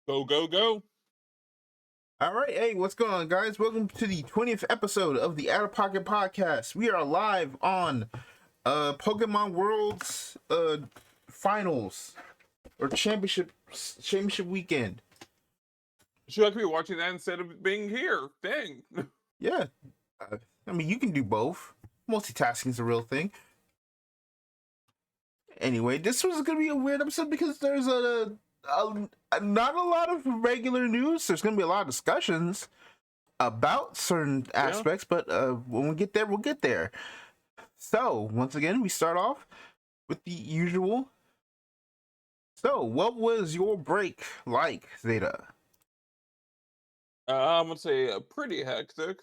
Go, go, go. All right, hey, what's going on, guys? Welcome to the 20th episode of the Out of Pocket Podcast. We are live on Pokemon Worlds finals or championship weekend. Should I be watching that instead of being here? Dang. Yeah, I mean you can do both. Multitasking is a real thing. Anyway, this was gonna be a weird episode because there's not a lot of regular news. There's gonna be a lot of discussions about certain aspects, but when we get there, we'll get there. So, once again, we start off with the usual. So, what was your break like, Zeta? I'm gonna say pretty hectic.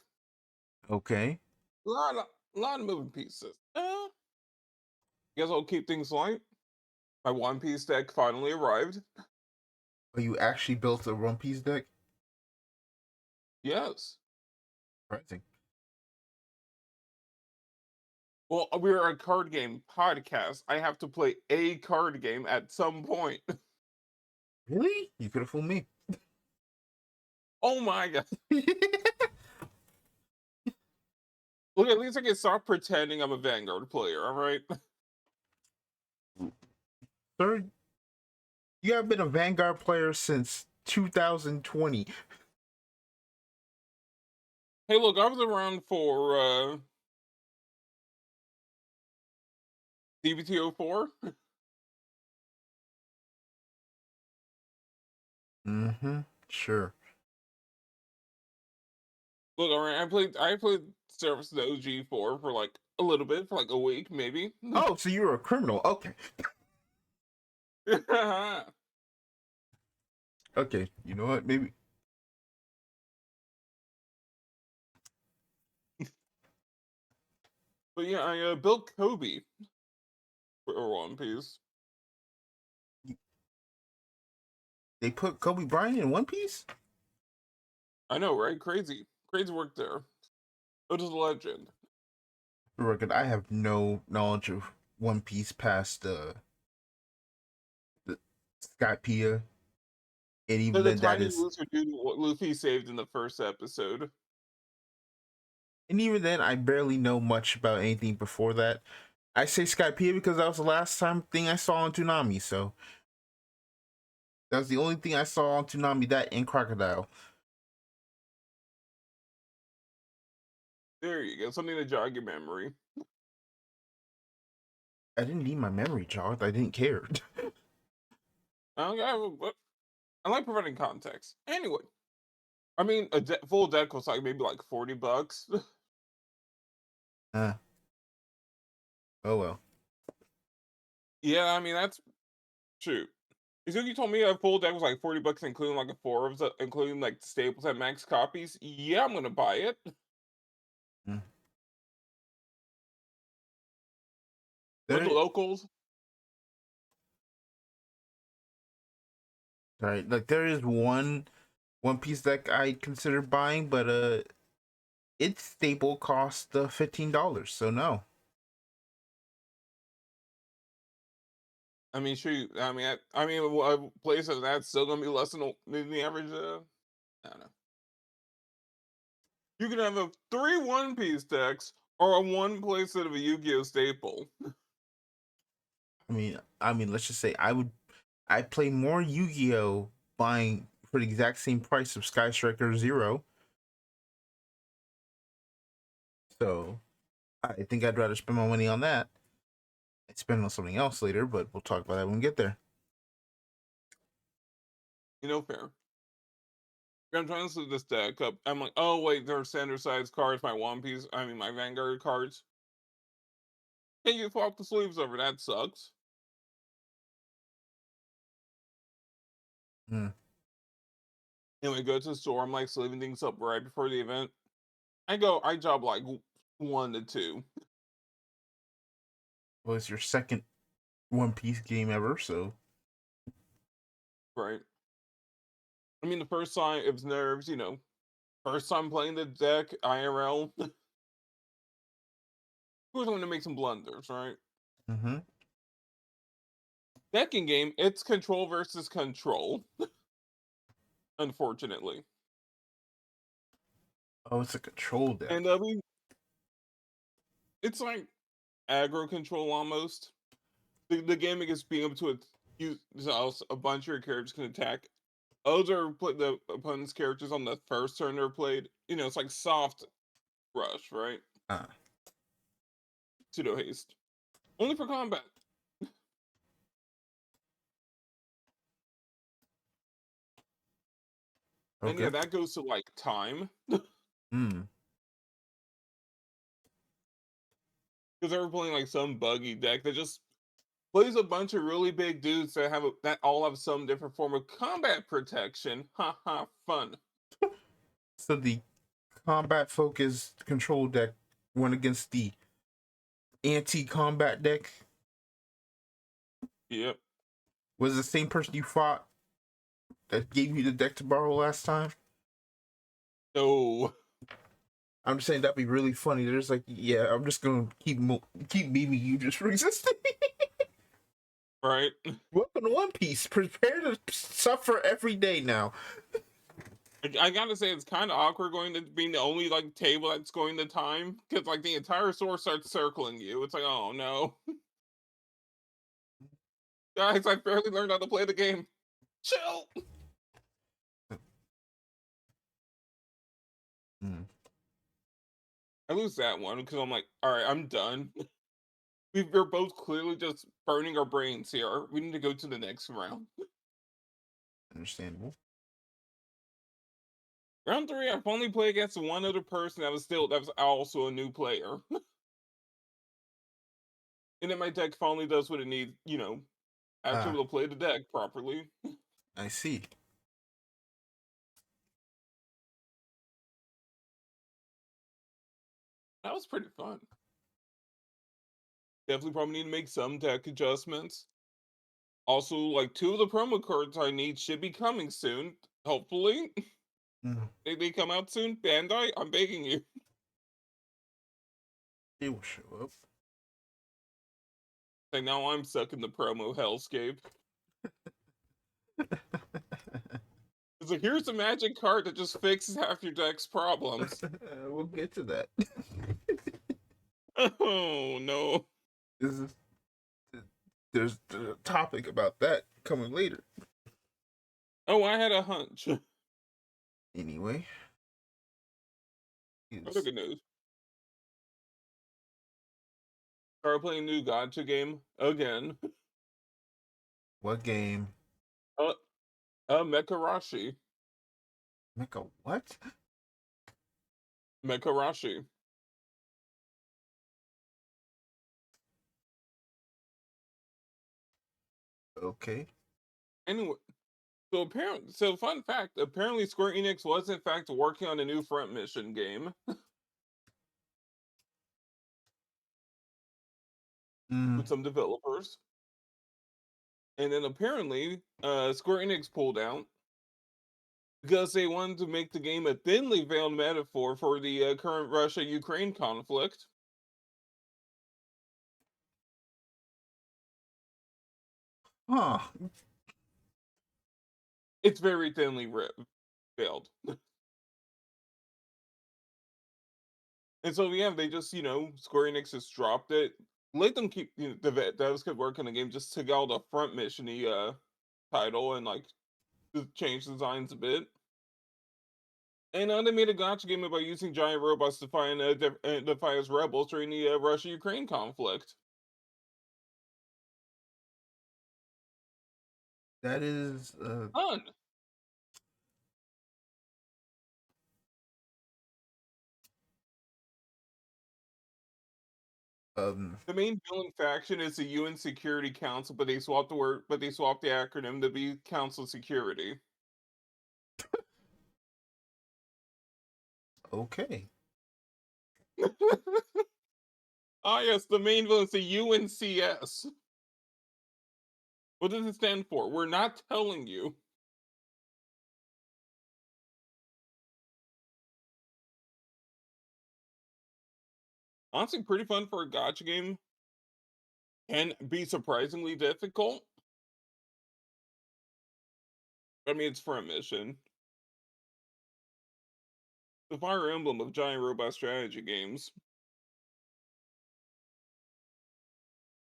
Okay. A lot of moving pieces. Guess I'll keep things light. My One Piece deck finally arrived. Oh, you actually built a One Piece deck? Yes. Surprising. Well, we're a card game podcast. I have to play a card game at some point. Really? You could have fooled me. Oh my god. Look, at least I can stop pretending I'm a Vanguard player, alright? Sir, you have been a Vanguard player since 2020. Hey, look, I was around for DBT04. Mm-hmm. Sure. Look, alright, I played Service the OG4 for like a little bit, for like a week, maybe. Oh, so you were a criminal. Okay. Okay. You know what? Maybe. But yeah, I built Kobe for One Piece. They put Kobe Bryant in One Piece? I know, right? Crazy. Crazy work there. It is a legend. For the record, I have no knowledge of One Piece past the Skypea, and They're even the then, that tiny is, loser dude what Luffy saved in the first episode. and even then, I barely know much about anything before that. I say Skypea because that was the last thing I saw on Toonami, so that was the only thing I saw on Toonami. That and Crocodile. There you go. Something to jog your memory. I didn't need my memory jogged. I didn't care. I like providing context. Anyway, I mean, full deck was like maybe like $40. Oh well. Yeah, I mean that's shoot. You told me a full deck was like $40, including like including like the staples at max copies. Yeah, I'm gonna buy it. Mm. With the There, locals. right, like there is One Piece deck I consider buying, but its staple cost $15, so no. I mean, shoot. I mean, a place that's still gonna be less than the average. I don't know. You can have a 3 One Piece decks or a one playset of a Yu-Gi-Oh staple. I mean, let's just say I play more Yu-Gi-Oh buying for the exact same price of Sky Striker Zero. So I think I'd rather spend my money on that. I'd spend it on something else later, but we'll talk about that when we get there. Fair. I'm trying to set this deck up. I'm like, oh wait, they're standard size cards. My One Piece, I mean my Vanguard cards. Hey, you flop the sleeves over. That sucks. Hmm. Anyway, go to the store. I'm like sleeving things up right before the event. I job like 1 to 2. Well, it's your second One Piece game ever, so Right. I mean, the first time it was nerves. First time playing the deck IRL. Of course, I'm gonna make some blunders, right? mm-hmm. Second game, it's control versus control. unfortunately. Oh, it's a control deck. And it's like aggro control almost. The gimmick is being able to use a bunch of your characters can attack other the opponent's characters on the first turn they're played. You know, it's like soft rush, right? Uh, Pseudo haste. Only for combat. And okay. yeah, that goes to like time. Hmm. Because they're playing like some buggy deck that just plays a bunch of really big dudes that that all have some different form of combat protection. Ha ha, fun. So the combat focused control deck went against the anti-combat deck. Yep. Was it the same person you fought that gave you the deck to borrow last time? No. I'm just saying that'd be really funny. They're just like, yeah, I'm just gonna keep beating you just for existing. Right? Welcome to One Piece. Prepare to suffer every day now. I gotta say, it's kind of awkward going to being the only like table that's going to time because like the entire store starts circling you. It's like, oh no, guys, I barely learned how to play the game. Chill. Mm. I lose that one because I'm like, all right, I'm done. We're both clearly just burning our brains here. We need to go to the next round. Understandable. Round three, I've only played against one other person that was also a new player. And then my deck finally does what it needs, you know, actually Ah, able to play the deck properly. I see. That was pretty fun. Definitely probably need to make some deck adjustments. Also, like two of the promo cards I need should be coming soon. Hopefully. Mm. They come out soon. Bandai, I'm begging you. It will show up. Like now I'm stuck in the promo hellscape. It's like here's a magic card that just fixes half your deck's problems. We'll get to that. Oh no. This is there's a topic about that coming later. Oh, I had a hunch. Anyway, Other is good news. Started playing a new gotcha game again. what game? Uh, Mekarashi. Mecha what? Mekarashi. Okay. Anyway, so fun fact, apparently Square Enix was in fact working on a new front mission game Mm. with some developers. And then apparently, Square Enix pulled out because they wanted to make the game a thinly veiled metaphor for the current Russia-Ukraine conflict. Huh. It's very thinly veiled. And so yeah, they just Square Enix just dropped it. Let them keep the devs could work on the game. Just took out the front mission title and like just change designs a bit. And they made a gotcha game about using giant robots to find defy as rebels during the Russia-Ukraine conflict. That is Fun. um The main villain faction is the UN Security Council, but they swapped the acronym to be Council Security. okay. Ah, yes, the main villain is the UNCS. What does it stand for? We're not telling you. Honestly, pretty fun for a gotcha game. Can be surprisingly difficult. I mean, it's for a mission. The Fire Emblem of giant robot strategy games.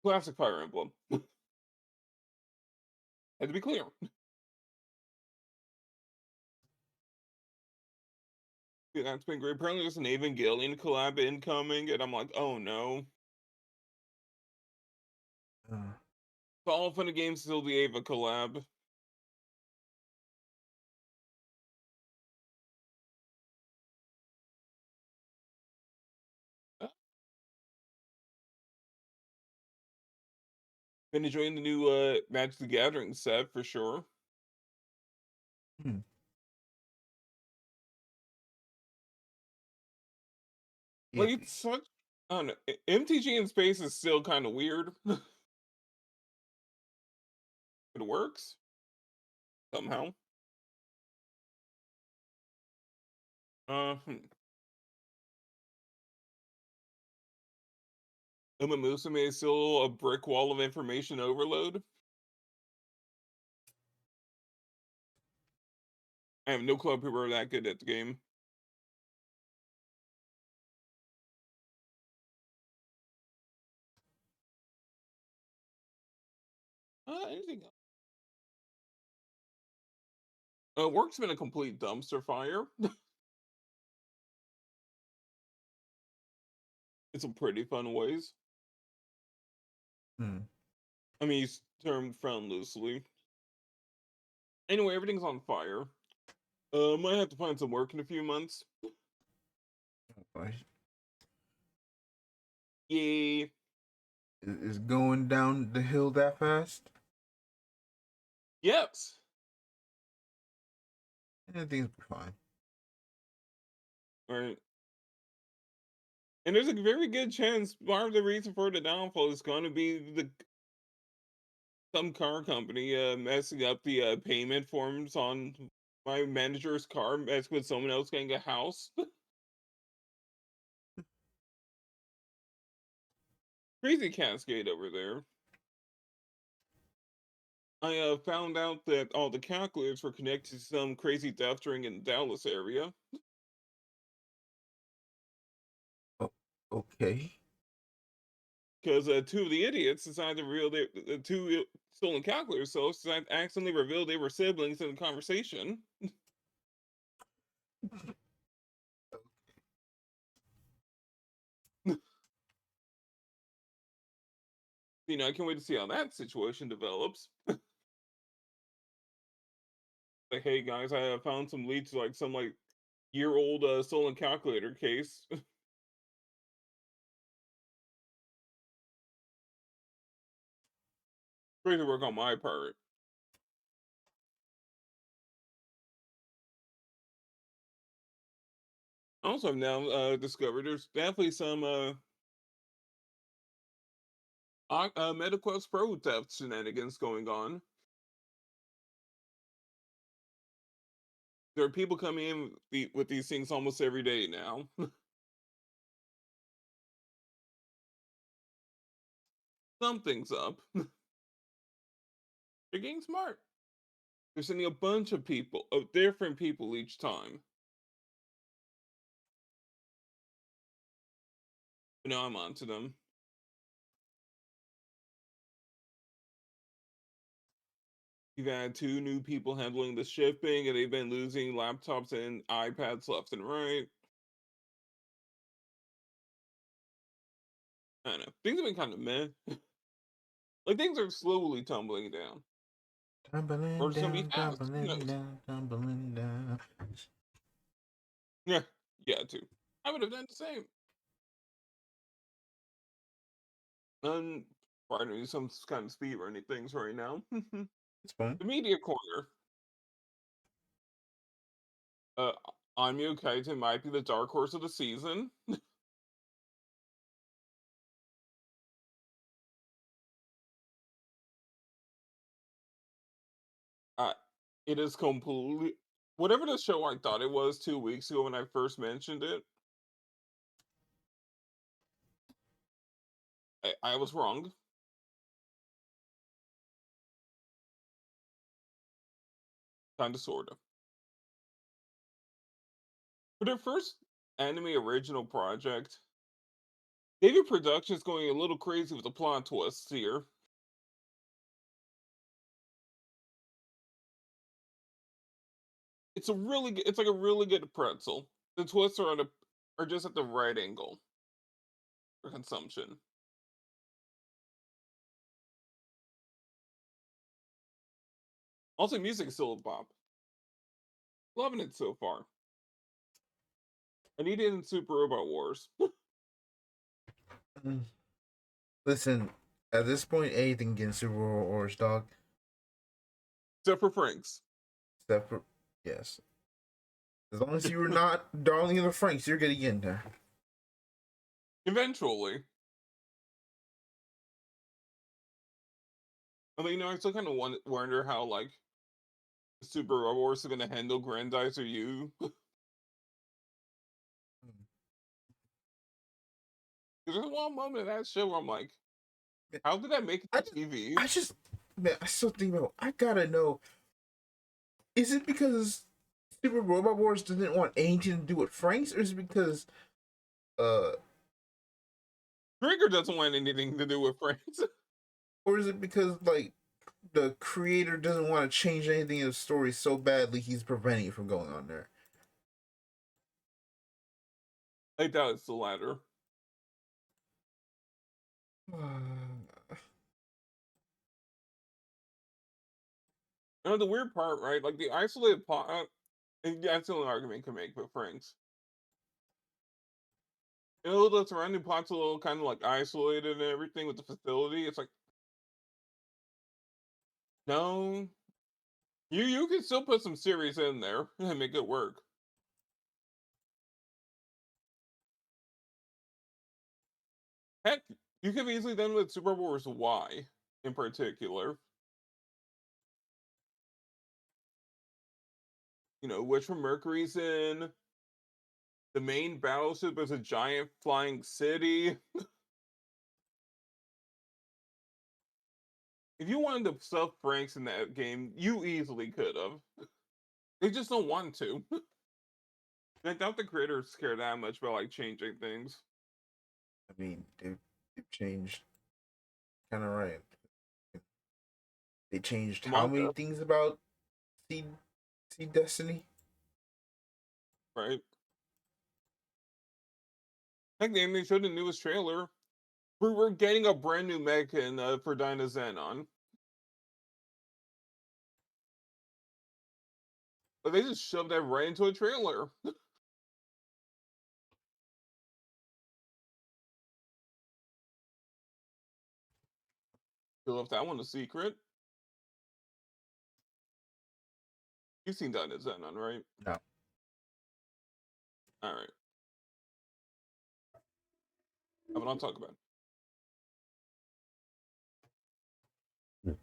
Classic Fire Emblem. Had to be clear. Yeah, that's been great. Apparently, there's an Evangelion collab incoming, and I'm like, oh no. Uh, Fall Fun Games still the Ava collab. Been enjoying the new Magic the Gathering set for sure. hmm. Yeah. Like it's such, I don't know. MTG in space is still kind of weird. It works somehow. Hmm. Uma Musume is still a brick wall of information overload. I have no clue how people are that good at the game. Anything else? Work's been a complete dumpster fire. In some pretty fun ways. Hmm. I mean, he's termed fun loosely. Anyway, everything's on fire. Might have to find some work in a few months. Boy, Yay. is going down the hill that fast? Yes. Everything's fine. All right. And there's a very good chance part of the reason for the downfall is going to be some car company messing up the payment forms on my manager's car, mess with someone else getting a house. Crazy cascade over there. I found out that all the calculators were connected to some crazy theft ring in the Dallas area. Oh, okay. Because two of the idiots decided to reveal the two stolen calculators, so decided to accidentally reveal they were siblings in the conversation. I can't wait to see how that situation develops. Like, hey guys, I found some leads to like some like year-old stolen calculator case. Crazy work on my part. Also, I've now discovered there's definitely some MetaQuest Pro theft shenanigans going on. There are people coming in with these things almost every day now. Something's up. They're getting smart. They're sending a bunch of people, of different people each time. But now I'm on to them. We've had two new people handling the shipping, and they've been losing laptops and iPads left and right. I don't know. Things have been kind of meh. Like things are slowly tumbling down. Or Tumbling it's gonna be down, fast. Who tumbling knows? down, tumbling down. Yeah, yeah, too. I would have done the same. Um, pardon me, some kind of speed running things right now. The It's fun. media corner. Uh, Anya Kaiten might be the dark horse of the season. Uh, it is completely whatever the show I thought it was 2 weeks ago when I first mentioned it. I was wrong. Kind of, sort of. For their first anime original project, David Productions going a little crazy with the plot twists here. It's like a really good pretzel. The twists are just at the right angle for consumption. Also, music is still a bop. Loving it so far. I need it in Super Robot Wars. Mm. Listen, at this point, anything against Super Wars, dog. Except for Franks. Except for yes, as long as you were not Darling of the Franks, you're getting in there. Eventually. Although, I still kind of wonder how, like, Super Robot Wars are going to handle Grandizer U. There's one moment in that show where I'm like, how did that make it I to just, TV? man, I still think about. I gotta know. Is it because Super Robot Wars didn't want anything to do with Franks, or is it because uh, Trigger doesn't want anything to do with Franks. or is it because like the creator doesn't want to change anything in the story so badly he's preventing it from going on there? I doubt it's the latter. The weird part, right? Like the isolated plot, and that's the only argument you can make with Franks. The surrounding plot's a little kind of like isolated and everything with the facility. It's like, no, you can still put some series in there and make it work. Heck, you could have easily done with Super Wars Y in particular. Which from Mercury's in. The main battleship is a giant flying city. If you wanted to stuff Franks in that game, you easily could have. They just don't want to. I doubt the creators care that much about like changing things. I mean, they've changed kind of right. They changed The how many manga, things about Seed Seed Destiny? right? Heck, they showed the newest trailer. We're getting a brand new mech for Dynazenon. But they just shoved that right into a trailer. They left that one a secret. You've seen Dynazenon, right? No. Alright. I will not talk about it.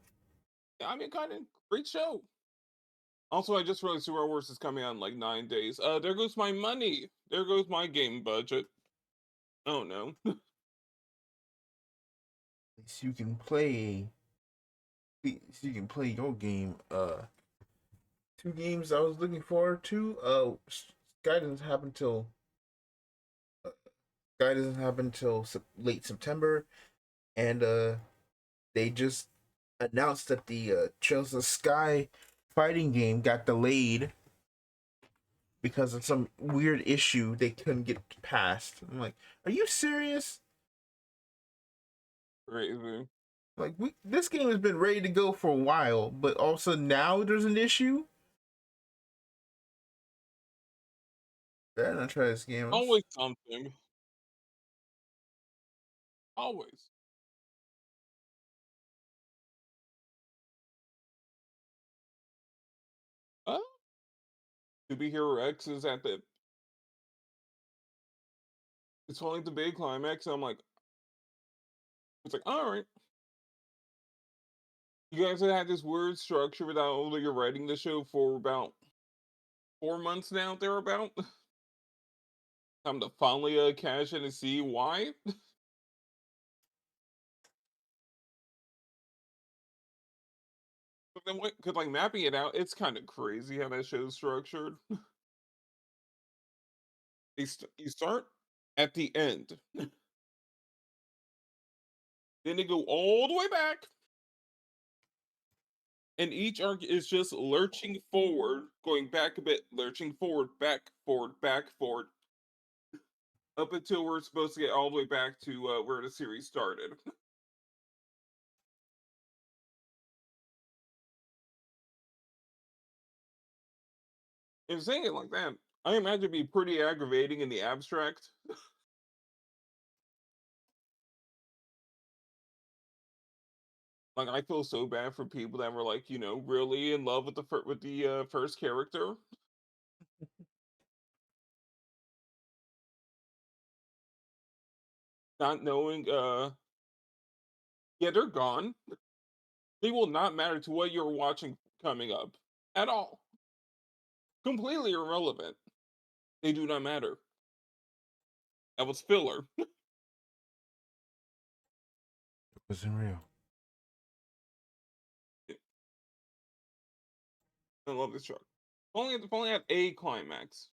Yeah, I mean, kind of great show. Also, I just realized Super Wars is coming out in like 9 days. There goes my money. There goes my game budget. Oh no. At least you can play. At least you can play your game. Two games I was looking forward to. Sky doesn't happen till uh, Sky doesn't happen till late September, and they just announced that the Trails of Sky fighting game got delayed because of some weird issue they couldn't get past. I'm like, are you serious? Crazy. Like, this game has been ready to go for a while, but all of a sudden now there's an issue. Better not try this game. Always something. Always. Uh, to be Hero X is at the it's only the big climax. I'm like, it's like, all right. You guys have had this weird structure without you're writing the show for about 4 months now, thereabout. Time to finally cash in and see why. But then what? Cause like mapping it out, it's kind of crazy how that show's structured. You start at the end, then they go all the way back, and each arc is just lurching forward, going back a bit, lurching forward, back, forward, up until we're supposed to get all the way back to where the series started. And saying it like that, I imagine it'd be pretty aggravating in the abstract. Like I feel so bad for people that were like, really in love with the first character, not knowing. Yeah, they're gone. They will not matter to what you're watching coming up at all. Completely irrelevant. They do not matter. That was filler. It wasn't real. I love this show. If only had a climax.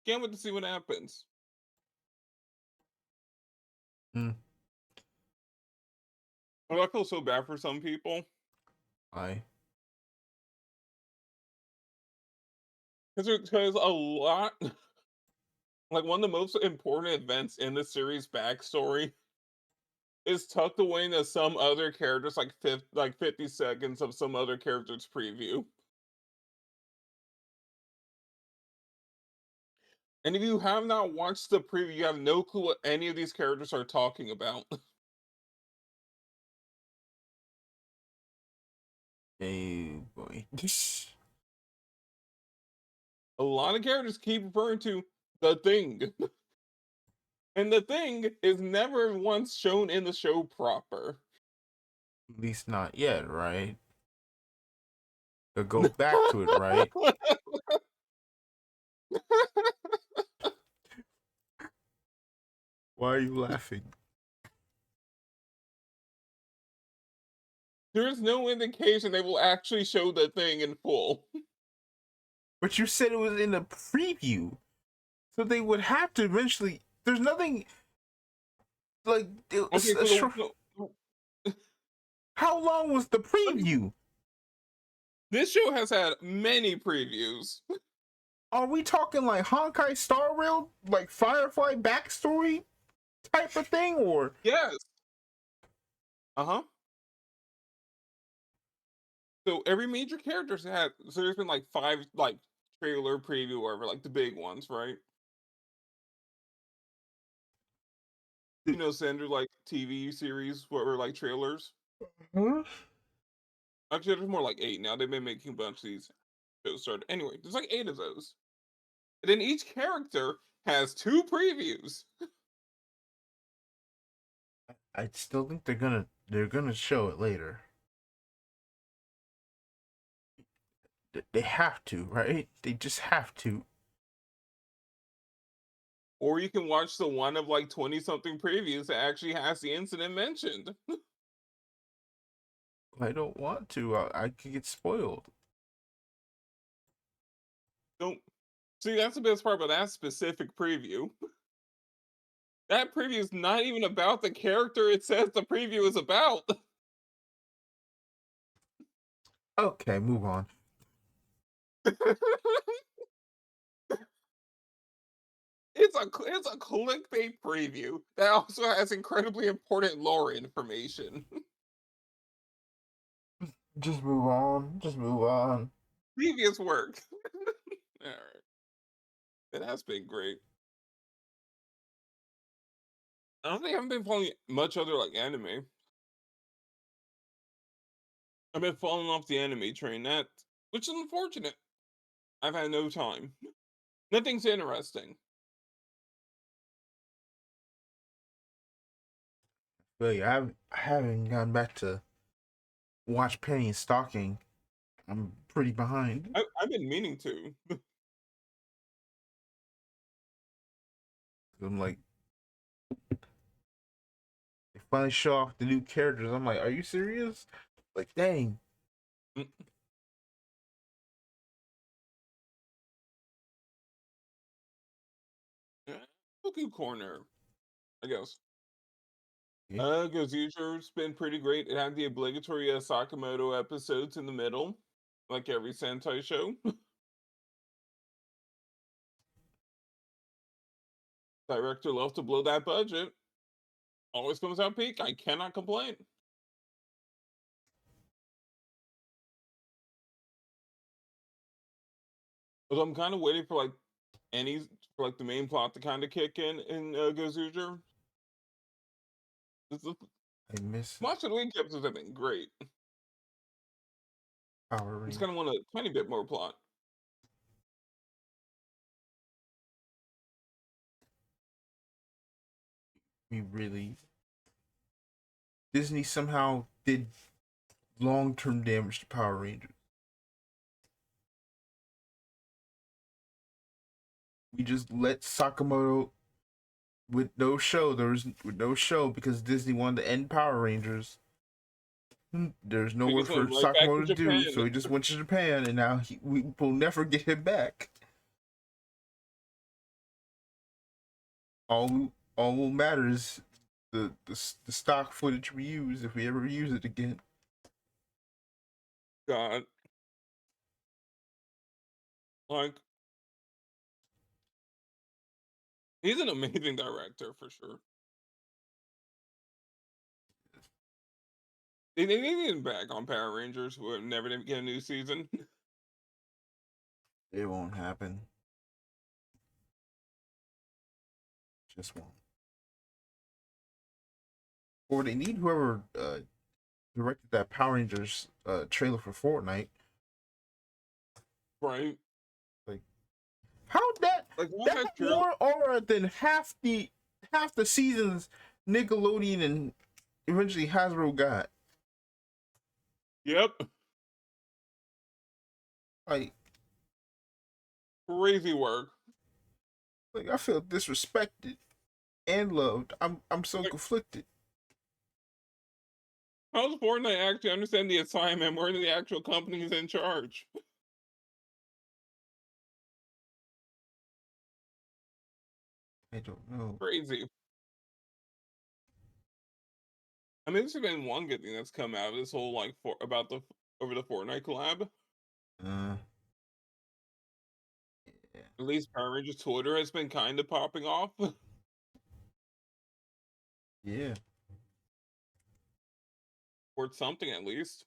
Can't wait to see what happens. Hmm. I feel so bad for some people I. because a lot, like one of the most important events in the series backstory, is tucked away into some other characters, like 50 seconds of some other character's preview. And if you have not watched the preview, you have no clue what any of these characters are talking about. Hey boy. A lot of characters keep referring to the thing. And the thing is never once shown in the show proper. At least not yet, right? They'll go back to it, right? Why are you laughing? There is no indication they will actually show the thing in full. But you said it was in the preview. So they would have to eventually. There's nothing like Okay, so how long was the okay, preview? this show has had many previews. Are we talking like Honkai Star Rail, like Firefly backstory type of thing, or Yes. Uh-huh. So every major character's had so there's been like 5 like trailer preview or whatever, like the big ones, right? Standard like TV series what were like trailers. huh? Actually, there's more like 8 now. They've been making a bunch of these shows started. Anyway, there's like 8 of those. And then each character has 2 previews. I still think they're gonna show it later. They have to, right? They just have to. Or you can watch the one of like 20 something previews that actually has the incident mentioned. I don't want to. I could get spoiled. Don't see that's the best part about that specific preview. That preview is not even about the character it says the preview is about. Okay, move on. It's a clickbait preview that also has incredibly important lore information. Just move on. Just move on. Previous work. All right, it has been great. I don't think I haven't been following much other like anime. I've been falling off the anime train, which is unfortunate. I've had no time. Nothing's interesting. But yeah, I haven't gone back to watch Penny and Stalking. I'm pretty behind. I've been meaning to. I'm like, they finally show off the new characters. I'm like, are you serious? Like, dang. Mm, Cookie corner, I guess. Yeah. Gozuger's been pretty great. It had the obligatory Sakamoto episodes in the middle, like every Sentai show. Director loves to blow that budget. Always comes out peak. I cannot complain. But I'm kind of waiting for like any for like the main plot to kind of kick in Gozuger. I miss Most of the week episodes have been great. Power Just Rangers. kind of want a tiny bit more plot. We really Disney somehow did long-term damage to Power Rangers. We just let Sakamoto with no show. There was with no show because Disney wanted to end Power Rangers. There's no We work just for went right back to Sakamoto to do, Japan. so he just went to Japan, and now we will never get him back. All will matter is the stock footage we use if we ever use it again. God, like he's an amazing director for sure. They need him back on Power Rangers. We're never gonna get a new season. It won't happen. Just won't. Or they need whoever directed that Power Rangers trailer for Fortnite. Right? Like, how that Like one that that had true. more aura than half the seasons Nickelodeon and eventually Hasbro got. Yep. Like, Crazy work. I feel disrespected and loved. I'm so Like, conflicted. how does Fortnite actually understand the assignment more than the actual companies in charge? I don't know. Crazy. I mean, this has been one good thing that's come out of this whole like for about the over the Fortnite collab. Uh, yeah. At least Power Rangers Twitter has been kind of popping off. Yeah. Or something at least.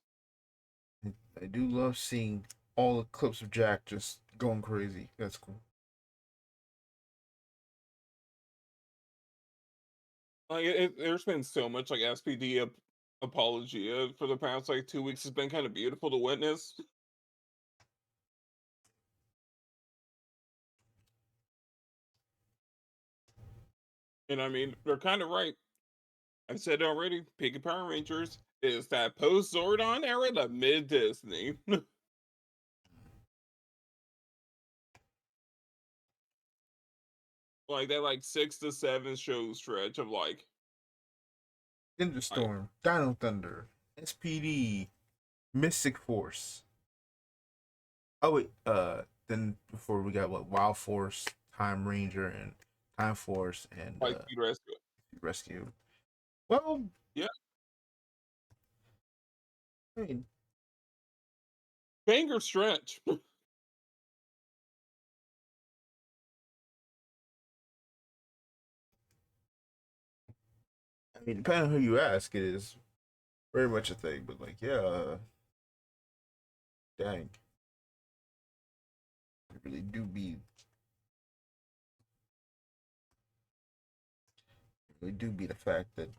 I do love seeing all the clips of Jack just going crazy. That's cool. Like there's been so much like SPD apologia for the past like 2 weeks. It's been kind of beautiful to witness. And I mean, they're kind of right. I said it already. Peak of Power Rangers is that post Zordon era, the mid Disney. Like that, like 6 to 7 show stretch of Ninja like Storm, Dino Thunder, SPD, Mystic Force. Oh wait, then before we got what Wild Force, Time Ranger, and Time Force and like Speed Rescue. Rescue. Well, Yeah, I mean, banger stretch. depending on who you ask, it is very much a thing. But like, yeah, dang, it really do be, the fact that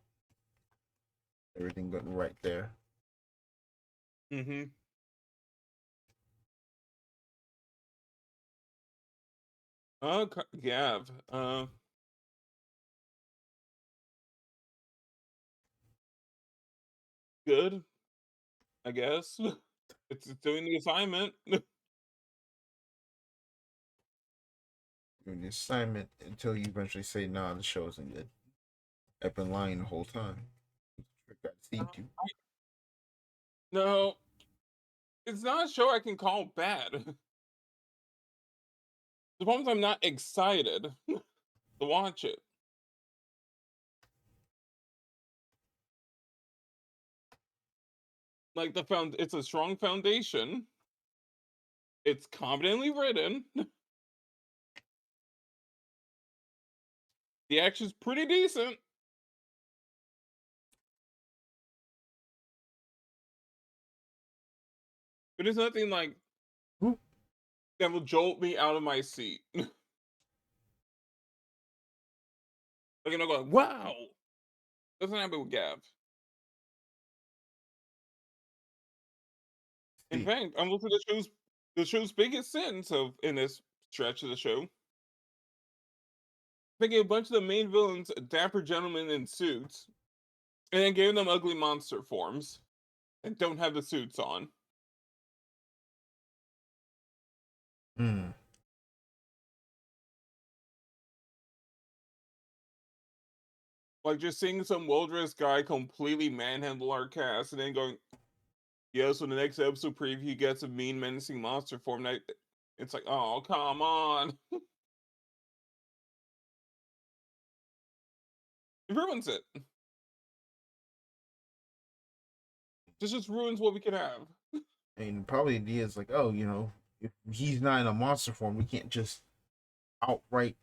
everything went right there. Mm-hmm. Gav. Good, I guess. It's doing the assignment. Doing the assignment until you eventually say, "Nah, the show isn't good." I've been lying the whole time. I got deceived you. No, it's not a show I can call bad. The problem is I'm not excited. to watch it. Like it's a strong foundation. It's competently written. The action's pretty decent. But it's nothing like that will jolt me out of my seat. Like I'm not going, wow. Doesn't happen with Gav. In See. fact, I'm looking at the show's biggest sins in this stretch of the show. Making a bunch of the main villains dapper gentlemen in suits, and then giving them ugly monster forms and don't have the suits on. Hmm. Like just seeing some well-dressed guy completely manhandle our cast and then going, yeah, so the next episode preview gets a mean menacing monster form. It's like, oh, come on. It ruins it. This just ruins what we could have. And probably the idea is like, oh, if he's not in a monster form, we can't just outright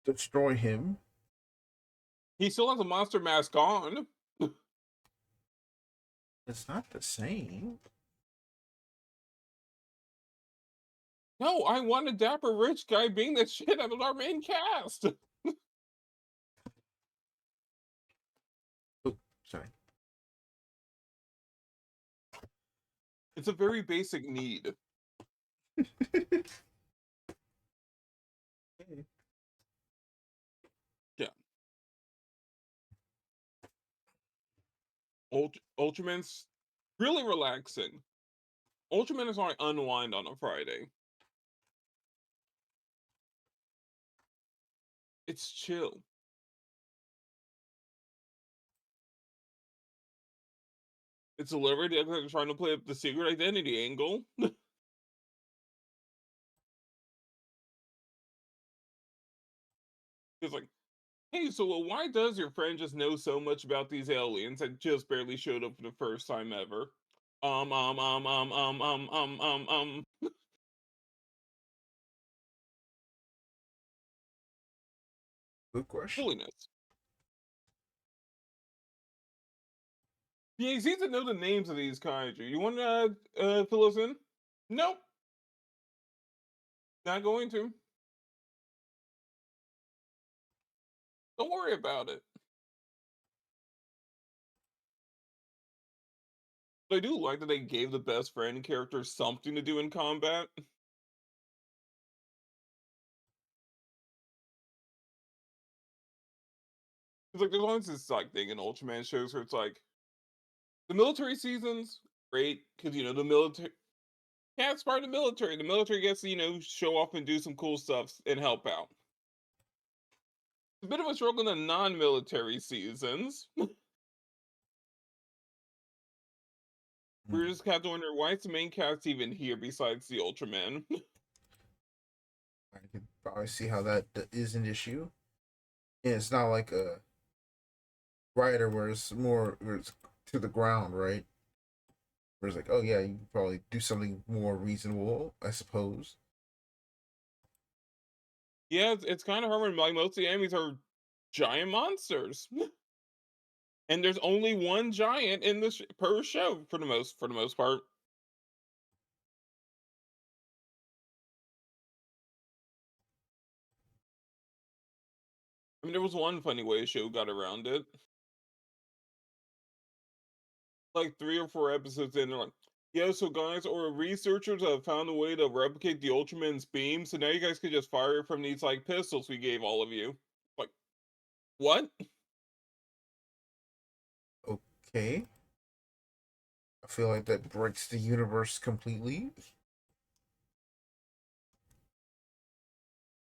destroy him. He still has a monster mask on. It's not the same. No, I want a dapper rich guy being the shit out of our main cast. Oh, sorry. It's a very basic need. Yeah. Ultraman's really relaxing. Ultraman is my unwind on a Friday. It's chill. It's deliberate. They're trying to play up the secret identity angle. It's like, hey, so why does your friend just know so much about these aliens that just barely showed up for the first time ever? Um, um, um, um, um, um, um, um, um. Good question. Silliness. Yeah, he seems to know the names of these kaiju. You want to fill us in? Nope. Not going to. Don't worry about it. But I do like that they gave the best friend character something to do in combat. It's like there's always this like thing in Ultraman shows where it's like the military seasons, great, because the military Cat's part of the military. The military gets to, show off and do some cool stuff and help out. It's a bit of a struggle in the non-military seasons. We're just kind of wondering why is the main cast even here besides the Ultraman? I can probably see how that is an issue. And it's not like a writer where it's to the ground, right? Where it's like, oh yeah, you can probably do something more reasonable, I suppose. Yeah, it's kind of hard when like most of the enemies are giant monsters. And there's only one giant in the per show for the most part. I mean, there was one funny way a show got around it. Like 3 or 4 episodes in, they're like, "Yeah, so guys, our researchers have found a way to replicate the Ultraman's beam, so now you guys can just fire it from these like pistols we gave all of you." Like, what? Okay. I feel like that breaks the universe completely.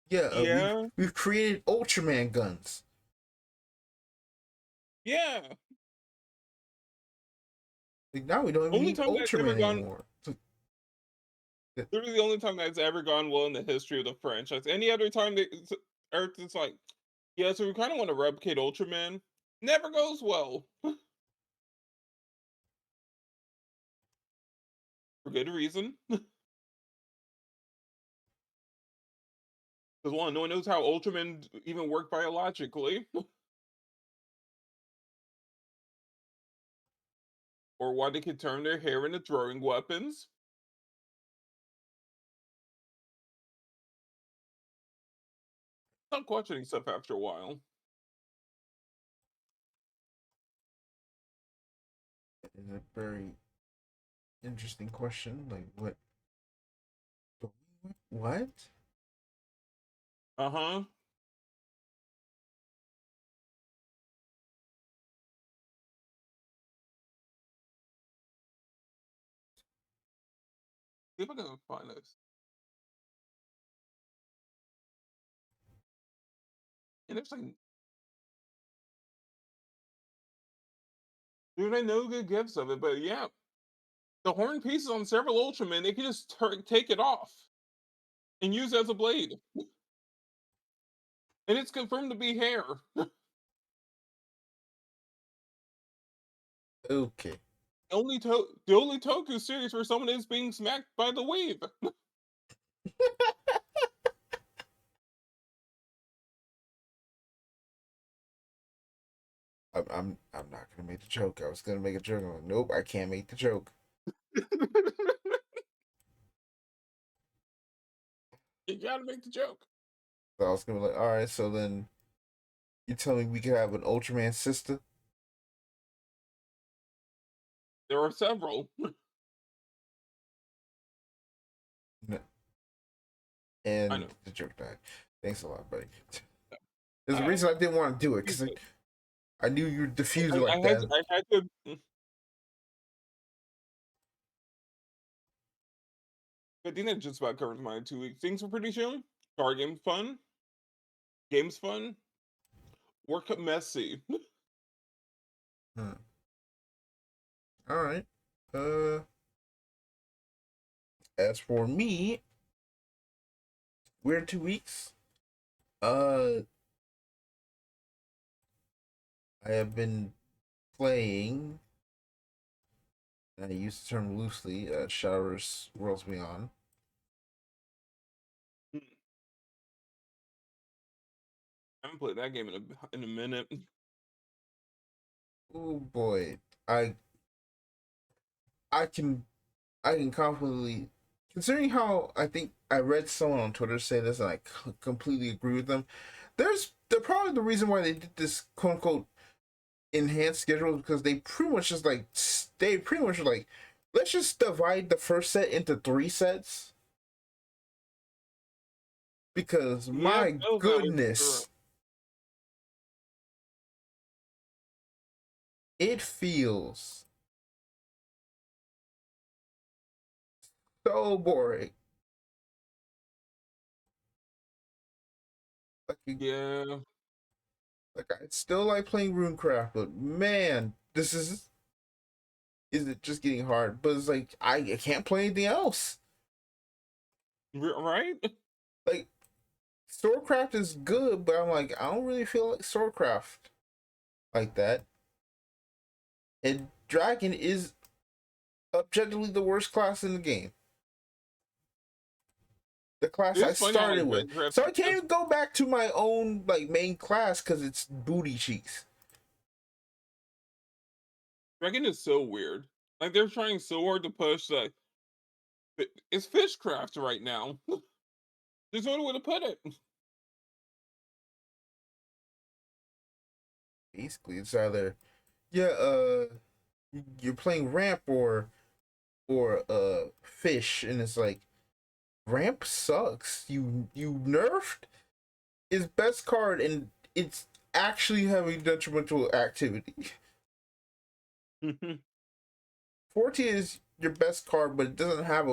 Yeah, Yeah, we've created Ultraman guns. yeah. Like, now we don't even Only need time that's ever Ultraman gone. anymore. Literally the only time that's ever gone well in the history of the franchise. Any other time Earth is like, Yeah, so we kind of want to replicate Ultraman. Never goes well. For good reason. Because one, no one knows how Ultraman even work biologically. Or why they could turn their hair into throwing weapons. Not questioning stuff after a while. Is a very interesting question. Like, what? Uh-huh. See if I can find this. And there's like, dude, I know good gifts of it, but yeah, the horn pieces on several Ultramen, they can just take it off and use it as a blade. And it's confirmed to be hair. Okay. The only Toku series where someone is being smacked by the wave. I'm not gonna make the joke. I was gonna make a joke. I'm like, nope, I can't make the joke. You gotta make the joke. So I was gonna be like, all right, so then you tell me we could have an Ultraman sister? There are several. No. I And know. the joke died. Thanks a lot, buddy. There's a Uh, reason I didn't want to do it because I knew you'd diffuse it like that. I had to. I think that just about covers my 2 weeks. Things were pretty chill. Card game fun. Games fun. Work messy. Hmm. All right. Uh, as for me, weird 2 weeks. Uh, I have been playing. And I use the term loosely. Showers Worlds Beyond. I haven't played that game in a minute. Oh boy, I I can I can confidently, considering how I think I read someone on Twitter say this, and I completely agree with them. They're probably the reason why they did this quote unquote enhanced schedule because they pretty much were like, let's just divide the first set into 3 sets because Yeah, my feels that way for sure. goodness, it feels so boring. Like Yeah. Like I still like playing RuneCraft, but man, is it just getting hard? But it's like I can't play anything else. Right? Like Swordcraft is good, but I'm like I don't really feel like Swordcraft like that. And Dragon is objectively the worst class in the game. The class I It's funny how started like with, Minecraft so I can't has even go back to my own like main class because it's booty cheeks. Dragon is so weird. Like they're trying so hard to push that it's fishcraft right now. There's no way to put it. Basically, it's either yeah, you're playing ramp or fish, and it's like ramp sucks. You nerfed his best card, and it's actually having detrimental activity. 14 is your best card, but it doesn't have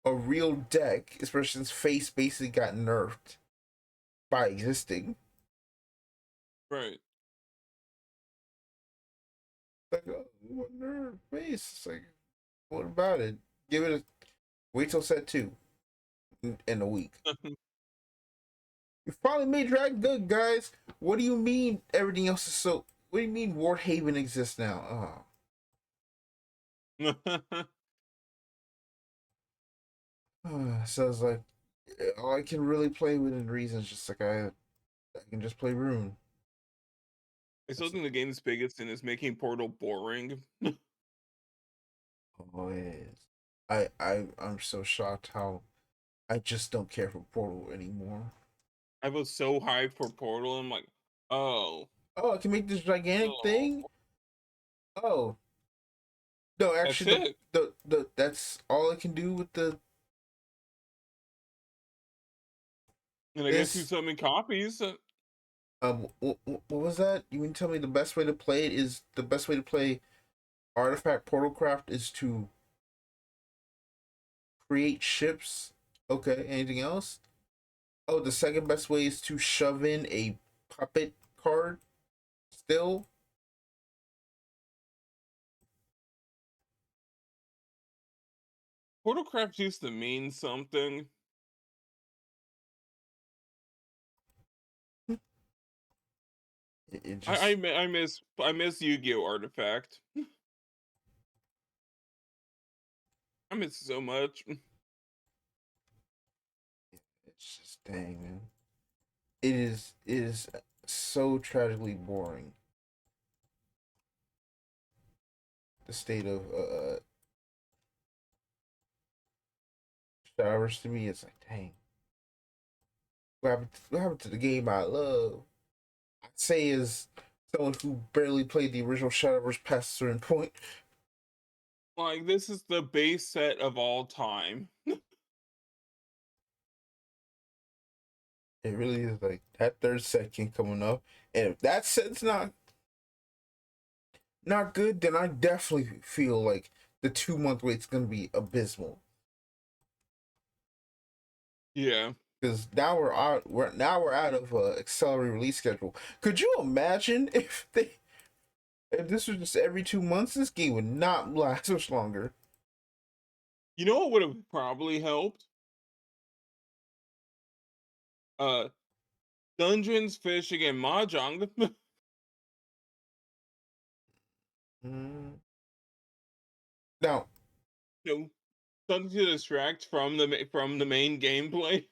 a real deck, especially since face basically got nerfed by existing. Right. Like, oh, what nerf face? It's like, what about it? Give it a wait till set 2 in a week. You finally made Dragon good, guys. What do you mean everything else is so? What do you mean Warhaven exists now? So it's like all I can really play within reason is just like I can just play Rune. I still think the game's biggest sin is making Portal boring. Oh, it is. I'm so shocked how I just don't care for Portal anymore. I was so hyped for Portal. I'm like, oh, Oh, I can make this gigantic oh, thing. Oh no, that's actually, it. the that's all I can do with the And I guess you this. sell me copies. What was that? You mean tell me the best way to play it is the best way to play Artifact Portalcraft is to create ships? Okay, anything else? Oh, the second best way is to shove in a puppet card still? Portalcraft used to mean something. It I just I, I miss Yu-Gi-Oh Artifact. I miss it so much. it's just dang, man. It is so tragically boring. The state of Showers to me, it's like dang. What happened to the game I love? I'd say is someone who barely played the original Shadowverse past a certain point. Like, this is the base set of all time. It really is like that third second coming up. And if that set's not good, then I definitely feel like the 2 month wait's gonna be abysmal. Yeah. Because now we're out of accelerated release schedule. Could you imagine if this was just every 2 months? This game would not last much longer. You know what would have probably helped? Uh, Dungeons, Fishing, and Mahjong. Mm. Now, You know, something to distract from the main gameplay.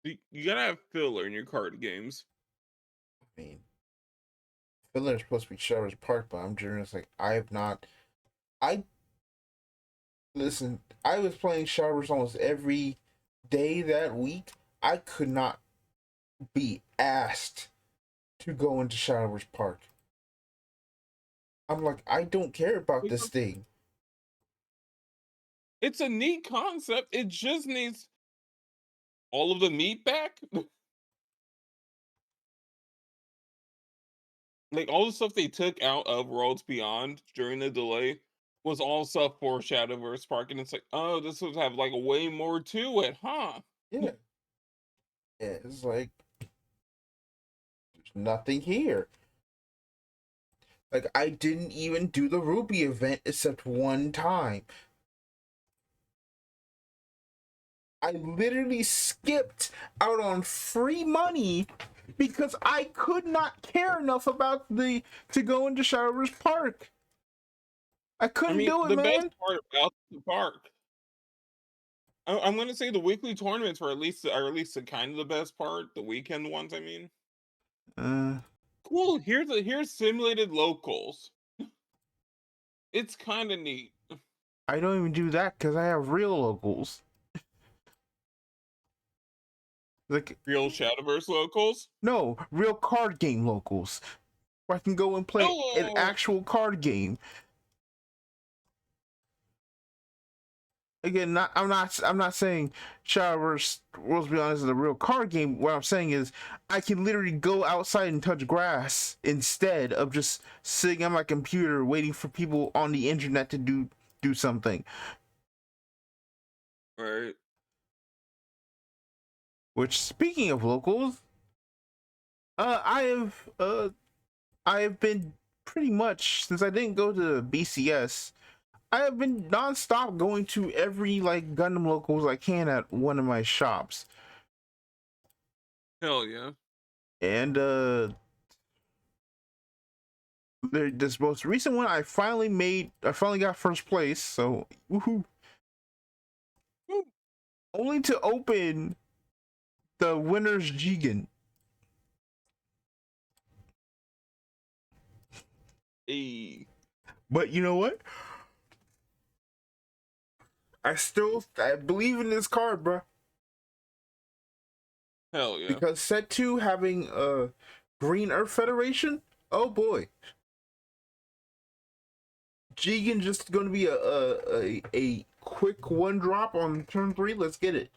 You gotta have filler in your card games. I mean, filler is supposed to be Showers Park, but I'm just like I have not. I listen. I was playing Showers almost every day that week. I could not be asked to go into Shadowverse Park. I'm like, I don't care about this thing. It's a neat concept. It just needs all of the meat back. Like, all the stuff they took out of Worlds Beyond during the delay was all stuff for Shadowverse Park, and it's like, oh, this would have like way more to it, huh? Yeah, yeah it's like there's nothing here. Like I didn't even do the Ruby event except one time. I literally skipped out on free money because I could not care enough about to go into Shadowverse Park. I I couldn't mean, do it, the best man. part about the park, I'm gonna say the weekly tournaments are at least the kind of the best part. The weekend ones, I mean. Uh, Cool. Here's simulated locals. It's kind of neat. I don't even do that because I have real locals. Like Real Shadowverse locals. no, real card game locals. Where I can go and play an Oh, actual card game. Again, I'm not saying Shadowverse Worlds Beyond is a real card game. What I'm saying is I can literally go outside and touch grass instead of just sitting on my computer waiting for people on the internet to do something. right. Which speaking of locals, uh I have uh I have been pretty much since I didn't go to BCS, I have been nonstop going to every like Gundam locals I can at one of my shops. Hell yeah. And this most recent one I finally got first place, so woohoo. Woo. Only to open the winner's Jigen. Hey. But you know what? I believe in this card, bro. Hell yeah. Because set 2 having a Green Earth Federation, oh boy. Jigen just going to be a quick one drop on turn 3. Let's get it.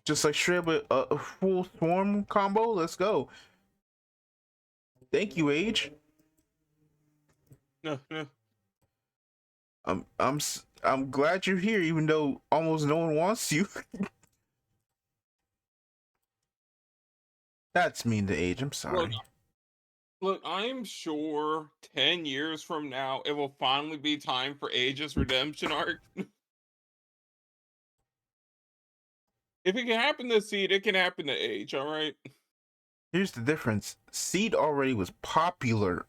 Just like straight up a full swarm combo. Let's go. Thank you, Age. No, no. I'm glad you're here, even though almost no one wants you. That's mean to Age. I'm sorry. Look, I'm sure 10 years from now, it will finally be time for Aegis redemption arc. If it can happen to Seed, it can happen to Age, alright? Here's the difference. Seed already was popular.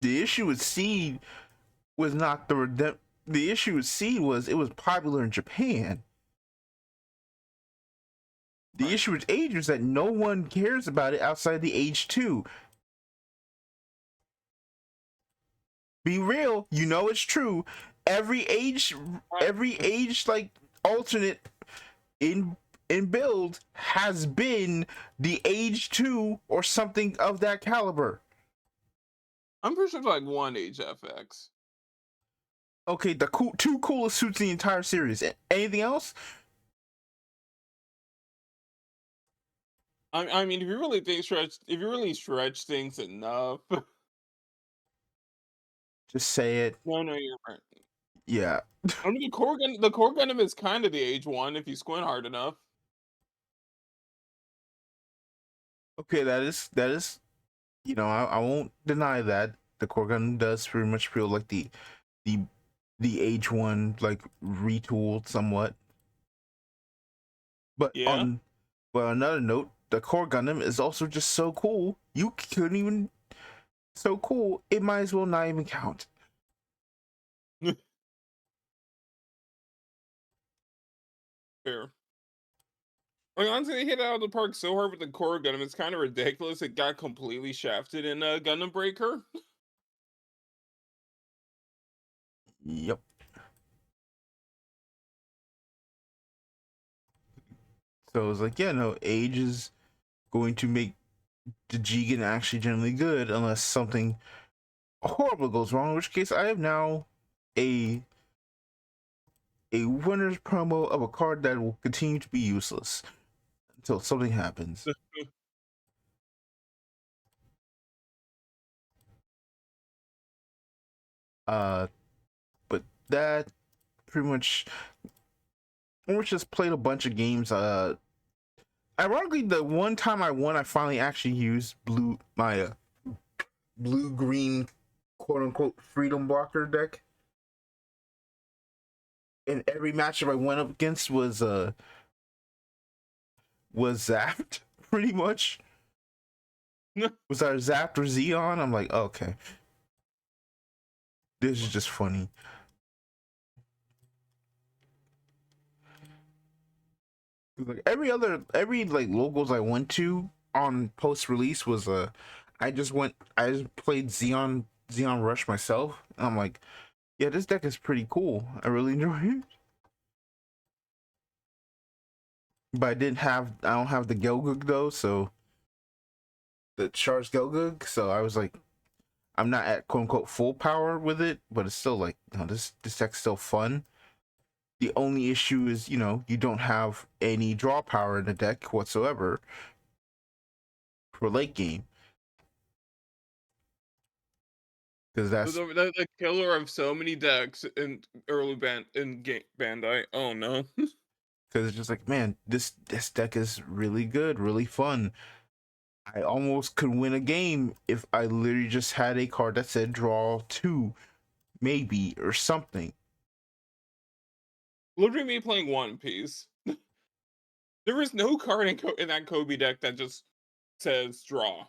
The issue with Seed was not the issue with Seed was it was popular in Japan. The issue with Age is that no one cares about it outside the Age 2. Be real, you know it's true. Every age like alternate in build has been the Age 2 or something of that caliber. I'm pretty sure it's like one Age FX. Okay, the two coolest suits in the entire series. Anything else? I mean, if you really stretch things enough. Just say it. No, you're right. Yeah. I mean, the core Gundam is kind of the Age 1 if you squint hard enough. Okay, that is you know, I won't deny that the core gun does pretty much feel like the Age 1 like retooled somewhat. But Yeah. on another note, the core Gundam is also just so cool. You couldn't even so cool. It might as well not even count. Fair. Like, honestly, they hit it out of the park so hard with the core Gundam, it's kind of ridiculous. It got completely shafted in Gundam Breaker. Yep. So it's like, yeah, no, Age is going to make the Jigen actually generally good unless something horrible goes wrong, in which case I have now a winner's promo of a card that will continue to be useless until something happens. But that pretty much just played a bunch of games. Ironically, the one time I won, I finally actually used my blue green quote unquote freedom blocker deck. And every matchup I went up against was zapped pretty much. Was either zapped or Xeon. I'm like, okay, this is just funny. Like every like locals I went to on post release was I just played Xeon Rush myself. And I'm like, yeah, this deck is pretty cool. I really enjoy it. But I don't have the Gelgug though, so the charged Gelgug. So I was like, I'm not at quote unquote full power with it, but it's still like, you know, this deck's still fun. The only issue is, you know, you don't have any draw power in the deck whatsoever for late game. Because that's the killer of so many decks in early Bandai. Oh no. because it's just like, man, this deck is really good, really fun. I almost could win a game if I literally just had a card that said draw 2, maybe, or something. Literally me playing One Piece. There is no card in that Kobe deck that just says draw.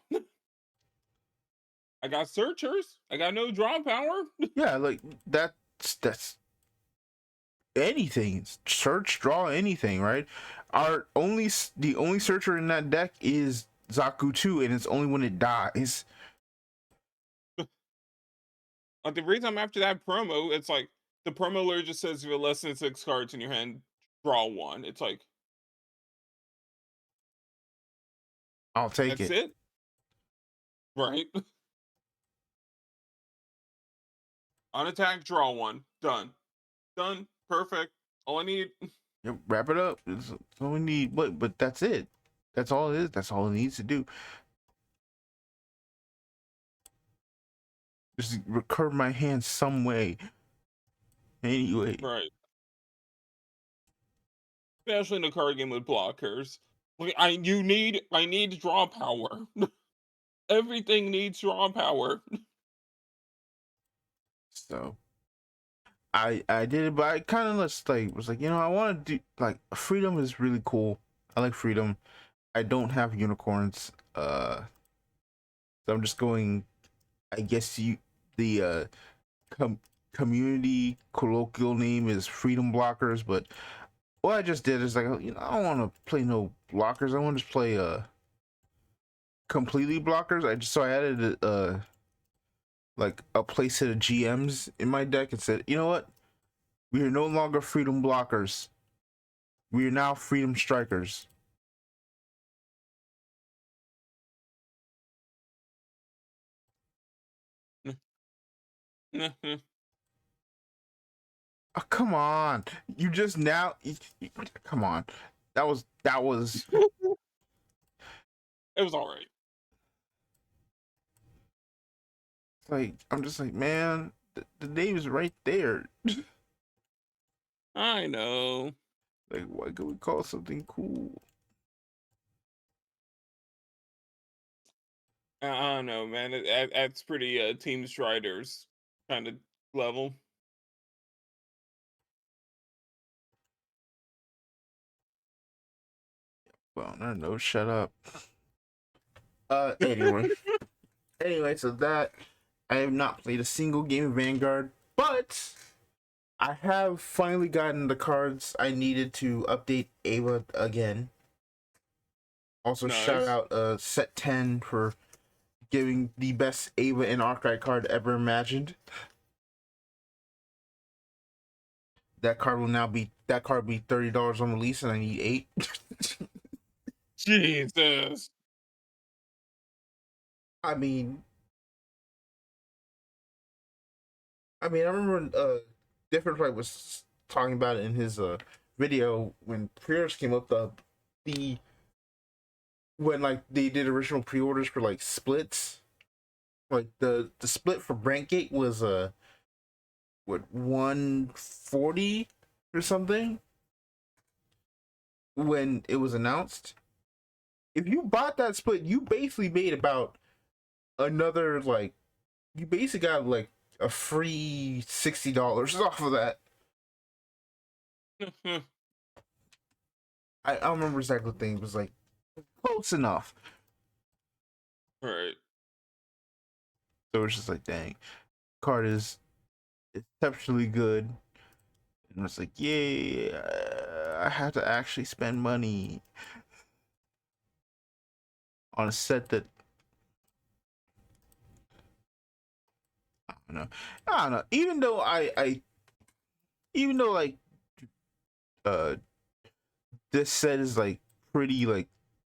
I got searchers. I got no draw power. Yeah, like that's anything. Search, draw, anything, right? The only searcher in that deck is Zaku 2, and it's only when it dies. The reason I'm after that promo, it's like the promo literally just says you have less than 6 cards in your hand, draw 1. It's like I'll take that's it. it, right? Unattack, draw 1, done, done, perfect. All I need. Yep, wrap it up. It's all we need. But that's it. That's all it is. That's all it needs to do. Just recurve my hand some way. Anyway. Right. Especially in a card game with blockers. Like I need draw power. Everything needs draw power. So I did it, but I kind of was like, I want to do, like, freedom is really cool. I like freedom. I don't have unicorns. So I'm just going, I guess the com- community colloquial name is freedom blockers, but what I just did is like, I don't want to play no blockers. I want to just play completely blockers. I added like a playset of GMs in my deck and said, you know what? We are no longer freedom blockers. We are now freedom strikers. Oh, come on. You just now come on. That was It was all right. like, I'm just like, man, the name is right there. I know. Like, why could we call something cool? I don't know, man. That's pretty Team Striders kind of level. Well, no, shut up. Anyway. Anyway, so that I have not played a single game of Vanguard, but I have finally gotten the cards I needed to update Ava again. Also, shout Nice. out Set 10 for giving the best Ava and Archive card ever imagined. That card will be $30 on release, and I need 8. Jesus. I mean, I remember Different Fight was talking about it in his video when pre-orders came up. The when like they did original pre-orders for like splits, like the split for Brandgate was what, 140 or something when it was announced. If you bought that split, you basically made about another, like, you basically got like a free $60 off of that. I don't remember exactly what thing, it was like close enough. Right. So it's just like, dang, card is exceptionally good. And it's like, yeah, I have to actually spend money on a set that I don't know. Even though like uh this set is like pretty like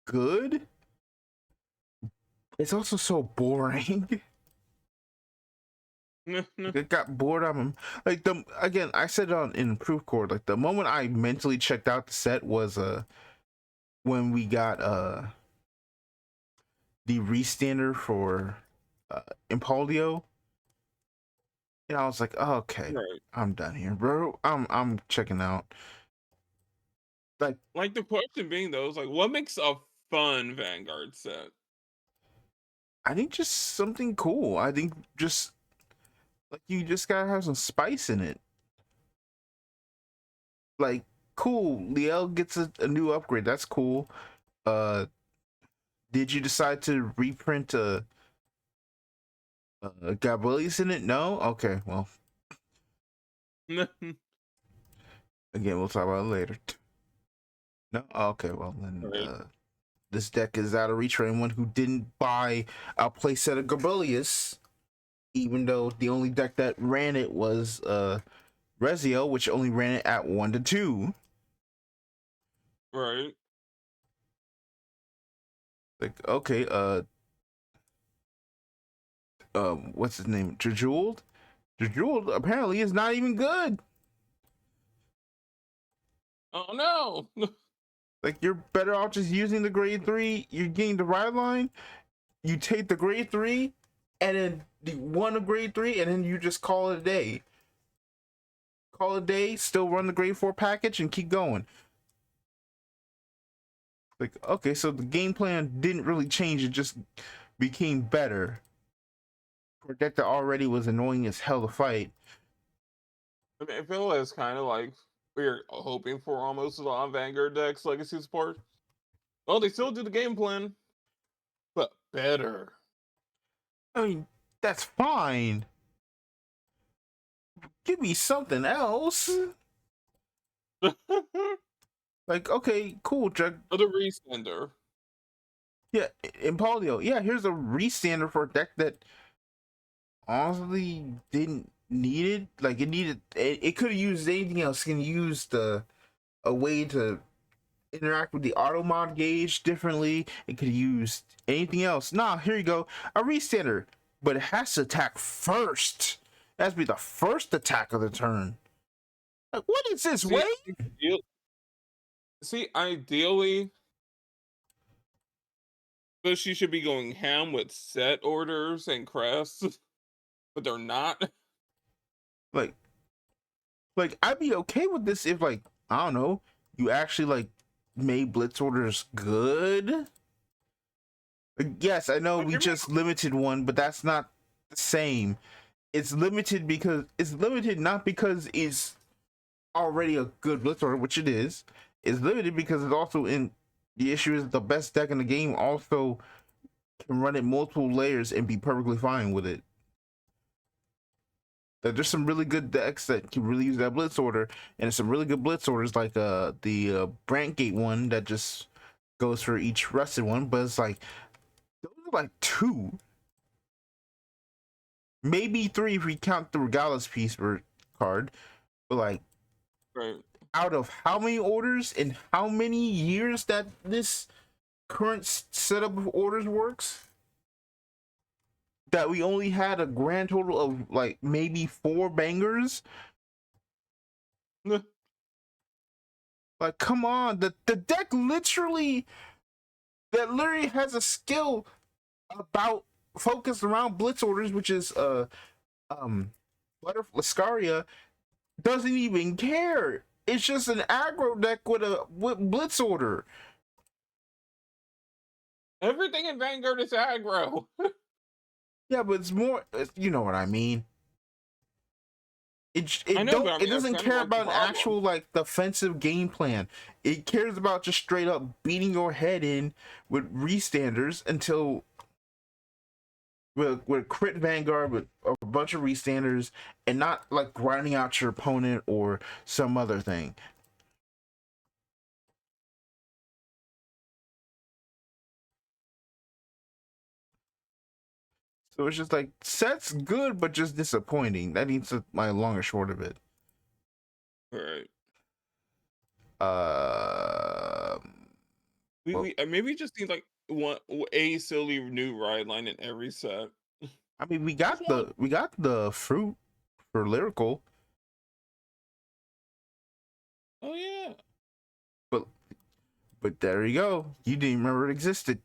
good, it's also so boring. It got bored of them. Like, I said it on in proof cord. Like, the moment I mentally checked out the set was when we got the restander for Impolio. And I was like, oh, okay, Right. I'm done here, bro. I'm checking out. Like Like the question being though is like, what makes a fun Vanguard set? I think just something cool. I think just like you just gotta have some spice in it. Like, cool, Liel gets a new upgrade. That's cool. Uh, did you decide to reprint Gabrielius in it? No. Okay. Well, again, we'll talk about it later. No. Okay. Well, then Right. this deck is out of reach for anyone who didn't buy a playset of Gabrielius, even though the only deck that ran it was Rezio, which only ran it at 1 to 2. Right. Like, okay, what's his name? Jejuled? Jejuled apparently is not even good. Oh no. Like, you're better off just using the grade 3. You're getting the ride line. You take the grade 3 and then the one of grade 3, and then you just call it a day. Call it a day, still run the grade 4 package and keep going. Like, okay, so the game plan didn't really change, it just became better for a deck that already was annoying as hell to fight. I mean, I feel it's kind of like we are hoping for almost a lot of Vanguard decks legacy support. Well, they still do the game plan, but better. I mean, that's fine. Give me something else. Like, okay, cool, Jack. Or the resender. Yeah, in Polio, yeah, here's a restander for a deck that honestly didn't need it. Like, it could have used anything else. It can use a way to interact with the auto mod gauge differently. It could have used anything else. Nah, here you go, a restander, but it has to attack first. It has to be the first attack of the turn. Like, what is this way? Ideally, but she should be going ham with set orders and crests, but they're not. Like, I'd be okay with this if, like, I don't know, you actually like made blitz orders good. Like, yes, I know But we just limited one, but that's not the same. It's limited because it's limited not because it's already a good blitz order, which it is. It's limited because it's also in the issue is the best deck in the game also can run it multiple layers and be perfectly fine with it. That there's some really good decks that can really use that blitz order, and some really good blitz orders like the Brantgate one that just goes for each rested one, but it's like those are like 2, maybe 3 if we count the Regalis piece per card, but like, right. out of how many orders and how many years that this current setup of orders works, that we only had a grand total of like maybe 4 bangers. Like, come on, the deck literally has a skill about focused around blitz orders, which is Lascaria doesn't even care. It's just an aggro deck with blitz order. Everything in Vanguard is aggro. Yeah, but it's more, you know what I mean. I know, but I It mean, doesn't that's kind care of like the about an problem. actual like defensive game plan. It cares about just straight up beating your head in with restanders until with crit Vanguard with a bunch of restanders, and not like grinding out your opponent or some other thing. So it's just like, set's good, but just disappointing. That needs my long and short of it. Right. Well, Maybe we just need like a silly new ride line in every set. I mean, we got the fruit for lyrical. Oh yeah. But there you go. You didn't remember it existed.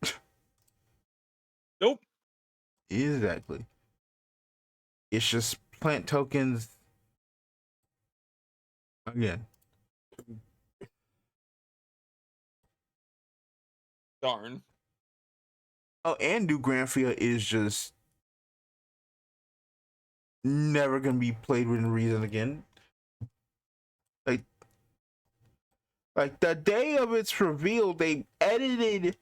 Nope. Exactly. It's just plant tokens again. Darn. Oh, and New Granfia is just never gonna be played within reason again. Like, the day of its reveal, they edited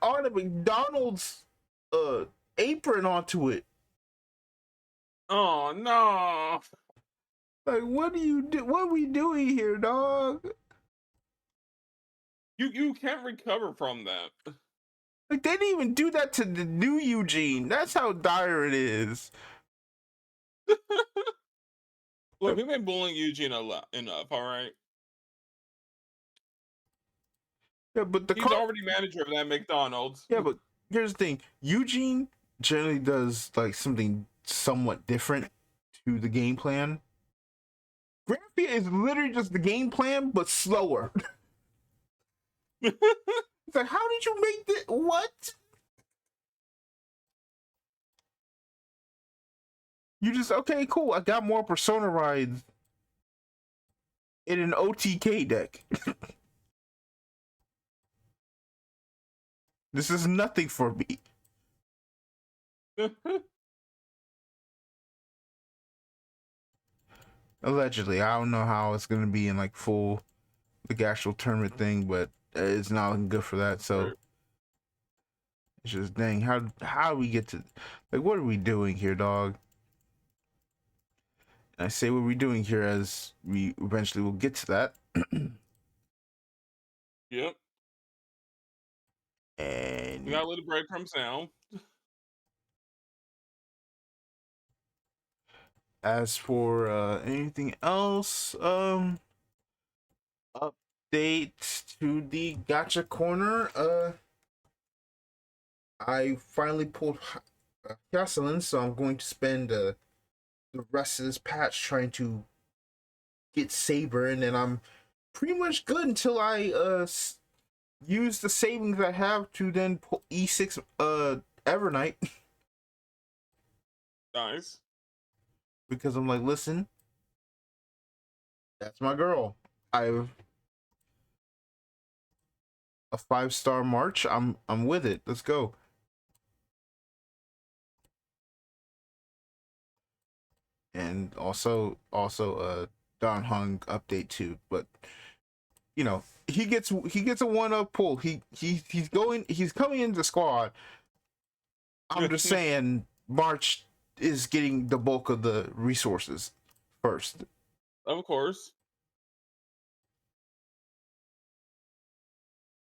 on a McDonald's apron onto it. Oh no! Like, what do you do? What are we doing here, dog? You can't recover from that. Like, they didn't even do that to the new Eugene. That's how dire it is. Look, we've been bullying Eugene enough, all right? Yeah, but He's already manager of that McDonald's. Yeah, but here's the thing: Eugene generally does like something somewhat different to the game plan. Granfia is literally just the game plan, but slower. It's like, how did you make this? What? You just okay, cool. I got more Persona rides in an OTK deck. This is nothing for me. Allegedly, I don't know how it's gonna be in like full the actual tournament thing, but it's not looking good for that. So it's just dang, how do we get to like what are we doing here, dog? And I say what we're doing here as we eventually will get to that. Yep. And we got a little breadcrumbs now. As for anything else, update to the Gacha Corner. I finally pulled Jocelyn, so I'm going to spend the rest of this patch trying to get Saber, and then I'm pretty much good until I use the savings I have to then pull E6 Evernight. Nice. Because I'm like, listen, that's my girl. I've a 5-star March. I'm with it. Let's go. And also Don Hung update too. But you know, he gets a 1-up pull. He's coming into the squad. I'm just saying March is getting the bulk of the resources first. Of course.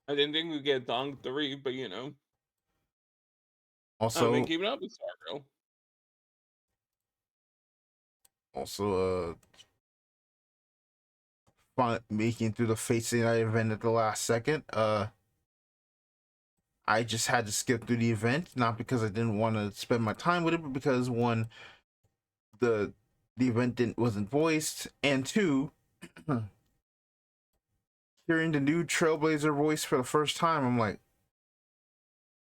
I didn't think we'd get Dong 3, but you know. Also, keep it up with Stargirl. Also, making through the Fate Stay Night event at the last second. I just had to skip through the event, not because I didn't want to spend my time with it, but because one, the event wasn't voiced, and two, hearing the new Trailblazer voice for the first time, I'm like,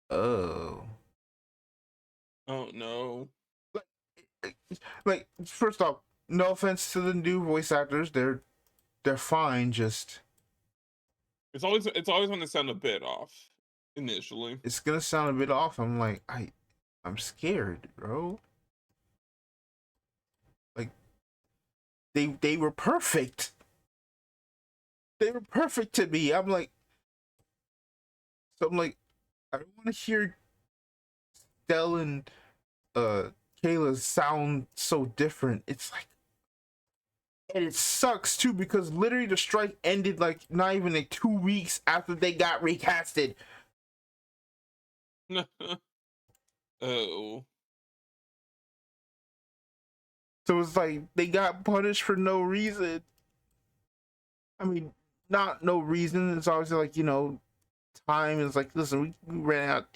oh no. Like first off, no offense to the new voice actors, they're fine. Just it's always going to sound a bit off initially. It's gonna sound a bit off. I'm like, I'm scared, bro. Like they were perfect. They were perfect to me. I'm like, I don't want to hear Del and Kayla sound so different. It's like, and it sucks too because literally the strike ended like not even like 2 weeks after they got recasted. Oh. So it's like they got punished for no reason. I mean, not no reason. It's obviously like, you know, time is like, listen, we ran out.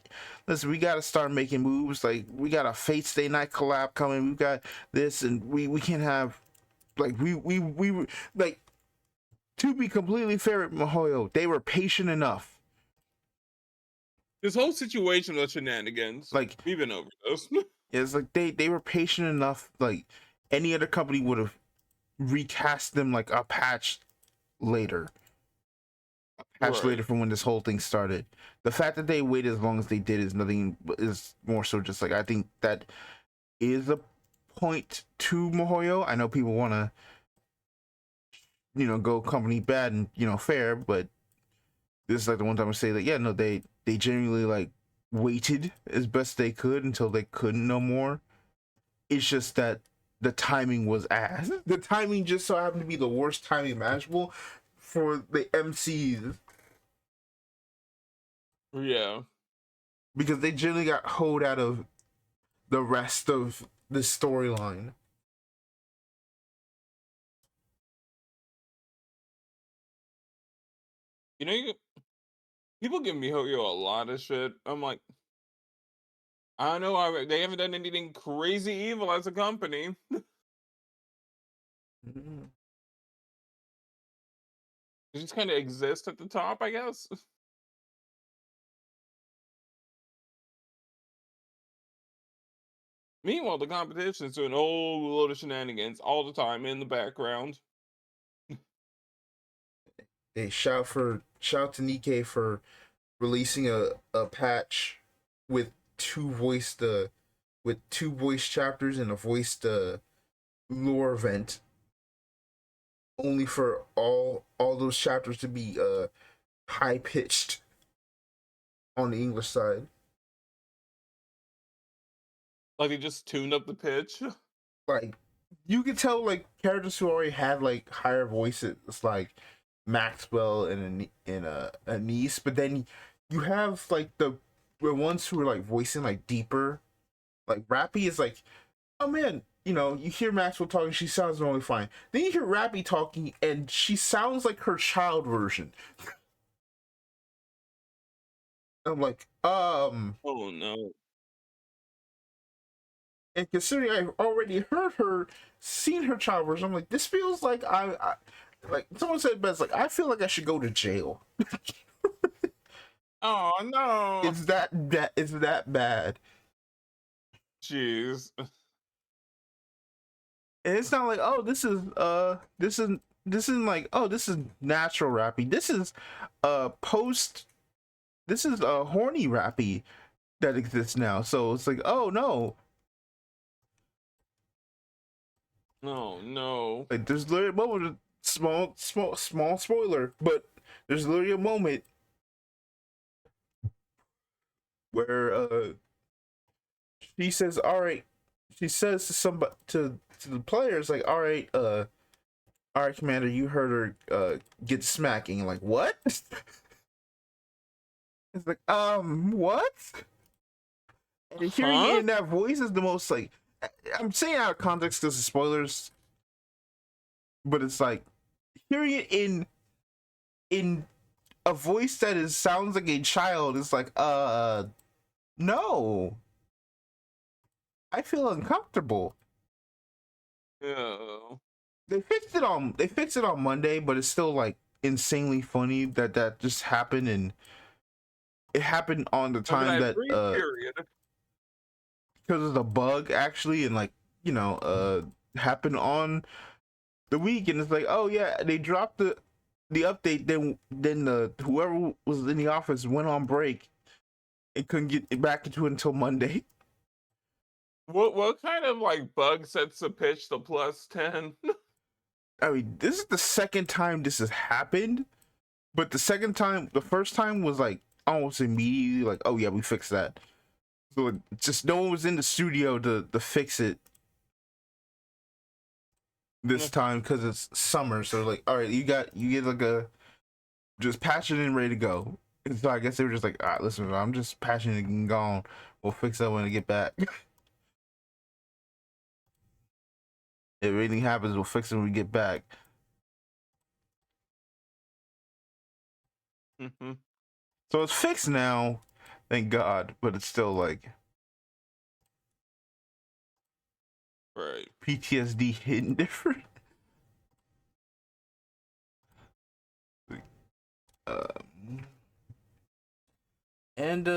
Listen, we got to start making moves. Like, we got a Fate Stay Night collab coming. We've got this, and we can't have like we like, to be completely fair at Mihoyo, they were patient enough. This whole situation was shenanigans. Like, we've been over this. It's like they were patient enough. Like any other company would have recast them like a patch later. A patch Right. later from when this whole thing started. The fact that they waited as long as they did is more so just like I think that is a point to MiHoYo. I know people want to go company bad and fair, but this is like the one time I say that yeah, no, they genuinely like waited as best they could until they couldn't no more. It's just that the timing was ass. The timing just so happened to be the worst timing imaginable for the MCs Yeah. because they generally got hoed out of the rest of the storyline. You know, people give MiHoYo a lot of shit. I'm like, I don't know. They haven't done anything crazy evil as a company. Mm-hmm. They just kind of exist at the top, I guess. Meanwhile, the competition's doing a whole load of shenanigans all the time in the background. They shout to Nikkei for releasing a patch with two voice chapters and a voiced lore event, only for all those chapters to be high pitched on the English side. Like they just tuned up the pitch. Like you could tell like characters who already had like higher voices like Maxwell and a niece, but then you have like the ones who are like voicing like deeper. Like Rappy is like, oh man, you hear Maxwell talking, she sounds normally fine. Then you hear Rappy talking, and she sounds like her child version. I'm like, Oh no. and considering I've already heard her, seen her child version, I'm like, this feels like I like someone said best, like I feel like I should go to jail. Oh no. It's that bad. Jeez. And it's not like, oh, this isn't like, oh, this is natural Rappy. This is a horny Rappy that exists now. So it's like, oh no. Oh no. Like there's literally a moment, small spoiler, but there's literally a moment where she says, all right, she says to somebody to the players, like, all right, Commander, you heard her get smacking. Like, what? It's like, what? And hearing it Huh? in that voice is the most like, I'm saying out of context because of spoilers, but it's like hearing it in a voice that sounds like a child is like, no, I feel uncomfortable. Yeah. They fixed it on Monday, but it's still like insanely funny that just happened, and it happened on the Over time that that brief period. because of the bug actually, and like happened on the week, and it's like, oh yeah, they dropped the update, then the whoever was in the office went on break and couldn't get back into it until Monday. What kind of like bug sets the pitch to +10? I mean, this is the second time this has happened, but the first time was like almost immediately like, oh yeah, we fixed that. So just no one was in the studio to fix it this time because it's summer. So like, all right, you get like a just patch it and ready to go. And so I guess they were just like, all right, listen, I'm just patching it and gone. We'll fix that when I get back. If anything happens, we'll fix it when we get back. Mm-hmm. So it's fixed now, thank God. But it's still like Right. PTSD hitting different. Um, and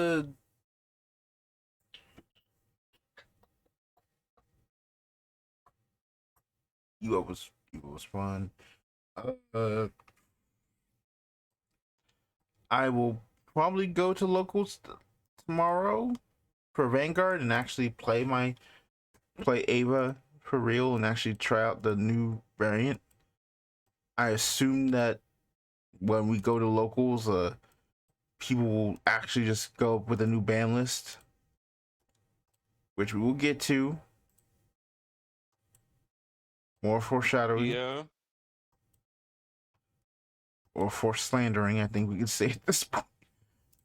you was fun. Uh, I will probably go to locals tomorrow for Vanguard and actually play Ava for real and actually try out the new variant. I assume that when we go to locals, people will actually just go up with a new ban list, which we will get to. More foreshadowing Yeah. or for slandering, I think we could say at this point.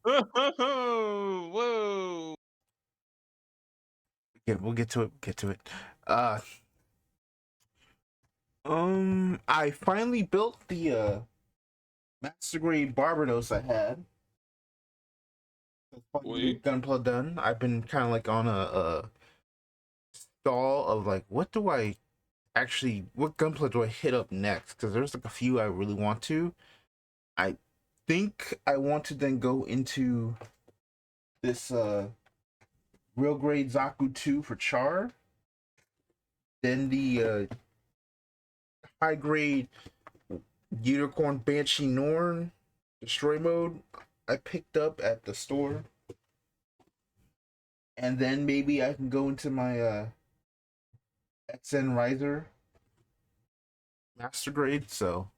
Whoa. Yeah, we'll get to it. Get to it. Uh, I finally built the master grade Barbados I had. Wait. Gunpla done. I've been kind of like on a stall of like, what gunpla do I hit up next? Because there's like a few I really want to. I think I want to then go into this real grade Zaku 2 for Char. Then the high grade Unicorn Banshee Norn destroy mode I picked up at the store. And then maybe I can go into my XN Riser master grade, so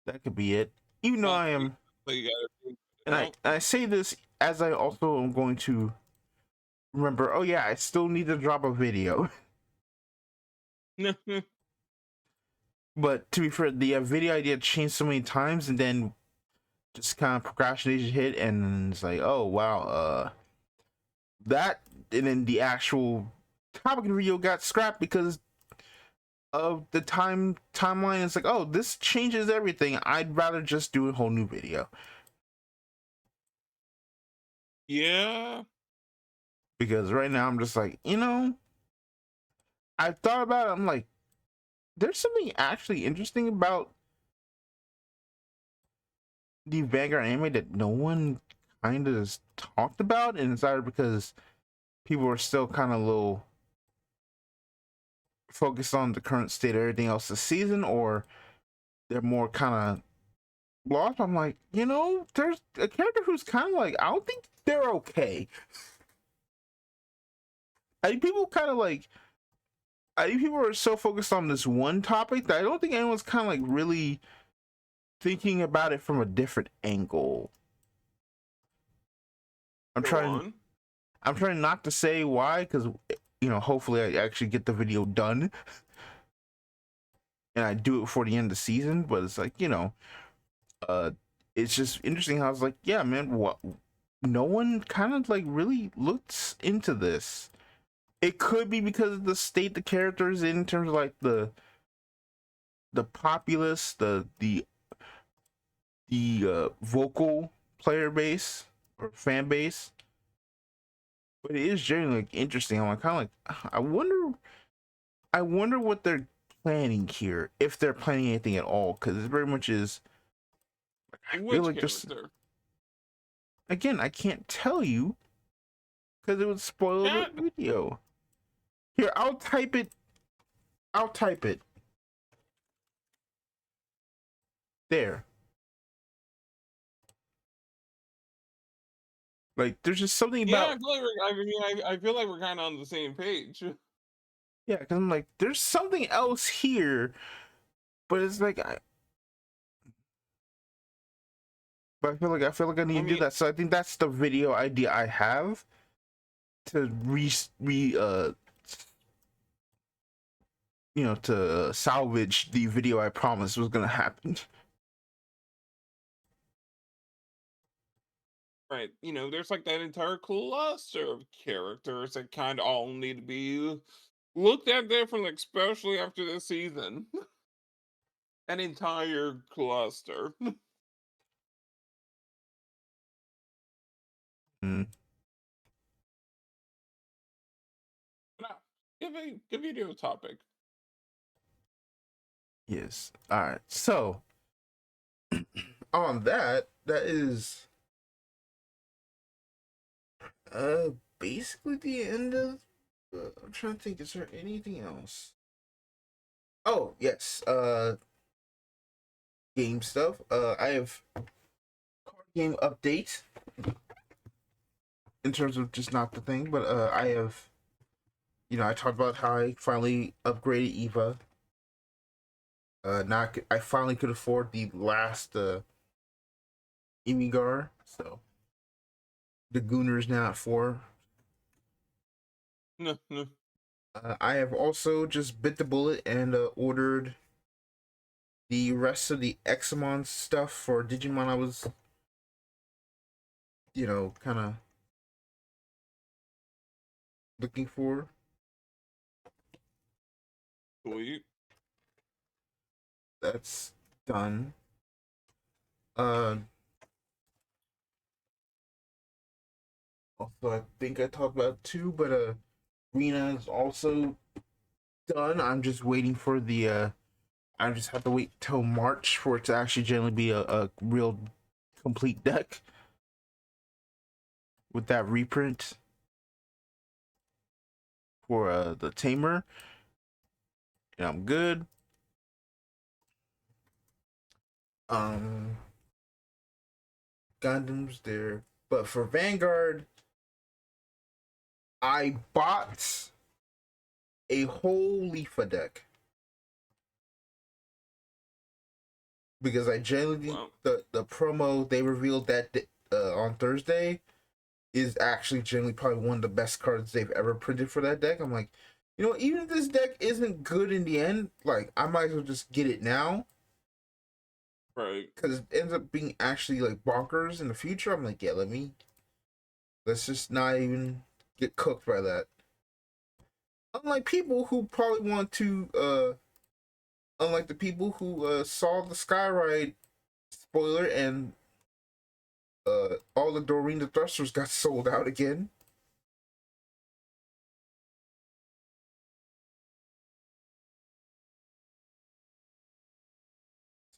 that could be it. Even though Well, I am, you gotta and I say this as I also am going to remember. Oh yeah, I still need to drop a video. But to be fair, the video idea changed so many times, and then just kind of procrastination hit, and it's like, oh wow, that, and then the actual topic of the video got scrapped because of the timeline. It's like, oh, this changes everything. I'd rather just do a whole new video. Yeah. Because right now I'm just like, I thought about it. I'm like, there's something actually interesting about the Vanguard anime that no one kind of has talked about, and it's either because people are still kind of a little focused on the current state of everything else this season, or they're more kind of lost. I'm like, there's a character who's kind of like, I don't think they're okay. I think people kind of like, I think people are so focused on this one topic that I don't think anyone's kind of like really thinking about it from a different angle. I'm Go trying on. I'm trying not to say why, because hopefully I actually get the video done and I do it before the end of the season. But it's like, it's just interesting how it's like, yeah, man, what, no one kind of like really looks into this. It could be because of the state the characters in terms of like the populace, the vocal player base or fan base. But it is generally like interesting. I'm like, kind of like, I wonder what they're planning here, if they're planning anything at all, because it very much is. I feel Which like just, character? again, I can't tell you because it would spoil the Chat. video. Here, I'll type it. I'll type it. There. Like, there's just something Yeah, about. I feel like we're kind of on the same page. Yeah, because I'm like, there's something else here, but it's like but I feel like I need to do that. So I think that's the video idea I have to to salvage the video I promised was gonna happen. Right. There's like that entire cluster of characters that kind of all need to be looked at differently, especially after this season. An entire cluster. Mm, Now, give video topic. yes. All right. So on that is basically the end of. I'm trying to think. Is there anything else? Oh yes. Game stuff. I have game update in terms of just not the thing, but I have, I talked about how I finally upgraded Eva. Not I finally could afford the last Imigar, so the Gooner's now at 4. No, no. I have also just bit the bullet and ordered the rest of the Examon stuff for Digimon. I was, kind of looking for. Sweet. That's done. Uh, Also, I think I talked about it too, but Rena is also done. I'm just waiting for the. I just have to wait till March for it to actually generally be a real complete deck with that reprint for the Tamer. And I'm good. Um, Gundam's there, but for Vanguard, I bought a whole Leafa deck because I generally think Wow. the promo they revealed that on Thursday is actually generally probably one of the best cards they've ever printed for that deck. I'm like, even if this deck isn't good in the end, like I might as well just get it now Right. because it ends up being actually like bonkers in the future. I'm like, yeah, let's just not even get cooked by that. Unlike people who probably want to, unlike the people who saw the Skyride spoiler and all the Doreen the Thrusters got sold out again.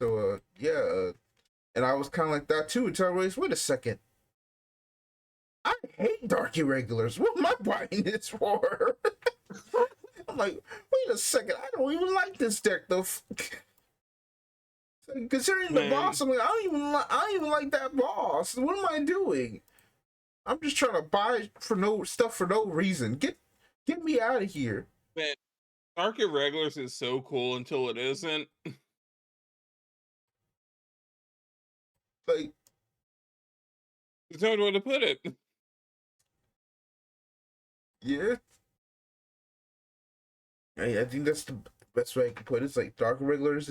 So yeah, and I was kind of like that too until I realized, wait a second, I hate dark irregulars. What am I buying this for? I'm like, wait a second, I don't even like this deck though. Considering the boss, Man, I'm like, I don't even like that boss. What am I doing? I'm just trying to buy for no stuff for no reason. Get me out of here. man, Dark Irregulars is so cool until it isn't. Like, There's no way to put it. yeah, I think that's the best way I can put it. It's like Dark Irregulars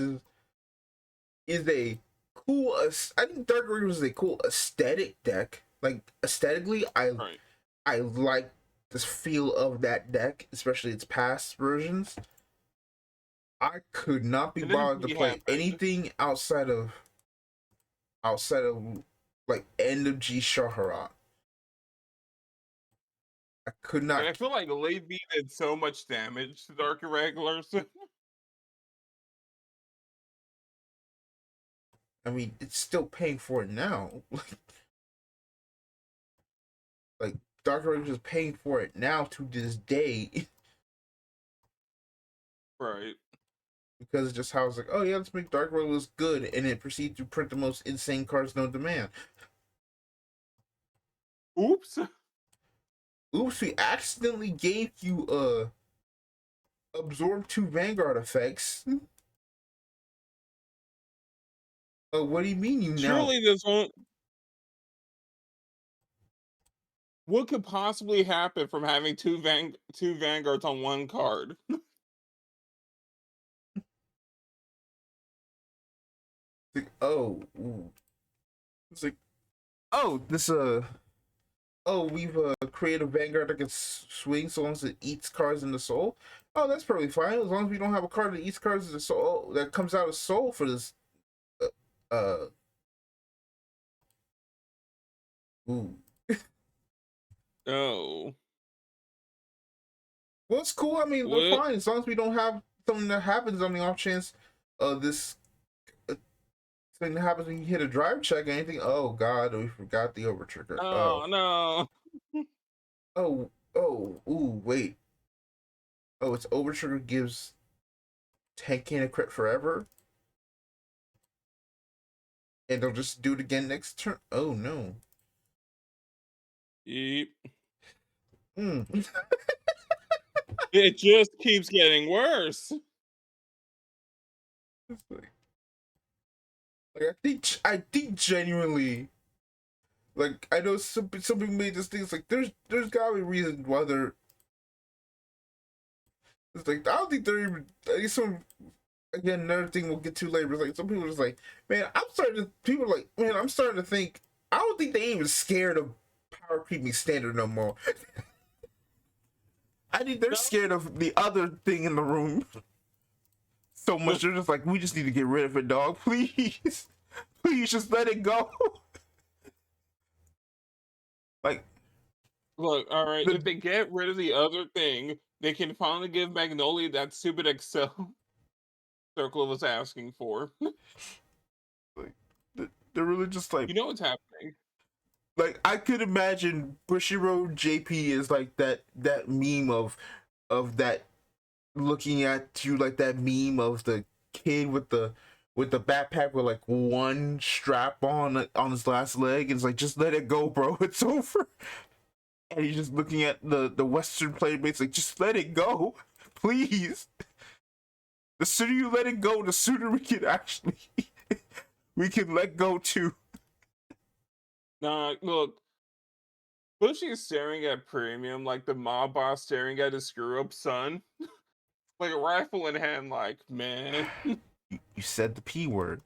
is a cool. I think Dark Irregulars is a cool aesthetic deck. Like aesthetically, Right. I like the feel of that deck, especially its past versions. I could not be And then bothered to G play happened. anything outside of like end of G Shaharat. I could Like, I not. feel like Late B did so much damage to Dark Irregulars. I mean, it's still paying for it now. Like Dark Irregulars is paying for it now to this day Right. because it's just how it's like, oh yeah, let's make Dark Irregulars good, and it proceeds to print the most insane cards known to man. Oops. Oops, we accidentally gave you absorb 2 Vanguard effects. What do you mean you now? Surely this won't. What could possibly happen from having two Vanguards on one card? It's like, oh, ooh. It's like, oh, we've created a Vanguard that can swing so long as it eats cards in the soul. Oh, that's perfectly fine as long as we don't have a card that eats cards in the soul that comes out of soul for this. Uh, uh ooh. Oh. Well, it's cool. I mean, we're What? fine as long as we don't have something that happens on the off chance. This thing that happens when you hit a drive check or anything. Oh God, we forgot the over trigger. Oh no. Ooh, wait. Oh, it's over trigger gives 10 can of crit forever. And they'll just do it again next turn. Oh no. Yep. Mm. It just keeps getting worse. I think genuinely, like, I know some people made this thing. It's like there's gotta be reason why they're. It's like I don't think they're even. I guess some, again, another thing we'll get to later. Is like some people are just like, man, I'm starting to think. I don't think they even scared of power creeping standard no more. I think they're scared of the other thing in the room so much. They're just like, we just need to get rid of it, dog. Please, please, just let it go. Like, look, all right. If they get rid of the other thing, they can finally give Magnolia that stupid Excel circle was asking for. like they're really just like, You know what's happening. like I could imagine Bushiroad JP is like that meme of that looking at you, like that meme of the kid with the backpack with like one strap on his last leg. It's like, just let it go, bro. It's over. And he's just looking at the Western player base like, just let it go, please. The sooner you let it go, the sooner we can actually we can let go too. Nah, look, Bushy's staring at Premium like the mob boss staring at his screw up son. Like a rifle in hand, like, man. You said the P word.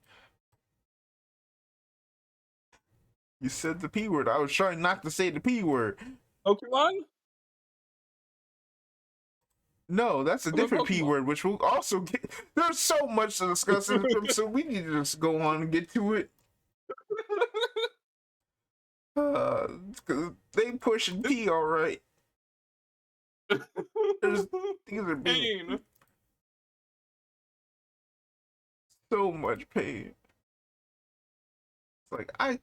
You said the P word. I was trying not to say the P word. Pokemon? No, that's a I'm a different P Pokemon. word, which we'll also get. There's so much to discuss in this episode. We need to just go on and get to it. Cause they pushing P, all right. There's things are being Pain. so much pain. It's like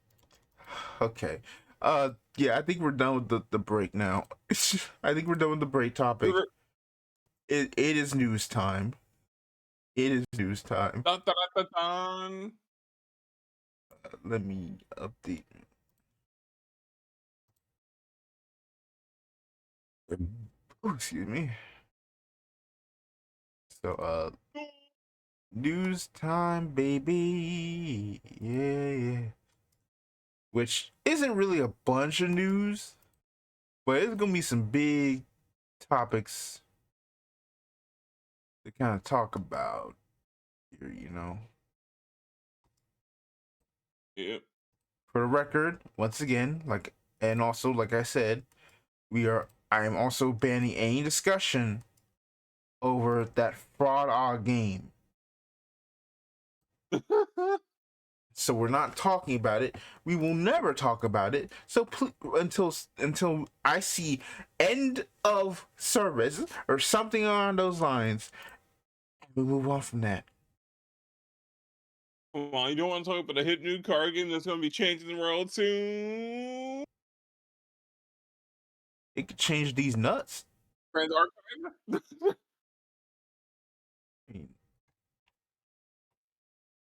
okay. Yeah, I think we're done with the break now. I think we're done with the break topic. It is news time. It is news time. Dun, dun, dun, dun. Let me update. Oh, excuse me. So news time, baby. Yeah. Which isn't really a bunch of news, but it's gonna be some big topics to kind of talk about here, you know. Yep. For the record, once again, and also like I said, I am also banning any discussion over that fraud odd game. So we're not talking about it. We will never talk about it. So until I see end of service or something along those lines, we move on from that. Come on, you don't want to talk about a hit new card game that's going to be changing the world soon? It could change these nuts. Grand Archive? I mean,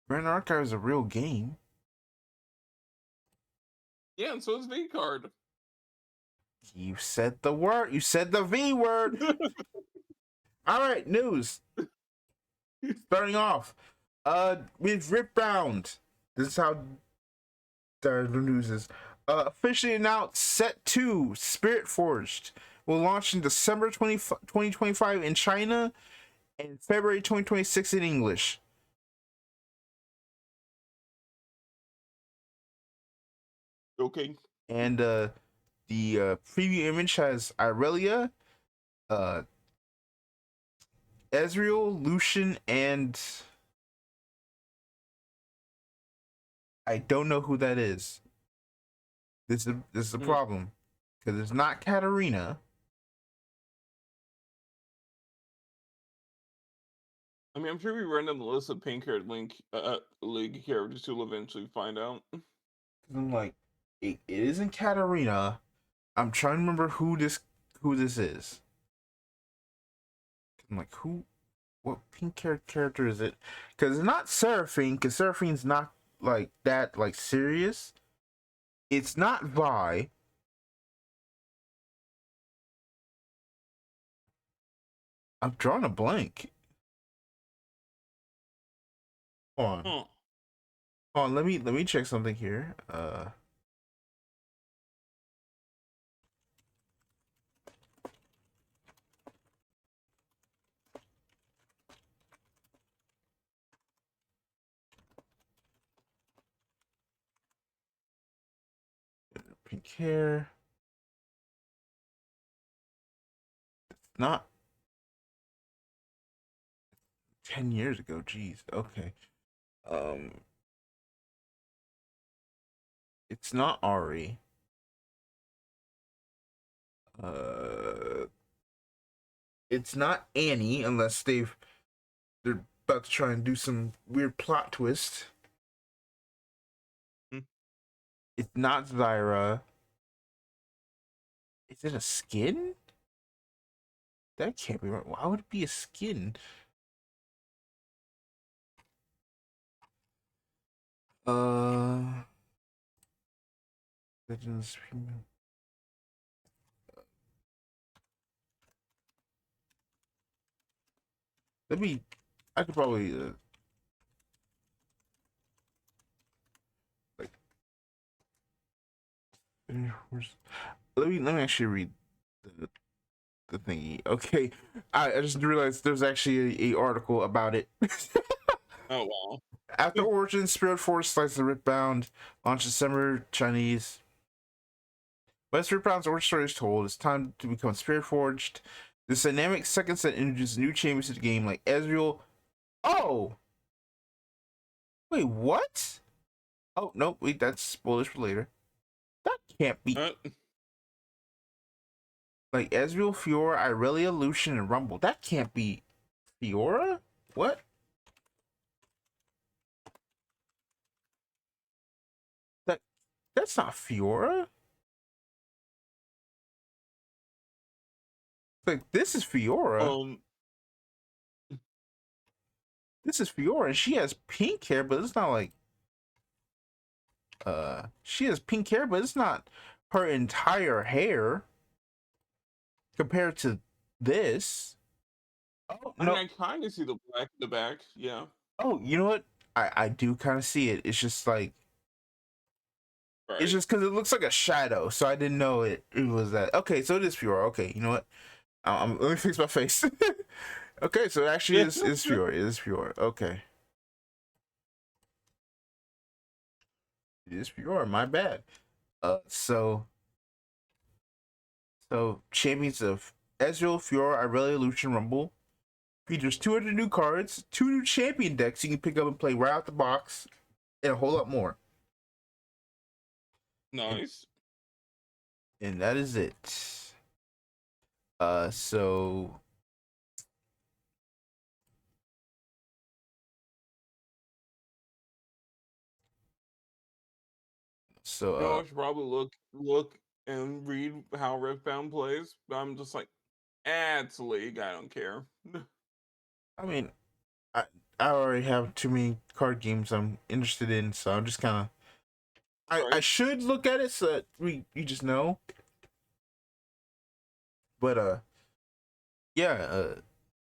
Grand Archive is a real game. Yeah, and so is VCard. You said the word. You said the V word. All right, news. Starting off, with Ripbound. This is how the news is. Officially announced Set 2 Spirit Forged will launch in December 2025 in China and February 2026 in English. Okay. And the preview image has Irelia, Ezreal, Lucian, and I don't know who that is. This is a problem because it's not Katarina. I mean, I'm sure we ran down the list of pink-haired League characters who'll eventually find out. I'm like, it isn't Katarina. I'm trying to remember who this is. I'm like, what pink character is it? Because it's not Seraphine, because Seraphine's not like that, like serious. It's not Vi. I'm drawing a blank. Hold on. Huh. Hold on, let me check something here. Pink hair. Not 10 years ago. Jeez. Okay. Um, it's not Ari. Uh, it's not Annie unless they're about to try and do some weird plot twist. Hmm. It's not Zyra. Is it a skin? That can't be right. Why would it be a skin? Legends Premium. Let me. I could probably like. Let me actually read the thingy. Okay, I just realized there's actually a article about it. Oh wow. After Origin, Spirit Force Slice the Ripbound launched December Chinese. West Ripbound's origin story is told. It's time to become Spirit Forged. This dynamic second set introduces new champions to the game like Ezreal. Oh! Wait, what? Oh, no, wait, that's spoilers for later. That can't be. Like Ezreal, Fiora, Irelia, Lucian, and Rumble. That can't be Fiora? What? That's not Fiora. Like this is Fiora. This is Fiora, and she has pink hair, but it's not like she has pink hair, but it's not her entire hair compared to this. Oh I no. mean, I kind of see the black in the back. Yeah. Oh, you know what? I do kind of see it. It's just like Right. it's just because it looks like a shadow, so I didn't know it was that. Okay, so it is Fiora. Okay, you know what? Let me fix my face. Okay, so it actually is Fiora. It is Fiora. Okay. It is Fiora. My bad. So champions of Ezreal, Fiora, Irelia, Lucian, Rumble features 200 new cards, 2 new champion decks you can pick up and play right out the box, and a whole lot more. Nice. And that is it. So You know, I should probably look and read how Riftbound plays. But I'm just like, it's League. I don't care. I mean, I already have too many card games I'm interested in, so I'm just kind of. I should look at it so that you just know. But yeah.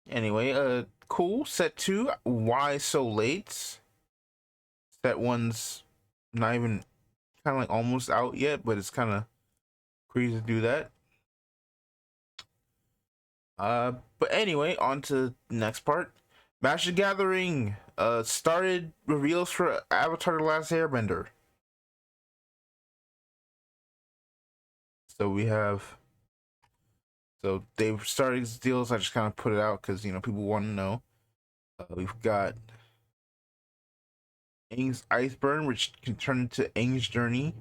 Anyway, cool. Set 2. Why so late? Set 1's not even kind of like almost out yet, but it's kind of crazy to do that. But anyway, on to the next part. Magic the Gathering started reveals for Avatar: The Last Airbender. So we have. So they've started these deals. I just kind of put it out because people want to know. We've got Aang's Iceburn, which can turn into Aang's Journey.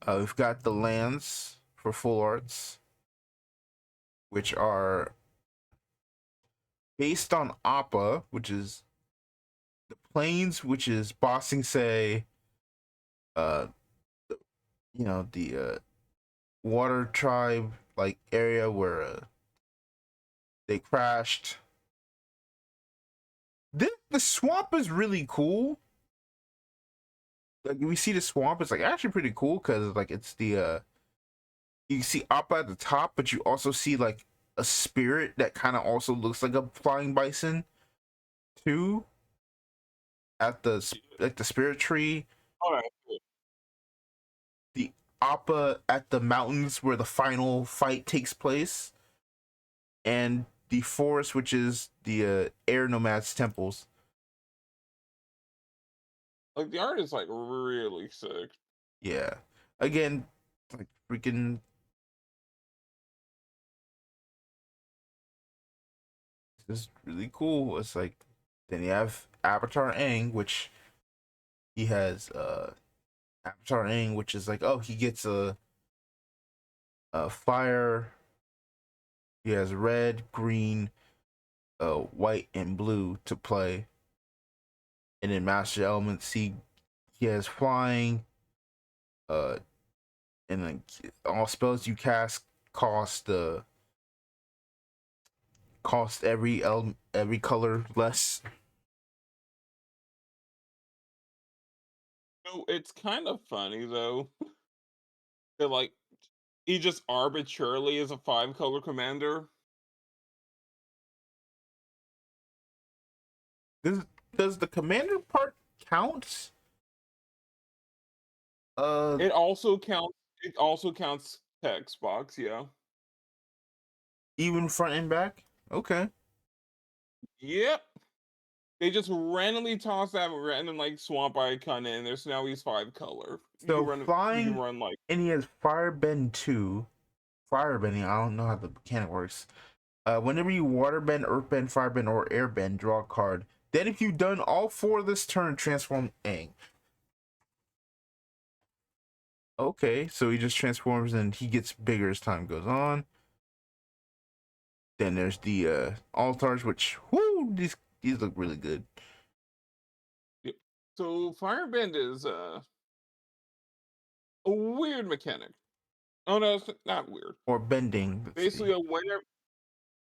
We've got the lands for full arts, which are based on Appa, which is the plains, which is Bossing Say, the water tribe like area where they crashed. The swamp is really cool. like we see the swamp. It's like actually pretty cool because like it's the you see Appa at the top, but you also see like a spirit that kind of also looks like a flying bison too at like the spirit tree. All right. The Appa at the mountains where the final fight takes place, and the forest, which is the air nomads temples. Like the art is like really sick. Yeah, again, like freaking. This is really cool. It's like then you have Avatar Aang, which he has Avatar Aang, which is like, oh, he gets a fire. He has red, green, white, and blue to play. And then Master Elements, he has flying, uh, and then all spells you cast cost cost every color less. So it's kind of funny though that like he just arbitrarily is a 5-color commander. Does the commander part count? Uh, It also counts. It also counts text box. Yeah. even front and back. Okay. Yep. They just randomly toss that random like swamp icon in there, so now he's 5-color. You can So run. You can flying, run like. and he has Firebend 2. Firebending, I don't know how the mechanic works. Whenever you waterbend, earthbend, firebend, or airbend, draw a card. Then if you've done all four this turn, transform Aang. Okay, so he just transforms and he gets bigger as time goes on. Then there's the altars, which whoo, these look really good. Yep. So firebend is a weird mechanic. Oh no, it's not weird. Or bending. Let's Basically, see. a winner.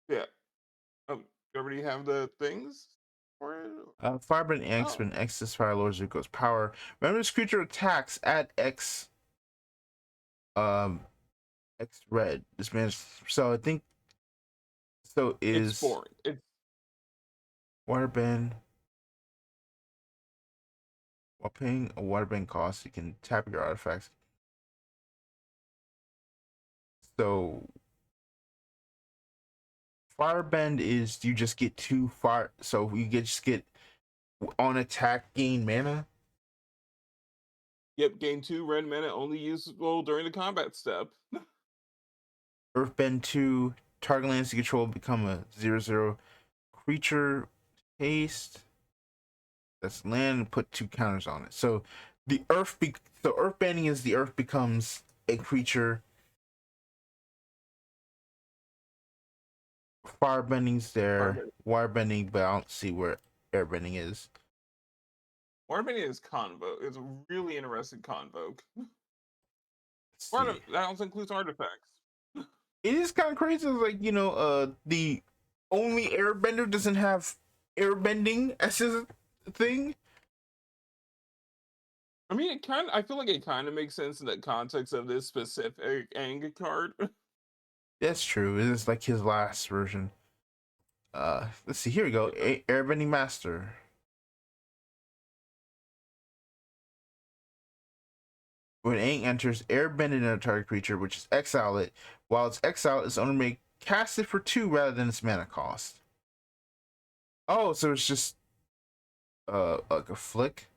Yeah. You already have the things for it? Firebend X, Oh, when X is fire lords equals power. Remember this creature attacks at X um X red. This man's so I think so it's is boring. It's waterbend. While paying a waterbend cost, you can tap your artifacts. So firebend is you just get two fire. So you just get on attack gain mana. yep. Gain 2 red mana, only usable during the combat step. Earthbend 2, target lands you control become a 0/0 creature. Haste. That's land and put 2 counters on it. So the so earthbending is the earth becomes a creature. Firebending's there. Firebend. Wirebending, but I don't see where airbending is. Warbending is convo. It's a really interesting convoke. Let's Part see. of that also includes artifacts. It is kind of crazy. It's like, the only airbender doesn't have airbending as his thing. I mean, I feel like it kind of makes sense in the context of this specific Aang card. That's true. It is like his last version. Let's see. Here we go. Airbending Master. When Aang enters, airbending a target creature, which is exile it. While it's exiled, its owner may cast it for 2 rather than its mana cost. Oh, so it's just like a flick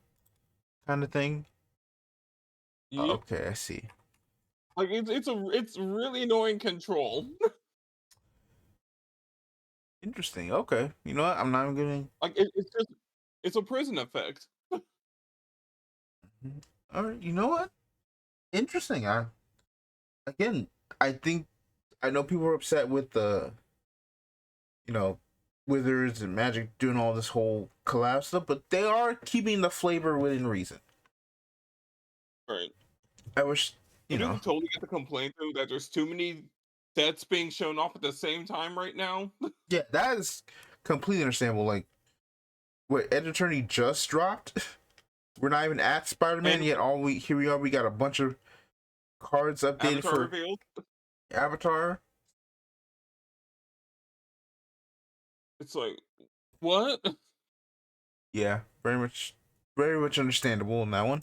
kind of thing. Yep. Okay, I see. Like it's really annoying control. Interesting. Okay, you know what? I'm not even gonna. Like it's a prison effect. All right, you know what? Interesting. Again, I think I know people are upset with the, you know, Wizards and Magic doing all this whole collab stuff, but they are keeping the flavor within reason. Right. I wish, I you do know, totally get the complaint though that there's too many sets being shown off at the same time right now. yeah, that is completely understandable. Like, what Ed Attorney just dropped? We're not even at Spider-Man And yet. Here we are. We got a bunch of cards updated Avatar for revealed. Avatar. It's like, what? Yeah, very much understandable in that one.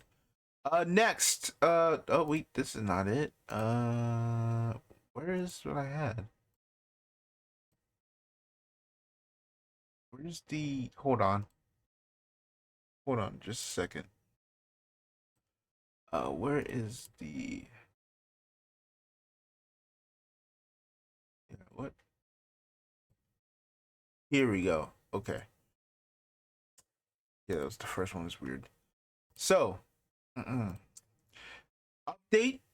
Next. Oh wait, this is not it. Where is what I had? Where's the? Hold on, just a second. Where is the? Yeah, what? Here we go. Okay. Yeah, that was the first one. Was weird. So, update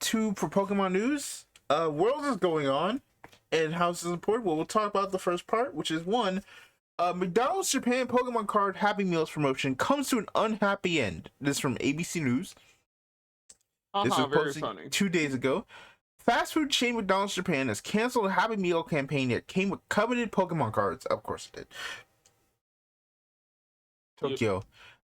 for Pokemon news. Worlds is going on, and House is important. Well, we'll talk about the first part, which is one. McDonald's Japan Pokemon card Happy Meals promotion comes to an unhappy end. This is from ABC News. This was Very posted funny. 2 days ago. Fast food chain McDonald's Japan has canceled a Happy Meal campaign that came with coveted Pokemon cards. Of course it did. Tokyo. Yep.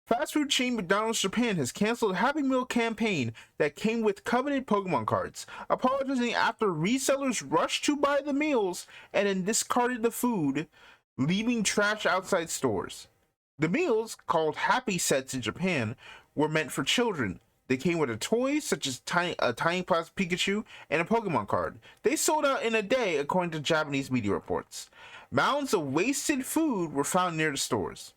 Fast food chain McDonald's Japan has canceled a Happy Meal campaign that came with coveted Pokemon cards, apologizing after resellers rushed to buy the meals and then discarded the food, leaving trash outside stores. The meals, called Happy Sets in Japan, were meant for children. They came with a toy such as a tiny plastic Pikachu and a Pokemon card. They sold out in a day, according to Japanese media reports. Mounds of wasted food were found near the stores.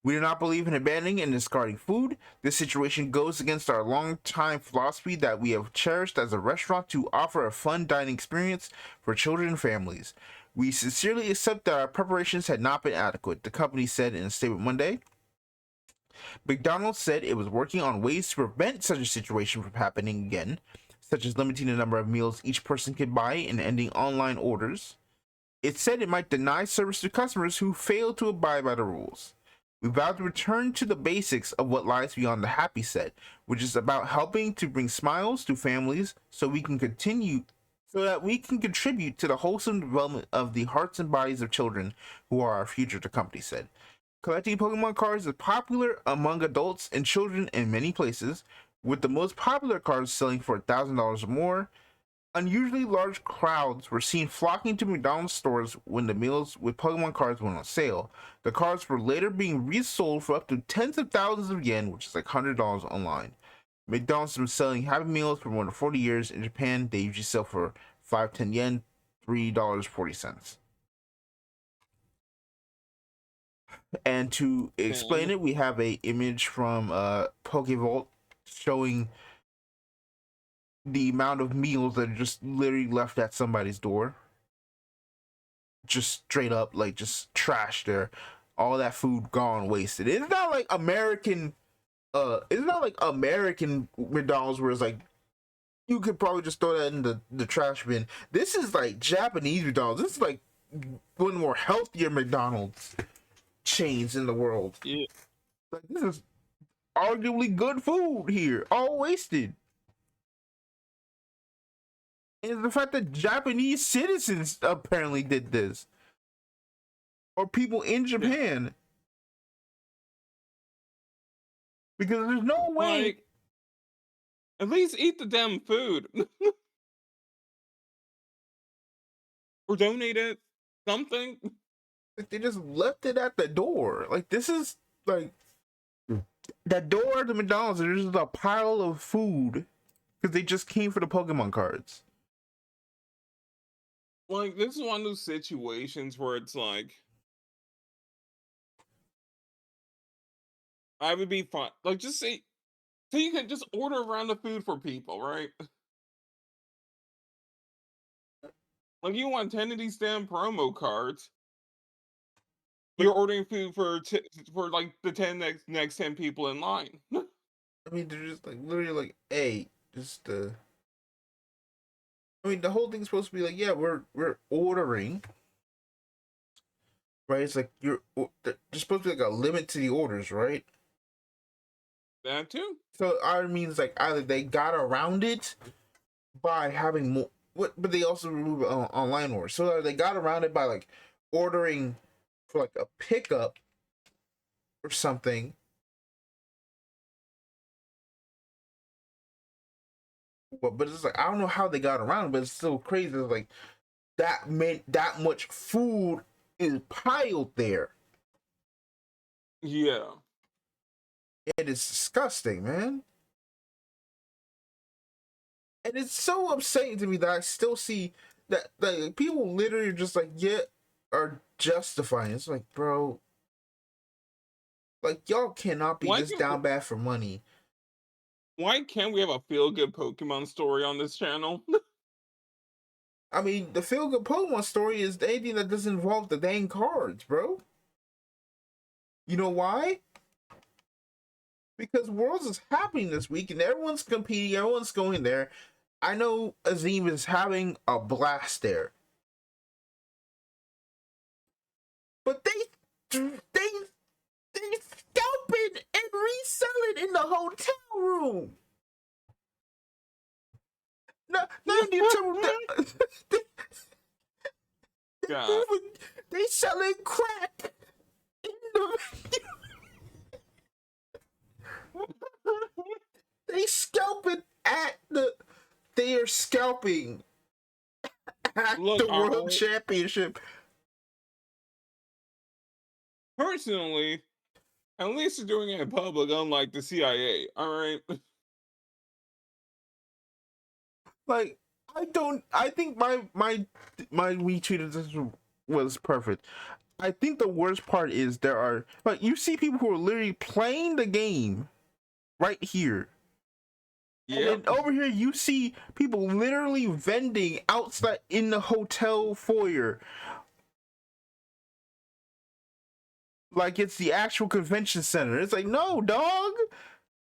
We do not believe in abandoning and discarding food. This situation goes against our long-time philosophy that we have cherished as a restaurant to offer a fun dining experience for children and families. We sincerely accept that our preparations had not been adequate, the company said in a statement Monday. McDonald's said it was working on ways to prevent such a situation from happening again, such as limiting the number of meals each person could buy and ending online orders. It said it might deny service to customers who fail to abide by the rules. We vow to return to the basics of what lies beyond the Happy Set, which is about helping to bring smiles to families so that we can contribute to the wholesome development of the hearts and bodies of children who are our future, the company said. Collecting Pokemon cards is popular among adults and children in many places, with the most popular cards selling for $1,000 or more. Unusually large crowds were seen flocking to McDonald's stores when the meals with Pokemon cards went on sale. The cards were later being resold for up to tens of thousands of yen, which is like $100 online. McDonald's has been selling Happy Meals for more than 40 years. In Japan, they usually sell for 5-10 yen, $3.40. And to explain it, we have a image from Pokevault showing the amount of meals that are just literally left at somebody's door. Just straight up, like, just trash there. All that food gone, wasted. It's not like American McDonald's where it's like you could probably just throw that in the trash bin. This is like Japanese McDonald's. This is like one of the more healthier McDonald's chains in the world. Yeah. Like, this is arguably good food here, all wasted. And the fact that Japanese citizens apparently did this, or people in Japan, yeah. Because there's no way. Like, at least eat the damn food. Or donate it. Something. Like, they just left it at the door. Like, this is like that door at the McDonald's. There's just a pile of food because they just came for the Pokemon cards. Like, this is one of those situations where it's like, I would be fine. Like, just say, so you can just order around the food for people, right? Like, you want 10 of these damn promo cards. You're ordering food for like the 10 next 10 people in line. I mean, they're just like literally like, hey, just I mean, the whole thing's supposed to be like, yeah, we're ordering, right? It's like there's supposed to be like a limit to the orders, right? That too. So it means like either they got around it by having more, but they also remove online orders. So they got around it by like ordering for like a pickup or something, but it's like I don't know how they got around, but it's still crazy. It's like that meant that much food is piled there. Yeah. It is disgusting, man. And it's so upsetting to me that I still see that like people literally just like are justifying. It's like, bro, like y'all cannot be Why this can't down bad for money. why can't we have a feel good Pokemon story on this channel? I mean, the feel good Pokemon story is anything that doesn't involve the dang cards, bro. You know why? Because Worlds is happening this week and everyone's competing, everyone's going there. I know Azim is having a blast there. But they scalp it and resell it in the hotel room. No, not in the they, God. they selling crack in the they scalp it at the they are scalping at Look, the World Championship. personally, at least you're doing it in public, unlike the CIA. All right. Like I think my retweet of this was perfect. I think the worst part is there are like you see people who are literally playing the game right here. And then Yep. over here you see people literally vending outside in the hotel foyer. Like it's the actual convention center. It's like, no, dog.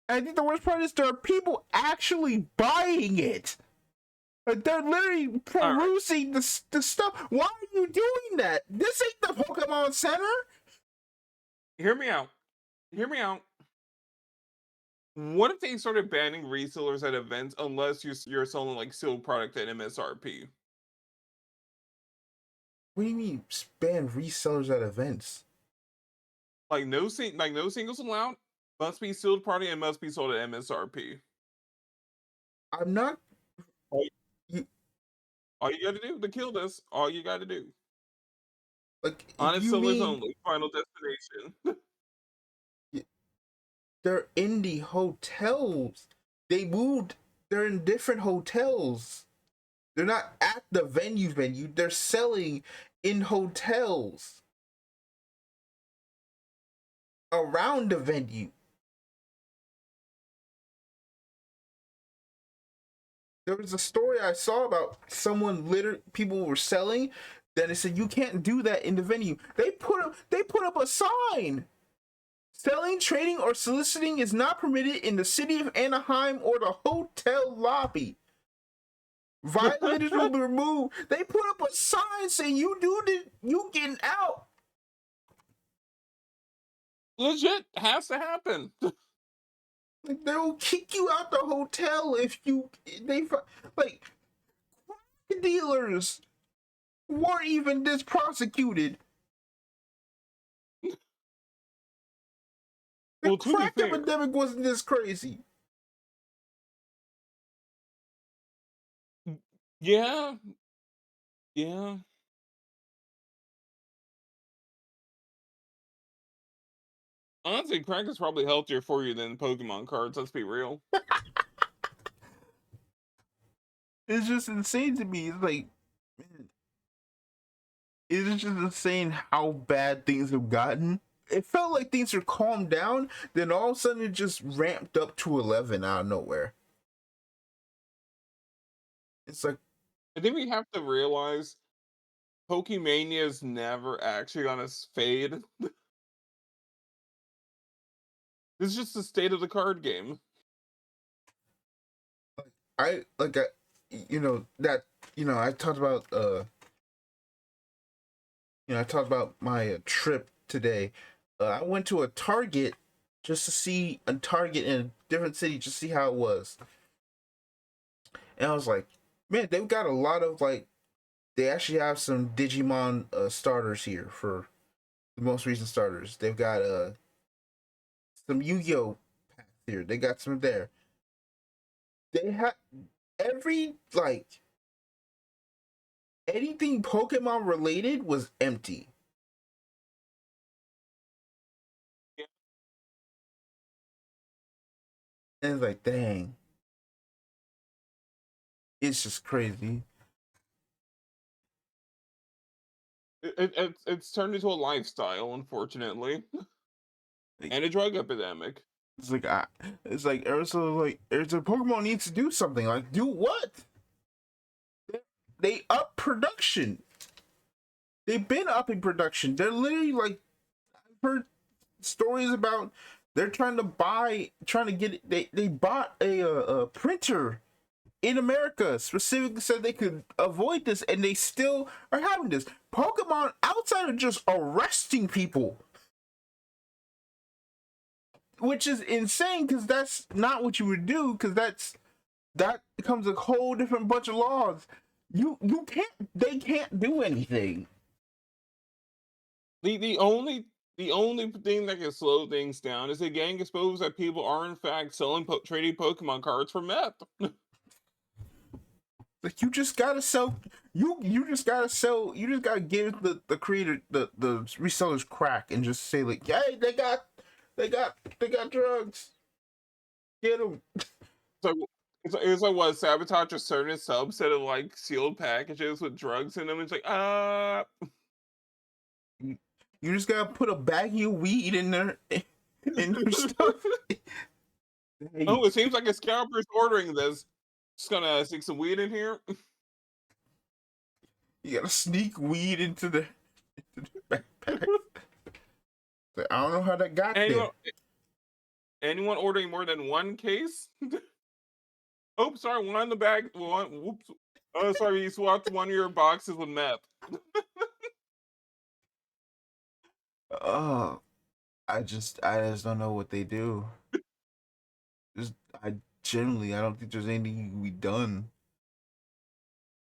I think the worst part is there are people actually buying it. Like they're literally All right. perusing the stuff. Why are you doing that? This ain't the Pokemon Center. Hear me out. Hear me out. What if they started banning resellers at events unless you're selling like sealed product at MSRP? What do you mean ban resellers at events? Like no singles allowed. Must be sealed product and must be sold at MSRP. I'm not. All you, You, all you gotta do to kill this. All you gotta do. like if Honest you sellers mean only. Final destination. they're in the hotels, they moved. They're in different hotels. They're not at the venue. They're selling in hotels around the venue. There was a story I saw about someone literally people were selling. Then it said you can't do that in the venue. They put up a sign. Selling, trading, or soliciting is not permitted in the city of Anaheim or the hotel lobby. Violators will be removed. They put up a sign saying you do this, you getting out. Legit has to happen. Like, they will kick you out the hotel if you like dealers weren't even this prosecuted. The Well, to be crack fair, epidemic wasn't this crazy. yeah, yeah. Honestly, crack is probably healthier for you than Pokemon cards. Let's be real. It's just insane to me. It's like, man, it's just insane how bad things have gotten. It felt like things were calmed down, then all of a sudden it just ramped up to 11 out of nowhere. It's like, I think we have to realize Pokemania is never actually gonna fade. This is just the state of the card game. I like I, you know that I talked about I talked about my trip today. I went to a Target just to see a Target in a different city, just see how it was, and I was like, man, they've got a lot of like they actually have some Digimon starters here for the most recent starters. They've got some Yu-Gi-Oh packs here. They got some there. They have every like anything Pokemon related was empty. Yeah. And it's like, dang, it's just crazy. It's turned into a lifestyle, unfortunately, Like, and a drug epidemic. it's like it's like Pokemon needs to do something. Like, do what? They up production. They've been upping production. They're literally like, I've heard stories about they're trying to get they bought a printer in America specifically so they could avoid this, and they still are having this. Pokemon, outside of just arresting people, which is insane because that's not what you would do, because that becomes a whole different bunch of laws. You can't they can't do anything. The the only the only thing that can slow things down is getting exposed that people are in fact trading Pokemon cards for meth. Like, you just gotta sell you just gotta give the creator the resellers crack and just say like, hey, they got drugs, get them. So it's like what, sabotage a certain subset of like sealed packages with drugs in them. It's like You just gotta put a baggie of weed in there and your stuff. Hey, oh, it seems like a scalper's ordering this. Just gonna stick some weed in here. you gotta sneak weed into the backpack. Like, I don't know how that got there. Anyone anyone ordering more than one case? Oh, sorry, one in the bag. One, whoops. Oh, sorry, you swapped one of your boxes with meth. Oh, I just don't know what they do. Just I I don't think there's anything to be done.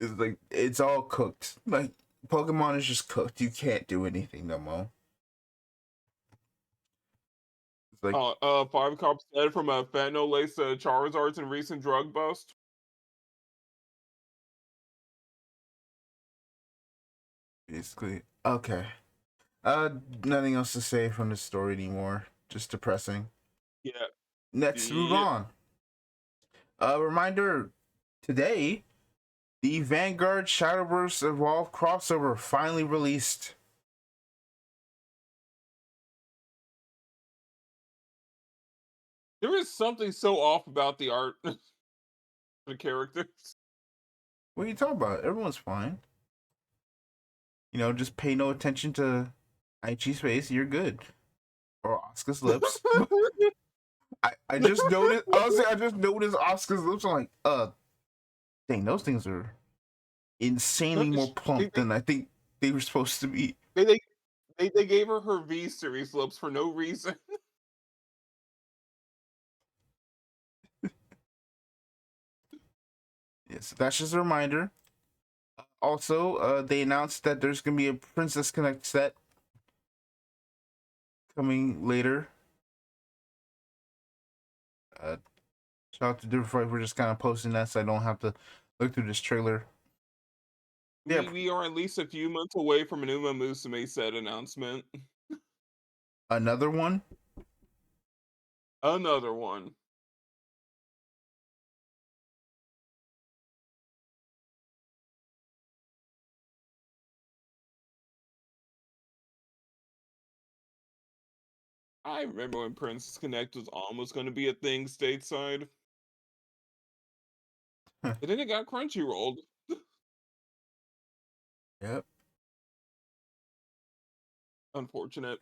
It's like it's all cooked. Like, Pokemon is just cooked. You can't do anything no more. It's like, 5 cops dead from a fentanyl-laced Charizards in recent drug bust. basically, okay. Uh, Nothing else to say from this story anymore. Just depressing. Yeah, Next, move yeah. on. A reminder: today, the Vanguard Shadowverse Evolve crossover finally released. There is something so off about the art, the characters. What are you talking about? Everyone's fine. Just pay no attention to Aichi's face. You're good. Or Oscar's lips. I just noticed. Honestly, I just noticed Oscar's lips. I'm like, dang, those things are No, insanely more they, plump than I think they were supposed to be. they, they, they gave her V series lips for no reason. Yes, that's just a reminder. Also, they announced that there's gonna be a Princess Connect set coming later. Shout out to different folks for just kind of posting that, so I don't have to look through this trailer. Yeah, We are at least a few months away from an Uma Musume set announcement. another one. Another one. I remember when Princess Connect was almost going to be a thing stateside. And then it got Crunchyrolled. Yep. Unfortunate.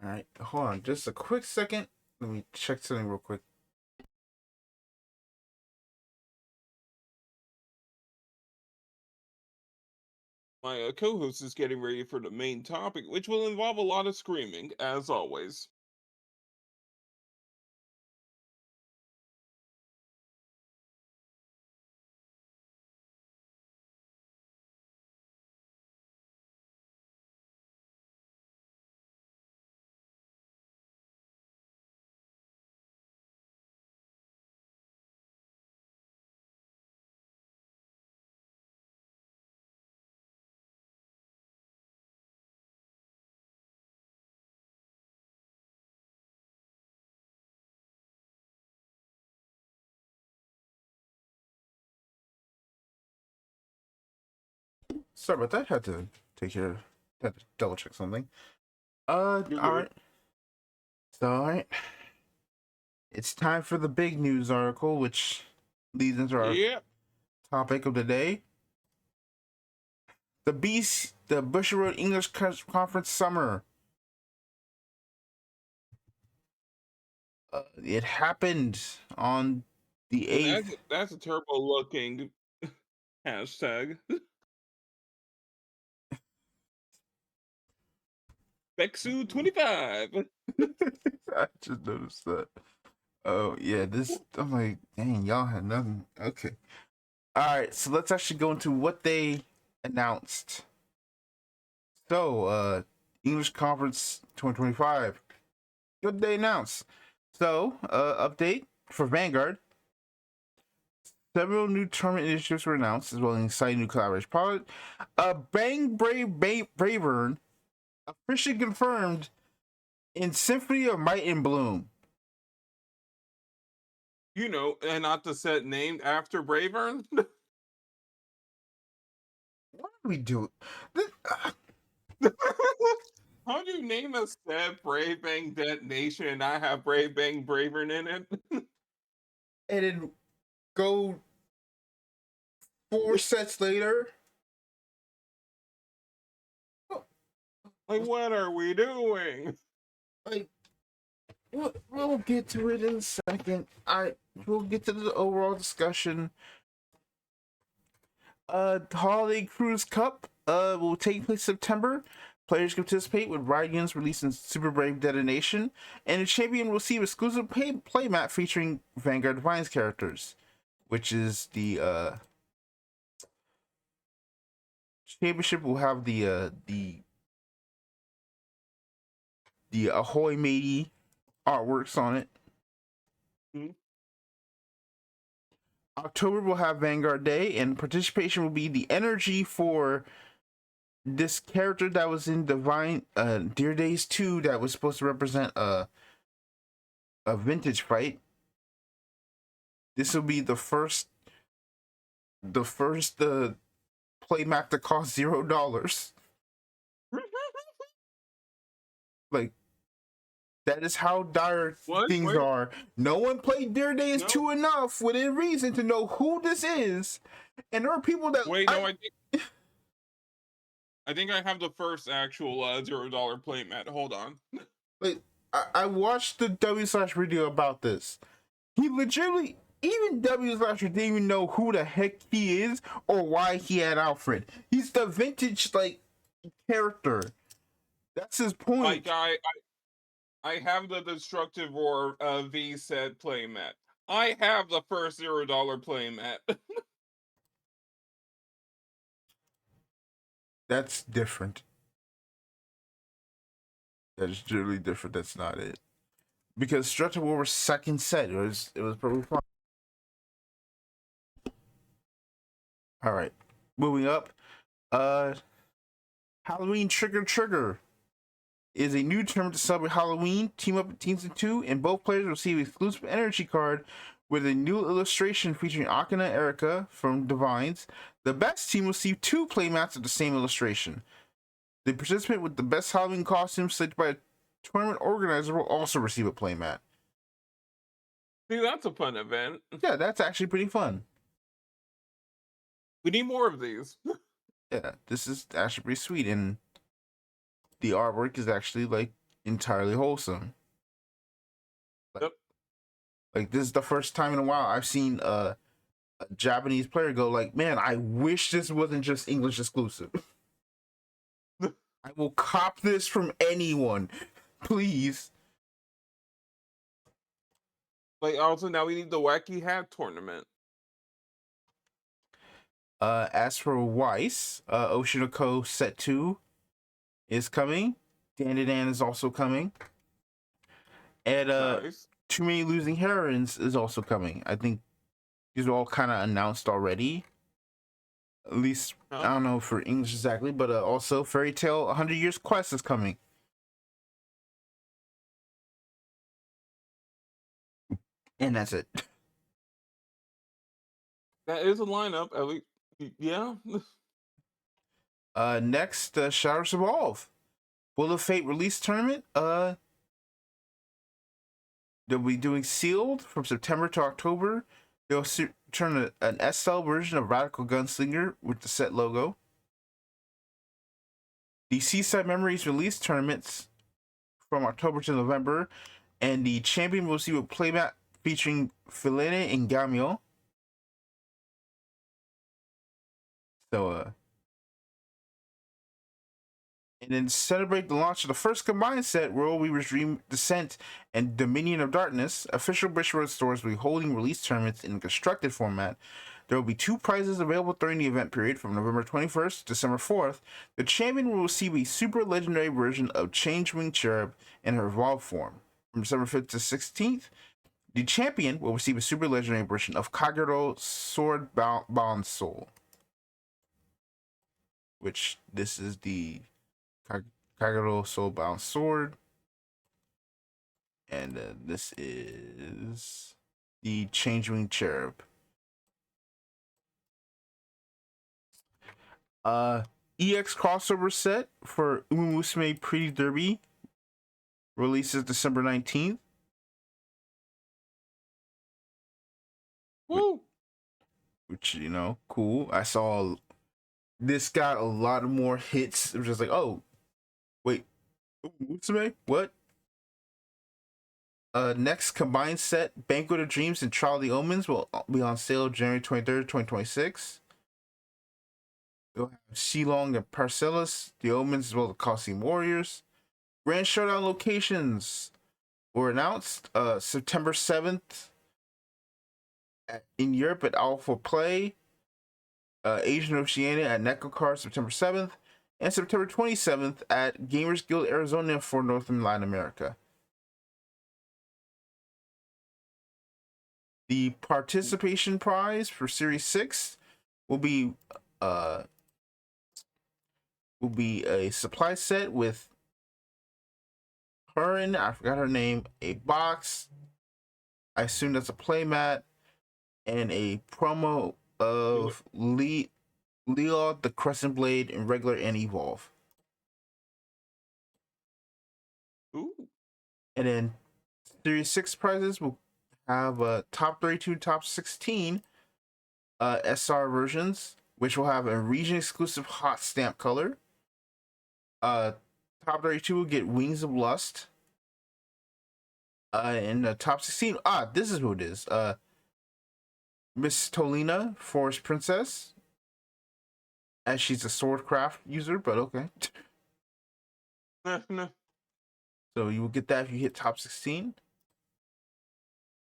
All right, hold on, just a quick second. Let me check something real quick. My co-host is getting ready for the main topic, which will involve a lot of screaming, as always. Sorry about that. Had to had to double check something. All You're good. right. So, all right. It's time for the big news article, which leads into our Yeah. topic of the day. The Bushiroad English Conference Summer. It happened on the And 8th. that's a terrible looking hashtag. Bexu25. I just noticed that. Oh, yeah, this, I'm like, dang, y'all had nothing. Okay. All right, so let's actually go into what they announced. So, English Conference 2025. What did they announce? So, update for Vanguard. Several new tournament initiatives were announced, as well as an exciting new collaboration product. Bravern officially confirmed in Symphony of Might and Bloom. You know, and not the set named after Bravern. What do we do? This, How do you name a set Brave Bang Detonation and I have Brave Bang Bravern in it? and then go 4 sets later. Like, what are we doing? Like, we'll get to it in a second. We'll get to the overall discussion. Holiday Cruise Cup will take place September. Players can participate with ride units releasing Super Brave Detonation, and the champion will receive exclusive playmat featuring Vanguard Defiance characters, which is the championship will have the Ahoy Matey artworks on it. Mhm. October will have Vanguard Day, and participation will be the energy for this character that was in Divine Dear Days 2 that was supposed to represent a vintage fight. This will be the first playmat that cost $0. Like, that is how dire What? things Wait, are. No one played Dear Days no, 2 enough within reason to know who this is. And there are people that wait, no, I think I have the first actual $0 playmat. Hold on. like I watched the W/ video about this. He legitimately, even W/ didn't even know who the heck he is or why he had Alfred. He's the vintage like character. That's his point. Like I have the Destructive Roar V set playmat. I have the first $0 playmat. That's different. That's really different. That's not it. Because Structure War was second set. It was probably fun. All right, moving up. Uh, Halloween Trigger is a new tournament to celebrate Halloween. Team up with teams of 2, and both players receive exclusive energy card with a new illustration featuring Akina and Erica from Divines. The best team will receive 2 playmats of the same illustration. The participant with the best Halloween costume selected by a tournament organizer will also receive a playmat. See, that's a fun event. Yeah, that's actually pretty fun. We need more of these. Yeah, this is actually pretty sweet, and the artwork is actually like entirely wholesome. Yep. Like, this is the first time in a while I've seen a Japanese player go like, man, I wish this wasn't just English exclusive. I will cop this from anyone, please. Like, also now we need the Wacky Hat tournament. As for Weiss, Oshinoko Set 2 is coming. Dan is also coming. And Nice. Too Many Losing Heroines is also coming. I think these are all kind of announced already. At least, Huh? I don't know for English exactly, but also Fairy Tale 100 Years Quest is coming. And that's it. That is a lineup, at least. Yeah. Next, Shadows Evolve. Will of Fate release tournament. They'll be doing sealed from September to October. They'll turn an SL version of Radical Gunslinger with the set logo. The Seaside Memories release tournaments from October to November, and the champion will receive a playmat featuring Filene and Gamio. So, and then celebrate the launch of the first combined set, Royal Weaver's Dream Descent and Dominion of Darkness. Official Bushiroad stores will be holding release tournaments in a constructed format. There will be 2 prizes available during the event period from November 21st to December 4th. The champion will receive a super legendary version of Changewing Cherub in her evolved form. From December 5th to 16th, the champion will receive a super legendary version of Kagero Sword Bound Soul. Which, this is the Kagero Soulbound Sword, and this is the Changewing Cherub. EX crossover set for Umumusume Pretty Derby releases December 19th. Woo! Which, you know, cool. I saw this got a lot of more hits. It was just like, oh, wait, Umumusume? What? Next combined set, Banquet of Dreams and Trial of the Omens will be on sale January 23rd, 2026. We'll have Shilong and Parcellus, the Omens, as well as the Costing Warriors. Grand Showdown locations were announced September 7th in Europe at Alpha Play, Asian Oceania at NecoCard September 7th, and September 27th at Gamers Guild Arizona for North and Latin America. The participation prize for Series 6 will be a supply set with her in, I forgot her name, a box, I assume that's a playmat, and a promo of Leod the Crescent Blade in regular and evolve. Ooh. And then Series 6 prizes will have top 32, top 16 SR versions, which will have a region exclusive hot stamp color. Top 32 will get Wings of Lust. And the top 16, this is who it is. Miss Tolina, Forest Princess. As she's a swordcraft user, but okay. No. So you will get that if you hit top 16.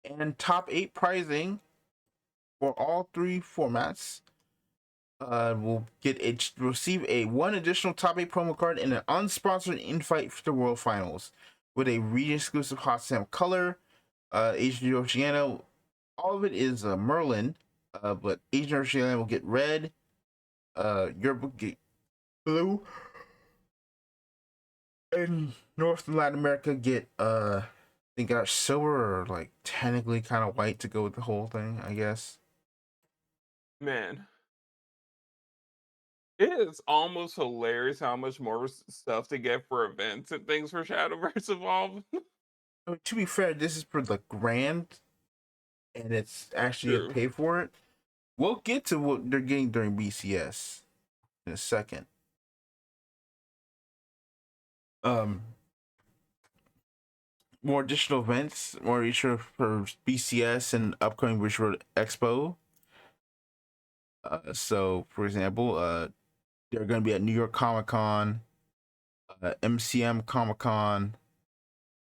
And top 8 pricing for all 3 formats will receive a 1 additional top 8 promo card and an unsponsored invite for the World Finals with a region exclusive hot stamp color. Asian Oceania, all of it is Merlin, but Asian Oceania will get red. Europe will get blue. And North and Latin America get I think got silver, or like technically kind of white to go with the whole thing, I guess. Man, it is almost hilarious how much more stuff to get for events and things for Shadowverse Evolve. I mean, to be fair, this is for the grand, and it's actually a pay for it. We'll get to what they're getting during BCS in a second. More additional events, more research for BCS and upcoming Bushiroad Expo. So, for example, they're going to be at New York Comic Con, MCM Comic Con,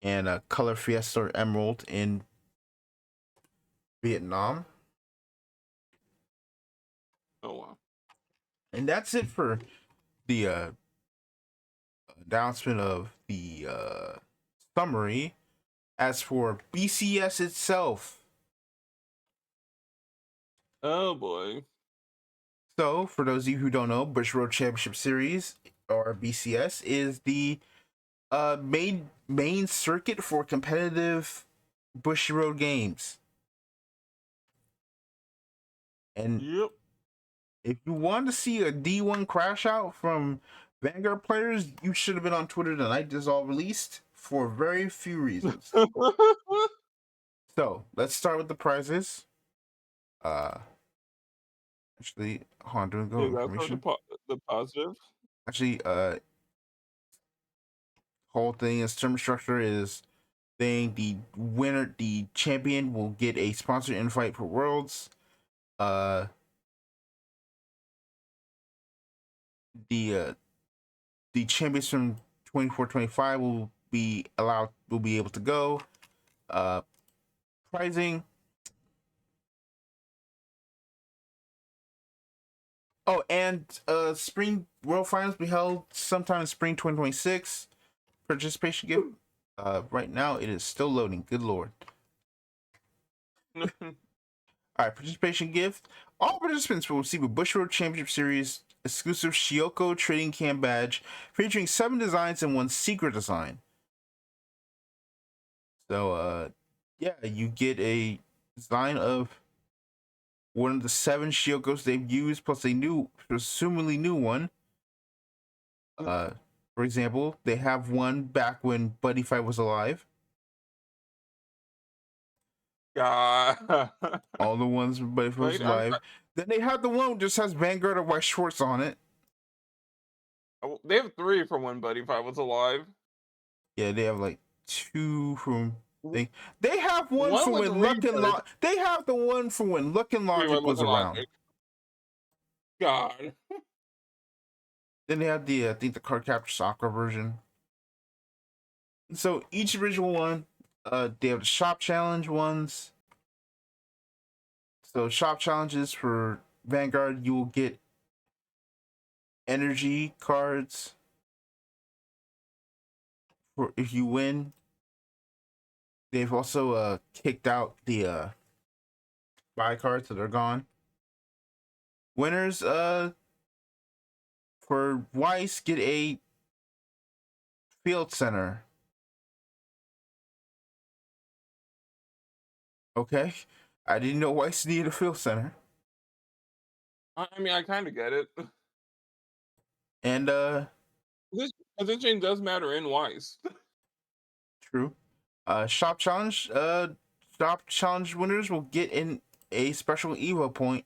and Color Fiesta Emerald in Vietnam. Oh wow! And that's it for the announcement of the summary. As for BCS itself, Oh boy! So for those of you who don't know, Bushiroad Championship Series, or BCS, is the main circuit for competitive Bushiroad games. And Yep. If you want to see a D1 crash out from Vanguard players, you should have been on Twitter the night this all released for very few reasons. So let's start with the prizes. Actually, hold on, doing go Yeah, that's information. the positive. Actually, whole thing is term structure is thing. The winner, the champion, will get a sponsored invite for Worlds. Uh, the champions from 24-25 will be able to go. Pricing. Oh, and spring world finals be held sometime in spring 2026. Participation gift. Right now it is still loading. Good lord. All right, participation gift. All participants will receive a Bushiroad Championship Series exclusive Shioko Trading Cam badge featuring 7 designs and 1 secret design. So, yeah, you get a design of one of the 7 Shiokos they've used, plus a new, presumably new one. For example, they have one back when Buddy Fight was alive. God. All the ones when Buddy Fight was Wait, alive. Then they have the one that just has Vanguard or White Schwartz on it. They have 3 from when Buddy Fight was alive. Yeah, they have like 2 from they have one One from was when Luck and Rebirth. They have the one from when Luck and Logic was around. God. Then they have the I think the Card Capture Soccer version. So each original one, they have the shop challenge ones. So shop challenges for Vanguard, you will get energy cards for if you win. They've also kicked out the buy cards, so they're gone. Winners for Weiss get a field center. Okay. I didn't know Weiss needed a field center. I mean, I kind of get it. And Position does matter in Weiss. true. Shop challenge winners will get in a special Evo point,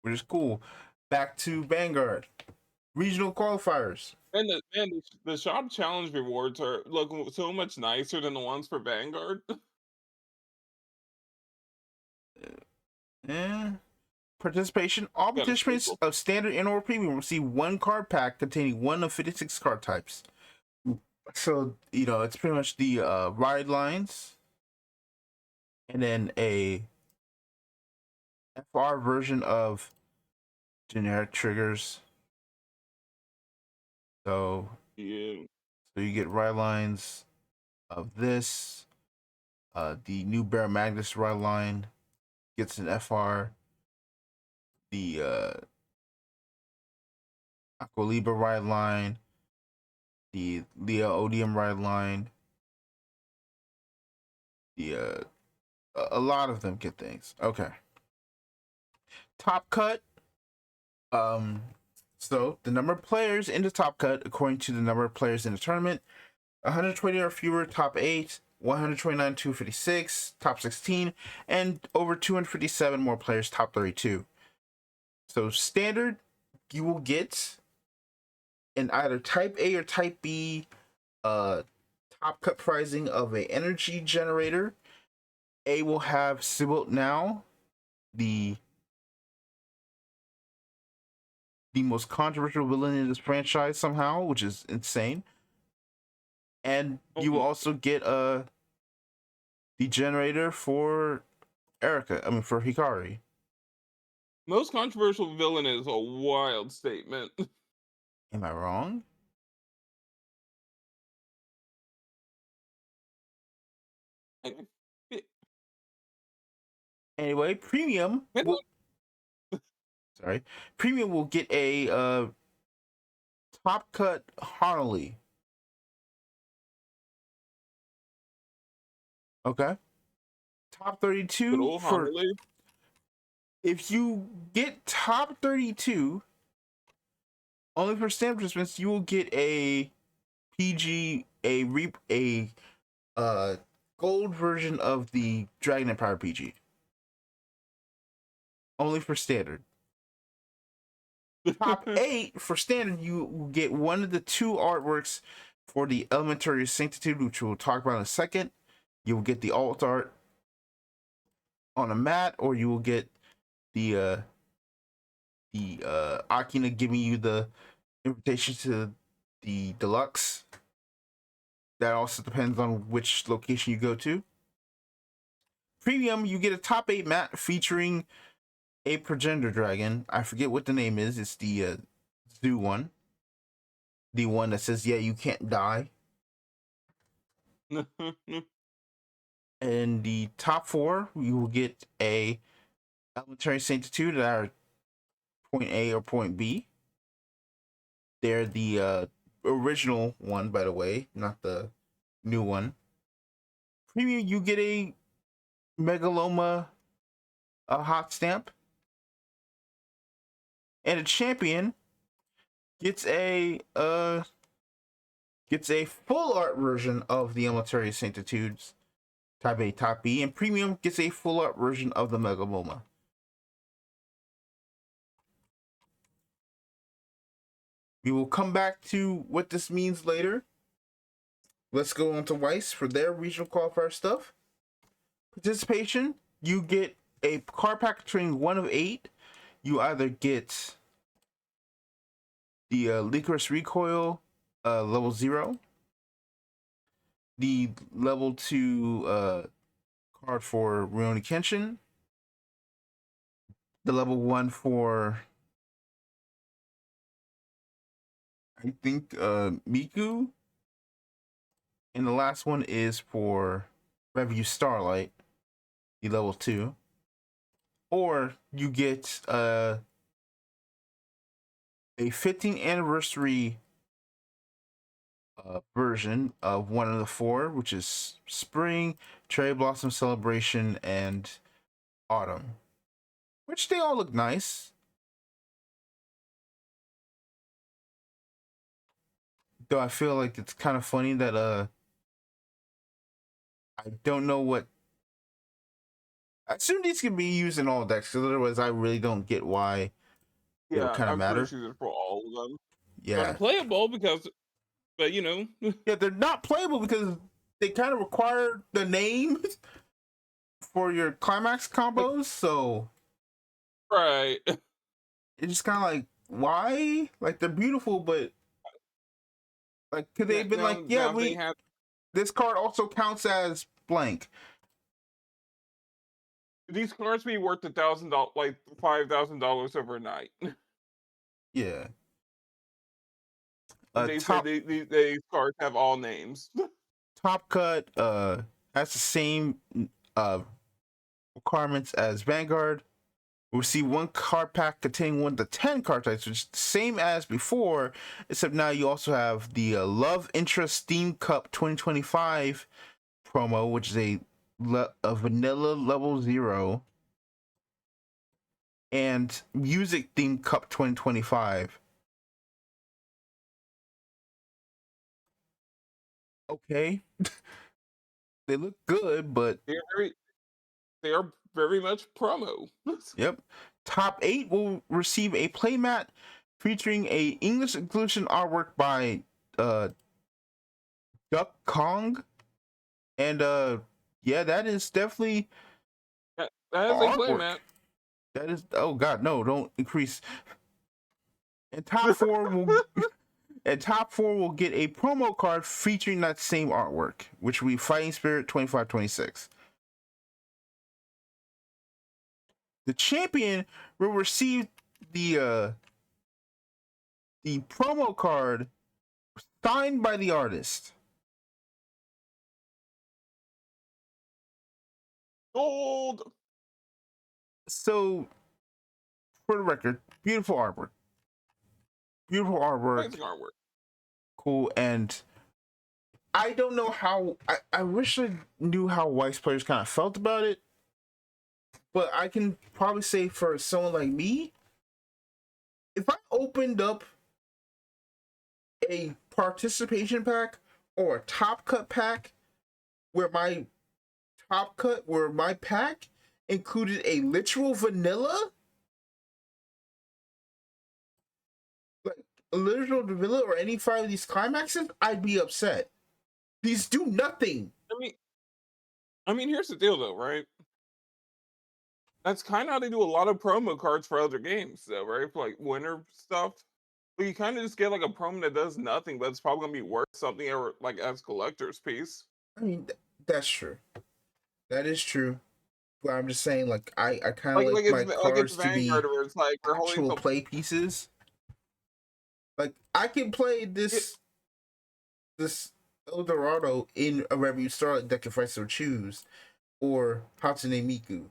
which is cool. Back to Vanguard. Regional qualifiers. And the shop challenge rewards look so much nicer than the ones for Vanguard. Participation. All Got a participants sequel. of standard and or premium will receive 1 card pack containing 1 of 56 card types. So, it's pretty much the ride lines and then a FR version of generic triggers. So, Yeah. so you get ride lines of this. The new Bear Magnus ride line gets an FR. The Aqualiba ride line. The Leo Odium ride line. The a lot of them get things. Okay. Top cut. So the number of players in the top cut according to the number of players in the tournament: 120 or fewer top 8, 129 256 top 16, and over 257 more players top 32. So standard, you will get in either type A or type B top cut pricing of a energy generator. A will have Sybil now, the most controversial villain in this franchise somehow, which is insane. And you will also get the generator for for Hikari. Most controversial villain is a wild statement. Am I wrong? Anyway, premium premium will get a top cut Harley. Okay. Top 32 for Harley. If you get top 32, only for standard participants, you will get a PG, a gold version of the Dragon Empire PG. Only for standard. Top 8 for standard, you will get one of the 2 artworks for the Elementary Sanctitude, which we'll talk about in a second. You will get the alt art on a mat, or you will get the Akina giving you the invitation to the deluxe. That also depends on which location you go to. Premium, you get a top 8 mat featuring a progenitor dragon. I forget what the name is. It's the zoo one. The one that says, yeah, you can't die. And the top 4, you will get a Elementary Sanctitude that are point A or point B. They're the original one, by the way, not the new one. Premium, you get a Megaloma hot stamp. And a champion gets a full art version of the Elementary Sanctitudes Type A, Type B, and Premium gets a full art version of the Megaloma. We will come back to what this means later. Let's go on to Weiss for their regional qualifier stuff. Participation, you get a card pack featuring 1 of 8. You either get the Licorice Recoil level 0, the level 2 card for Rurouni Kenshin, the level 1 for I think Miku, and the last one is for Review Starlight, the level 2. Or you get a 15th anniversary version of one of the 4, which is Spring, Cherry Blossom Celebration, and Autumn, which they all look nice. Though I feel like it's kind of funny that I don't know what. I assume these can be used in all decks, because otherwise I really don't get why it would kind of I'm matter. pretty sure for all of them. Yeah. Unplayable because, but you know. Yeah, they're not playable because they kind of require the name for your climax combos, so. Right. It's just kind of like, why? Like, they're beautiful, but. Like, could they have been like, yeah, this card also counts as blank. These cards be worth $1,000, like $5,000 overnight. Yeah. They say these cards have all names. Top Cut has the same requirements as Vanguard. We'll see 1 card pack containing 1 to 10 card types, which is the same as before, except now you also have the Love Interest Steam Cup 2025 promo, which is a vanilla level 0, and Music Theme Cup 2025. Okay. They look good, but they are very much promo. Yep. Top 8 will receive a playmat featuring a English inclusion artwork by Duck Kong. And yeah, that is definitely that is a playmat. That is, oh god, no, don't increase. And top 4 will get a promo card featuring that same artwork, which will be Fighting Spirit 2526. The champion will receive the promo card signed by the artist. Gold. So, for the record, beautiful artwork. Beautiful artwork. Amazing artwork. Cool. And I don't know how. I wish I knew how Weiss players kind of felt about it. but I can probably say for someone like me, if I opened up a participation pack or a top cut pack where my pack included a literal vanilla, like a literal vanilla or any 5 of these climaxes, I'd be upset. These do nothing. I mean, here's the deal, though, right? That's kind of how they do a lot of promo cards for other games, though, right? For like winter stuff. But you kind of just get like a promo that does nothing, but it's probably gonna be worth something, or like as collector's piece. I mean, that's true. That is true. But I'm just saying, like, I kind of Like like it's my like it's cards to be Vanguard, where it's like we're holding actual the play pieces. Like, I can play it, this Eldorado in a Review Starlight deck if I so choose, or Hatsune Miku.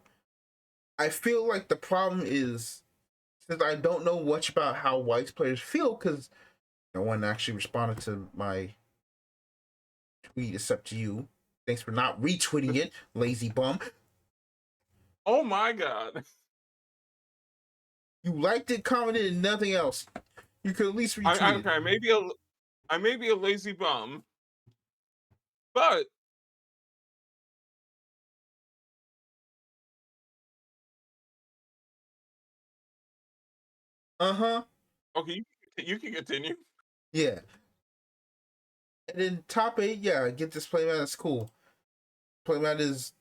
I feel like the problem is, since I don't know much about how White's players feel, because no one actually responded to my tweet except you. Thanks for not retweeting it, lazy bum. oh my god. You liked it, commented, and nothing else. You could at least retweet it. Okay, I may be a lazy bum, but Uh-huh. okay, you can continue. Yeah. And then top 8, yeah, get this playmat. That's cool. Playmat is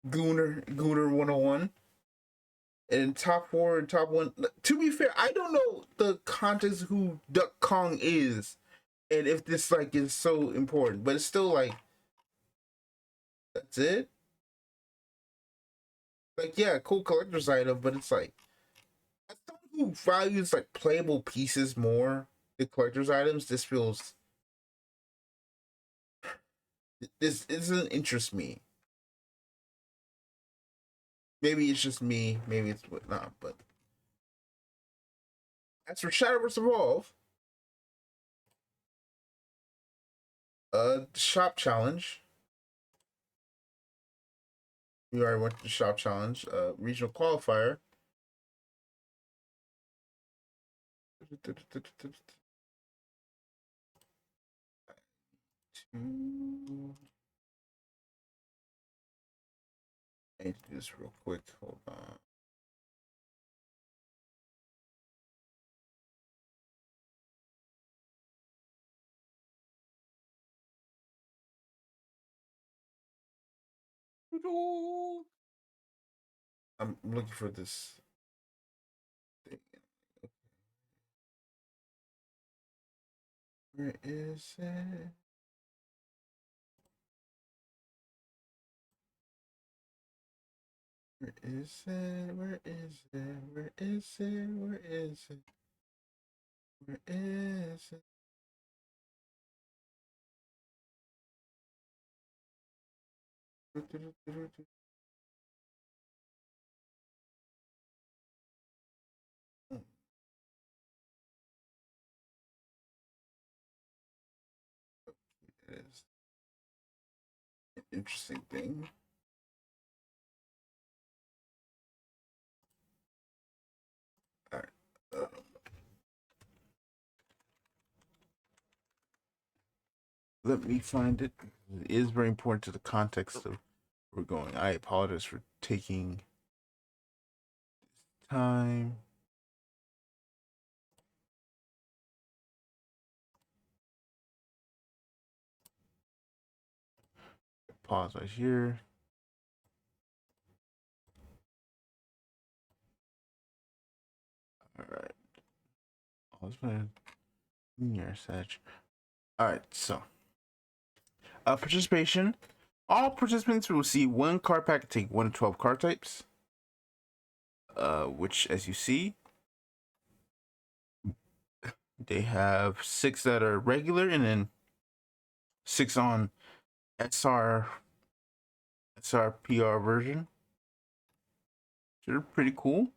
Gooner 101. And top 4 and top 1. To be fair, I don't know the context of who Duck Kong is and if this like is so important, but it's still like, that's it. Like, yeah, cool collector's item, but it's like, as someone who values like playable pieces more than collector's items, this doesn't interest me. Maybe it's just me, maybe it's whatnot, but as for Shadowverse Evolve, shop challenge. We already went to the shop challenge. Regional qualifier. I need to do this real quick. Hold on. I'm looking for this thing. Where is it? Where is it? Where is it? Where is it? Where is it? Where is it? It is an interesting thing. All right. Let me find it. It is very important to the context of where we're going. I apologize for taking time. Pause right here. All right. I was playing near Zechs. All right. So, participation. All participants will receive 1 card pack and take 1 to 12 card types. Which, as you see, they have 6 that are regular and then 6 on SRPR version. They're pretty cool.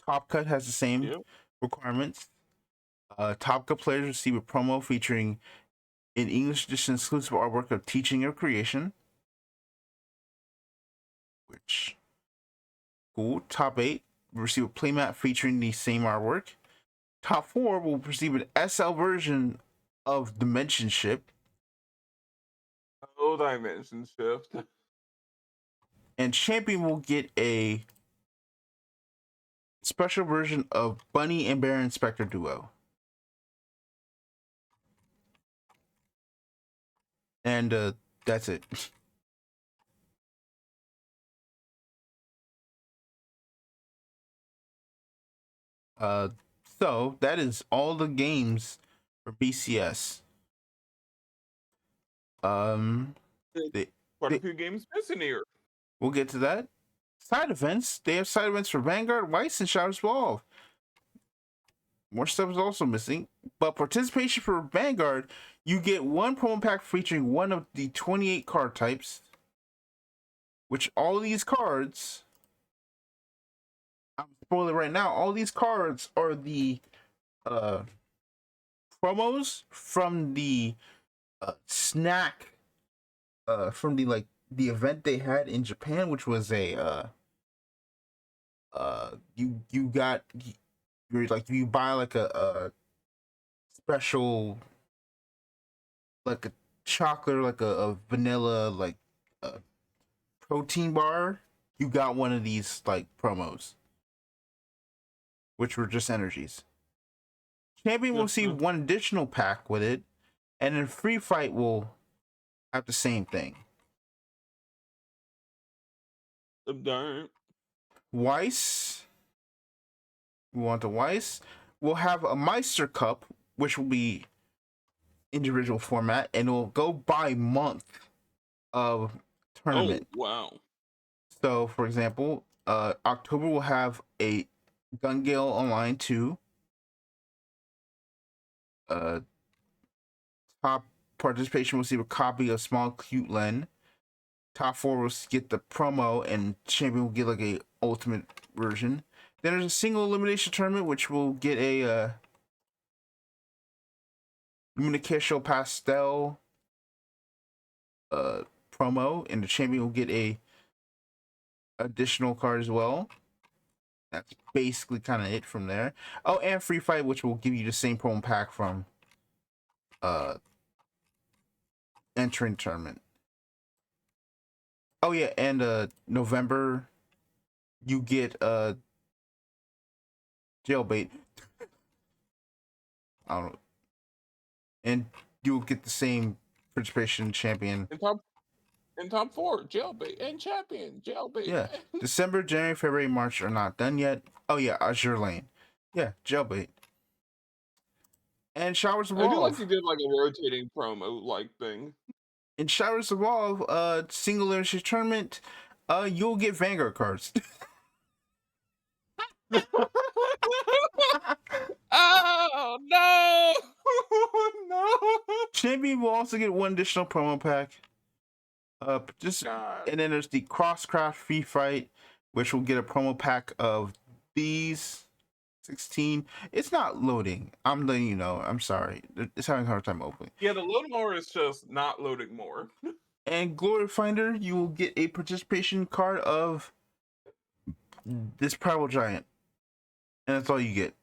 Top Cut has the same requirements. Top Cut players receive a promo featuring an English edition exclusive artwork of Teaching Your Creation, which cool. Top 8 will receive a playmat featuring the same artwork. Top 4 will receive an SL version of Dimension Ship. Oh, dimension shift. And Champion will get a special version of Bunny and Bear Inspector Duo. And that's it. So that is all the games for BCS. They, Quite a they, few games missing here. we'll get to that. Side events. They have side events for Vanguard, Weiss, and Shadows Evolve. More stuff is also missing. But participation for Vanguard, you get one promo pack featuring one of the 28 card types. Which all these cards, I'm spoiling right now, all these cards are the promos from the snack from the event they had in Japan, which was a you got you're like you buy like a special like a chocolate like a vanilla like a protein bar, you got one of these like promos, which were just energies. Champion will see one additional pack with it, and then Free Fight will have the same thing. Darn. Weiss, we want the Weiss. We'll have a Meister Cup, which will be individual format, and it will go by month of tournament. Oh, wow. So, for example, October will have a Gun Gale Online 2. Top participation will receive a copy of Small Cute Len. Top 4 will get the promo, and Champion will get like a ultimate version. Then there's a single elimination tournament, which will get a Luminicesho Pastel promo, and the Champion will get a additional card as well. That's basically kind of it from there. Oh, and Free Fight, which will give you the same promo pack from entering tournament. Oh yeah, and November you get Jailbait. I don't know. And you'll get the same participation champion. In top 4, jailbait and champion, jailbait. Yeah. December, January, February, March are not done yet. Oh yeah, Azure Lane. Yeah, jailbait. And Showers Evolve. I do like you did like a rotating promo like thing. In Showers Evolve, single leadership tournament, you'll get Vanguard cards. Oh no! No! Champion will also get one additional promo pack. And then there's the Crosscraft Free Fight, which will get a promo pack of these 16. It's not loading. I'm letting you know. I'm sorry. It's having a hard time opening. Yeah, the load more is just not loading more. And Glory Finder, you will get a participation card of this Primal Giant. And that's all you get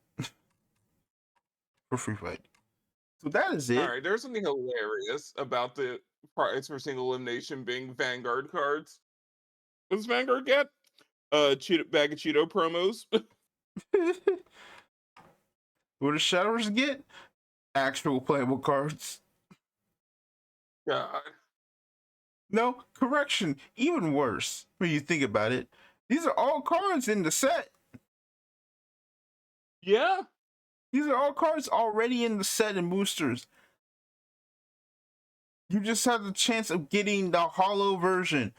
for Free Fight. So that is it. Alright, there's something hilarious about the price for single elimination being Vanguard cards. What does Vanguard get? Bag of Cheeto promos. What does Shadowers get? Actual playable cards. God. No, correction. Even worse when you think about it. These are all cards in the set. Yeah. These are all cards already in the set and boosters. You just have the chance of getting the holo version.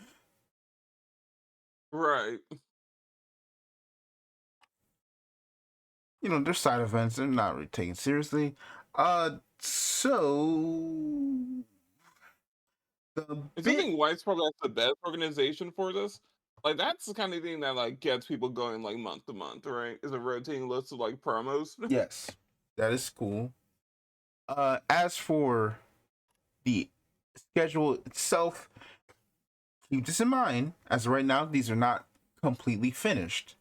Right. You know, they're side events. They're not really taken seriously. So I think White's probably like the best organization for this. Like that's the kind of thing that like gets people going like month to month, right? Is a rotating list of like promos. Yes, that is cool. As for the schedule itself, keep this in mind. As of right now, these are not completely finished.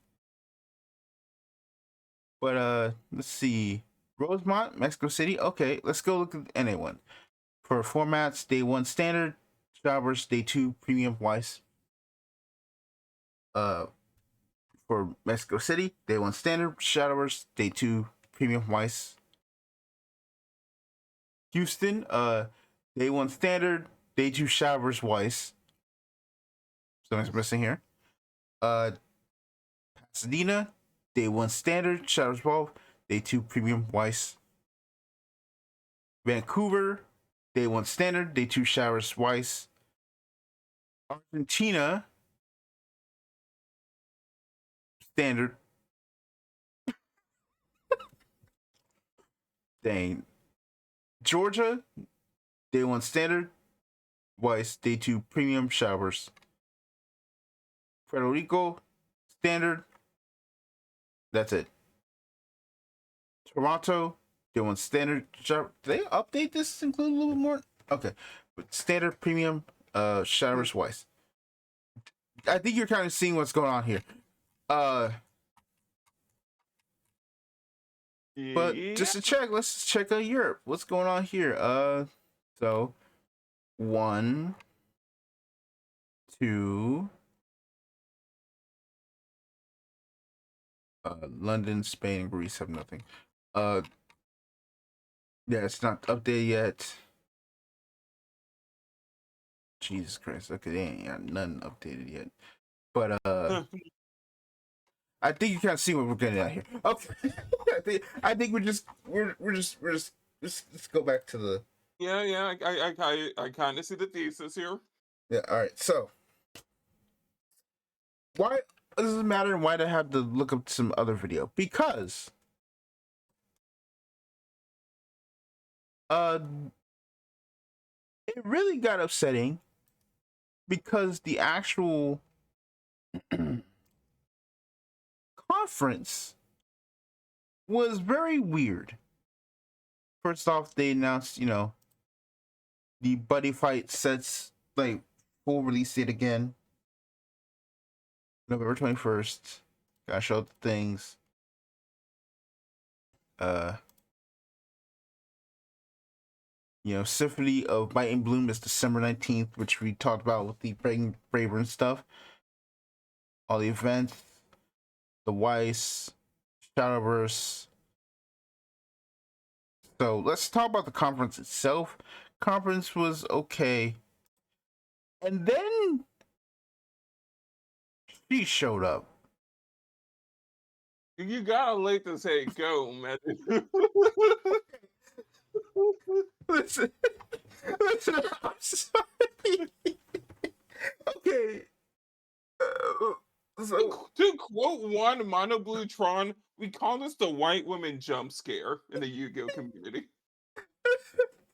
But let's see. Rosemont, Mexico City. Okay, let's go look at NA1. For formats, day 1 standard, Showers, day 2 premium Weiss. For Mexico City, day 1 standard, Showers, day 2 premium Weiss. Houston, day 1 standard, day 2 Showers, Weiss. Something's missing here. Pasadena, day 1 standard, Showers 12, day 2 premium Weiss. Vancouver, day 1 standard, day 2 Showers, Weiss. Argentina, standard. Dang. Georgia, day 1 standard, Weiss, day 2 premium Showers. Puerto Rico, standard. That's it. Toronto, day 1 standard. Did they update this? Include a little bit more? Okay. But standard premium Showers Weiss. I think you're kind of seeing what's going on here. But just to check, let's check out Europe. What's going on here? So 1, 2, London, Spain, and Greece have nothing. Yeah, it's not updated yet. Jesus Christ. Okay, they ain't got nothing updated yet. But I think you kind of see what we're getting at here. Okay. I think we're just let's go back to the I kind of see the thesis here. Yeah, all right. So why does it matter and why did I have to look up some other video? Because it really got upsetting because the actual conference was very weird. First off, they announced, the Buddy Fight sets like full release date again. November 21st. Gotta show the things. Symphony of Might and Bloom is December 19th, which we talked about with the Braver and stuff. All the events, the Weiss, Shadowverse. So let's talk about the conference itself. Conference was okay. And then she showed up. You gotta late to say go, man. Listen, I'm sorry. Okay. To quote one Mono Blue Tron, we call this the white woman jump scare in the Yu-Gi-Oh community.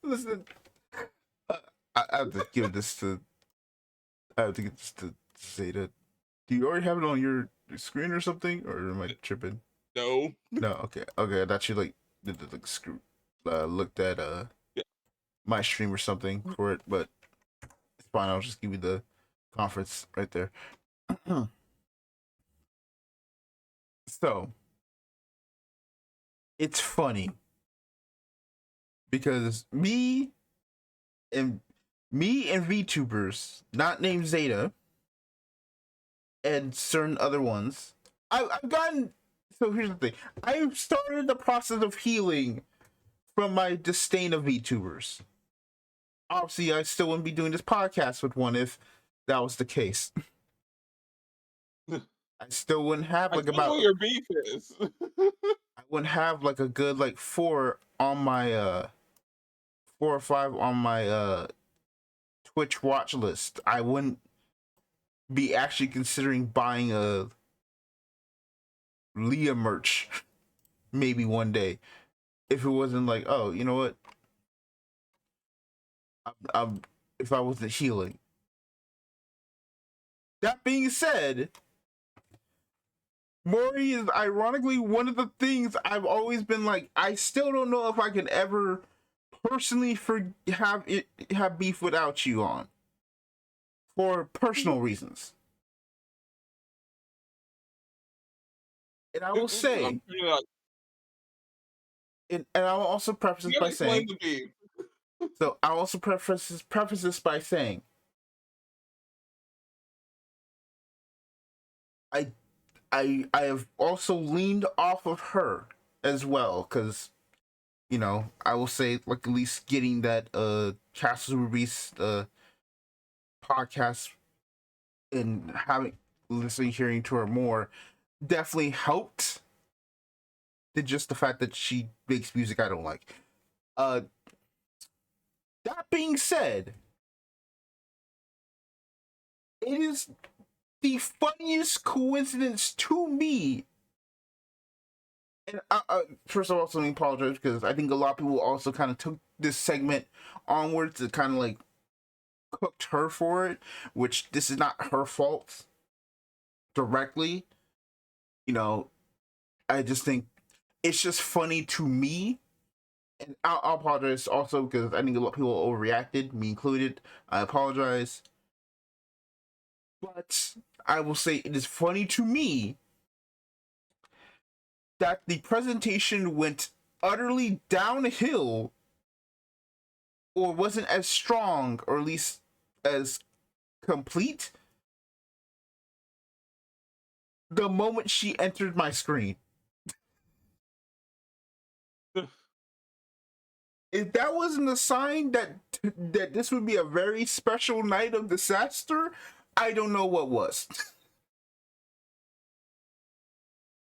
Listen, I have to give this to. I have to get this to Zeta. Do you already have it on your screen or something, or am I tripping? No. No. Okay. I thought you did the screw. Looked at my stream or something for it, but it's fine. I'll just give you the conference right there. So it's funny because me and VTubers, not named Zeta, and certain other ones, I've gotten. So here's the thing: I've started the process of healing from my disdain of VTubers. Obviously, I still wouldn't be doing this podcast with one if that was the case. I still wouldn't have I know what your beef is. I wouldn't have like a good 4 on my 4 or 5 on my Twitch watch list. I wouldn't be actually considering buying a Leah merch maybe one day if it wasn't like, oh, you know what? I'm if I wasn't healing. That being said, Mori is ironically one of the things I've always been like, I still don't know if I can ever personally have beef without you on for personal reasons. And I will say, and I will also preface this you by gotta explain saying, the beef. so I will also preface this by saying, I I have also leaned off of her as well, because I will say, like, at least getting that Castles Ruby's podcast and hearing to her more definitely helped than just the fact that she makes music I don't like. Uh that being said, it is the funniest coincidence to me. And first of all, let me apologize, because I think a lot of people also kind of took this segment onwards to kind of like cooked her for it, which this is not her fault directly. I just think it's just funny to me. And I'll apologize also, because I think a lot of people overreacted, me included. I apologize. But I will say it is funny to me that the presentation went utterly downhill, or wasn't as strong, or at least as complete, the moment she entered my screen. If that wasn't a sign that this would be a very special night of disaster, I don't know what was.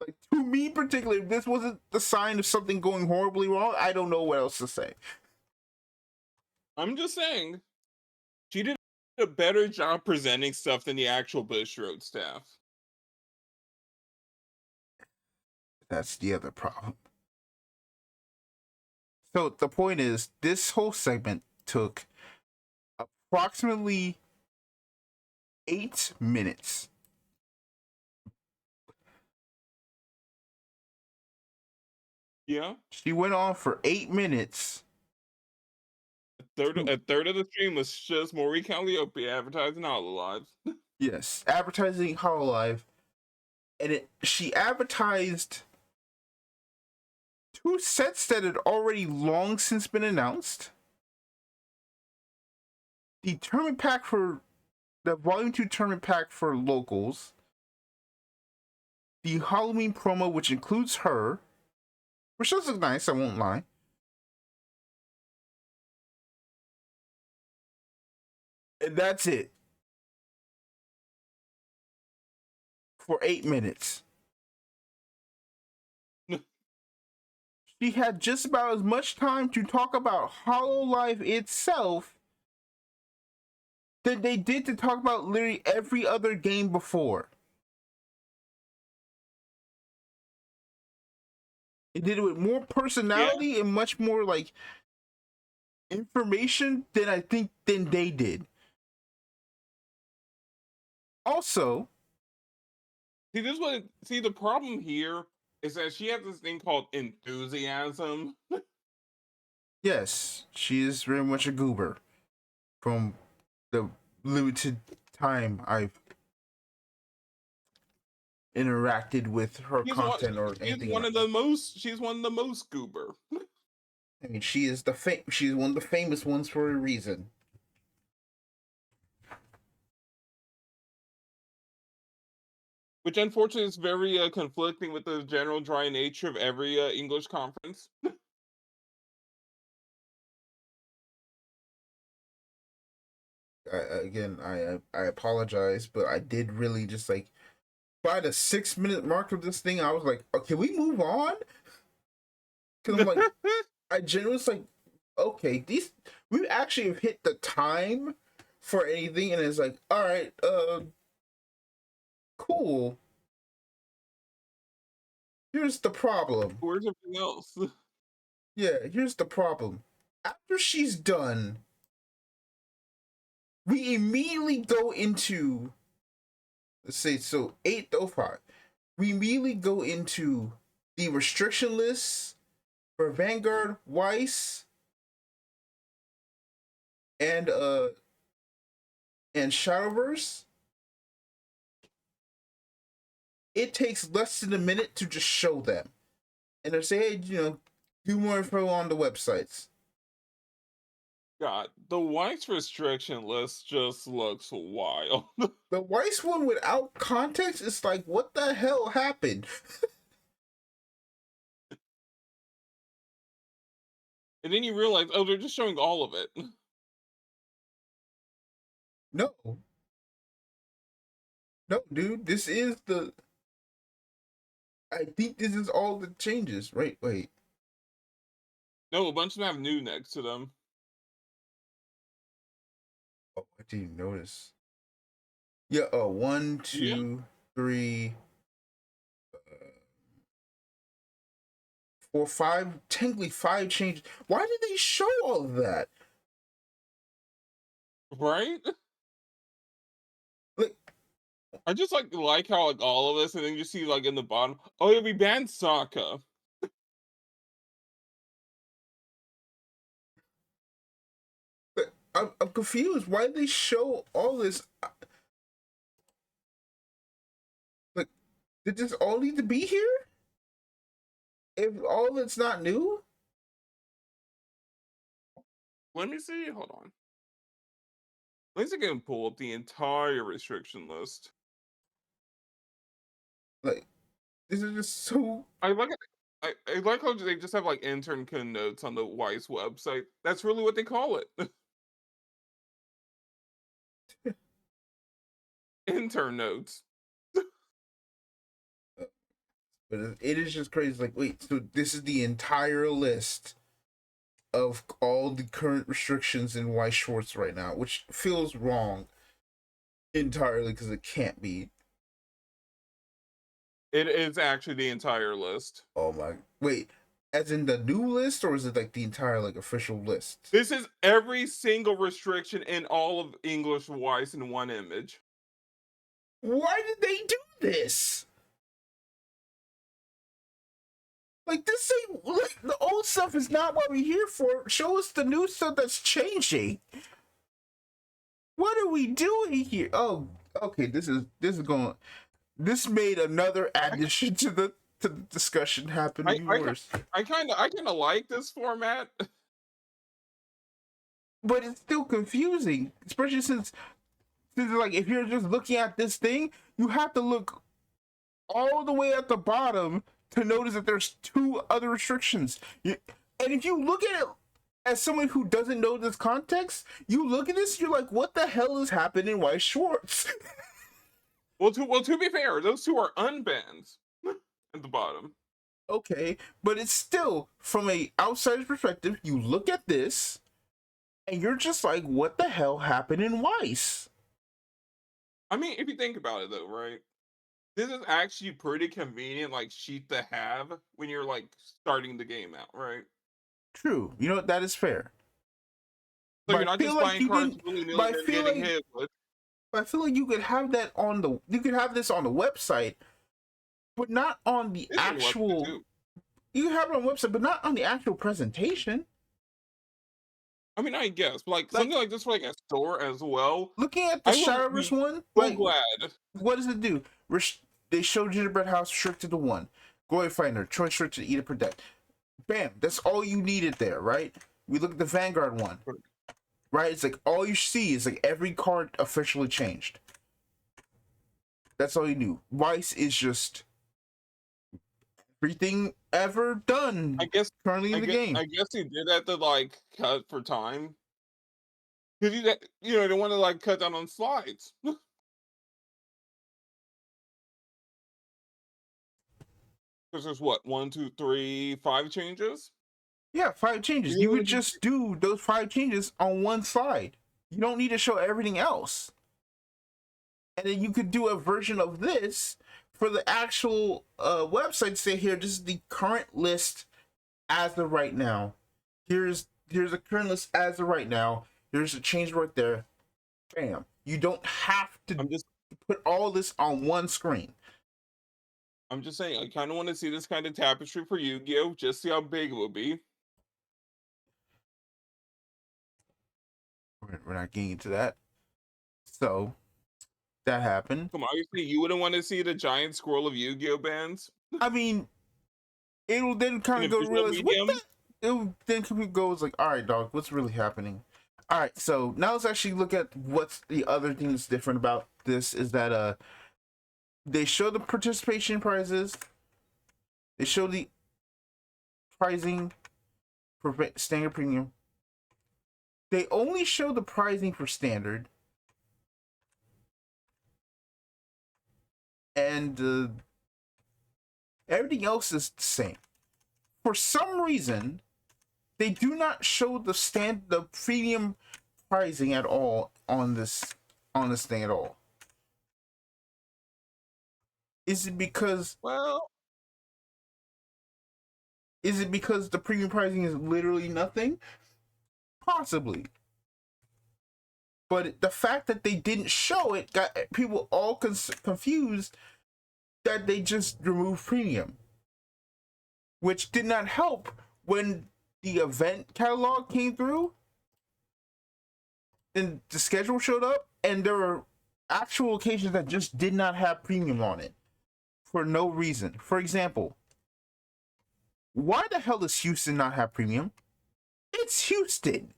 Like, to me particularly, if this wasn't the sign of something going horribly wrong, I don't know what else to say. I'm just saying, she did a better job presenting stuff than the actual Bushiroad staff. That's the other problem. So the point is, this whole segment took approximately 8 minutes. Yeah. She went on for 8 minutes. A third of the stream was just Marie Calliope advertising Hololive. Yes, advertising Hololive, and she advertised 2 sets that had already long since been announced. The tournament pack for the Volume 2 tournament pack for locals. The Halloween promo, which includes her, which does look nice, I won't lie. And that's it. For 8 minutes. She had just about as much time to talk about Hololive itself than they did to talk about literally every other game before. It did it with more personality and much more like information than I think than they did. Also, the problem here is that she has this thing called enthusiasm. yes, she is very much a goober from the limited time I've interacted with her content or anything like that. She's one of the most goober. I mean, she's one of the famous ones for a reason. Which unfortunately is very conflicting with the general dry nature of every English conference. I apologize, but I did really just like by the 6 minute mark of this thing, I was like, oh, can we move on? Because I'm like, I genuinely was like, okay, we actually have hit the time for anything, and it's like, all right, cool. Here's the problem. Where's everything else? Yeah, here's the problem. After she's done, we immediately go into, let's say, so 8:05. We immediately go into the restriction lists for Vanguard, Weiss, and Shadowverse. it takes less than a minute to just show them, and they say, hey, do more info on the websites. God, the Weiss restriction list just looks wild. The Weiss one without context is like, what the hell happened? And then you realize, oh, they're just showing all of it. No, no, dude, this is the. I think this is all the changes, right? Wait. No, a bunch of them have new next to them. Oh, I didn't notice. Yeah, 1, Yeah. 2, 3, 4, 5, technically 5 changes. Why did they show all of that? Right? Like, I just like how like all of this, and then you see like in the bottom, oh, yeah, we banned Sokka. I'm confused. Why did they show all this? Like, did this all need to be here? If all it's not new? Let me see. Hold on. At least I can pull up the entire restriction list. Like, this is just so. I like it. I like how they just have like intern notes on the Weiss website. That's really what they call it. Intern notes. But it is just crazy. Like, wait, so this is the entire list of all the current restrictions in Weiss Schwartz right now, which feels wrong entirely because it can't be. It is actually the entire list. Oh my! Wait, as in the new list, or is it like the entire like official list? This is every single restriction in all of English Weiss in one image. Why did they do this? Like this ain't like the old stuff is not what we're here for. Show us the new stuff that's changing. What are we doing here? Oh, okay. This is going. This made another addition to the discussion happen I even I, worse. I kind of like this format. But it's still confusing, especially since like if you're just looking at this thing, you have to look all the way at the bottom to notice that there's 2 other restrictions. And if you look at it as someone who doesn't know this context, you look at this, you're like, what the hell is happening? Why Schwartz? Well, to be fair, those 2 are unbanned at the bottom. Okay, but it's still from a outsider's perspective. You look at this, and you're just like, what the hell happened in Weiss? I mean, if you think about it, though, right? This is actually pretty convenient, like sheet to have when you're like starting the game out, right? True, you know what? That is fair. So But you're I not feel just like buying you cards didn't. willy nilly But I and feel getting like. hit with. But I feel like you could have that on the. You could have this on the website, but not on the It's on website actual. too. You can have it on the website, but not on the actual presentation. I mean, I guess, but like Like something like this for like a store as well, looking at the I would Shadowverse be one, so like glad. what does it do? They show Gingerbread House restricted to 1. Glory Finder, choice restricted to Eat per deck. Bam, that's all you needed there, right? We look at the Vanguard one, right? It's like all you see is like every card officially changed. That's all you do. Weiss is just everything ever done I guess, currently in the game. I guess he did that to like cut for time because they want to like cut down on slides. Because there's what 1, 2, 3, 5 changes. Yeah, 5 changes. You would just do those 5 changes on one slide. You don't need to show everything else. And then you could do a version of this for the actual website. Say here, this is the current list as of right now. Here's a current list as of right now. Here's a change right there. Bam. You don't have to put all this on one screen. I'm just saying, I kind of want to see this kind of tapestry for Yu-Gi-Oh! Just see how big it will be. We're not getting into that. So, that happened. Come on, obviously you wouldn't want to see the giant scroll of Yu-Gi-Oh bands I mean, it will then kind in of a go to visual realize what medium. the. It will then kind of go like, all right, dog, what's really happening? All right, so now let's actually look at what's the other thing that's different about this is that they show the participation prizes, they show the pricing for standard premium. They only show the pricing for standard, and everything else is the same. For some reason, they do not show the premium pricing at all on this thing at all. Is it because Well, the premium pricing is literally nothing? Possibly. But the fact that they didn't show it got people all confused that they just removed premium, which did not help when the event catalog came through and the schedule showed up, and there were actual occasions that just did not have premium on it for no reason. For example, why the hell does Houston not have premium? It's Houston.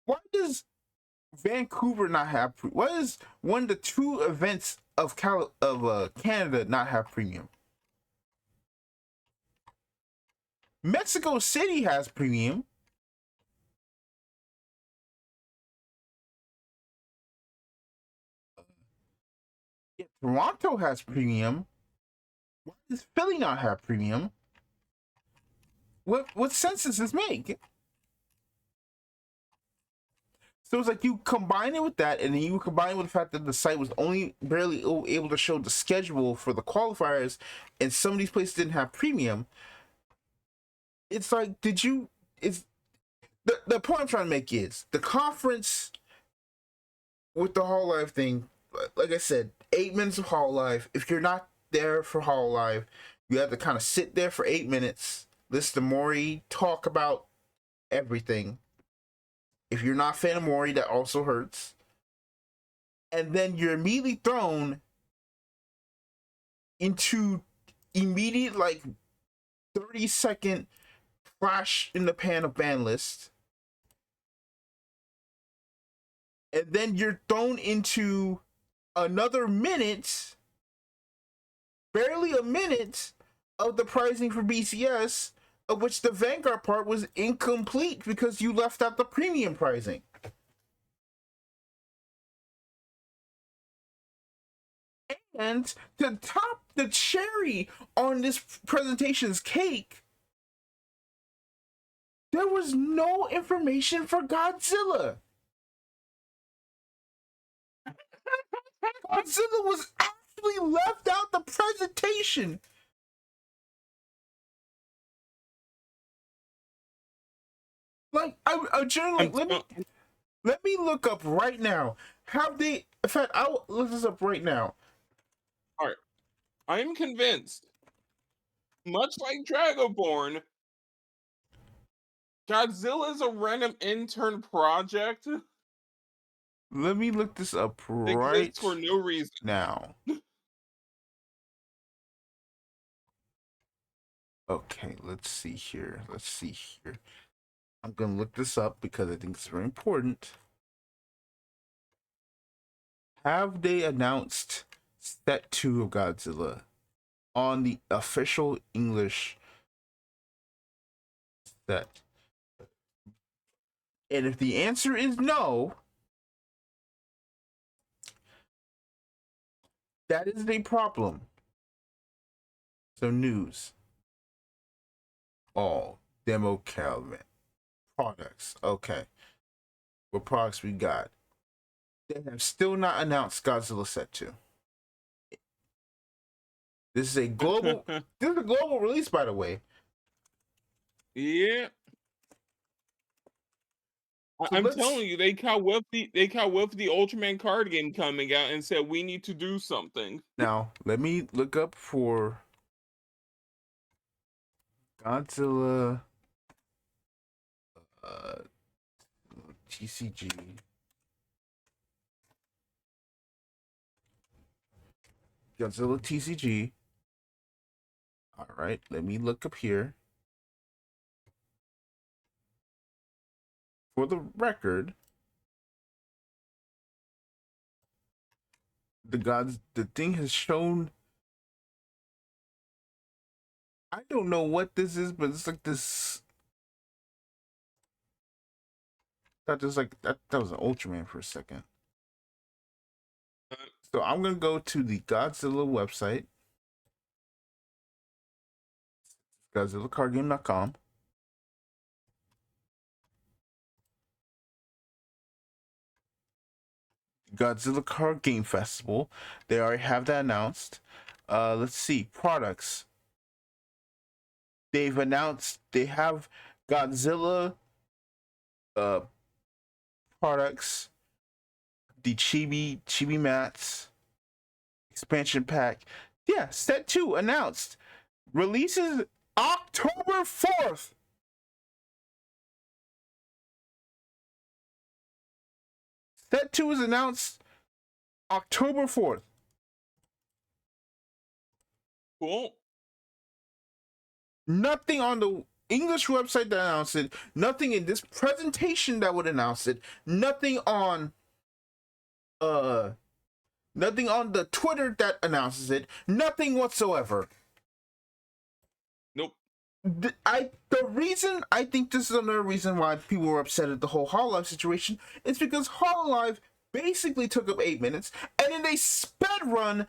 Why does Vancouver not have? Why is one of the two events of Canada not have premium? Mexico City has premium. Toronto has premium. Why does Philly not have premium? What sense does this make? So it's like you combine it with that, and then you combine it with the fact that the site was only barely able to show the schedule for the qualifiers, and some of these places didn't have premium. It's like, it's the point I'm trying to make is the conference with the Hall Live thing. Like I said, 8 minutes of Hall Live. If you're not there for Hall Live, you have to kind of sit there for 8 minutes, listen to Maury talk about everything. If you're not a fan of Maury, that also hurts. And then you're immediately thrown into immediate, like, 30-second flash in the pan of ban list. And then you're thrown into another minute, barely a minute, of the pricing for BCS, of which the Vanguard part was incomplete because you left out the premium pricing. And to top the cherry on this presentation's cake, there was no information for Godzilla. Godzilla was actually left out the presentation. Like, I generally let me look up right now. Have they? In fact, I'll look this up right now. all right. I am convinced, much like Dragonborn, Godzilla is a random intern project that Let me look this up right exists for no reason. now. Okay, let's see here. I'm gonna look this up because I think it's very important. Have they announced set 2 of Godzilla on the official English set? And if the answer is no, that is a problem. So news. All demo Calvin products. Okay. What products we got? They have still not announced Godzilla Set 2. This is a global release, by the way. Yeah. So I'm telling you, they caught with the Ultraman card game coming out and said we need to do something. Now, let me look up for Godzilla TCG Godzilla TCG. All right, let me look up here. For the record, the thing has shown. I don't know what this is, but it's like this. That was like that was an Ultraman for a second. So I'm gonna go to the Godzilla website, GodzillaCardGame.com. Godzilla Card Game Festival. They already have that announced. Let's see, products. They've announced they have Godzilla products, the Chibi mats, expansion pack. Yeah, set 2 announced. Releases October 4th. Set 2 is announced October 4th. Cool. Nothing on the English website that announced it, nothing in this presentation that would announce it, nothing on the Twitter that announces it, nothing whatsoever. Nope. The reason I think this is another reason why people were upset at the whole Hololive situation is because Hololive basically took up 8 minutes and then they sped run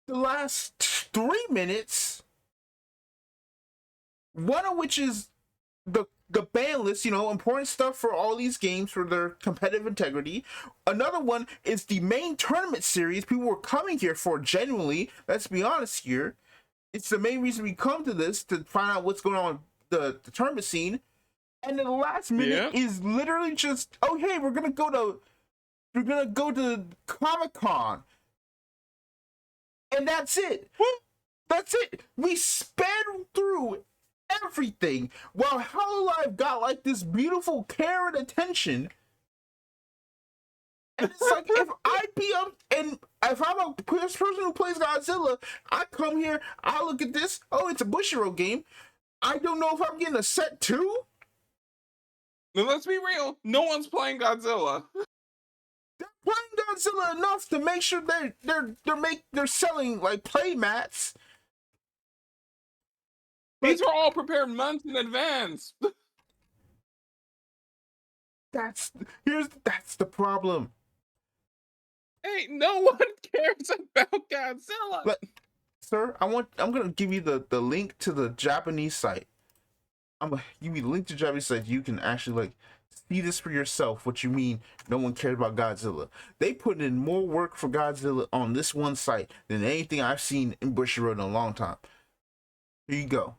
the last 3 minutes, one of which is the ban list, important stuff for all these games for their competitive integrity. Another one is the main tournament series people were coming here for genuinely. Let's be honest here. It's the main reason we come to this, to find out what's going on with the tournament scene. And then the last minute is literally just, oh hey, we're gonna go to Comic-Con. And that's it. That's it. We sped through everything while Hololive got like this beautiful care and attention. And it's like, if I'd be up, and if I'm a person who plays Godzilla, I come here, I look at this, oh, it's a Bushiroad game. I don't know if I'm getting a set 2. Now let's be real, no one's playing Godzilla. They're playing Godzilla enough to make sure they're selling like play mats. These were all prepared months in advance. That's the problem. Hey, no one cares about Godzilla. But, sir, I'm gonna give you the link to the Japanese site. I'm gonna give you the link to the Japanese site. You can actually like see this for yourself. What you mean? No one cares about Godzilla. They put in more work for Godzilla on this one site than anything I've seen in Bushiroad in a long time. Here you go.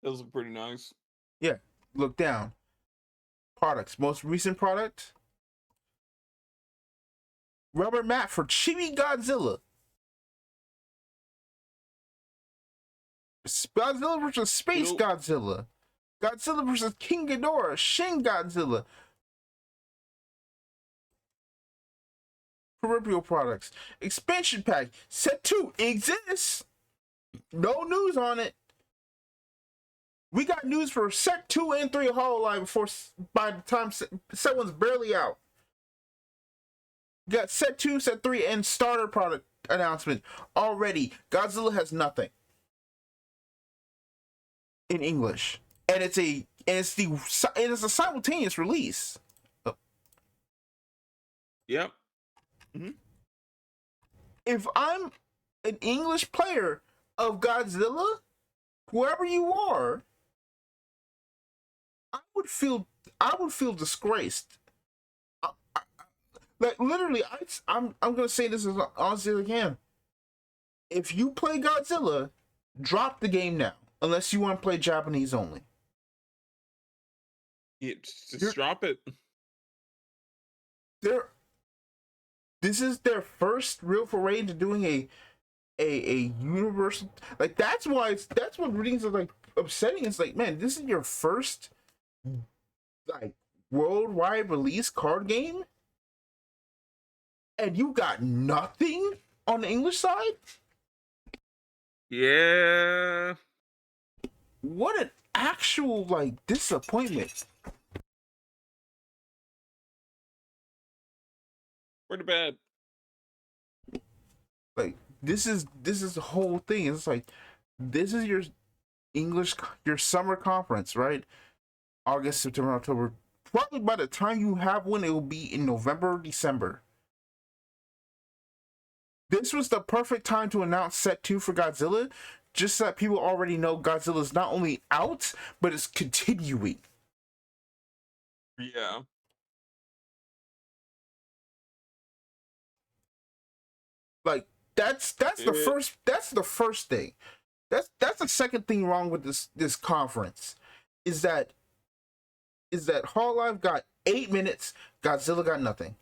Those look pretty nice. Yeah, look down. Products. Most recent product. Rubber mat for Chibi Godzilla. Godzilla versus Space Godzilla. Godzilla versus King Ghidorah. Shin Godzilla. Peripheral products. Expansion pack. Set 2 exists. No news on it. We got news for set 2 and 3 of Hololive by the time set 1's barely out. We got set 2, set 3, and starter product announcement already. Godzilla has nothing in English, and it's a simultaneous release. Oh. Yep. If I'm an English player of Godzilla, whoever you are, I would feel disgraced. Like literally, I'm gonna say this as honestly as I can. If you play Godzilla, drop the game now, unless you want to play Japanese only. Yeah, just drop it. This is their first real foray into doing a universal, like that's what readings are like upsetting. It's like, man, this is your first like worldwide release card game, and you got nothing on the English side? Yeah. What an actual like disappointment. Pretty bad. Like this is the whole thing. It's like this is your your summer conference, right? August, September, October. Probably by the time you have one, it will be in November or December. This was the perfect time to announce set 2 for Godzilla, just so that people already know Godzilla is not only out, but it's continuing. Yeah. Like that's the first thing. That's the second thing wrong with this conference, is that Hololive got 8 minutes, Godzilla got nothing.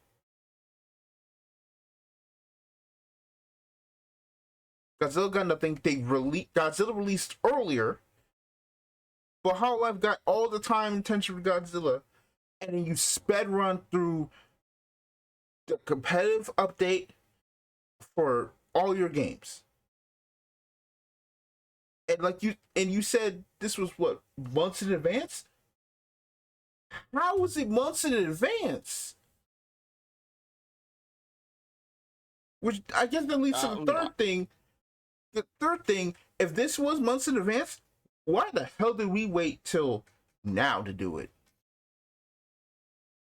Godzilla got nothing. Godzilla released earlier, but Hololive got all the time and attention for Godzilla, and then you sped run through the competitive update for all your games. And you said this was what, months in advance? How was it months in advance? Which I guess that leads to the third thing. The third thing, if this was months in advance, why the hell did we wait till now to do it?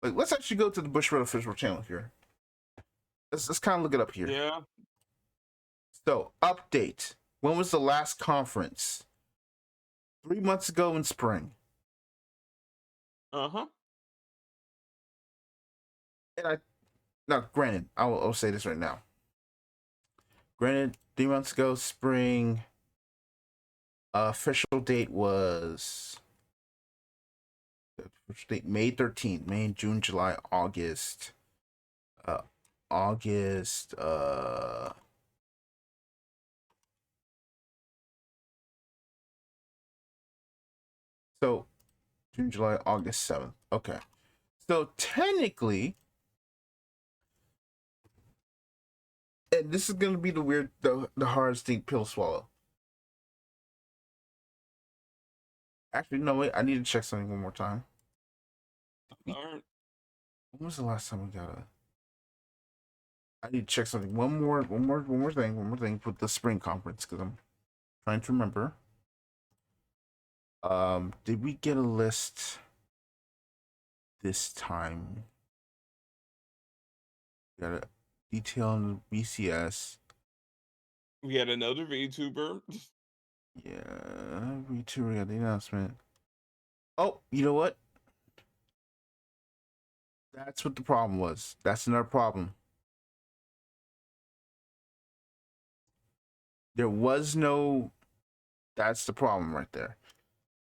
Like, let's actually go to the Bushiroad official channel here. Let's kind of look it up here. Yeah. So, update. When was the last conference? 3 months ago in spring. Uh-huh. And now, granted, I'll say this right now. Granted, 3 months ago, spring. Official date was May 13th. May, June, July, August. So June, July, August 7th. Okay. So technically, and this is gonna be the hardest thing pill to swallow. Actually, no, wait, I need to check something one more time. All right. When was the last time we got I need to check something. One more thing with the spring conference, because I'm trying to remember. Did we get a list this time? We got a detail on the BCS. We had another VTuber. Yeah, VTuber got the announcement. Oh, you know what? That's what the problem was. That's another problem. There was no. That's the problem right there.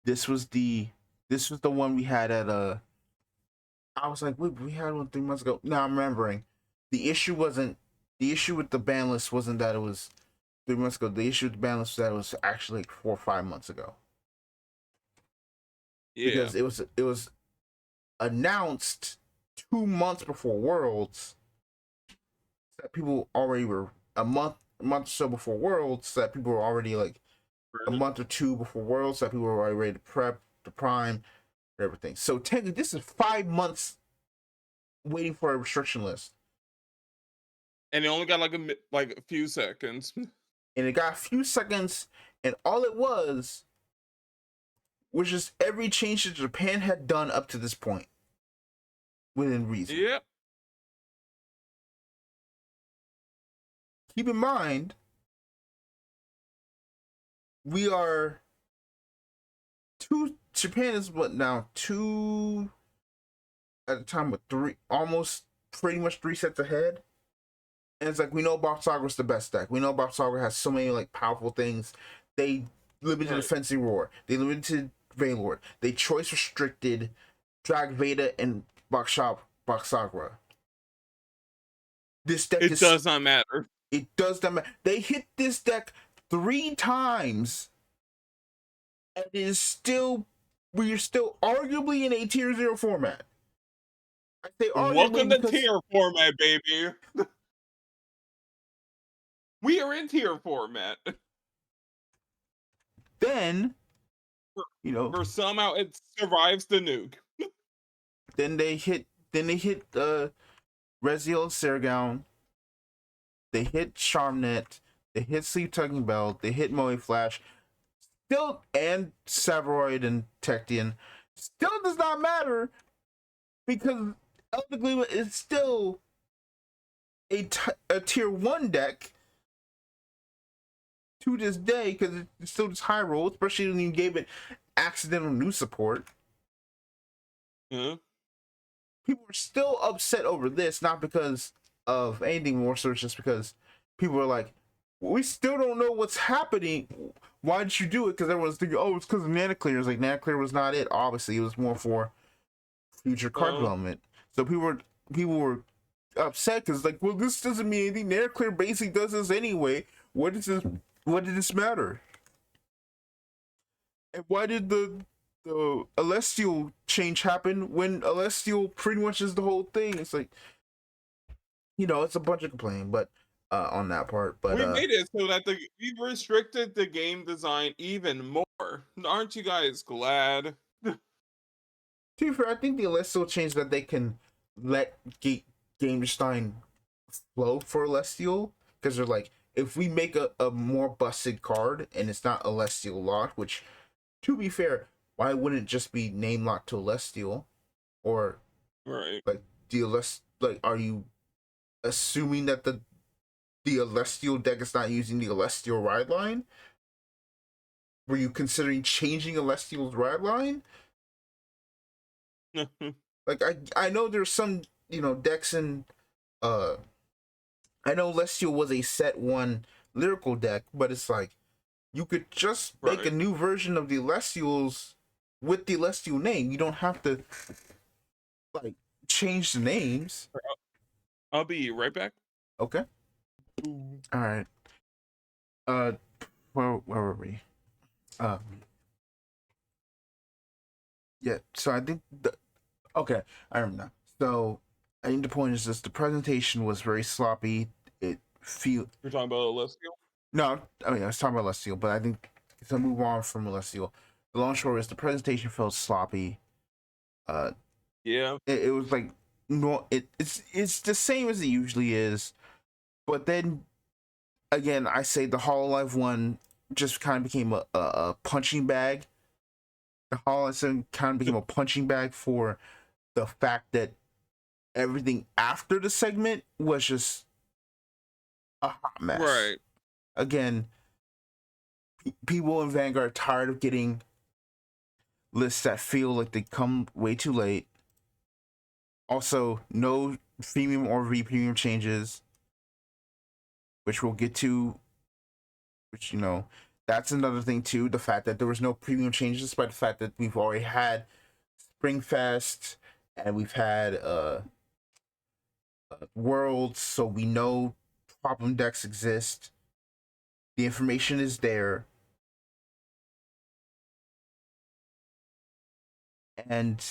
This was the one we had at I was like, wait, we had one 3 months ago. Now I'm remembering. The issue with the ban list wasn't that it was 3 months ago. The issue with the ban list was that it was actually like 4 or 5 months ago. Yeah. Because it was announced 2 months before Worlds, that people already were a month or so before Worlds, that people were already like a month or two before Worlds, that people were already ready to prep the Prime, everything. So technically, this is 5 months waiting for a restriction list, And it only got like a few seconds. and it got a few seconds, and all it was just every change that Japan had done up to this point, within reason. Yep. Keep in mind, we are Japan is what now, 2 at a time, with 3, almost pretty much 3 sets ahead. And it's like, we know Bob Sagra's the best deck. We know Bob Sagra has so many like powerful things. They limited Defensive Roar. They limited Veilord. They choice restricted Drag Veda and Sagra. This deck does not matter. It does not matter. They hit this deck 3 times, and it is still we are still arguably in a tier 0 format. I say arguably Welcome to because tier format, baby. We are in tier format. then, you know, For somehow it survives the nuke. then they hit Reziel Sergown, they hit Charmnet, they hit Sleep Tugging Belt, they hit Moe Flash, still, and Savaroid and Tectian. Still does not matter because Elder Gleama is still a tier 1 deck to this day because it's still just high roll, especially when you gave it accidental new support. Yeah. People are still upset over this, not because of anything more, so it's just because people are like, we still don't know what's happening. Why did you do it? Because everyone's thinking, oh, it's because of Nana Clear. It's like Nana Clear was not it. Obviously, it was more for future card development. So people were upset because like, well, this doesn't mean anything. Nana Clear basically does this anyway. What did this matter? And why did the Celestial change happen when Celestial pretty much is the whole thing? It's like, it's a bunch of complaining, but on that part. But we made it so that we've restricted the game design even more. Aren't you guys glad? To be fair, I think the Celestial changed that they can let game design flow for Celestial, because they're like, if we make a more busted card and it's not Celestial locked, which, to be fair, why wouldn't it just be name locked to Celestial? Or right, like are you assuming that the Celestial deck is not using the Celestial ride line? Were you considering changing Celestial's ride line? Like I know there's some decks in I know Celestial was a set 1 lyrical deck, but it's like you could just make a new version of the Celestials with the Celestial name. You don't have to like change the names. I'll be right back. Okay. All right. Where were we? Yeah. So I think okay, I remember now. So I think the point is just the presentation was very sloppy. You're talking about Celestial? No, I was talking about Celestial, but I think to move on from Celestial, the long short is the presentation felt sloppy. Yeah. It was like it's the same as it usually is, but then again, I say the Hololive one just kind of became a punching bag. The Hololive kind of became a punching bag for the fact that everything after the segment was just a hot mess. Right. Again, people in Vanguard are tired of getting lists that feel like they come way too late. Also, no premium or V-premium changes, which we'll get to, which, that's another thing too. The fact that there was no premium changes, despite the fact that we've already had Springfest and we've had Worlds, so we know problem decks exist. The information is there. And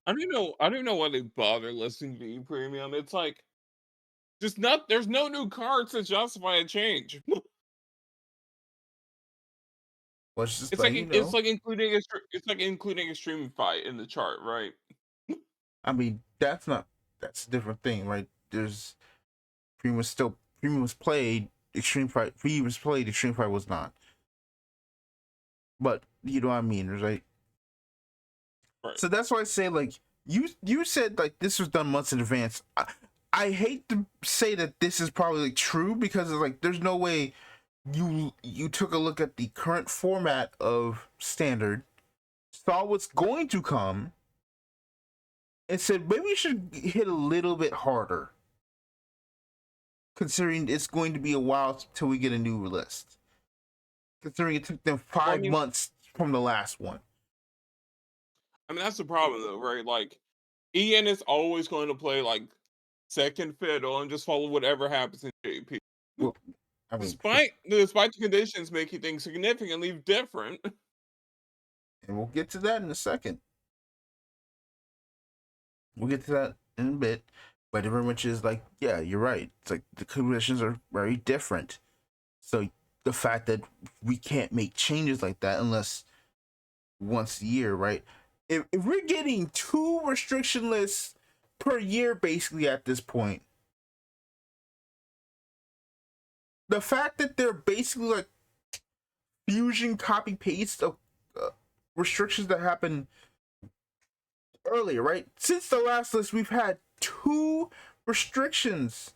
I don't know why they bother listing V premium. It's like there's no new cards to justify a change. well, it's just It's like including Extreme Fight in the chart, right? I mean, that's a different thing, right? There's Premium was played, Extreme Fight was not. But you know what I mean, right? Right. So that's why I say, like, you said like this was done months in advance. I hate to say that this is probably like true, because it's like there's no way you took a look at the current format of Standard, saw what's going to come, and said maybe we should hit a little bit harder, considering it's going to be a while till we get a new list. Considering it took them 5 months from the last one. I mean, that's the problem though, right? Like, EN is always going to play like second fiddle and just follow whatever happens in JP. Well, I mean, despite the conditions making things significantly different. And we'll get to that in a second. We'll get to that in a bit. But it very much is like, yeah, you're right. It's like the conditions are very different. So the fact that we can't make changes like that unless once a year, right? If we're getting 2 restriction lists per year, basically at this point, the fact that they're basically like fusion copy paste of restrictions that happened earlier, right? Since the last list, we've had 2 restrictions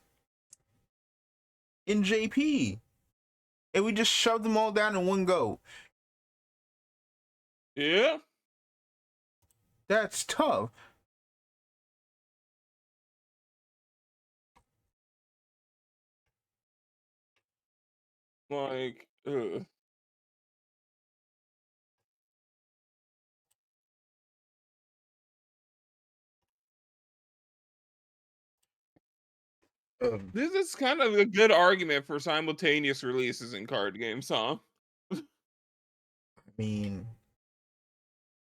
in JP, and we just shoved them all down in one go. Yeah. That's tough. Like, ugh. This is kind of a good argument for simultaneous releases in card games, huh? I mean,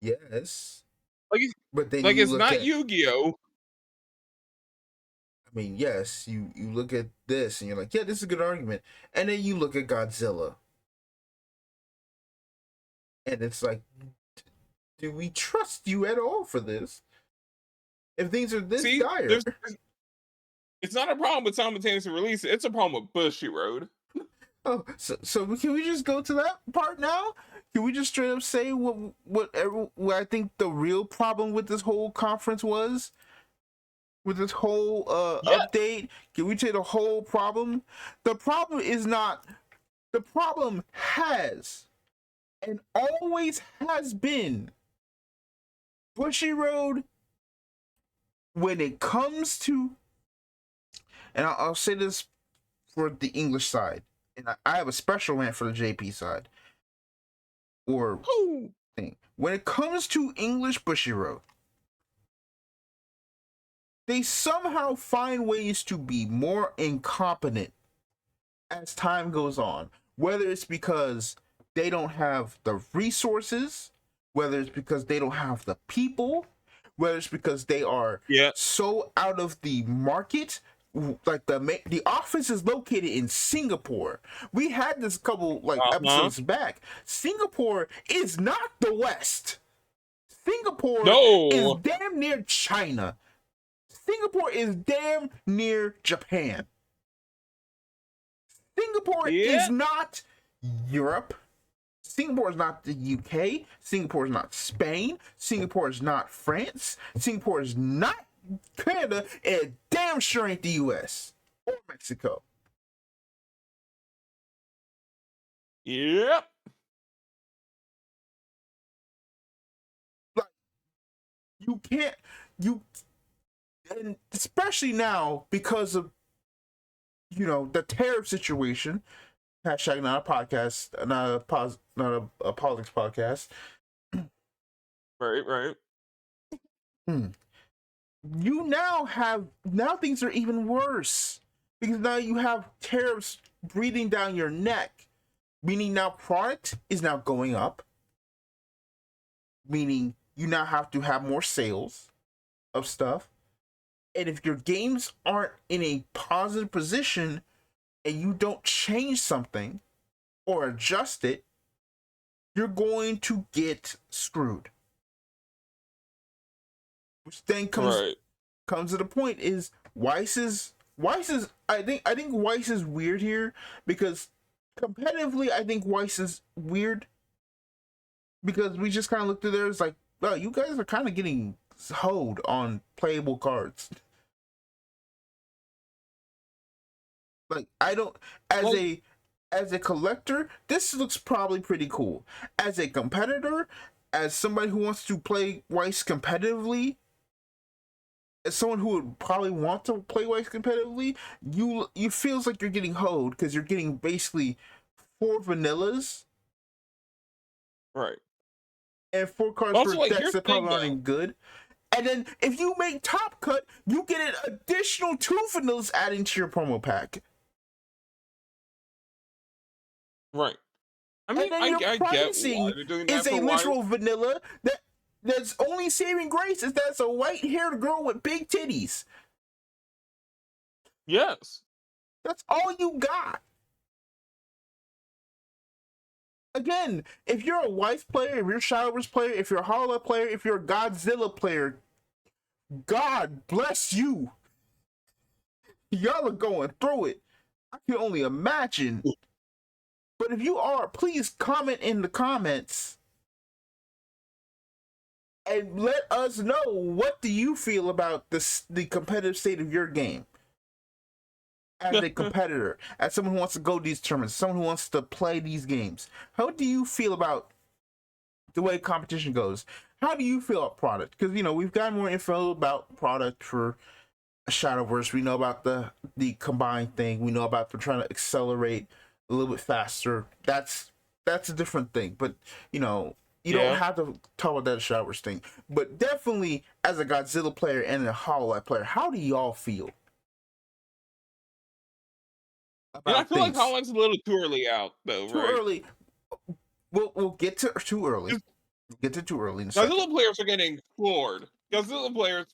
yes, Like, but then like you it's look not at, Yu-Gi-Oh. I mean, yes, you look at this and you're like, yeah, this is a good argument, and then you look at Godzilla, and it's like, do we trust you at all for this? If things are this See, dire. it's not a problem with simultaneous release. It's a problem with Bushiroad. Oh, so can we just go to that part now? Can we just straight up say what I think the real problem with this whole conference was? With this whole Yeah. update? Can we say the whole problem? The problem is not, the problem has and always has been Bushiroad when it comes to, and I'll say this for the English side, and I have a special rant for the JP side. Or thing. When it comes to English Bushiroad, they somehow find ways to be more incompetent as time goes on. Whether it's because they don't have the resources, whether it's because they don't have the people, whether it's because they are so out of the market. Like the office is located in Singapore. We had this couple episodes back. Singapore is not the West. Singapore is damn near China. Singapore is damn near Japan. Singapore is not Europe. Singapore is not the UK. Singapore is not Spain. Singapore is not France. Singapore is not Canada, and damn sure ain't the US or Mexico. Yep. Like, you can't, and especially now because of, the tariff situation. Hashtag not a podcast, not a politics podcast. Right. You now things are even worse because now you have tariffs breathing down your neck, meaning now product is now going up, meaning you now have to have more sales of stuff, and if your games aren't in a positive position and you don't change something or adjust it, you're going to get screwed. Which then comes to the point is Weiss is I think Weiss is weird here because competitively I think Weiss is weird because we just kind of looked at there, it's like, well, you guys are kind of getting hoed on playable cards. Like, I don't, as a collector, this looks probably pretty cool. As a competitor, as somebody who wants to play Weiss competitively, as someone who would probably want to play Weiss competitively, you feels like you're getting hoed because you're getting basically 4 vanillas, right, and 4 cards also, for decks that probably aren't even good. And then if you make top cut, you get an additional 2 vanillas adding to your promo pack. Right. I And mean, then your I get why pricing they're doing is that for a white. literal vanilla that's only saving grace is that's a white-haired girl with big titties. Yes. That's all you got. Again, if you're a Wife player, if you're a Shadowverse player, if you're a Hollow player, if you're a Godzilla player, God bless you. Y'all are going through it. I can only imagine. But if you are, please comment in the comments and let us know, what do you feel about the competitive state of your game as a competitor, as someone who wants to go to these tournaments, someone who wants to play these games. How do you feel about the way competition goes? How do you feel about product? Because we've got more info about product for Shadowverse. We know about the combined thing. We know about them trying to accelerate a little bit faster. That's a different thing. But you don't have to talk about that Shadowverse thing. But definitely, as a Godzilla player and a Hollow Knight player, how do y'all feel And I about feel like things? Holland's a little too early out, though, Too right? early. We'll get to too early. We'll get to too early in a second. Godzilla players are getting floored. Godzilla players,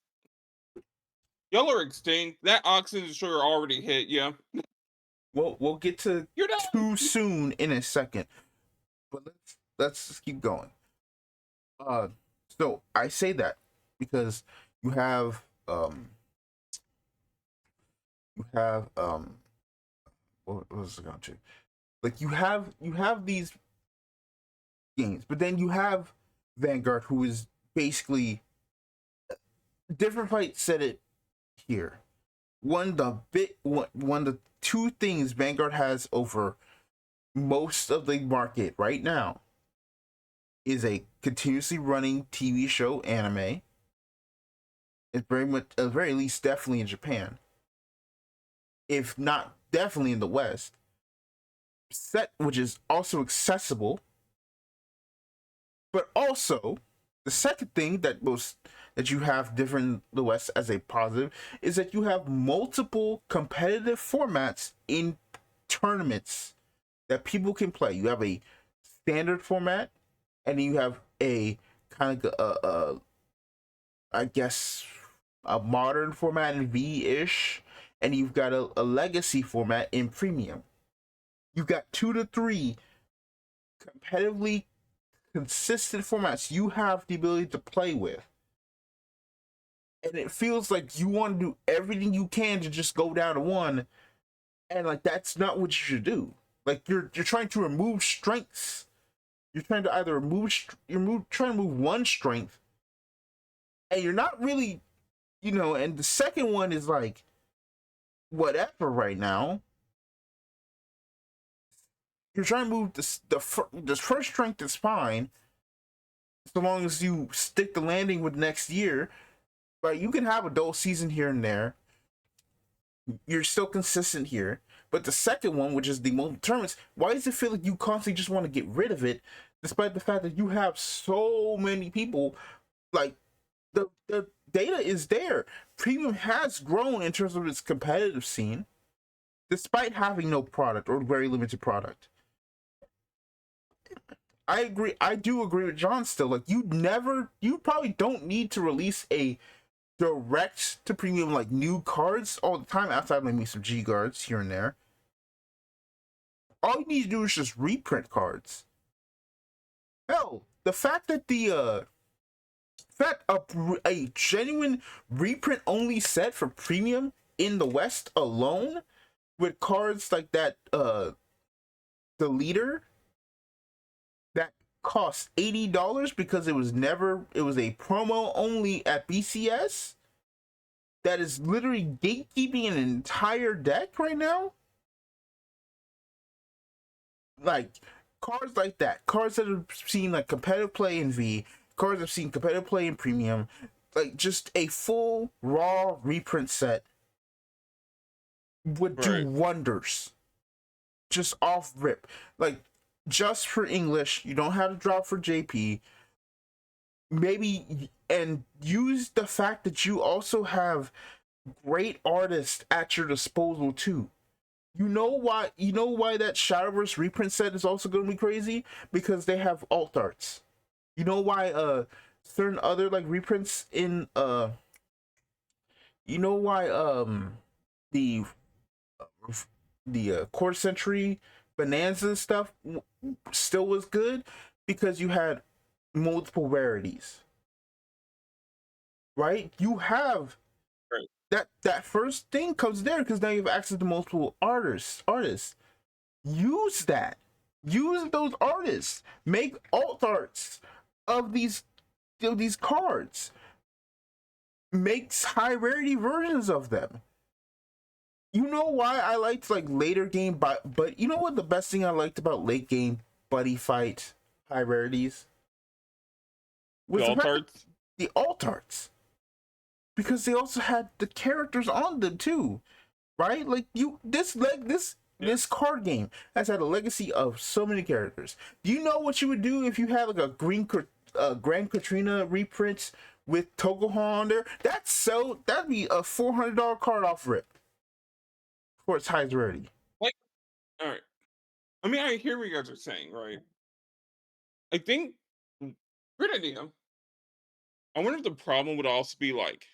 y'all are extinct. That oxygen destroyer already hit you. We'll get to You're too done. soon in a second. But let's just keep going. So I say that because you have what was it going to, like, you have these games, but then you have Vanguard, who is basically different fight. Said it here. One the two things Vanguard has over most of the market right now is a continuously running TV show anime. It's very much, at the very least, definitely in Japan, if not definitely in the West. Set, which is also accessible, but also the second thing that you have different in the West as a positive is that you have multiple competitive formats in tournaments that people can play. You have a standard format, and you have a kind of I guess a modern format in V-ish, and you've got a legacy format in premium. You've got 2 to 3 competitively consistent formats you have the ability to play with. And it feels like you want to do everything you can to just go down to one, and like that's not what you should do. Like you're trying to remove strengths. You're trying to either trying to move one strength, and you're not really, and the second one is like whatever right now. You're trying to move the first strength is fine, so long as you stick the landing with next year. But you can have a dull season here and there. You're still consistent here. But the second one, which is the multiple tournaments, why does it feel like you constantly just want to get rid of it, despite the fact that you have so many people? Like the data is there. Premium has grown in terms of its competitive scene, despite having no product or very limited product. I agree. I do agree with John still. Like you probably don't need to release a direct to premium like new cards all the time, outside maybe some G guards here and there. All you need to do is just reprint cards. Hell, the fact that a genuine reprint only set for premium in the West alone, with cards like that, the leader that cost $80 because it was a promo only at BCS, that is literally gatekeeping an entire deck right now. Like cards like that, cards that have seen like competitive play in V, cards that have seen competitive play in premium, like just a full raw reprint set would do wonders. Just off rip, like just for English, you don't have to drop for JP. Maybe, and use the fact that you also have great artists at your disposal too. You know why? You know why that Shadowverse reprint set is also going to be crazy? Because they have alt arts. You know why? Certain other like reprints in you know why the quarter century bonanza stuff still was good, because you had multiple rarities, right? You have Right. that first thing comes there because now you have access to multiple artists. Use that. Use those artists. Make alt arts of these cards. Make high rarity versions of them. You know why I liked like later game, but you know what the best thing I liked about late game buddy fight high rarities The was the alt fact that arts. the alt arts, because they also had the characters on them too, right? Like Yeah. this card game has had a legacy of so many characters. Do you know what you would do if you had like a Grand Katrina reprint with Togohan on there? That'd be a $400 card off rip for its highest rarity. Like, all right. I mean, I hear what you guys are saying, right? I think great idea. I wonder if the problem would also be like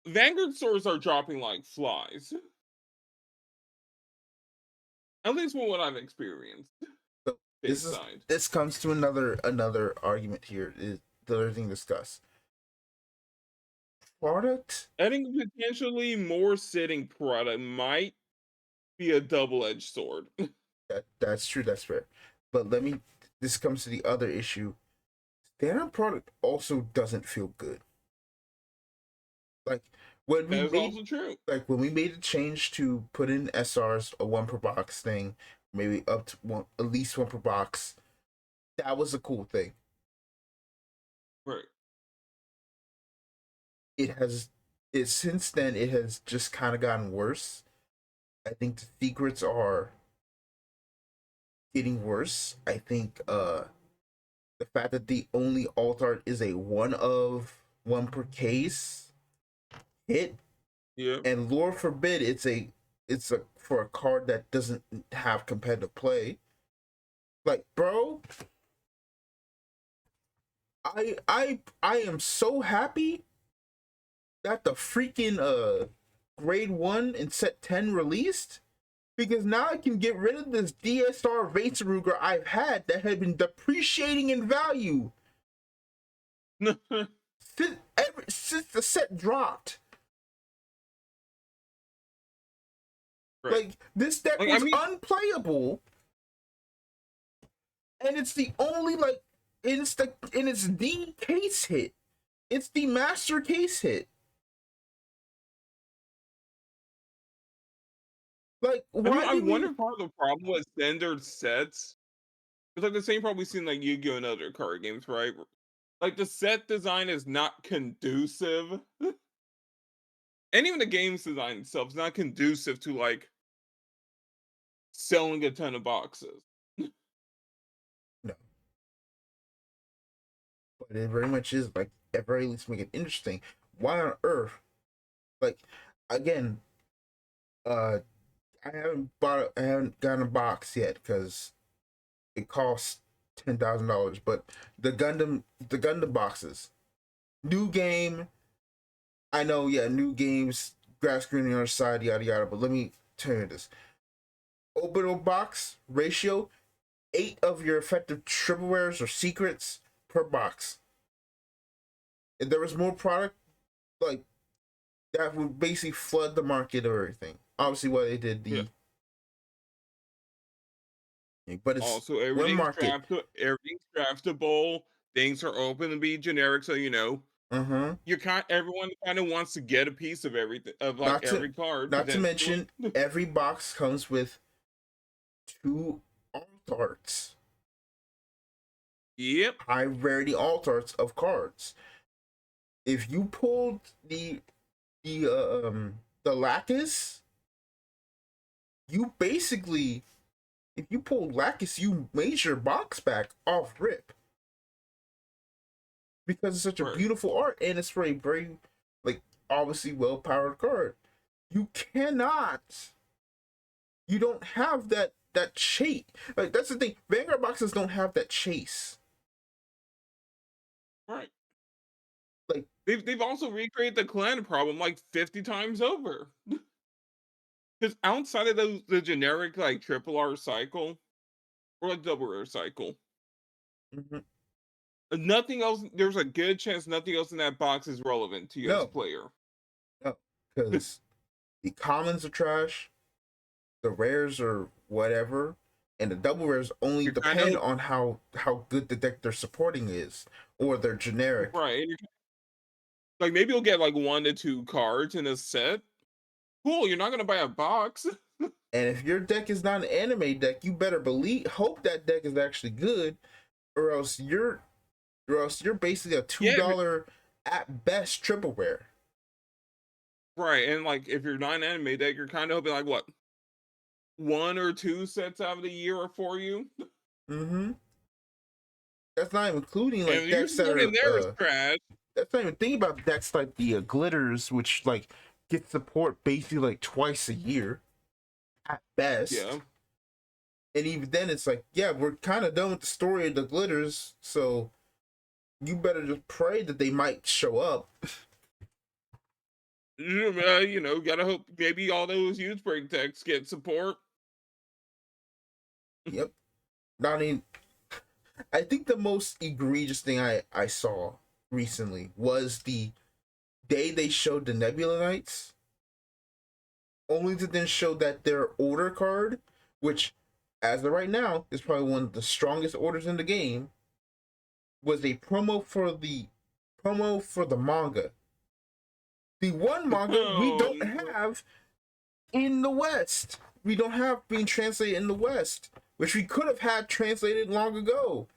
Vanguard stores are dropping like flies. At least from what I've experienced So stateside. this comes to another argument here, is the other thing to discuss. Product. Adding potentially more sitting product might be a double-edged sword. That's true, that's fair. But this comes to the other issue. Standard product also doesn't feel good. Like when we That is made also true. when we made the change to put in SRs, a one per box thing, maybe up to one, at least one per box, that was a cool thing. Right. Since then it has just kind of gotten worse. I think the secrets are getting worse. I think the fact that the only alt art is a one per case hit, Yeah. and Lord forbid it's a for a card that doesn't have competitive play. Like, bro, I am so happy that the freaking grade 1 and set 10 released, because now I can get rid of this DSR Vaseruger I've had that had been depreciating in value since the set dropped. Right. Like, this deck Like, was I mean, unplayable, and it's the only like it's the case hit. It's the master case hit. Like, I mean, why I did wonder we? if part of the problem with standard sets. It's like the same problem we've seen like Yu-Gi-Oh! And other card games, right? Like the set design is not conducive. And even the game's design itself is not conducive to like selling a ton of boxes. No, but it very much is like at very least make it interesting. Why on earth? Like, again, uh, I haven't gotten a box yet because it costs $10,000. But the Gundam boxes, new game. I know, yeah, new games, grass green on the other side, yada yada. But let me tell you this: open box ratio, 8 of your effective triple or secrets per box. If there was more product, like, that would basically flood the market of everything. Obviously, why they did Yeah. but it's Also, one market. everything's draftable. Things are open to be generic, so you know Uh-huh. everyone kind of wants to get a piece of everything of like Not to every card not to potentially. mention, every box comes with 2 alt arts, Yep. high rarity alt arts of cards. If you pulled the Lacus, you basically, if you pulled Lacus, you made your box back off rip, because it's such a Right. beautiful art and it's for a very, like, obviously well powered card. You cannot you don't have that chase. Like that's the thing. Vanguard boxes don't have that chase. Right. Like They've also recreated the clan problem like 50 times over. Because outside of the generic like triple R cycle or like double R cycle, mhm. nothing else. There's a good chance nothing else in that box is relevant to you as a No, player. no, because the commons are trash, the rares are whatever, and the double rares only You're kind of depend on how good the deck they're supporting is, or they're generic. right. Like maybe you'll get like 1 to 2 cards in a set. Cool. You're not gonna buy a box. And if your deck is not an anime deck, you better hope that deck is actually good, or else you're basically a Yeah. $2 at best triple rare. Right. And like if you're not an anime deck, you're kind of hoping like what 1 or 2 sets out of the year are for you. Mm-hmm. That's not even including like And decks usually that one in there is are. trash. That's not even thinking about decks like the glitters, which like get support basically like twice a year at best. Yeah. And even then, it's like, yeah, we're kind of done with the story of the glitters, so you better just pray that they might show up. Gotta hope maybe all those use break decks get support. Yep. I mean, I think the most egregious thing I saw recently was the day they showed the Nebula Knights, only to then show that their order card, which as of right now is probably one of the strongest orders in the game, was a promo for the manga. The one manga we Oh, don't have in the West. We don't have being translated in the West, which we could have had translated long ago.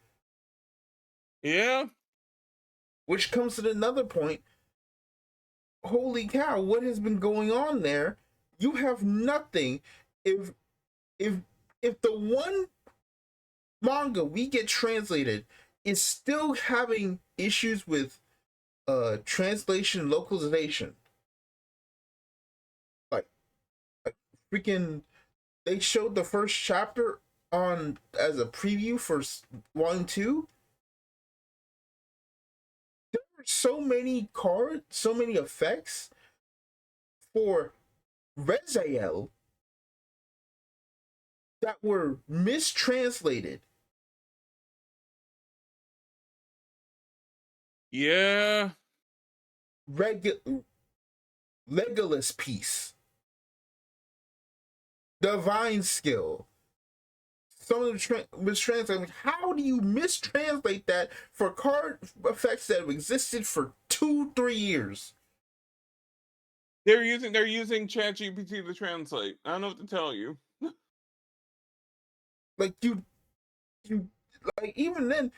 yeah. Which comes to another point. Holy cow, what has been going on there? You have nothing. If the one manga we get translated is still having issues with translation localization, like freaking, they showed the first chapter on as a preview for volume 2. There were so many cards, so many effects for Rezael that were mistranslated. Yeah. Legolas piece, divine skill. Some of the mistranslated. Like, how do you mistranslate that for card effects that have existed for 2-3 years? They're using ChatGPT to translate. I don't know what to tell you. Like you like even then,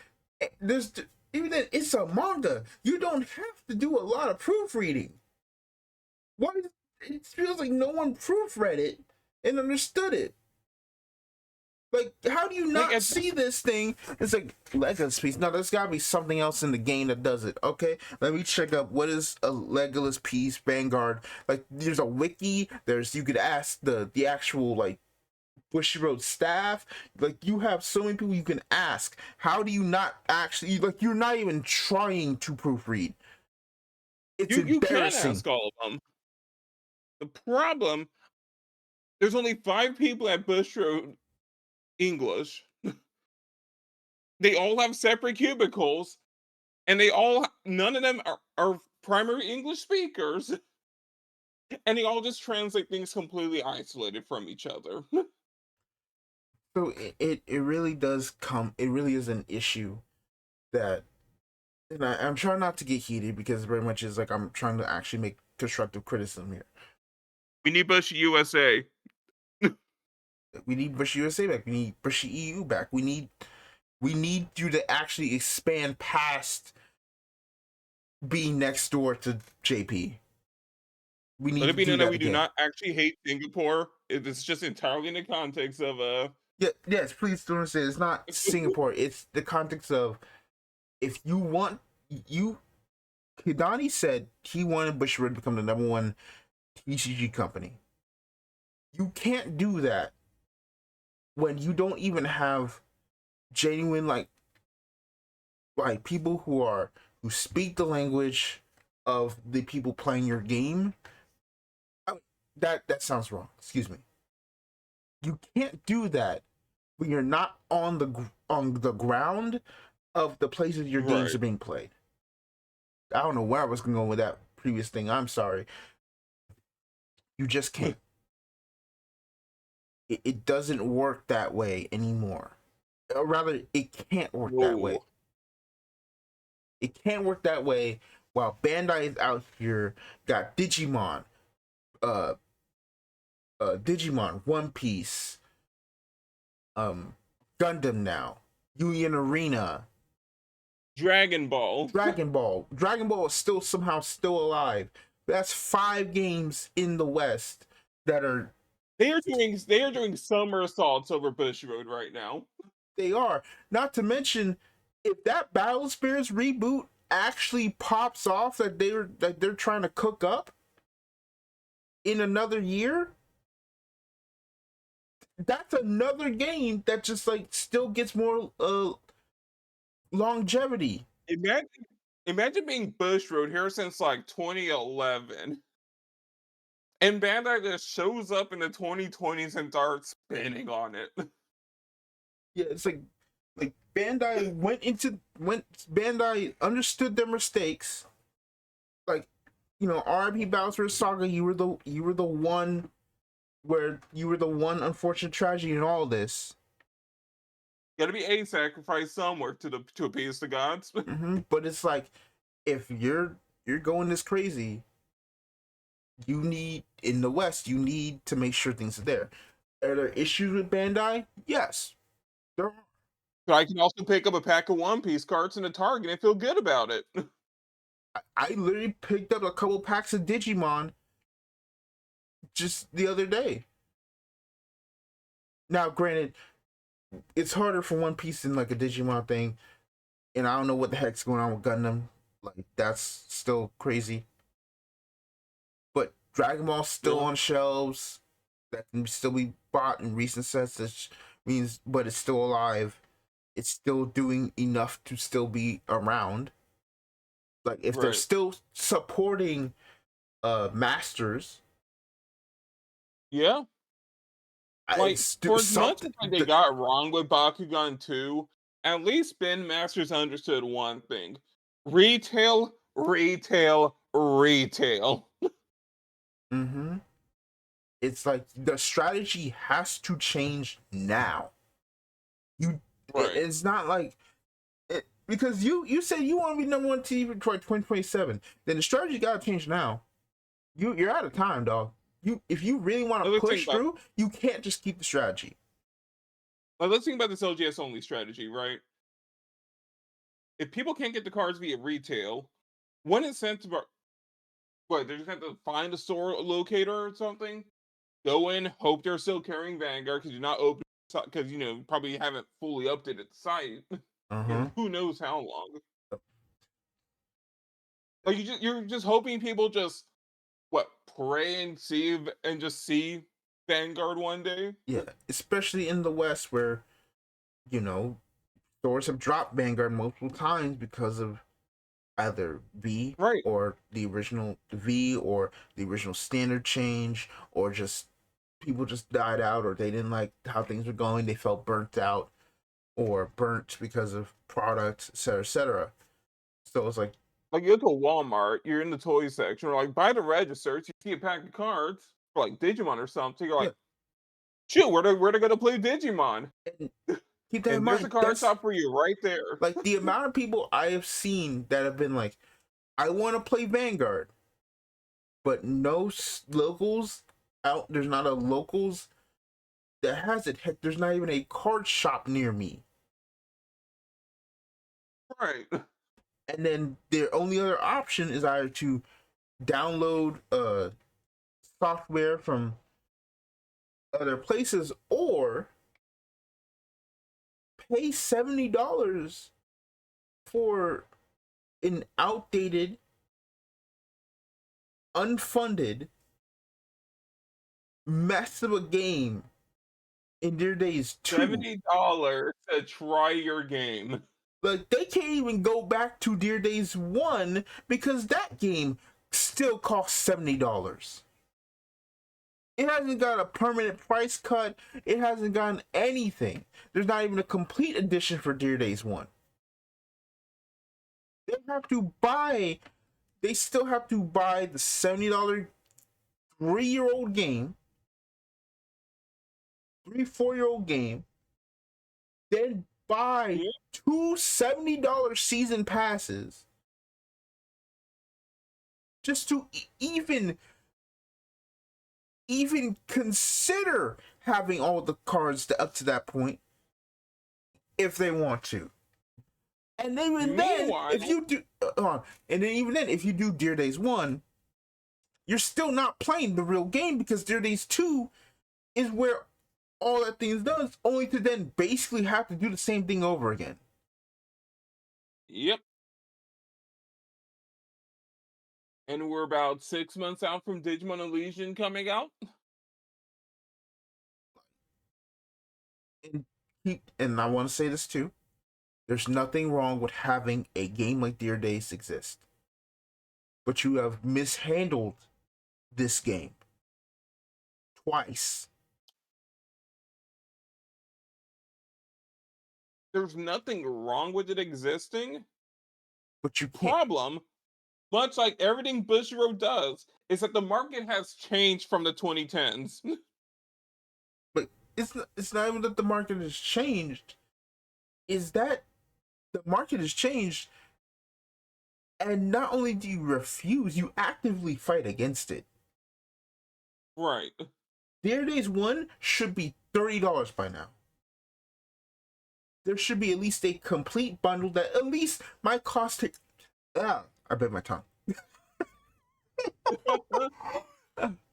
it's a manga. You don't have to do a lot of proofreading. Why? It feels like no one proofread it and understood it. Like, how do you not see this thing? It's like Legolas piece. No, there's gotta be something else in the game that does it. Okay, let me check up what is a Legolas piece, Vanguard. Like, there's a wiki. You could ask the actual like Bushiroad staff. Like, you have so many people you can ask. How do you not actually, like, you're not even trying to proofread? It's You can embarrassing. ask all of them. The problem, there's only 5 people at Bushiroad English. They all have separate cubicles, and none of them are primary English speakers, and they all just translate things completely isolated from each other. So it really does it really is an issue that, and I'm trying not to get heated because very much is like I'm trying to actually make constructive criticism here. We need Bushy USA. We need Bushy USA back. We need Bushy EU back. We need you to actually expand past being next door to JP. We need Let it to be do known that that we again. do not actually hate Singapore. It's just entirely in the context of Yes, please don't understand. It's not Singapore. It's the context of, if you want, Hidani said he wanted Bushiroad to become the #1 TCG company. You can't do that when you don't even have genuine like people who speak the language of the people playing your game. That sounds wrong. Excuse me. You can't do that when you're not on the ground of the places your games Right. are being played. I don't know where I was going to go with that previous thing. I'm sorry. You just can't. It doesn't work that way anymore. Or rather, it can't work that way. Whoa. It can't work that way while Bandai is out here got uh, Digimon, One Piece, Gundam now, Union Arena, Dragon Ball. Dragon Ball. Dragon Ball is still somehow still alive. That's 5 games in the West that are They are doing summer assaults over Bushiroad right now. they are. Not to mention, if that Battle Spirits reboot actually pops off that they're trying to cook up in another year, that's another game that just like still gets more longevity. Imagine being Bushiroad here since like 2011. And Bandai just shows up in the 2020s and starts spinning on it. Yeah, it's like Bandai Bandai understood their mistakes. Like, you know, RIP Bowser Saga, you were the one where you were the one unfortunate tragedy in all this. Gotta be a sacrifice somewhere to appease the gods. But it's like, if you're going this crazy, you need in the West, you need to make sure things are there. Are there issues with Bandai? Yes, there are. But I can also pick up a pack of One Piece cards in a Target and feel good about it. I literally picked up a couple packs of Digimon just the other day. Now, granted, it's harder for One Piece than like a Digimon thing, and I don't know what the heck's going on with Gundam. Like, that's still crazy. But Dragon Ball's still on shelves that can still be bought in recent sets. That means, but it's still alive. It's still doing enough to still be around. Like, if they're still supporting Masters, Yeah. Like, for as much as they got wrong with Bakugan 2, at least Spin Masters understood one thing. Retail, retail, retail. Mm-hmm. It's like the strategy has to change now. It's not like because you said you want to be number 1 TV for 2027. Then the strategy got to change now. You're out of time, dog. If you really want to push through, you can't just keep the strategy. Like, let's think about this LGS only strategy, right? If people can't get the cards via retail, one incentive are what, they just have to find a store locator or something, go in, hope they're still carrying Vanguard because you're not open, because you know probably haven't fully updated the site in who knows how long. Like, you're just hoping people just pray and just see Vanguard one day. Yeah, especially in the West where, you know, stores have dropped Vanguard multiple times because of either V or the original V or the original standard change, or just people just died out, or they didn't like how things were going, they felt burnt out or burnt because of products, etc., etc. So it's like you go to Walmart, you're in the toy section, or like by the registers, you see a pack of cards for like Digimon or something. You're like, shoot, where they gonna play Digimon? And keep that in mind. There's a card shop for you right there. Like, the amount of people I have seen that have been like, I want to play Vanguard, but no locals out. There's not a locals that has it. Heck, there's not even a card shop near me. Right. And then their only other option is either to download software from other places or pay $70 for an outdated, unfunded mess of a game in Dear Days 2. $70 to try your game. Like, they can't even go back to Dear Days 1 because that game still costs $70. It hasn't got a permanent price cut. It hasn't gotten anything. There's not even a complete edition for Dear Days 1. They have to buy, they still have to buy the $70 3-year-old game, 4-year-old game, then buy Yeah. two $70 season passes just to even consider having all the cards up to that point if they want to. And even then, if you do, and then even then, if you do Dear Days 1, you're still not playing the real game because Dear Days 2 is where all that thing does, only to then basically have to do the same thing over again. Yep. And we're about 6 months out from Digimon Elysian coming out. And I want to say this too. There's nothing wrong with having a game like Dear Days exist. But you have mishandled this game twice. There's nothing wrong with it existing. But you can't. Problem, much like everything Bushiroad does, is that the market has changed from the 2010s. But it's not even that the market has changed. Is that the market has changed, and not only do you refuse, you actively fight against it. Right. Dear Days 1 should be $30 by now. There should be at least a complete bundle that at least might cost it. I bit my tongue.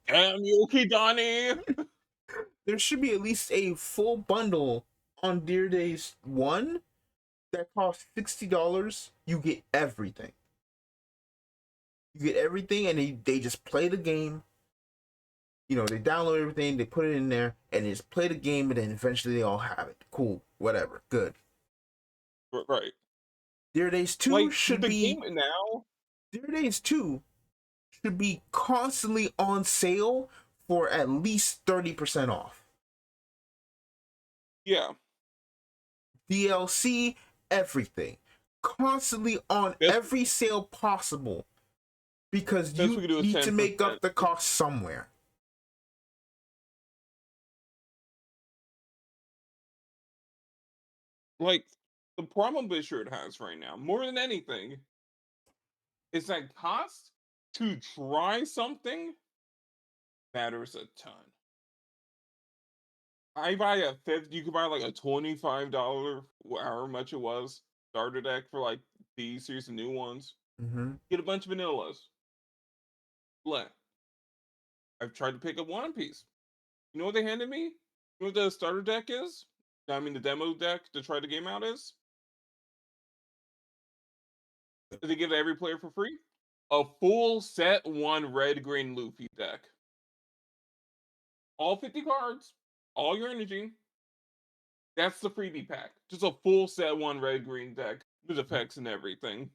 Damn you, Kidani! There should be at least a full bundle on Dear Days 1 that costs $60. You get everything. You get everything, and they just play the game. You know, they download everything, they put it in there, and they just play the game, and then eventually they all have it. Cool, whatever, good. Right. Dear Days 2 like, should the be game now. Dear Days 2 should be constantly on sale for at least 30% off. Yeah. DLC, everything. Constantly on every sale possible. Because you need to make up the cost somewhere. Like, the problem Bushiroad has right now, more than anything, is that cost to try something matters a ton. I buy a 50, you could buy like a $25, however much it was, starter deck for like these series of new ones. Mm-hmm. Get a bunch of vanillas. I've tried to pick up One Piece. You know what they handed me? You know what the starter deck is? I mean, the demo deck to try the game out is? They give it to every player for free? A full set 1 red green Luffy deck. All 50 cards, all your energy. That's the freebie pack. Just a full set 1 red green deck with effects and everything.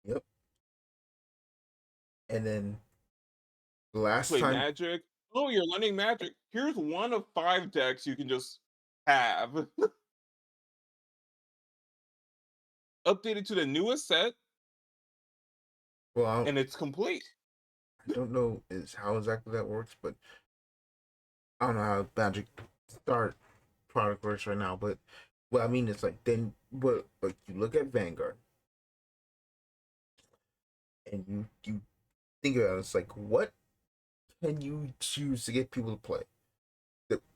Yep. And then the last Play time. Magic. Oh, you're learning Magic. Here's 1 of 5 decks you can just have. Updated to the newest set. Well, and it's complete. I don't know how exactly that works, but I don't know how Magic Start product works right now. But well, I mean, it's like then, but like you look at Vanguard, and you think about it, it's like what can you choose to get people to play?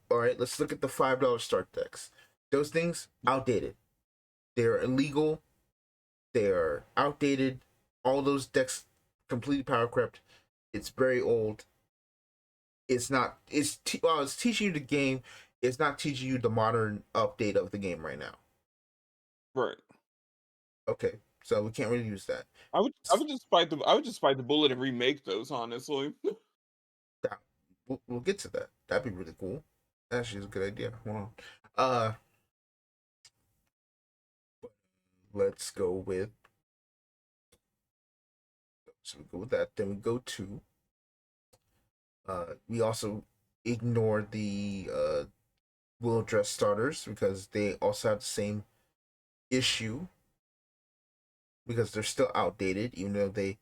All right, let's look at the $5 start decks. Those things outdated. They're illegal. They're outdated. All those decks completely power crept. It's very old. It's not. It's teaching you the game. It's not teaching you the modern update of the game right now. Right. Okay, so we can't really use that. I would just fight the bullet and remake those, honestly. we'll get to that. That'd be really cool. Actually, it's a good idea. Hold on. Uh, let's go with. So we go with that. Then we go to. We also ignore the Will Dress starters because they also have the same issue because they're still outdated, even though they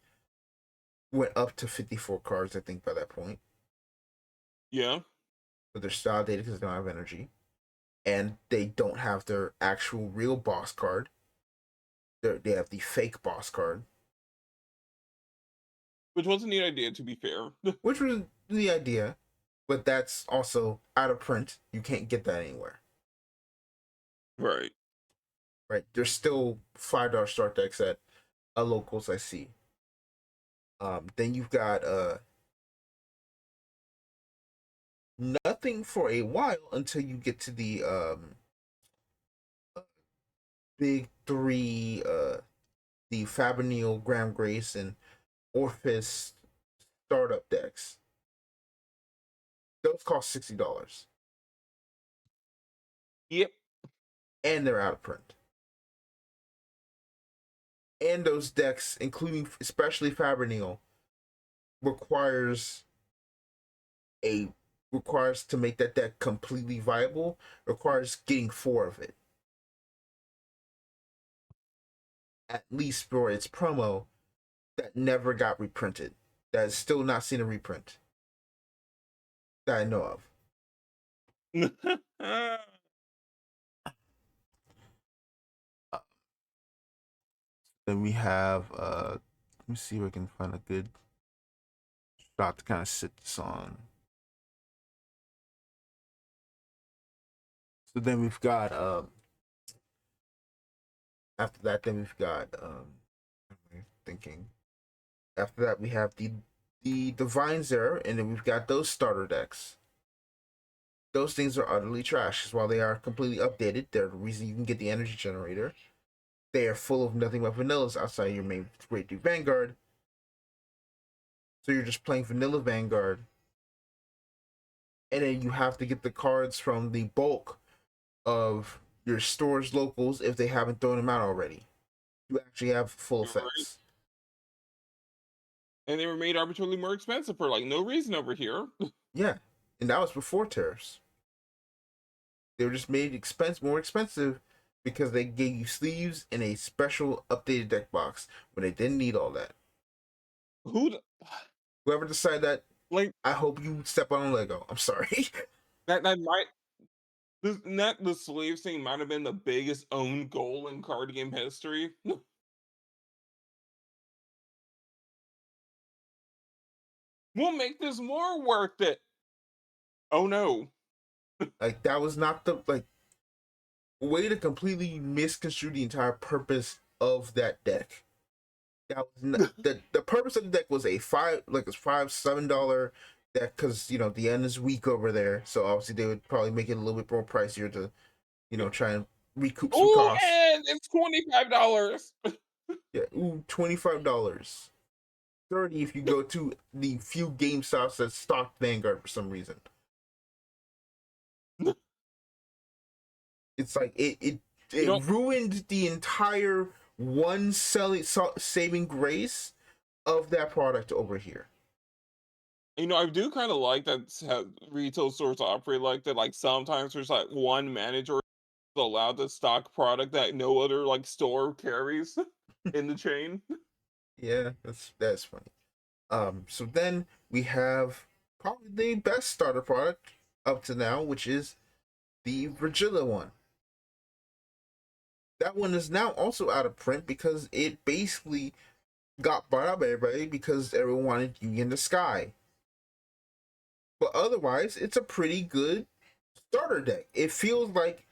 went up to 54 cards, I think, by that point. Yeah. But they're still outdated because they don't have energy. And they don't have their actual real boss card. They have the fake boss card. Which was a neat idea, to be fair. Which was the idea, but that's also out of print. You can't get that anywhere. Right. Right? There's still $5 start decks at locals I see. Then you've got nothing for a while until you get to the big three, the Fabinil, Graham Grace, and Orphis startup decks. Those cost $60. Yep. And they're out of print. And those decks, including especially Fabinil, requires to make that deck completely viable, requires getting 4 of it. At least for its promo that never got reprinted. That is still not seen a reprint. That I know of. Then we have let me see if I can find a good shot to kind of sit this on. So then we've got after that, then we've got thinking. After that, we have the Divine Zera, and then we've got those starter decks. Those things are utterly trash. Because while they are completely updated, they're the reason you can get the energy generator. They are full of nothing but vanillas outside your main Great Duke Vanguard. So you're just playing vanilla Vanguard. And then you have to get the cards from the bulk of your store's locals if they haven't thrown them out already. You actually have full effects. And they were made arbitrarily more expensive for like no reason over here. Yeah. And that was before tariffs. They were just made more expensive because they gave you sleeves and a special updated deck box when they didn't need all that. Whoever decided that, like, I hope you step on a Lego. I'm sorry. that might the sleeves thing might have been the biggest own goal in card game history. We'll make this more worth it. Oh no. Like that was not the way to completely misconstrue the entire purpose of that deck. That was not, the purpose of the deck was a $5-7 deck because the end is weak over there, so obviously they would probably make it a little bit more pricier to try and recoup some costs. And it's $25. Yeah, $25. 30 if you go to the few GameStops that stock Vanguard for some reason. It's like it ruined the entire saving grace of that product over here. I do kind of like that retail stores operate like that. Like sometimes there's like one manager allowed to stock product that no other like store carries in the chain. Yeah, that's funny. So then we have probably the best starter product up to now, which is the Virgilla one. That one is now also out of print because it basically got bought up by everybody because everyone wanted Yugi in the Sky. But otherwise, it's a pretty good starter deck. It feels like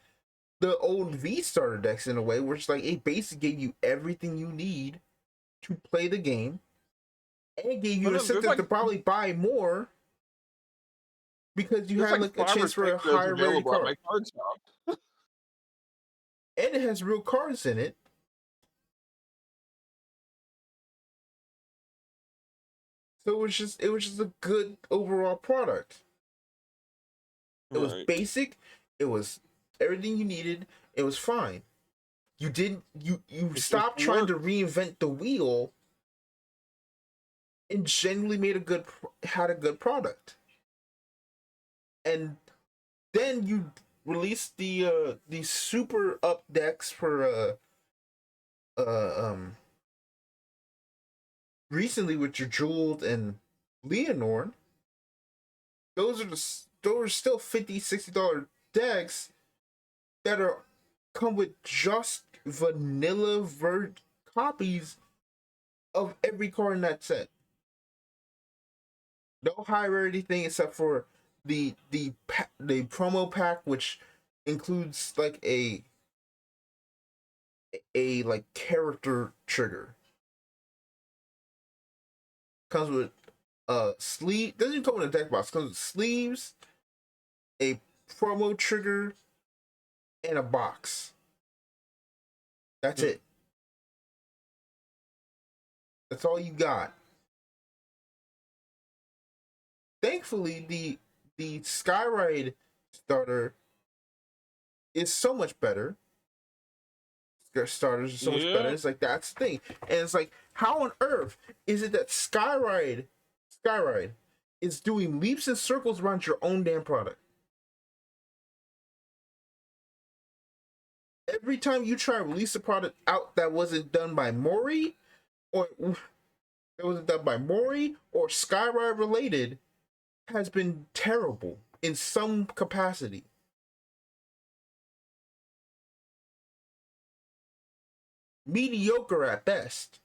the old V starter decks in a way, where it's like it basically gave you everything you need to play the game, and it gave you incentive to probably buy more because you had like a chance for a higher rarity card. And it has real cards in it. So it was just a good overall product. It was Right. basic. It was everything you needed. It was fine. You didn't. You It just stopped trying to worked. reinvent the wheel and genuinely made had a good product. And then you released the super up decks for uh um recently with your Jeweled and Leonore. Those are still $50-$60 decks that are come with just vanilla copies of every card in that set. No high rarity thing except for the promo pack, which includes like a like character trigger. Comes with sleeve. Doesn't even come with a deck box. Comes with sleeves, a promo trigger, and a box. That's Hmm. it. That's all you got. Thankfully, the Skyride starter is so much better. Starters are so much better. Yeah. It's like that's the thing, and it's like, how on earth is it that Skyride is doing leaps and circles around your own damn product? Every time you try to release a product out that wasn't done by Mori, or that wasn't done by Mori or Skyride related, has been terrible in some capacity. Mediocre at best.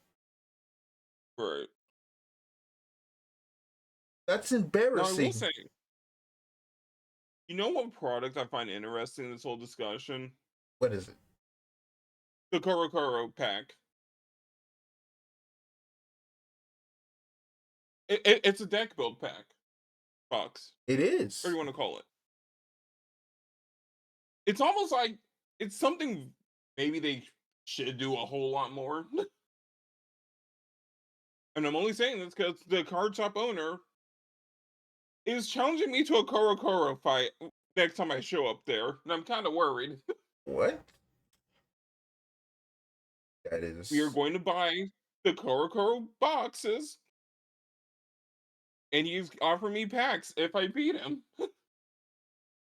Right. That's Now I will embarrassing. say, you know what product I find interesting in this whole discussion? What is it? The Korokoro pack. It's a deck build pack box, It or is. you want to call it. It's almost like it's something maybe they should do a whole lot more. And I'm only saying this because the card shop owner is challenging me to a Korokoro fight next time I show up there, and I'm kind of worried. What? That We are is. going to buy the Korokoro boxes, and he's offering me packs if I beat him.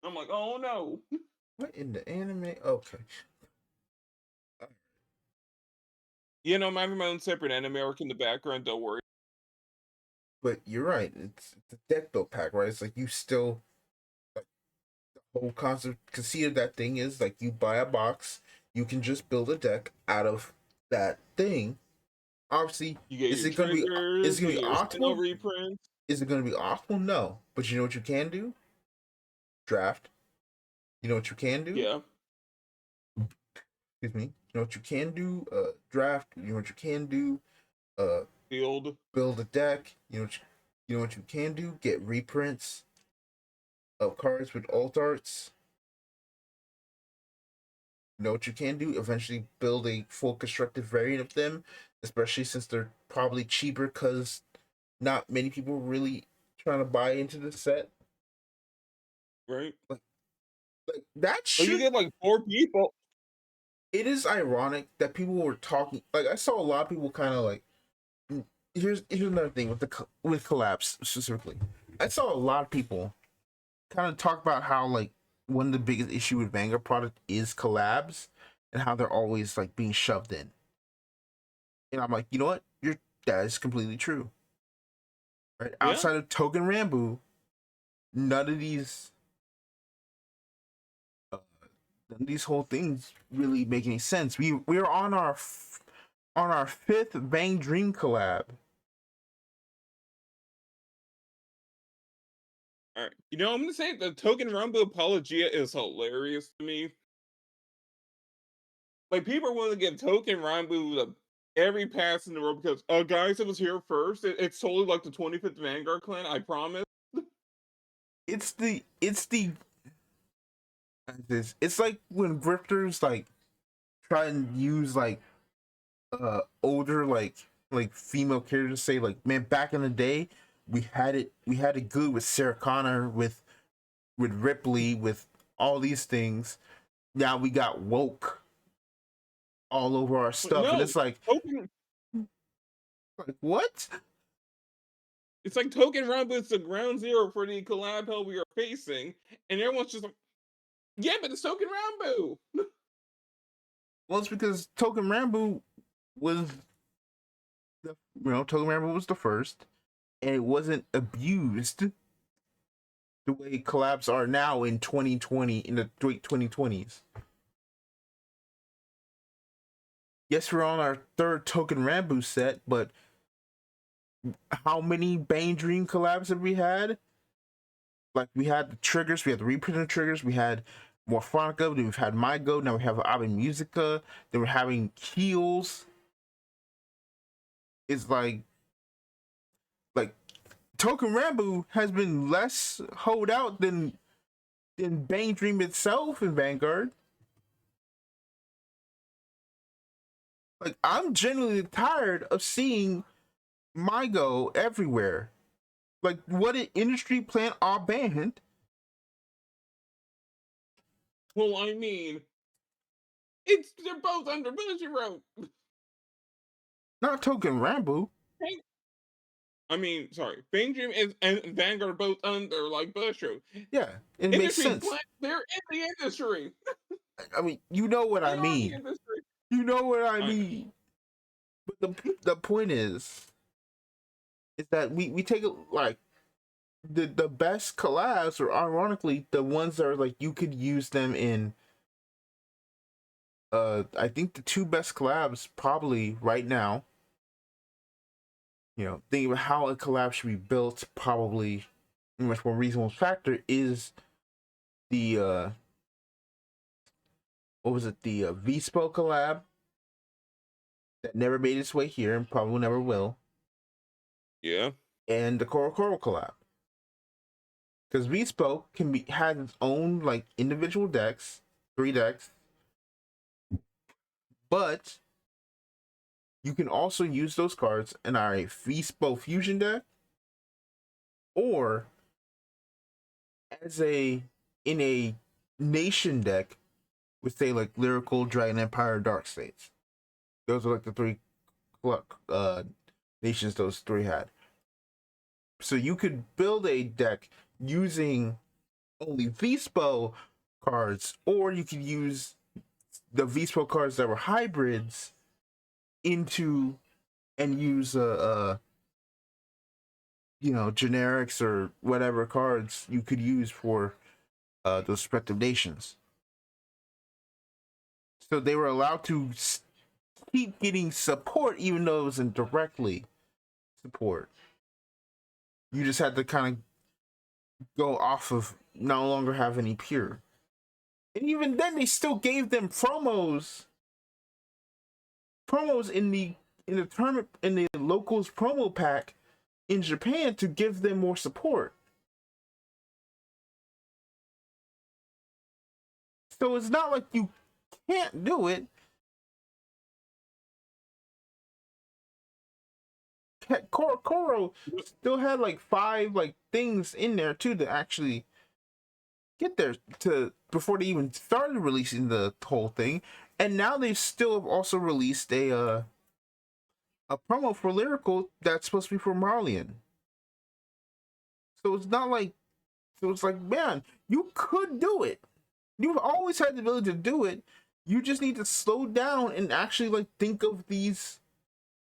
I'm like, oh no. What in the anime? Okay. You know, I'm having my own separate anime arc in the background, don't worry. But you're right. It's a deck build pack, right? It's like you still like the whole concept conceit of that thing is like you buy a box, you can just build a deck out of that thing. Obviously, You get is your it gonna be triggers, you get your spell optimal? reprints. Is it gonna be optimal? No. But you know what you can do? Draft. You know what you can do? Yeah, Excuse me. You know what you can do? Draft. You know what you can do? Uh, field. build a deck. You know what you can do? Get reprints of cards with alt arts. You know what you can do? Eventually build a full constructed variant of them, especially since they're probably cheaper because not many people really trying to buy into the set. Right? Like, like that But you should. get like 4 people. It is ironic that people were talking. Like I saw a lot of people kind of like. Here's another thing with with collapse specifically. I saw a lot of people kind of talk about how like one of the biggest issue with Vanguard product is collabs and how they're always like being shoved in. And I'm like, you know what? That is completely true. Right? Yeah. Outside of Token Rambo, none of these whole things really make any sense. We're on on our fifth Bang Dream collab. All right. You know, I'm gonna say the Token Rumble Apologia is hilarious to me. Like people are willing to give Token Rumble every pass in the world because guys, it was here first. It's totally like the 25th Vanguard clan, I promise. It's it's like when grifters like try and use like older like female characters say like, man, back in the day we had it good with Sarah Connor with with Ripley, with all these things. Now we got woke all over our But stuff, and no, it's like Token, what? it's like Token Rumble is the ground zero for the collab hell we are facing, and everyone's just like, yeah, but it's Token Rambo. Well, it's because Token Rambo was Token Rambo was the first, and it wasn't abused the way collabs are now in 2020, in the late 2020s. Yes, we're on our third Token Rambo set, but how many Bane Dream collabs have we had? Like, we had the triggers, we had the reprinted triggers, we had Morphonica, then we've had My Go, now we have Ave Musica, then we're having Heels. It's like Token Rambo has been less hold out than Bane Dream itself in Vanguard. Like, I'm genuinely tired of seeing My Go everywhere. Like, what an industry plant are banned. Well, I mean, they're both under Bushiroad. Not Token Rambo. I mean, sorry, Bane Dream and Vanguard are both under like Bushiroad. Yeah, it makes Industry sense. plant, they're in the industry. I mean, you know what I They are the mean. industry. You know what I I know. mean. But the point is that we take it like the best collabs are ironically the ones that are like you could use them in. I think the two best collabs probably right now. Thinking about how a collab should be built, probably a much more reasonable factor is the what was it, the V-Spell collab that never made its way here and probably never will. Yeah. And the Coral collab. Because V-Spell has its own like individual decks, 3 decks, but you can also use those cards in our V-Spell fusion deck or in a nation deck with say like Lyrical, Dragon Empire, Dark States. Those are like the 3 nations those 3 had. So you could build a deck using only V-Spell cards, or you could use the V-Spell cards that were hybrids into and use generics or whatever cards you could use for those respective nations. So they were allowed to keep getting support even though it wasn't directly support. You just had to kind of go off of no longer have any pure. And even then they still gave them promos in the tournament, in the locals promo pack in Japan, to give them more support. So it's not like you can't do it. Koro still had like 5 like things in there too to actually get there to before they even started releasing the whole thing. And now they still have also released a promo for Lyrical that's supposed to be for Marlian. So it's not like it's like, man, you could do it. You've always had the ability to do it. You just need to slow down and actually like think of these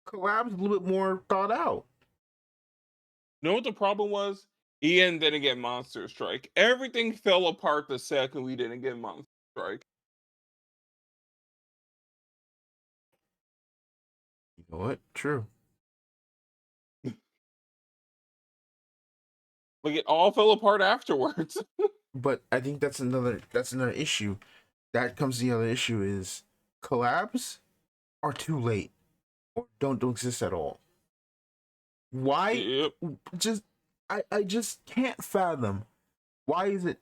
collabs a little bit more thought out. You know what the problem was? Ian didn't get Monster Strike. Everything fell apart the second we didn't get Monster Strike. You know what? True. Like, it all fell apart afterwards. But I think that's another issue. That comes to the other issue is collabs are too late or don't exist at all. Why? Yep. I just can't fathom why is it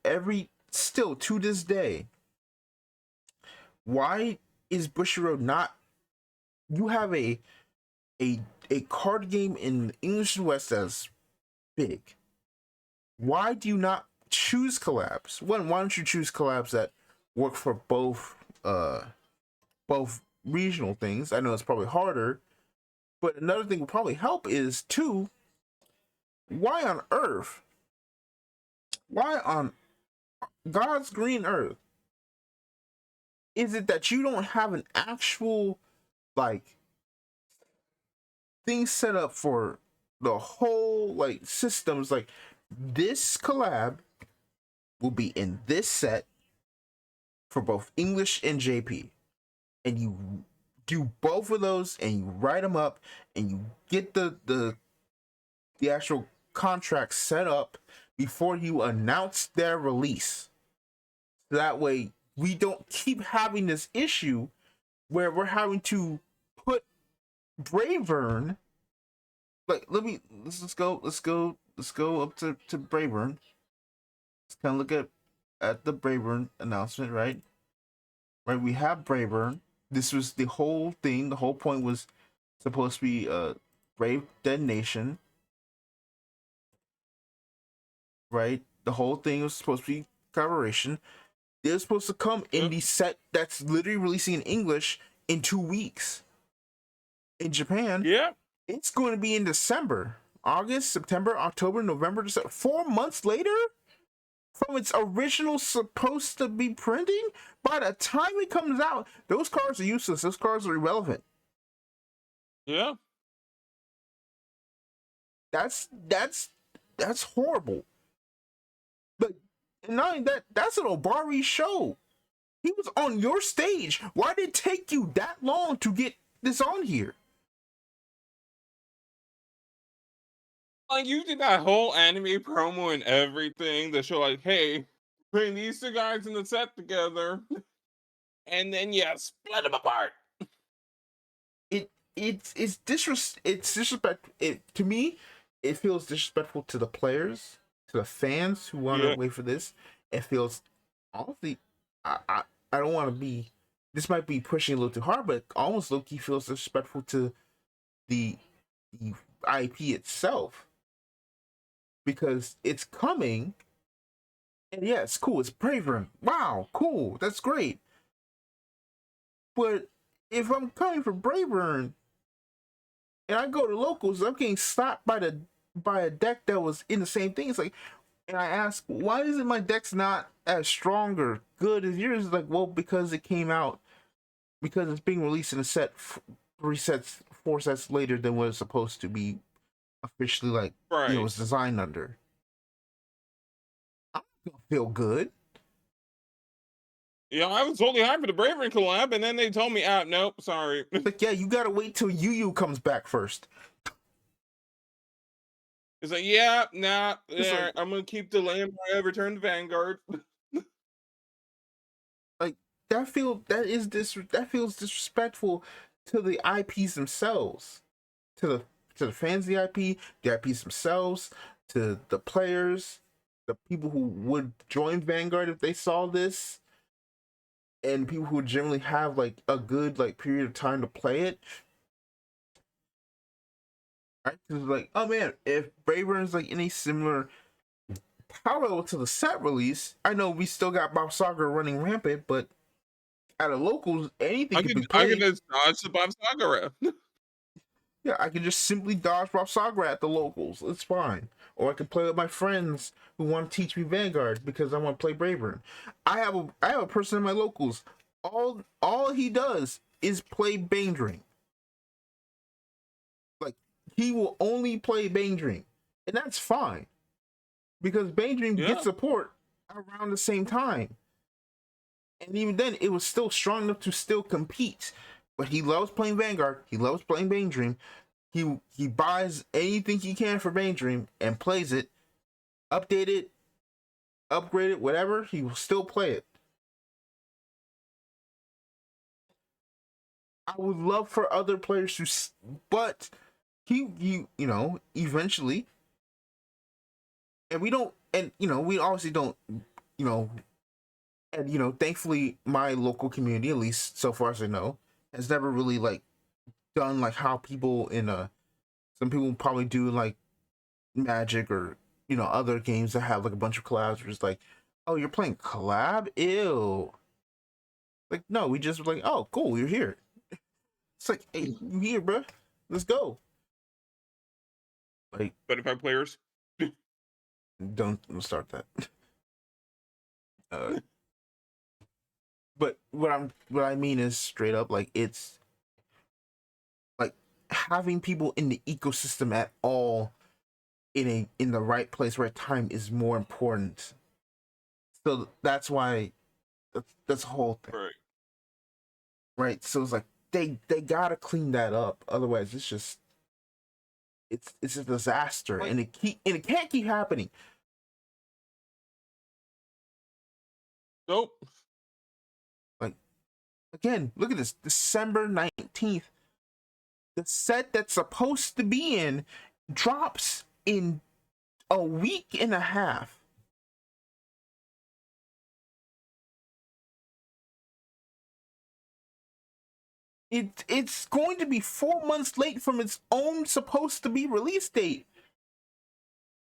still to this day, why is Bushiroad not, you have a card game in English and West that's big. Why do you not choose collabs. One, why don't you choose collabs that work for both regional things? I know it's probably harder, but another thing would probably help is two, why on earth, why on God's green earth is it that you don't have an actual like thing set up for the whole like systems? Like, this collab will be in this set for both English and JP, and you do both of those and you write them up and you get the actual contract set up before you announce their release. So that way we don't keep having this issue where we're having to put Bravern, like, let's go up to Bravern. Let's kind of look at the Bravern announcement, right? Right, we have Bravern. This was the whole thing. The whole point was supposed to be Brave Dead Nation, right? The whole thing was supposed to be collaboration. They're supposed to come in the set that's literally releasing in English in 2 weeks. In Japan, it's going to be in December, August, September, October, November, December. 4 months later from its original supposed to be printing. By the time it comes out, those cards are useless. Those cards are irrelevant. Yeah. That's horrible. But not only that, that's an Obari show. He was on your stage. Why did it take you that long to get this on here? Like, you did that whole anime promo and everything to show, like, hey, putting these two guys in the set together, and then split them apart. It's disrespect. To me, it feels disrespectful to the players, to the fans who want to wait for this. It feels, honestly, I don't want to be. This might be pushing a little too hard, but almost low-key feels disrespectful to the IP itself, because it's coming, and yeah, it's cool. It's Bravern. Wow, cool. That's great. But if I'm coming for Bravern and I go to locals, I'm getting slapped by a deck that was in the same thing. It's like, and I ask, why isn't my deck's not as strong or good as yours? It's like, well, because it came out, because it's being released in a set 4 sets later than what it's supposed to be officially, like, right. It was designed under. I don't feel good. Yeah, I was totally hyped for the Bravering collab, and then they told me, nope, sorry. Like, yeah, you gotta wait till Yu comes back first. It's like, nah, like, I'm gonna keep delaying my return to Vanguard. Like, that feels disrespectful to the IPs themselves, to the fans of the IPs themselves, to the players, the people who would join Vanguard if they saw this, and people who generally have like a good like period of time to play it. Right? Because like, oh man, if Bravern's like any similar parallel to the set release, I know we still got Bob Saga running rampant, but at a locals, anything can be played. I can just dodge the Bob Saga. Yeah, I can just simply dodge Bob Saga at the locals. It's fine. Or I can play with my friends who want to teach me Vanguard because I want to play Bravern. I have a person in my locals. All he does is play Bane. Like, he will only play Bane, and that's fine, because Bane gets support around the same time. And even then, it was still strong enough to still compete. But he loves playing Vanguard. He loves playing Bane. He buys anything he can for Bane and plays it, update it, upgrade it, whatever. He will still play it. I would love for other players to, but you know, eventually, and we don't, and we obviously don't, and thankfully my local community, at least so far as I know, has never really like done like how people in some people probably do like Magic or other games that have like a bunch of collabs, where it's like, oh, you're playing collab, ew. Like, no, we just were like, oh, cool, you're here. It's like, hey, you here, bro? Let's go. Like, 25 players. don't start that. Uh, but what I mean is straight up, like, it's like having people in the ecosystem at all in the right place, right time is more important. So that's why that's the whole thing, Right. right? So it's like they gotta clean that up, otherwise it's just it's a disaster, Like, and it can't keep happening. nope. Like, again, look at this, December 19th. The set that's supposed to be in drops in a week and a half. It's going to be 4 months late from its own supposed to be release date.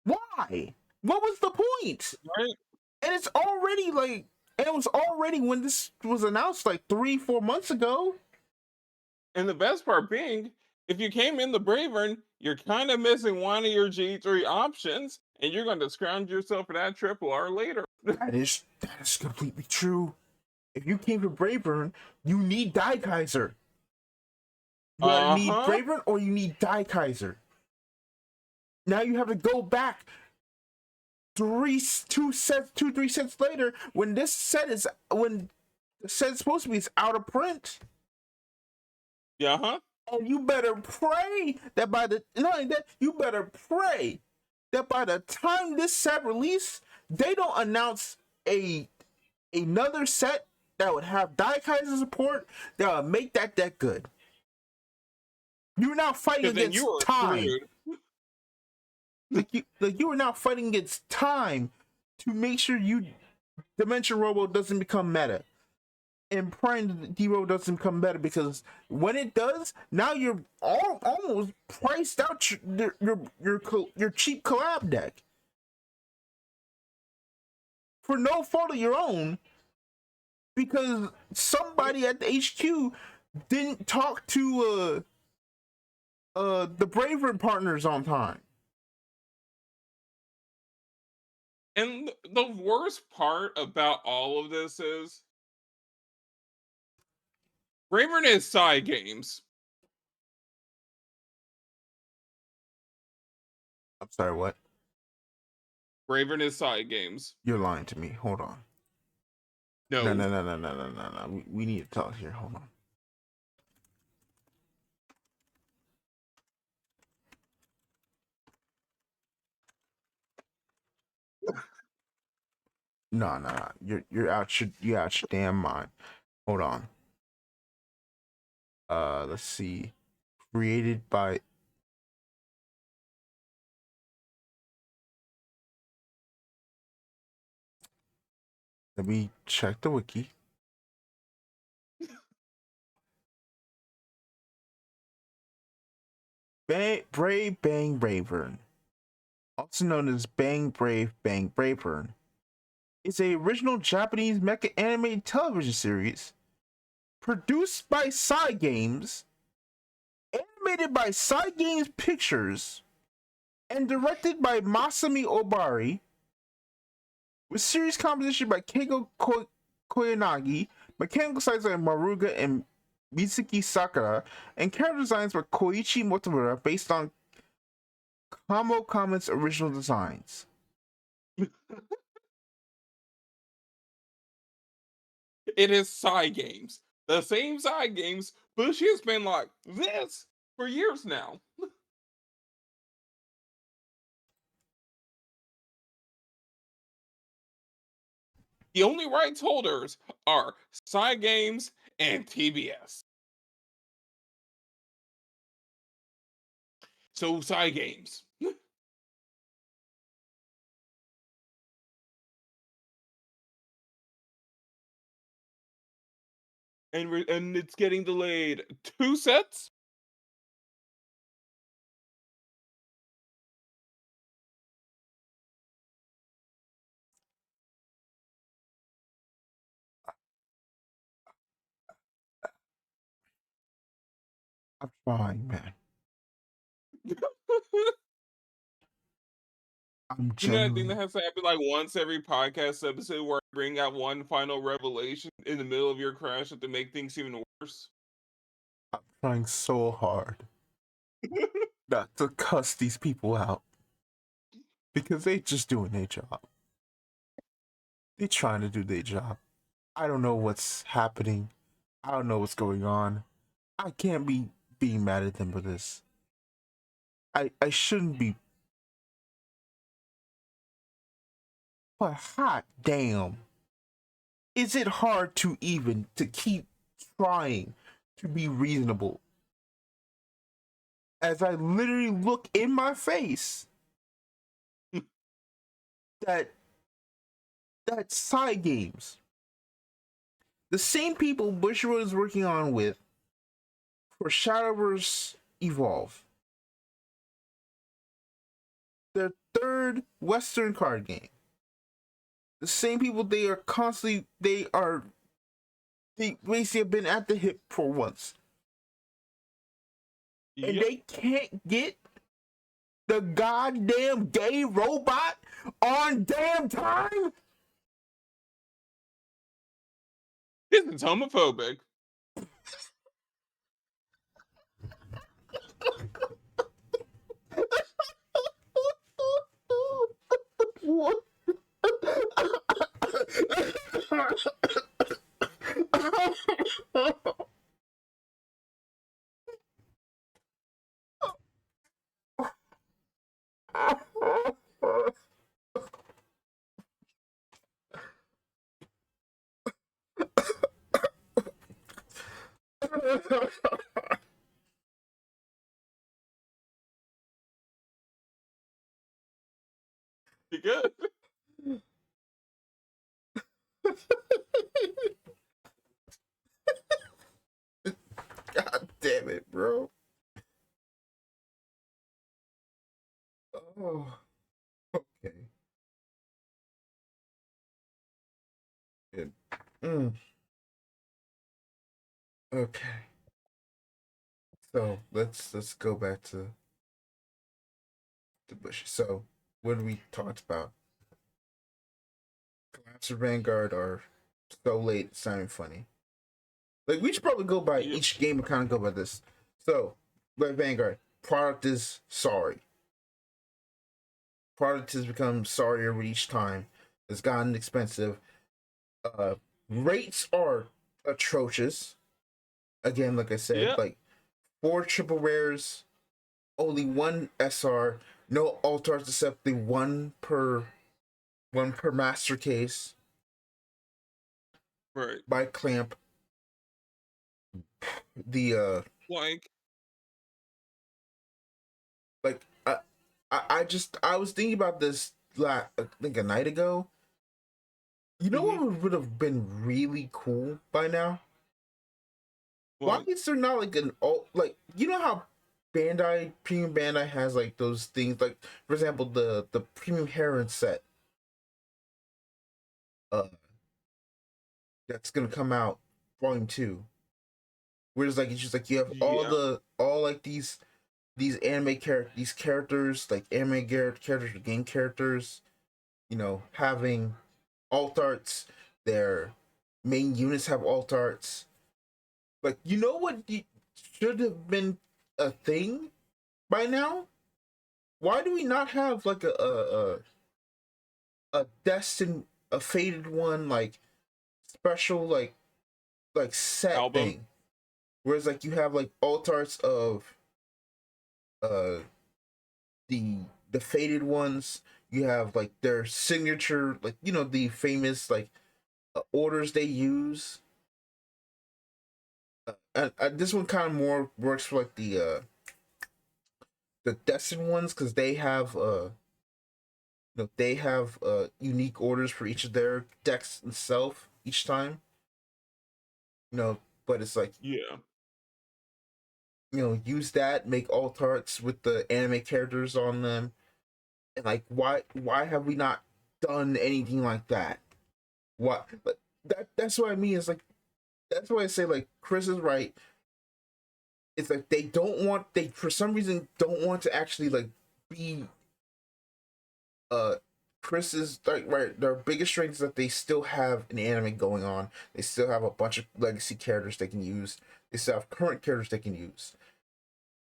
Why? What was the point? Right. And it's already like, and it was already when this was announced like 3-4 months ago. And the best part being, if you came in the Bravern, you're kind of missing one of your G3 options, and you're going to scrounge yourself for that triple R later. That is completely true. If you came to Bravern, you need Die Kaiser. You either need Bravern or you need Die Kaiser. Now you have to go back 3 sets later when the set is supposed to be out of print. Yeah, And you better pray that you better pray that by the time this set release, they don't announce another set that would have Die Kaiser support that would make that deck good. You're now fighting against time. You are now fighting against time to make sure Dimension Robo doesn't become meta, and Prime D-Robo doesn't become meta, because when it does, now you're almost priced out your cheap collab deck for no fault of your own, because somebody at the HQ didn't talk to the Braver partners on time. And the worst part about all of this is Bravern is side games. I'm sorry, what? Bravern is side games. You're lying to me. Hold on. No. No. We need to talk here. Hold on. No. You're out your damn mind. Hold on. Let's see. Created by Let me check the wiki. Brave Bang Bravern, also known as Bang Brave Bang Bravern, is a original Japanese mecha animated television series produced by Cygames, animated by Cygames Pictures, and directed by Masami Obari, with series composition by Keigo Koyanagi, mechanical designs by Maruga and Mitsuki Sakura, and character designs by Koichi Motomura based on Kamo Comics' original designs. It is side games. The same side games Bushi has been like this for years now. The only rights holders are side games and TBS. So side games. And it's getting delayed 2 sets. I'm trying, man. I'm You know, I think genuinely. that has to happen like once every podcast episode where I bring out one final revelation in the middle of your crash to make things even worse. I'm trying so hard not to cuss these people out because they just doing their job. They trying to do their job. I don't know what's happening. I don't know what's going on. I can't be being mad at them for this. I shouldn't be, but hot damn. Is it hard to even to keep trying to be reasonable? As I literally look in my face that side games, the same people Bushiroad is working on with for Shadowverse Evolve, their third Western card game. The same people they are constantly they basically have been at the hip for once. And Yep. they can't get the goddamn gay robot on damn time? It's homophobic. What? You good? God damn it, bro. Oh, okay. Good. Okay. So let's go back to the bush. So what we talked about? Collapse of Vanguard are so late it's not even funny. Like we should probably go by Yep. each game and kind of go by this. So, by Vanguard, product is sorry. Product has become sorrier with each time. It's gotten expensive. Rates are atrocious. Again, like I said, Yep. like 4 triple rares, only 1 SR, no alt arts except the one per master case Right. by Clamp. The Like, like I was thinking about this I think a night ago. You know what would have been really cool by now? Why what? is there not like an alt, like, you know how Premium Bandai has like those things, like for example the Premium Heron set uh that's gonna come out volume 2, where it's like it's just like you have Yeah. all like these anime characters, these characters like anime characters, game characters, you know, having alt arts. Their main units have alt arts. Like, you know what should have been a thing by now? Why do we not have like a destined, a faded one, like special, like set Album. thing? Whereas like you have like alt arts of uh the faded ones. You have like their signature, like, you know, the famous like orders they use. And this one kind of more works for like the destined ones, because they have they have unique orders for each of their decks itself each time. You know, but it's like, Yeah. you know, use that, make alt arts with the anime characters on them. And like, why have we not done anything like that? What? But that's what I mean. It's like, that's why I say, like, Chris is right. it's like they for some reason don't want to actually like be uh Chris's like right their biggest strength is that they still have an anime going on. They still have a bunch of legacy characters they can use. They still have current characters they can use.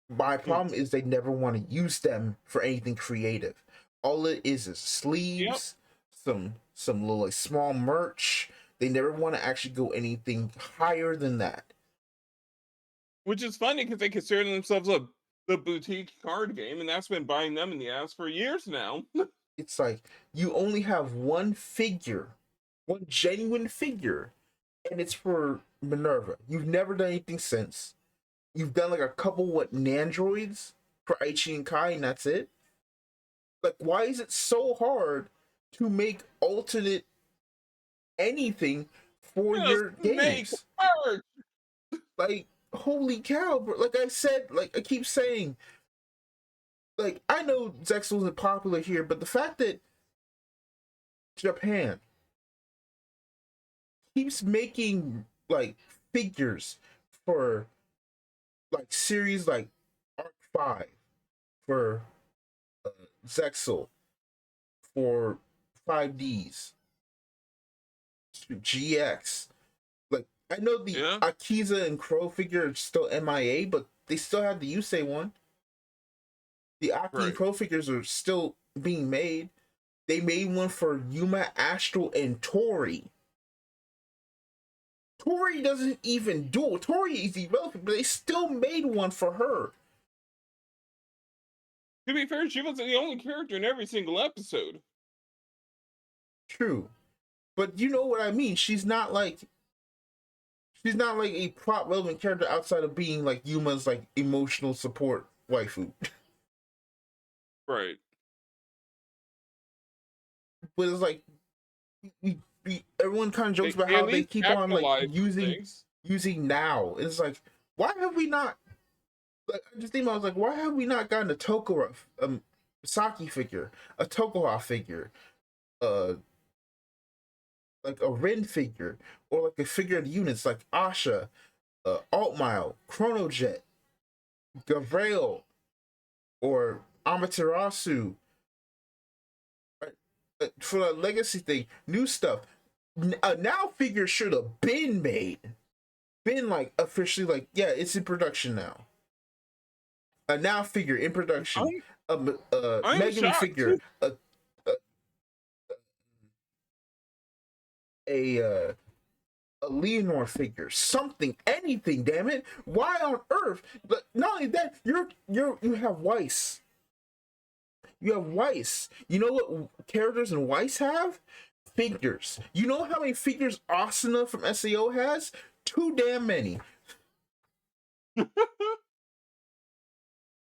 My Hmm. problem is they never want to use them for anything creative. All it is Yep. sleeves, some little like small merch. They never want to actually go anything higher than that. Which is funny because they consider themselves the boutique card game, and that's been biting them in the ass for years now. It's like you only have one figure, one genuine figure, and it's for Minerva. You've never done anything since. You've done like a couple Nandroids for Aichi and Kai, and that's it. Like, why is it so hard to make alternate anything for Just your make games? merch. Like, holy cow, bro. Like I said, like I keep saying, like I know Zechs wasn't popular here, but the fact that Japan keeps making like figures for like series like Arc 5 for uh, Zexel for 5Ds GX. Like I know the Yeah, Akiza and Crow figure are still MIA, but they still have the Yusei one. The Aki and right. Crow figures are still being made. They made one for Yuma Astral and Tori. Tori doesn't even do it. Tori is irrelevant, but they still made one for her. To be fair, she wasn't the only character in every single episode. True. But you know what I mean. She's not like a plot relevant character outside of being like Yuma's like emotional support waifu. Right. But it's like everyone kind of jokes about They at how they least keep on like capitalize on using things. now. It's like why have we not like I just think I was like why have we not gotten a Tokura Saki figure, a Tokoha figure, uh like a Rin figure, or like a figure of units like Asha, Altmile, Chronojet, Gavril, or Amaterasu, right? For the legacy thing, new stuff. Now figure should have been made, been like officially like yeah, it's in production now. A now figure in production. I'm A I'm Megami shocked. figure. A a, uh, a Leonor figure, something, anything. Damn it! Why on earth? But not only that, you have Weiss. You have Weiss. You know what characters in Weiss have? Figures. You know how many figures Asuna from SAO has? Too damn many.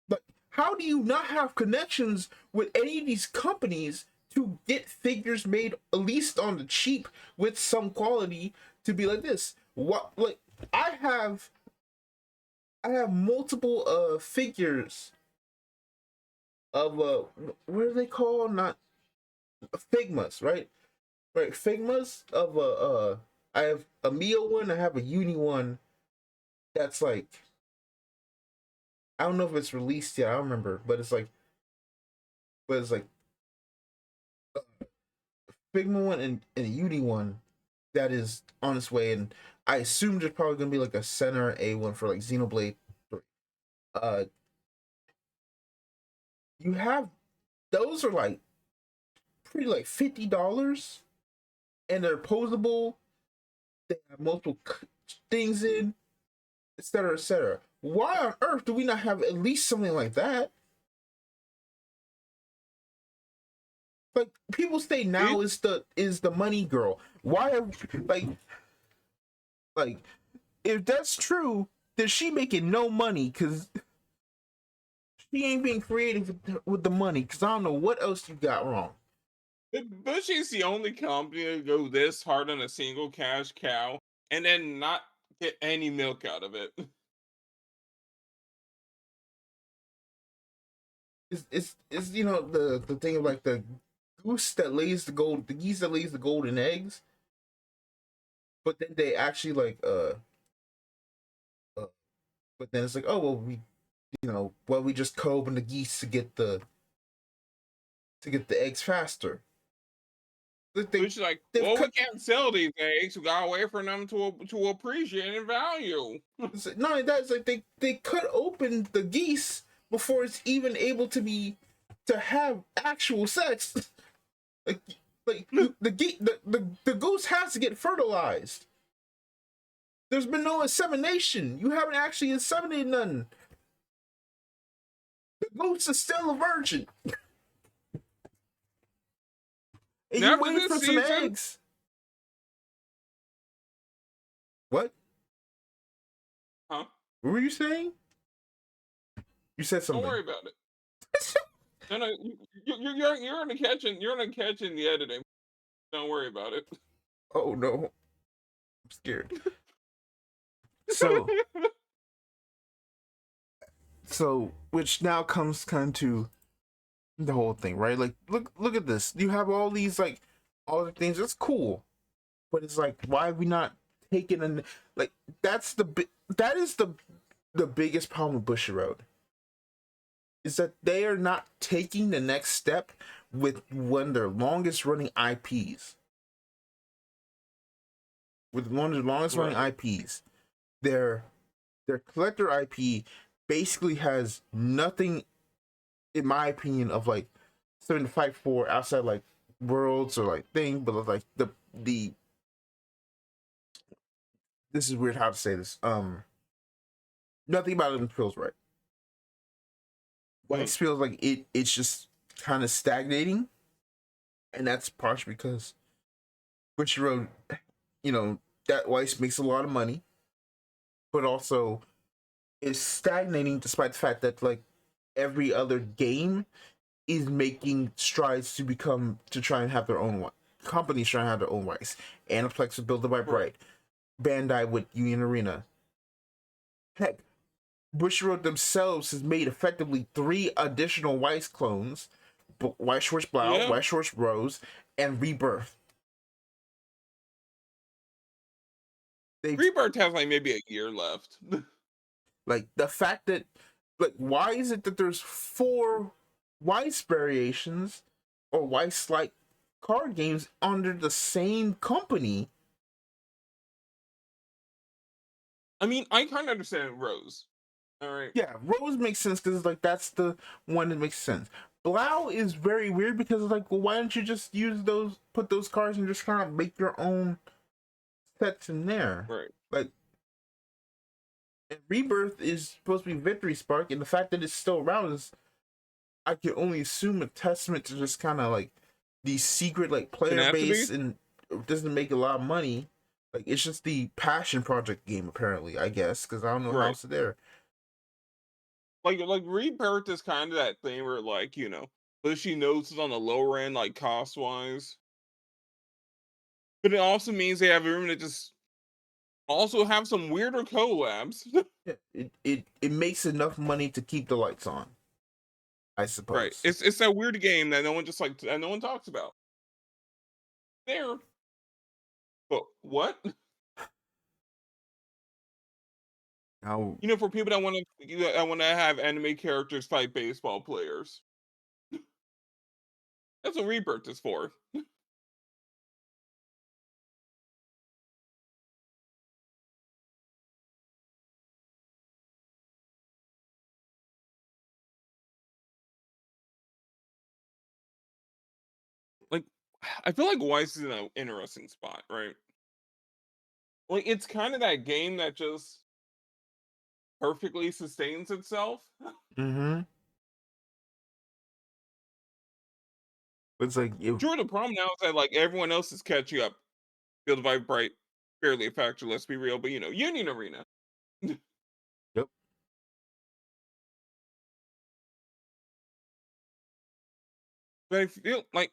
But how do you not have connections with any of these companies to get figures made at least on the cheap with some quality to be like this? What like I have multiple figures of what are they called? Not Figmas, right? Right, Figmas of I have a Mio one, I have a Uni one that's like I don't know if it's released yet, I don't remember, but it's like Figma one and a Uni one that is on its way, and I assume there's probably gonna be like a center A one for like Xenoblade 3. Uh you have those are like pretty like $50 and they're posable, they have multiple things in, etc. etc. Why on earth do we not have at least something like that? Like people say See? now is the money girl. Why have like if that's true, then she making no money because she ain't being creative with the money. Because I don't know what else you got wrong. Bushy's the only company to go this hard on a single cash cow and then not get any milk out of it. It's you know the thing of like the goose that lays the geese that lays the golden eggs, but then they actually uh but then it's like, oh well, we just combing the geese to get the eggs faster. Which is like, They've well, we cut. can't sell these eggs. We gotta wait for them to appreciate in value. Not only that, it's like they cut open the geese before it's even able to have actual sex. like the goose has to get fertilized. There's been no insemination. You haven't actually inseminated none. The goose is still a virgin. And you Never wait this for some season. eggs. What? Huh? What were you saying? You said something. Don't worry about it. No, you're gonna catch it. You're gonna catch in the editing. Don't worry about it. Oh no, I'm scared. So which now comes kind of to the whole thing, right? Like, look at this. You have all these like all the things. It's cool, but it's like, why have we not taken an like? That is the biggest problem with Bushiroad. Is that they are not taking the next step with one of their longest running IPs. With one of the longest running IPs, their collector IP basically has nothing, in my opinion, of like something to fight for outside like worlds or like thing, but like the this is weird how to say this. Nothing about it feels right. It feels like it's just kind of stagnating, and that's partially because Bushiroad, that Weiss makes a lot of money, but also is stagnating despite the fact that like every other game is making strides to try and have their own one. Companies trying to have their own Weiss. Aniplex with Build by Bright, Bandai with Union Arena. Heck, Bushiroad themselves has made effectively 3 additional Weiss clones: Weiss Schwarz Blau, Weiss Schwarz Rose, and Rebirth. Rebirth has like maybe a year left. Like the fact that, like, why is it that there's 4 Weiss variations or Weiss-like card games under the same company? I mean, I kind of understand Rose. All right. Yeah, Rose makes sense because it's like that's the one that makes sense. Blau is very weird because it's like, well, why don't you just put those cards and just kind of make your own sets in there? Right. Like, and Rebirth is supposed to be Victory Spark, and the fact that it's still around is, I can only assume, a testament to just kind of like the secret like player base, and it doesn't make a lot of money. Like, it's just the passion project game apparently, I guess, because I don't know how else there. Like Rebirth is kind of that thing where like, Bushy knows it's on the lower end, like cost wise. But it also means they have room to just also have some weirder collabs. Yeah, it makes enough money to keep the lights on, I suppose. Right. It's that weird game that no one talks about. There. But what? Now, for people that want to have anime characters fight baseball players. That's what Rebirth is for. Like, I feel like Weiss is in an interesting spot, right? Like, it's kind of that game that just perfectly sustains itself. Mm-hmm. It's like, Sure, the problem now is that like everyone else is catching up. Build by Bright, fairly a factor. Let's be real, but Union Arena. Yep. But I feel like,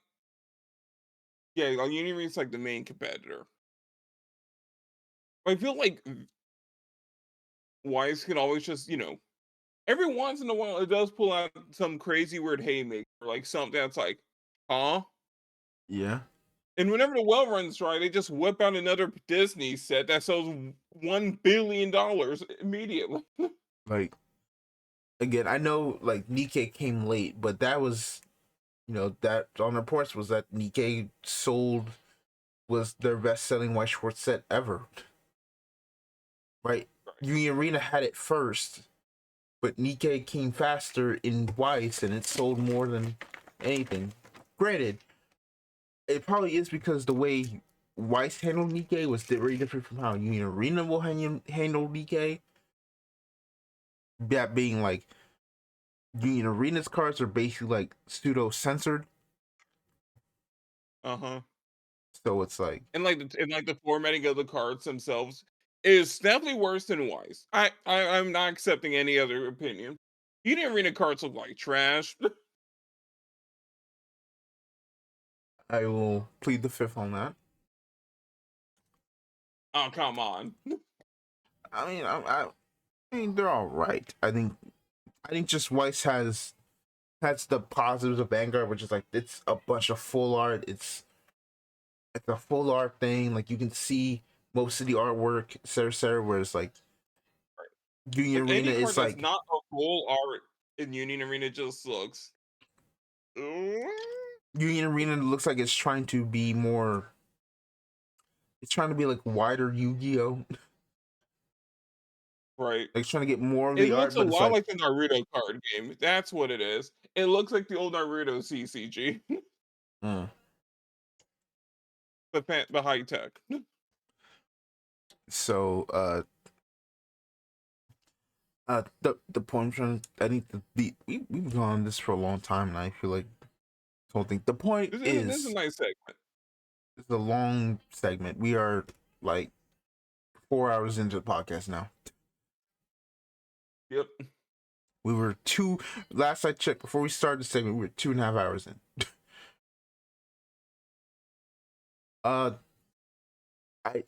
yeah, Union Arena is like the main competitor. But I feel like Wise can always just, every once in a while it does pull out some crazy weird haymaker, like something that's like, huh? Yeah. And whenever the well runs right, they just whip out another Disney set that sells $1 billion immediately. Like, again, I know like Nikkei came late, but that was, that on reports was that Nikkei sold was their best selling white short set ever. Right? Union Arena had it first, but Nikkei came faster in Weiss and it sold more than anything. Granted, it probably is because the way Weiss handled Nikkei was very different from how Union Arena will handle Nikkei. That being like Union Arena's cards are basically like pseudo censored. So it's like, and the formatting of the cards themselves is definitely worse than Wise. I'm not accepting any other opinion. Union Arena cards look like trash. I will plead the fifth on that. Oh, come on. I mean they're all right. I think just Weiss has the positives of Vanguard, which is like it's a bunch of full art. It's a full art thing. Like you can see most of the artwork, etc. Where it's like Union Like Arena any card is that's like not a full art in Union Arena just looks. Union Arena looks like it's trying to be more. It's trying to be like wider Yu-Gi-Oh. Right. Like trying to get more of It the looks art, a but it's lot like like the Naruto card game. That's what it is. It looks like the old Naruto CCG. The high tech. So the point I'm trying to, I think we've gone on this for a long time, and I feel like the whole thing. The point This is a nice segment. it's a long segment. We are like 4 hours into the podcast now. Yep. We were last I checked before we started the segment, we were 2.5 hours in.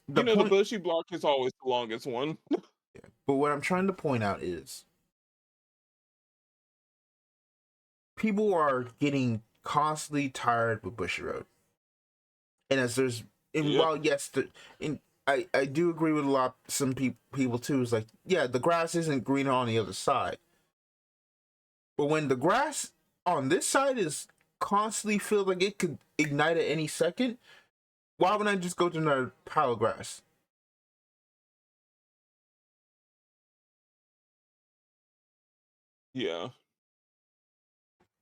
The bushy block is always the longest one. Yeah, but what I'm trying to point out is people are getting constantly tired with Bushiroad. And as there's, and while yes, I do agree with some people too. Is like, yeah, the grass isn't greener on the other side, but when the grass on this side is constantly feels like it could ignite at any second, why wouldn't I just go to another pile of grass? Yeah.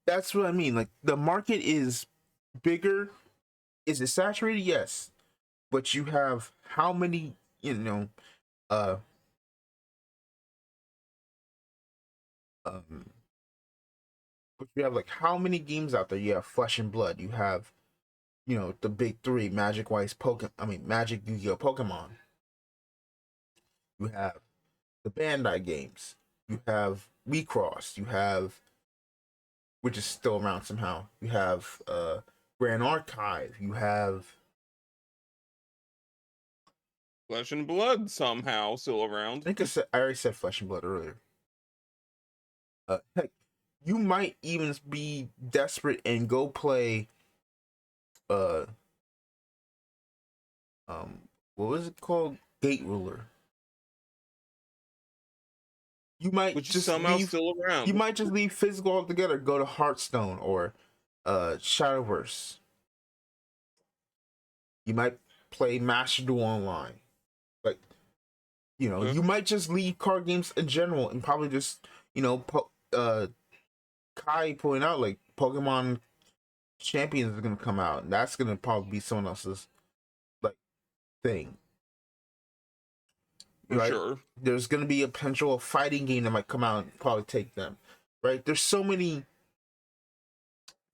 That's what I mean. Like the market is bigger. Is it saturated? Yes, but you have how many? Uh, um, but you have like how many games out there? You have Flesh and Blood. You have, the big three: Magic, Weiss, Magic, Yu-Gi-Oh, Pokemon. You have the Bandai games. You have WeCross. You have, which is still around somehow. You have Grand Archive. You have Flesh and Blood somehow still around. I think I already said Flesh and Blood earlier. Heck, you might even be desperate and go play what was it called? Gate Ruler. You might Which is just somehow leave. still around. You might just leave physical altogether. Go to Hearthstone or Shadowverse. You might play Master Duel Online. Like, you might just leave card games in general and probably just, Kai pointing out like Pokemon Champions is gonna come out, and that's gonna probably be someone else's like thing. For sure. There's gonna be a potential fighting game that might come out and probably take them. Right? There's so many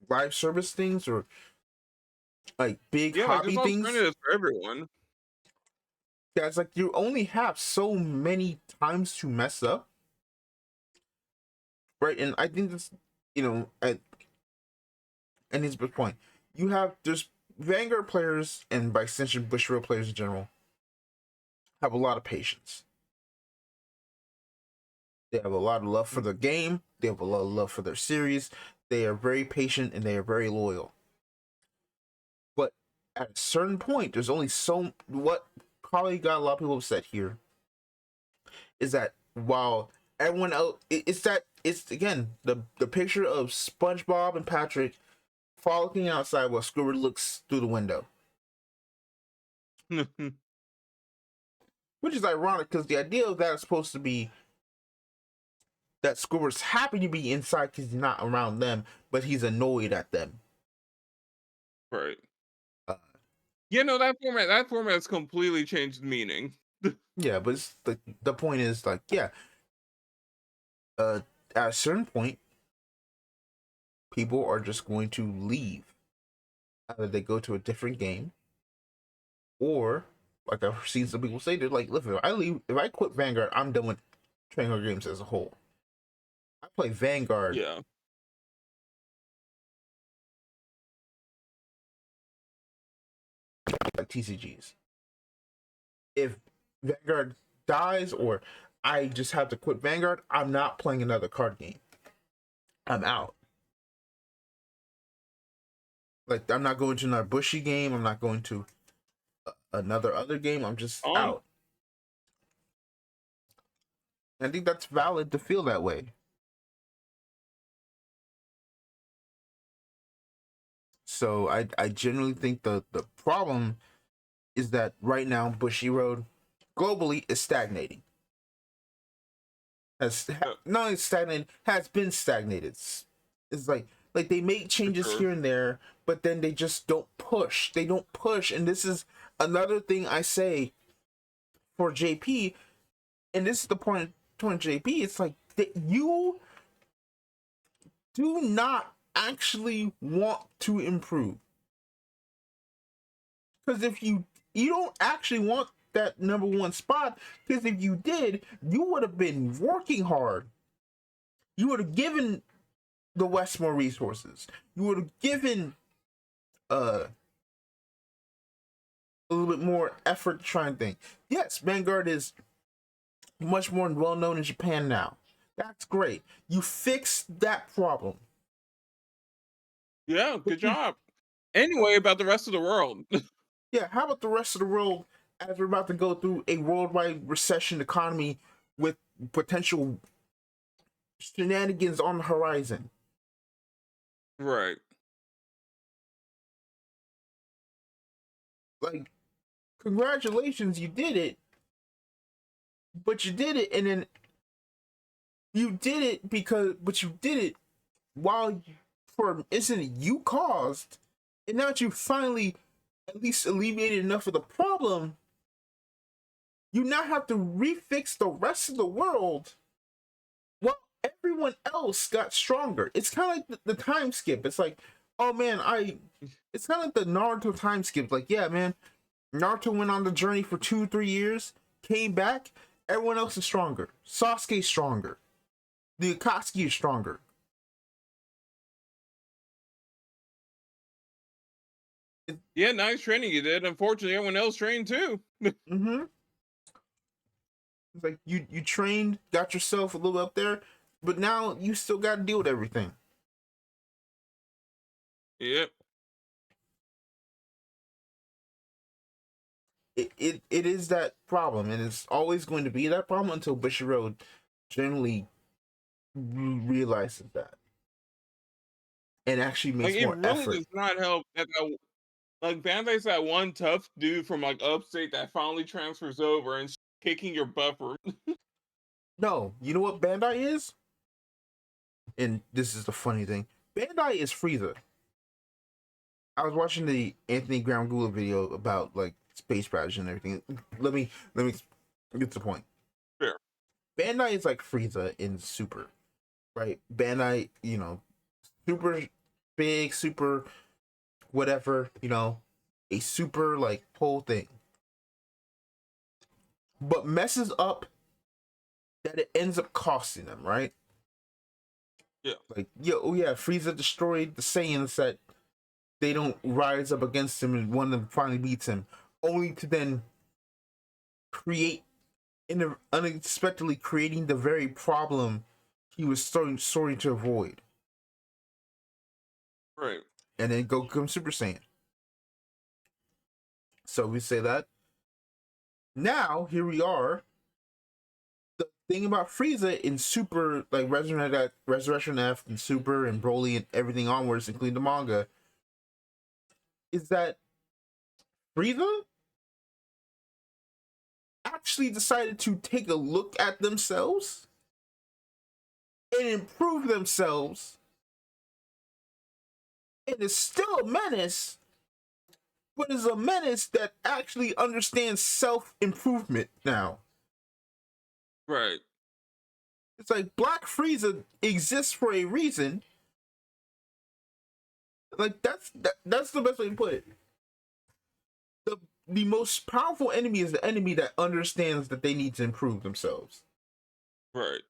live service things or like big hobby there's things. alternatives for everyone. Yeah, it's like you only have so many times to mess up. Right? And I think that's and his point. There's Vanguard players and by extension Bushiroad players in general have a lot of patience. They have a lot of love for the game. They have a lot of love for their series. They are very patient and they are very loyal. But at a certain point, there's only what probably got a lot of people upset here is that while everyone else, it's again the picture of SpongeBob and Patrick frolicking outside while Squidward looks through the window, which is ironic because the idea of that is supposed to be that Squidward's happy to be inside because he's not around them, but he's annoyed at them. Right. Uh, Yeah, no, that format's completely changed meaning. yeah, but it's the point is like, yeah, at a certain point, people are just going to leave. Either they go to a different game, or like I've seen some people say, they're like, listen, if I quit Vanguard, I'm done with trading card games as a whole. I play Vanguard. Yeah. Like TCGs. If Vanguard dies or I just have to quit Vanguard, I'm not playing another card game. I'm out. Like, I'm not going to another Bushy game. I'm not going to another other game. I'm just out. I think that's valid to feel that way. So I generally think the problem is that right now Bushiroad globally is stagnating. Not only stagnated, has been stagnated. It's like they make changes here and there, but then they just don't push. They don't push, and this is another thing I say for JP, and this is the point of JP. It's like that you do not actually want to improve, because if you don't actually want that number one spot, because if you did, you would have been working hard. You would have given the West more resources. You would have given a little bit more effort to try and think. Yes, Vanguard is much more well known in Japan now. That's great. You fixed that problem. Yeah, good job. Anyway, about the rest of the world. Yeah, how about the rest of the world as we're about to go through a worldwide recession economy with potential shenanigans on the horizon? Right. Like, congratulations, you did it. But you did it, and then you did it but you did it while for an incident you caused, and now that you finally at least alleviated enough of the problem, you now have to refix the rest of the world. Well, everyone else got stronger. It's kind of like the time skip. It's like, oh man, it's kind of like the Naruto time skip. Like, yeah, man, Naruto went on the journey for 2-3 years, came back, everyone else is stronger. Sasuke's stronger. The Akatsuki is stronger. Yeah, nice training you did. Unfortunately, everyone else trained too. Mm-hmm. It's like you trained, got yourself a little up there, but now you still got to deal with everything. Yep. It is that problem, and it's always going to be that problem until Bushiroad generally realizes that and actually makes more effort. It really does not help that like Bandai's that one tough dude from like upstate that finally transfers over and kicking your buffer. No, you know what Bandai is? And this is the funny thing. Bandai is Frieza. I was watching the Anthony Gramgula video about like space strategy and everything. Let me get to the point. Fair. Bandai is like Frieza in Super, right? Bandai, super big, super whatever, a super like whole thing, but messes up that it ends up costing them, right? Yeah. Like, Frieza destroyed the Saiyans that they don't rise up against him, and one of them finally beats him, only to then unexpectedly creating the very problem he was starting to avoid. Right. And then go become Super Saiyan. So we say that. Now, here we are. thing about Frieza in Super, like Resurrection F and Super and Broly and everything onwards, including the manga, is that Frieza actually decided to take a look at themselves and improve themselves, and is still a menace, but is a menace that actually understands self-improvement now. Right. It's like Black Frieza exists for a reason. Like that's the best way to put it. The most powerful enemy is the enemy that understands that they need to improve themselves. Right.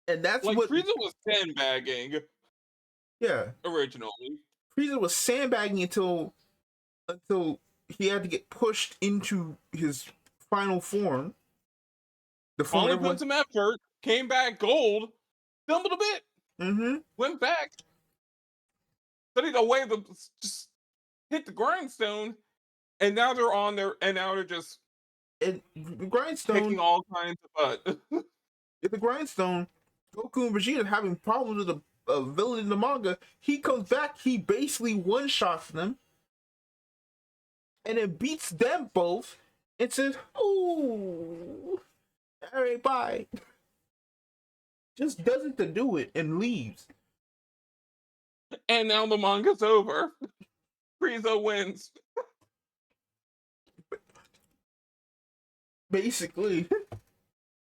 And that's Like what Frieza was sandbagging originally. Frieza was sandbagging until he had to get pushed into his final form. The form Finally put some effort, came back gold, stumbled a bit, went back, studied a way to just hit the grindstone, and now they're on there, and now they're just the grindstone kicking all kinds of butt. At the grindstone, Goku and Vegeta having problems with a villain in the manga. He comes back, he basically one-shots them, and then beats them both and says, "Ooh, all right, bye." Just does it to do it and leaves. And now the manga's over. Frieza wins. Basically.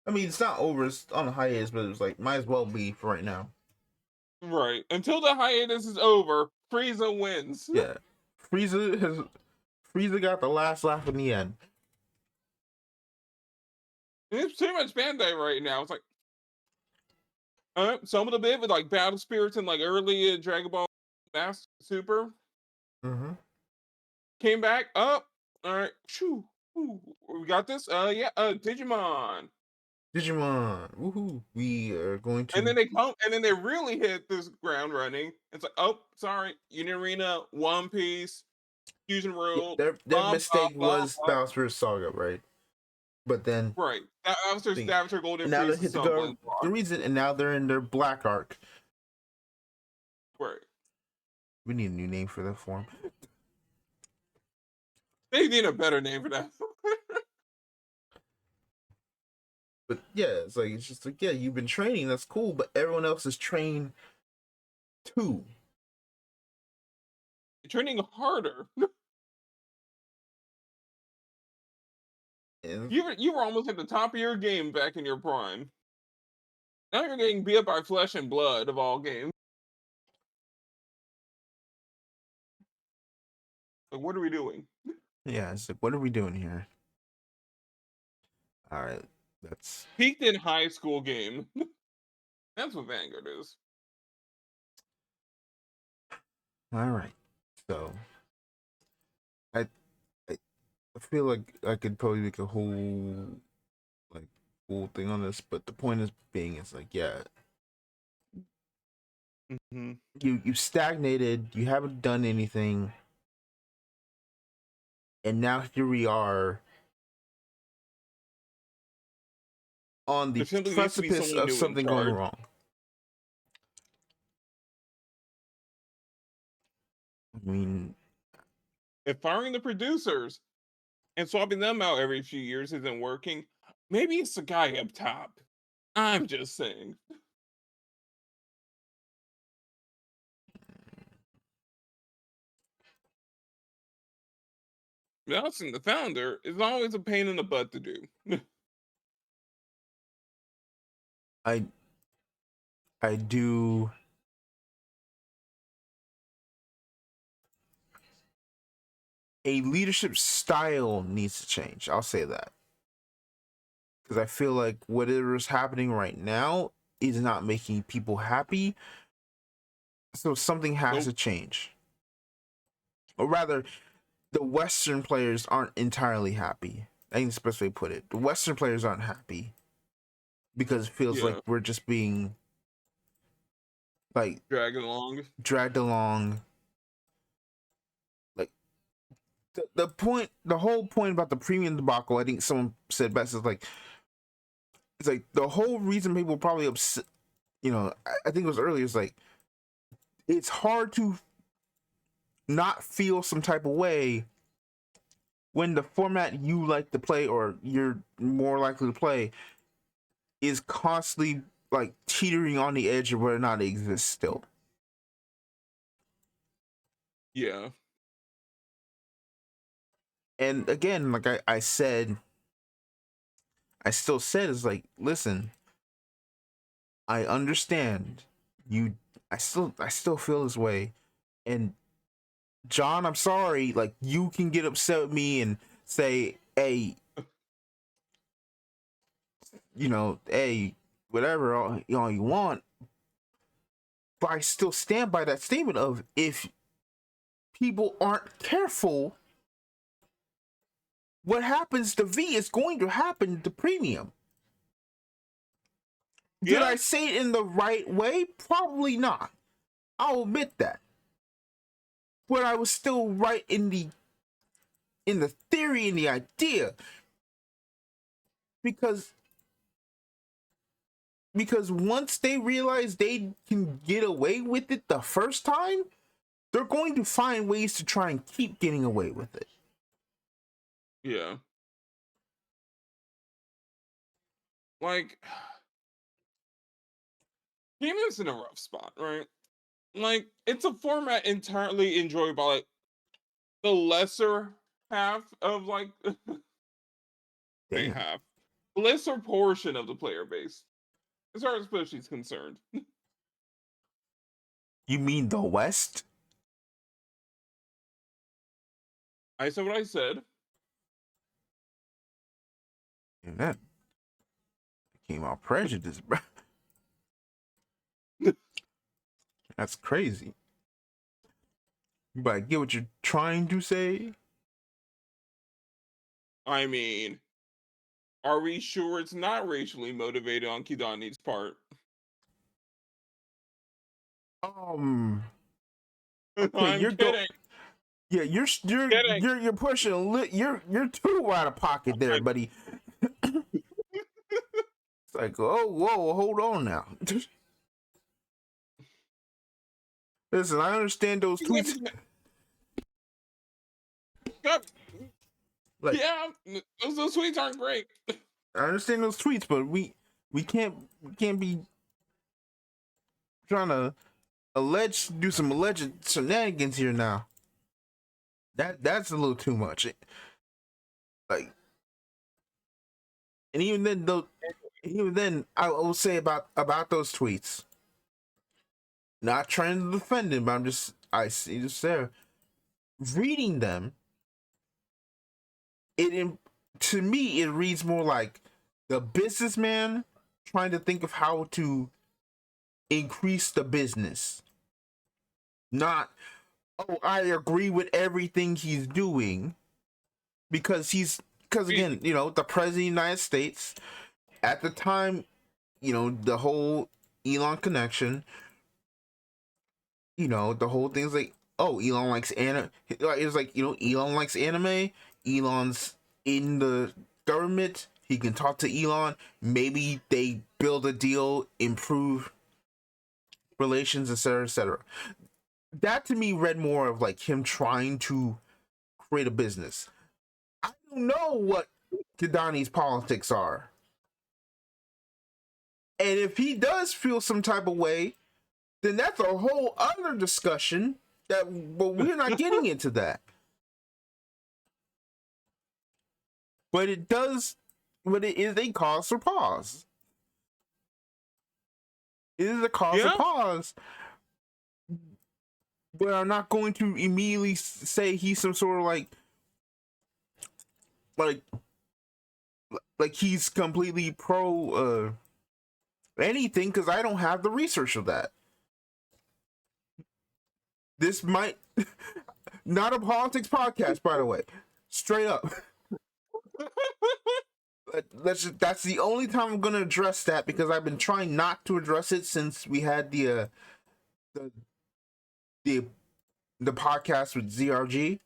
I mean, it's not over, it's on a hiatus, but it's like, might as well be for right now. Right. Until the hiatus is over, Frieza wins. Yeah. Frieza got the last laugh in the end. And it's pretty much Bandai right now. It's like, some of the bit with like battle spirits and like early Dragon Ball Master Super. Came back up. All right. Shoo. Ooh, we got this. Digimon. Woohoo. We are going to. And then they come, and then they really hit this ground running. It's like, oh, sorry, Union Arena, One Piece, Fusion World. Their mistake was Bowser's Saga, right? But then right, Avatar Golden now they Freeze hit the reason, and now they're in their Black Arc. Right. We need a new name for that form. They need a better name for that. But yeah, it's just like, yeah, you've been training, that's cool, but everyone else is trained too. You're training harder. You were almost at the top of your game back in your prime. Now you're getting beat up by flesh and blood of all games. Like, what are we doing? Yeah, it's like, what are we doing here? All right, that's peaked in high school game. That's what Vanguard is. All right, so I feel like I could probably make a whole thing on this, but the point is being, it's like, yeah, you stagnated, you haven't done anything, and now here we are on the precipice of something going wrong. I mean, if firing the producers and swapping them out every few years isn't working, maybe it's the guy up top. I'm just saying. Balancing the founder is always a pain in the butt to do. I do. A leadership style needs to change. I'll say that. Because I feel like whatever is happening right now is not making people happy. So something has to change. Or rather, the Western players aren't entirely happy. I think that's the best way to put it. The Western players aren't happy. Because it feels like we're just being like dragged along. Like the whole point about the premium debacle, I think someone said best, is like, it's like the whole reason people probably upset. You know, I think it was earlier. It's like it's hard to not feel some type of way when the format you like to play or you're more likely to play is constantly like teetering on the edge of whether or not it exists still. Yeah. And again, like I said, I still said, it's like, listen, I understand you. I still feel this way, and John, I'm sorry. Like, you can get upset with me and say, hey, you know, hey, whatever, all you want. But I still stand by that statement of if people aren't careful, what happens to V is going to happen to premium. Did I say it in the right way? Probably not. I'll admit that. But I was still right in the theory and the idea. Because once they realize they can get away with it the first time, they're going to find ways to try and keep getting away with it. Yeah. Like, Premium's in a rough spot, right? Like, it's a format entirely enjoyed by like the lesser half of like half, lesser portion of the player base, as far as Bushy's concerned. You mean the West? I said what I said. And that came out prejudice, bro. That's crazy. But I get what you're trying to say. I mean, are we sure it's not racially motivated on Kidani's part? Okay, I'm kidding. Yeah, you're pushing you're too out of pocket there, buddy. It's like, oh, whoa, hold on now. Listen, I understand those tweets. Like, yeah, those tweets aren't great. I understand those tweets, but we can't be trying to do some alleged shenanigans here now. That's a little too much. Like, and even then, I will say about those tweets. Not trying to defend him, but I see just there reading them. To me, it reads more like the businessman trying to think of how to increase the business. Not, oh, I agree with everything he's doing, because again, you know, the president of the United States at the time, you know, the whole Elon connection, you know, the whole thing's like, oh, Elon likes anime. It was like, you know, Elon likes anime. Elon's in the government. He can talk to Elon. Maybe they build a deal, improve relations, etc., etc. That to me read more of like him trying to create a business. I don't know what Kidani's politics are. And if he does feel some type of way, then that's a whole other discussion but we're not getting into that. But it is a cause for pause. It is a cause for pause. But I'm not going to immediately say he's some sort of like he's completely pro anything, because I don't have the research of that. This might not a politics podcast, by the way. Straight up. That's the only time I'm gonna address that, because I've been trying not to address it since we had the podcast with ZRG.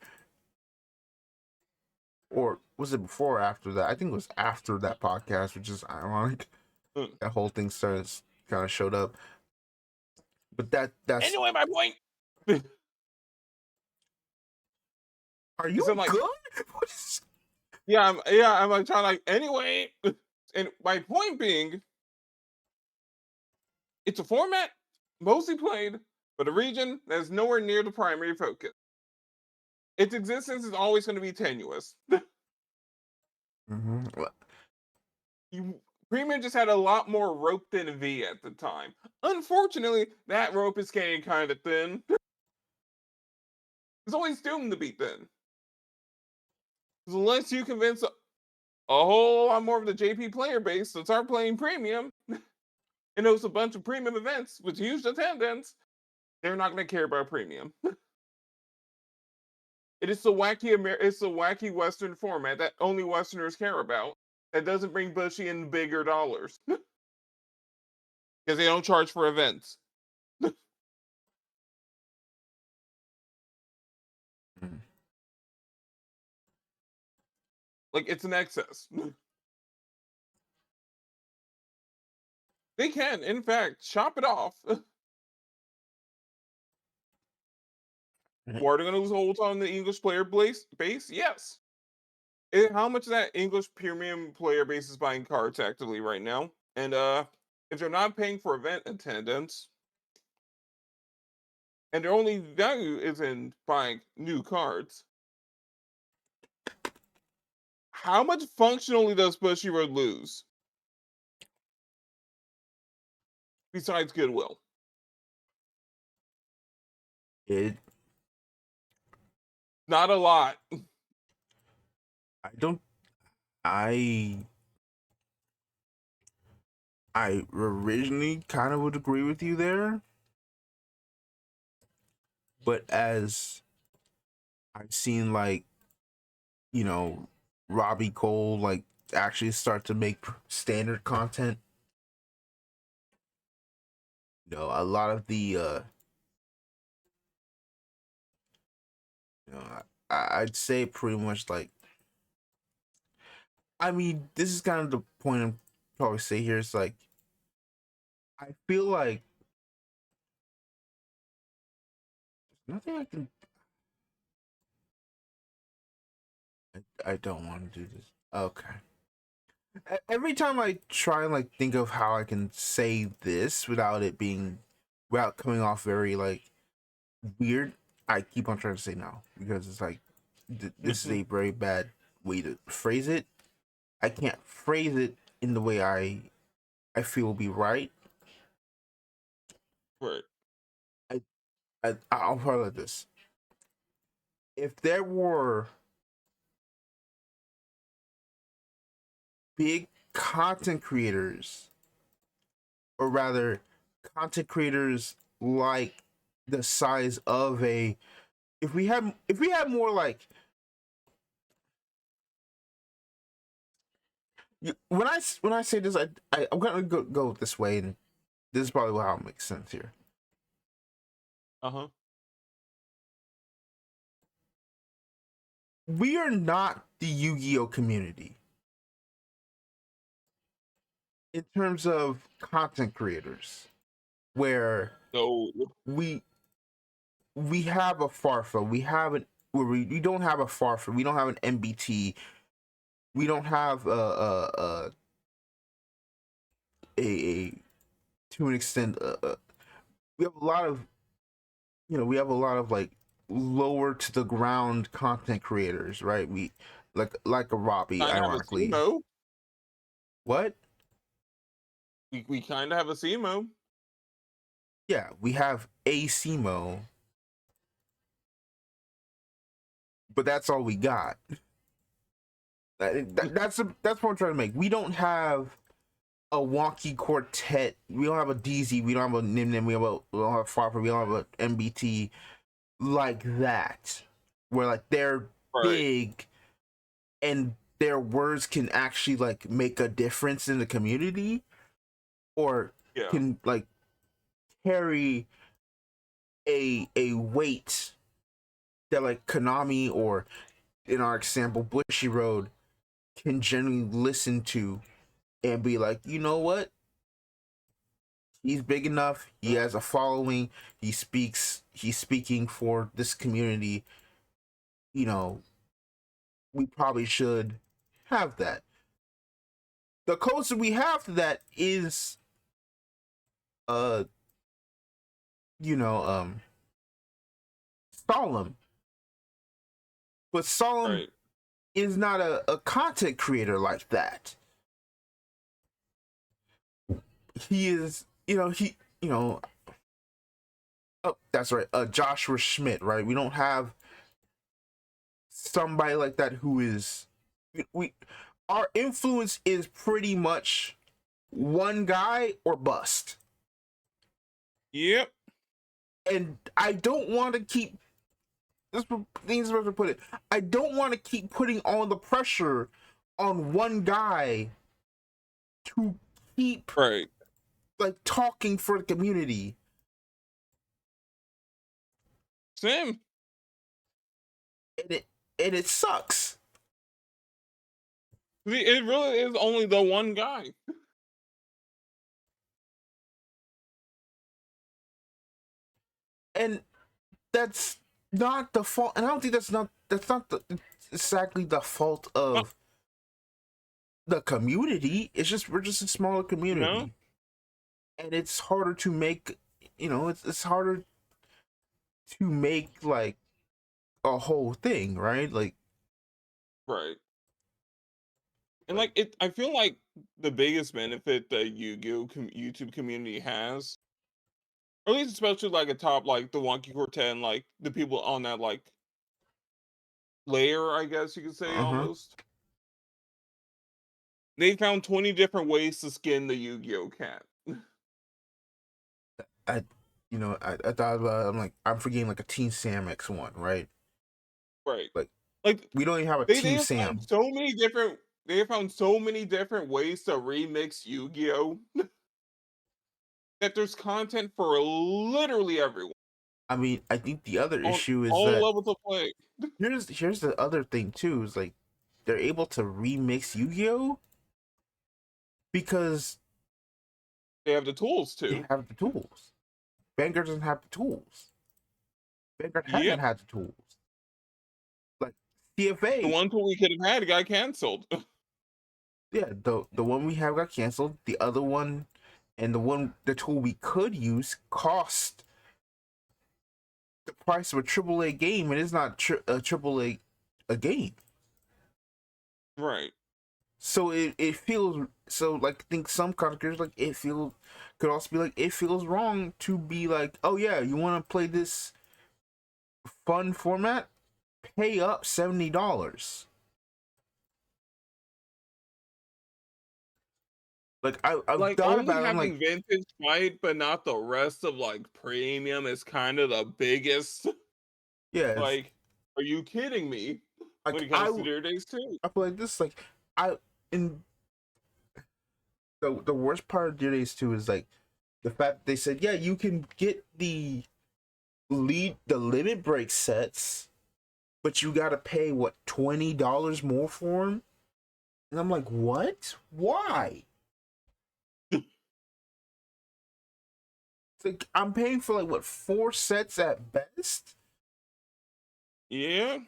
Or was it before or after that? I think it was after that podcast, which is ironic. that whole thing starts kind of showed up. But that's Anyway, my point. are you I'm like, good? I'm like trying like anyway, and my point being, it's a format mostly played, but a region that is nowhere near the primary focus. Its existence is always going to be tenuous. Mm-hmm. You, Premium just had a lot more rope than V at the time. Unfortunately, that rope is getting kind of thin. It's always doomed to be thin. Unless you convince a whole lot more of the JP player base to start playing Premium and host a bunch of Premium events with huge attendance, they're not going to care about Premium. It's the wacky Western format that only Westerners care about. That doesn't bring Bushy in bigger dollars because they don't charge for events. Like it's an excess. They can, in fact, chop it off. Are they going to lose hold on the English player base? Yes. How much of that English premium player base is buying cards actively right now? And if they're not paying for event attendance, and their only value is in buying new cards, how much functionally does Bushiroad lose? Besides goodwill. It Not a lot. I don't I I originally kind of would agree with you there, but as I've seen, like, you know, Robbie Cole like actually start to make standard content, a lot of the you know I'd say pretty much like, I mean, this is kind of the point I'm probably say here. It's like I feel like nothing I can. I don't want to do this. Okay. Every time I try and like think of how I can say this without coming off very like weird, I keep on trying to say no, because it's like this is a very bad way to phrase it. I can't phrase it in the way I feel will be right. Right. I'll put it like this: if there were big content creators, or rather, content creators like the size of a, if we had more like, when I say this, I'm gonna go this way, and this is probably how it makes sense here. Uh-huh. We are not the Yu-Gi-Oh community in terms of content creators, where So we have a Farfa, we don't have a Farfa, we don't have an MBT, we don't have a to an extent, we have a lot of, like lower to the ground content creators, right? We like a Robbie, kind of have a ironically. CMO. What? We kind of have a CMO. Yeah, we have a CMO, but that's all we got. That's what I'm trying to make. We don't have a wonky quartet. We don't have a DZ. We don't have a Nim Nim. We don't have Farper. We don't have a MBT like that, where like they're Right. big and their words can actually like make a difference in the community, or Yeah. can like carry a weight that like Konami, or in our example Bushiroad, can generally listen to and be like, you know what? he's big enough. He has a following. He's speaking for this community. You know, we probably should have that. The closer we have to that is, uh, you know, Solemn. But Solemn Right. is not a content creator like that. He is, oh, that's right, Joshua Schmidt, right? We don't have somebody like that who is, we our influence is pretty much one guy or bust. Yep. And I don't want to keep this things to put it. I don't want to keep putting all the pressure on one guy to keep Right. like talking for the community. Same. And it sucks. See, it really is only the one guy. And that's not the fault. And I don't think that's not exactly the fault of the community. It's just we're just a smaller community. No. And it's harder to make, it's harder to make like a whole thing, right? Like, Right. And like it, I feel like the biggest benefit that Yu-Gi-Oh YouTube community has, or at least especially like a top like the Wonky Quartet and like the people on that like layer, I guess you could say almost. They found 20 different ways to skin the Yu-Gi-Oh cat. I thought about it, I'm like, I'm forgetting like a Team Sam X one, right? Right. Like we don't even have a they Team have Sam. found so many different they have found so many different ways to remix Yu-Gi-Oh that there's content for literally everyone I mean, I think the other on issue is all that levels of play. here's the other thing too, is like they're able to remix Yu-Gi-Oh because They have the tools they to. have the tools. Vanguard doesn't have the tools. Vanguard hasn't Yep. had the tools. Like The CFA, one tool we could have had got canceled. yeah, the one we have got canceled. The other one and the tool we could use cost the price of a AAA game, and it's not a AAA a game. Right. So it feels so like I think some content like could also be like it feels wrong to be like, oh yeah, you want to play this fun format, pay up $70. Like I've Like thought only about it. I'm having like, vintage fight, but not the rest of like premium is kind of the biggest. yeah, it's Like, are you kidding me? When like it comes to their days too. I feel like this like I in the worst part of Dear Days 2 is like the fact that they said, yeah, you can get the limit break sets, but you gotta pay what, $20 more for them. And I'm like, what? Why? It's like I'm paying for like what, 4 sets at best? Yeah.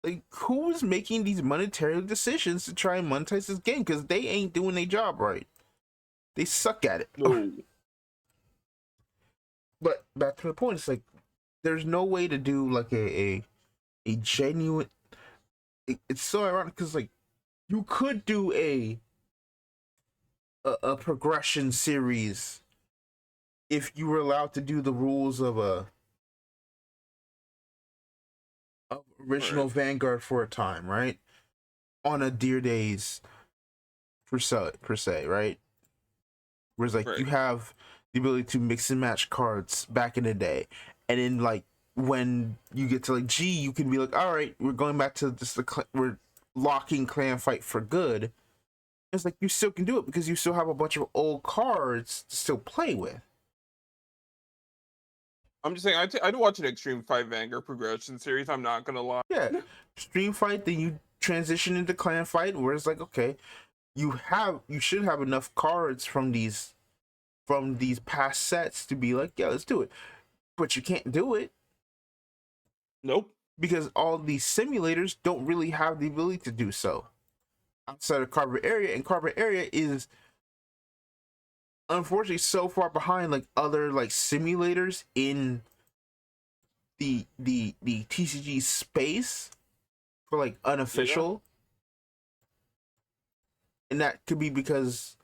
Like, who's making these monetary decisions to try and monetize this game? Because they ain't doing their job right. They suck at it. No. But back to the point, it's like there's no way to do like a genuine. It's so ironic because like you could do a progression series if you were allowed to do the rules of original Right. Vanguard for a time, right? On a Dear Days per se, right? Whereas like you Right. have the ability to mix and match cards back in the day, and then like when you get to like G, you can be like, all right, we're going back to just we're locking clan fight for good. It's like you still can do it because you still have a bunch of old cards to still play with. I'm just saying, I do watch an Extreme Fight Vanguard progression series. I'm not gonna lie. Yeah, stream fight, then you transition into clan fight, where it's like, okay, you should have enough cards from these past sets to be like, yeah, let's do it. But you can't do it. Nope. Because all these simulators don't really have the ability to do so outside of carpet area, and carpet area is unfortunately so far behind like other like simulators in the TCG space for like unofficial. And that could be because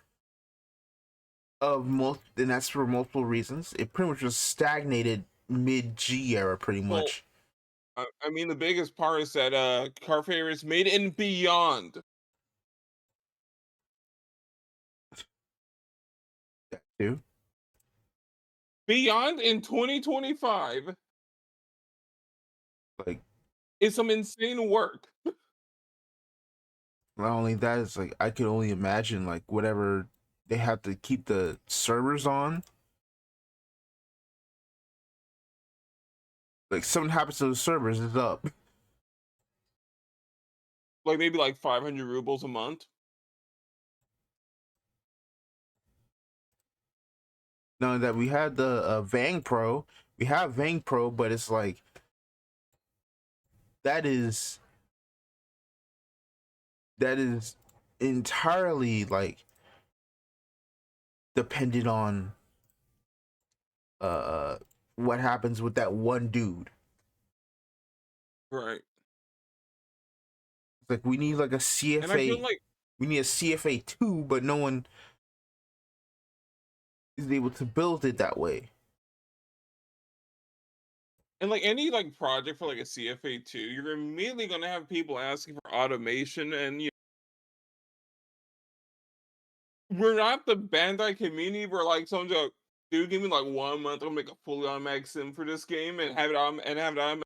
of and that's for multiple reasons. It pretty much was stagnated mid G era pretty much. I mean, the biggest part is that car favorites made it in Beyond. That too. Beyond in 2025 like is some insane work. Not only that, it's like I could only imagine like whatever they have to keep the servers on. Like something happens to the servers, it's up. Like maybe like 500 rubles a month. Now that we had the Vang Pro, we have Vang Pro, but it's like that is entirely like dependent on what happens with that one dude. Right. It's like we need like a CFA. And I feel like we need a CFA 2, but no one is able to build it that way. And like any like project for like a CFA 2, you're immediately gonna have people asking for automation, and we're not the Bandai community where like someone's like, dude, give me like 1 month, I'll make a fully automatic sim for this game and have it on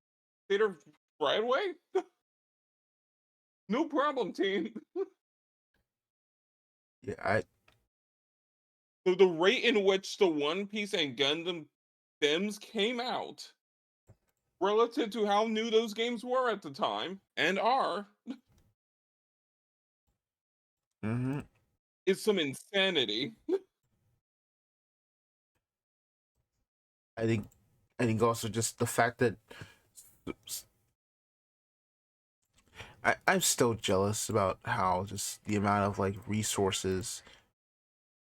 theater right away. No problem, team. Yeah, The rate in which the One Piece and Gundam sims came out relative to how new those games were at the time and are is some insanity. I think also just the fact that I'm still jealous about how just the amount of like resources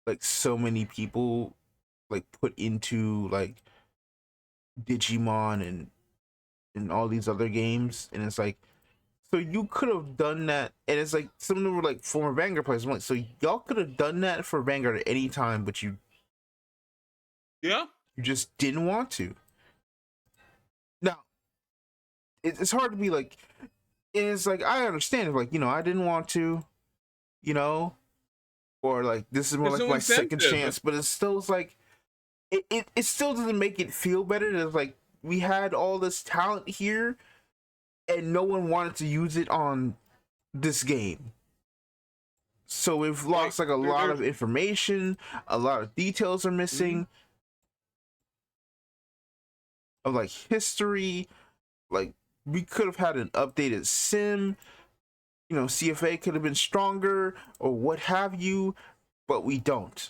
like so many people like put into like Digimon and all these other games, and it's like, so you could have done that. And it's like some of them were like former Vanguard players. I'm like, so y'all could have done that for Vanguard at any time, but you just didn't want to. Now it's hard to be like, it's like I understand if like, I didn't want to, or like this is more There's like no my second incentive. chance, but it's like it still doesn't make it feel better. It's like we had all this talent here and no one wanted to use it on this game. So we've lost like a lot of information, a lot of details are missing of like history. Like we could have had an updated sim, CFA could have been stronger or what have you, but we don't.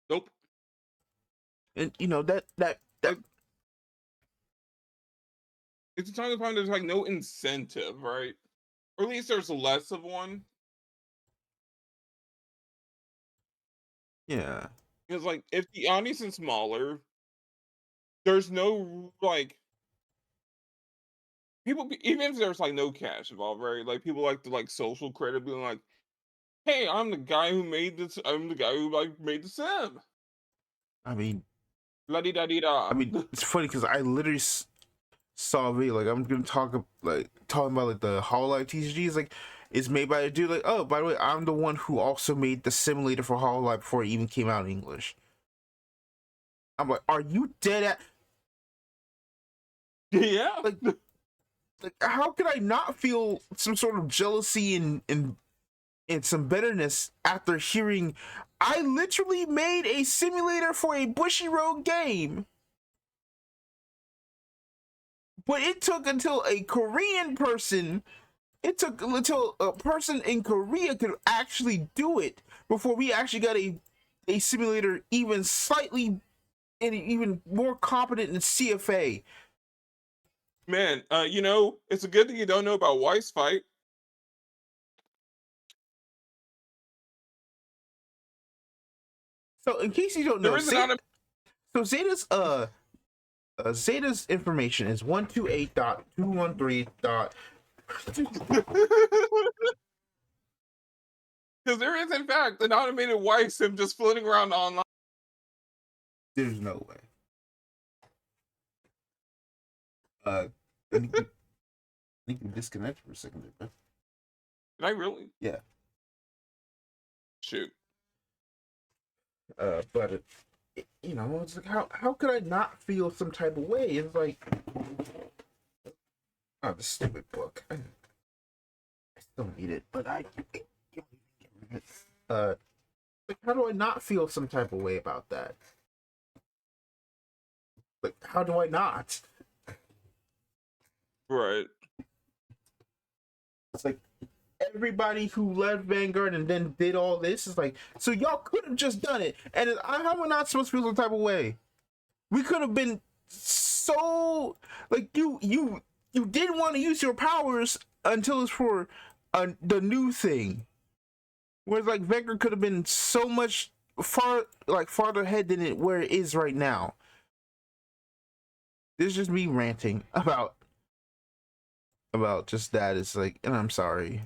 Nope. And that it's a time to find there's like no incentive, right? Or at least there's less of one. Yeah. Because like if the audience is smaller, there's no like people, even if there's like no cash involved, right? Like people like the like social credit being like, hey, I'm the guy who made this, I'm the guy who like made the sim. I mean, la di da di da. It's funny because I literally saw a video, like I'm gonna talking about like the Hololive TCGs, like it's made by a dude, like, oh, by the way, I'm the one who also made the simulator for Hololive before it even came out in English. I'm like, are you dead at? Yeah. Like how could I not feel some sort of jealousy and some bitterness after hearing I literally made a simulator for a Bushiroad game? But it took until a Korean person it took until a person in Korea could actually do it before we actually got a simulator even slightly and even more competent than CFA. Man, it's a good thing you don't know about Weiss fight. So in case you don't know, There is an auto. so Zeta's information is 128.213. Because there is, in fact, an automated Weiss sim just floating around online. There's no way. I think you disconnect for a second there, Did I really? yeah. Shoot. But it's like how could I not feel some type of way? It's like, oh, the stupid book. I still need it, but I can't get rid of it. Like, how do I not feel some type of way about that? Like, how do I not? Right. It's like everybody who led Vanguard and then did all this is like, so y'all could have just done it, and how am I not supposed to feel some type of way? We could have been so like you didn't want to use your powers until it's for the new thing. Whereas like Vanguard could have been so much farther ahead than where it is right now. This is just me ranting about just that. It's like, and I'm sorry,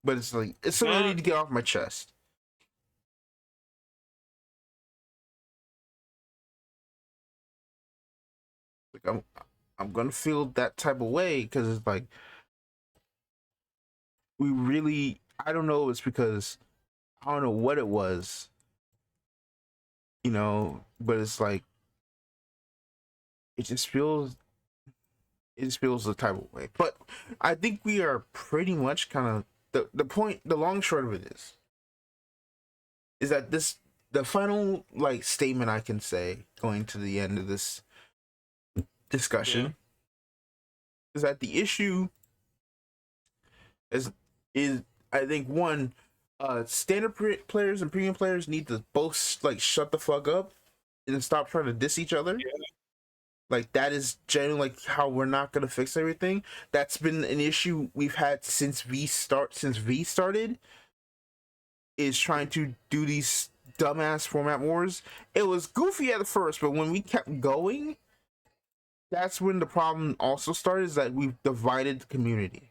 but it's like it's something I need to get off my chest. Like I'm gonna feel that type of way because it's like we really, I don't know, it's because I don't know what it was, but it's like it just feels the type of way. But I think we are pretty much kind of the long and short of it is that the final like statement I can say going to the end of this discussion is that the issue is I think one, standard players and premium players need to both like shut the fuck up and stop trying to diss each other. Yeah. Like that is generally like how we're not gonna fix everything. That's been an issue we've had since V started. Is trying to do these dumbass format wars. It was goofy at first, but when we kept going, that's when the problem also started. Is that we've divided the community.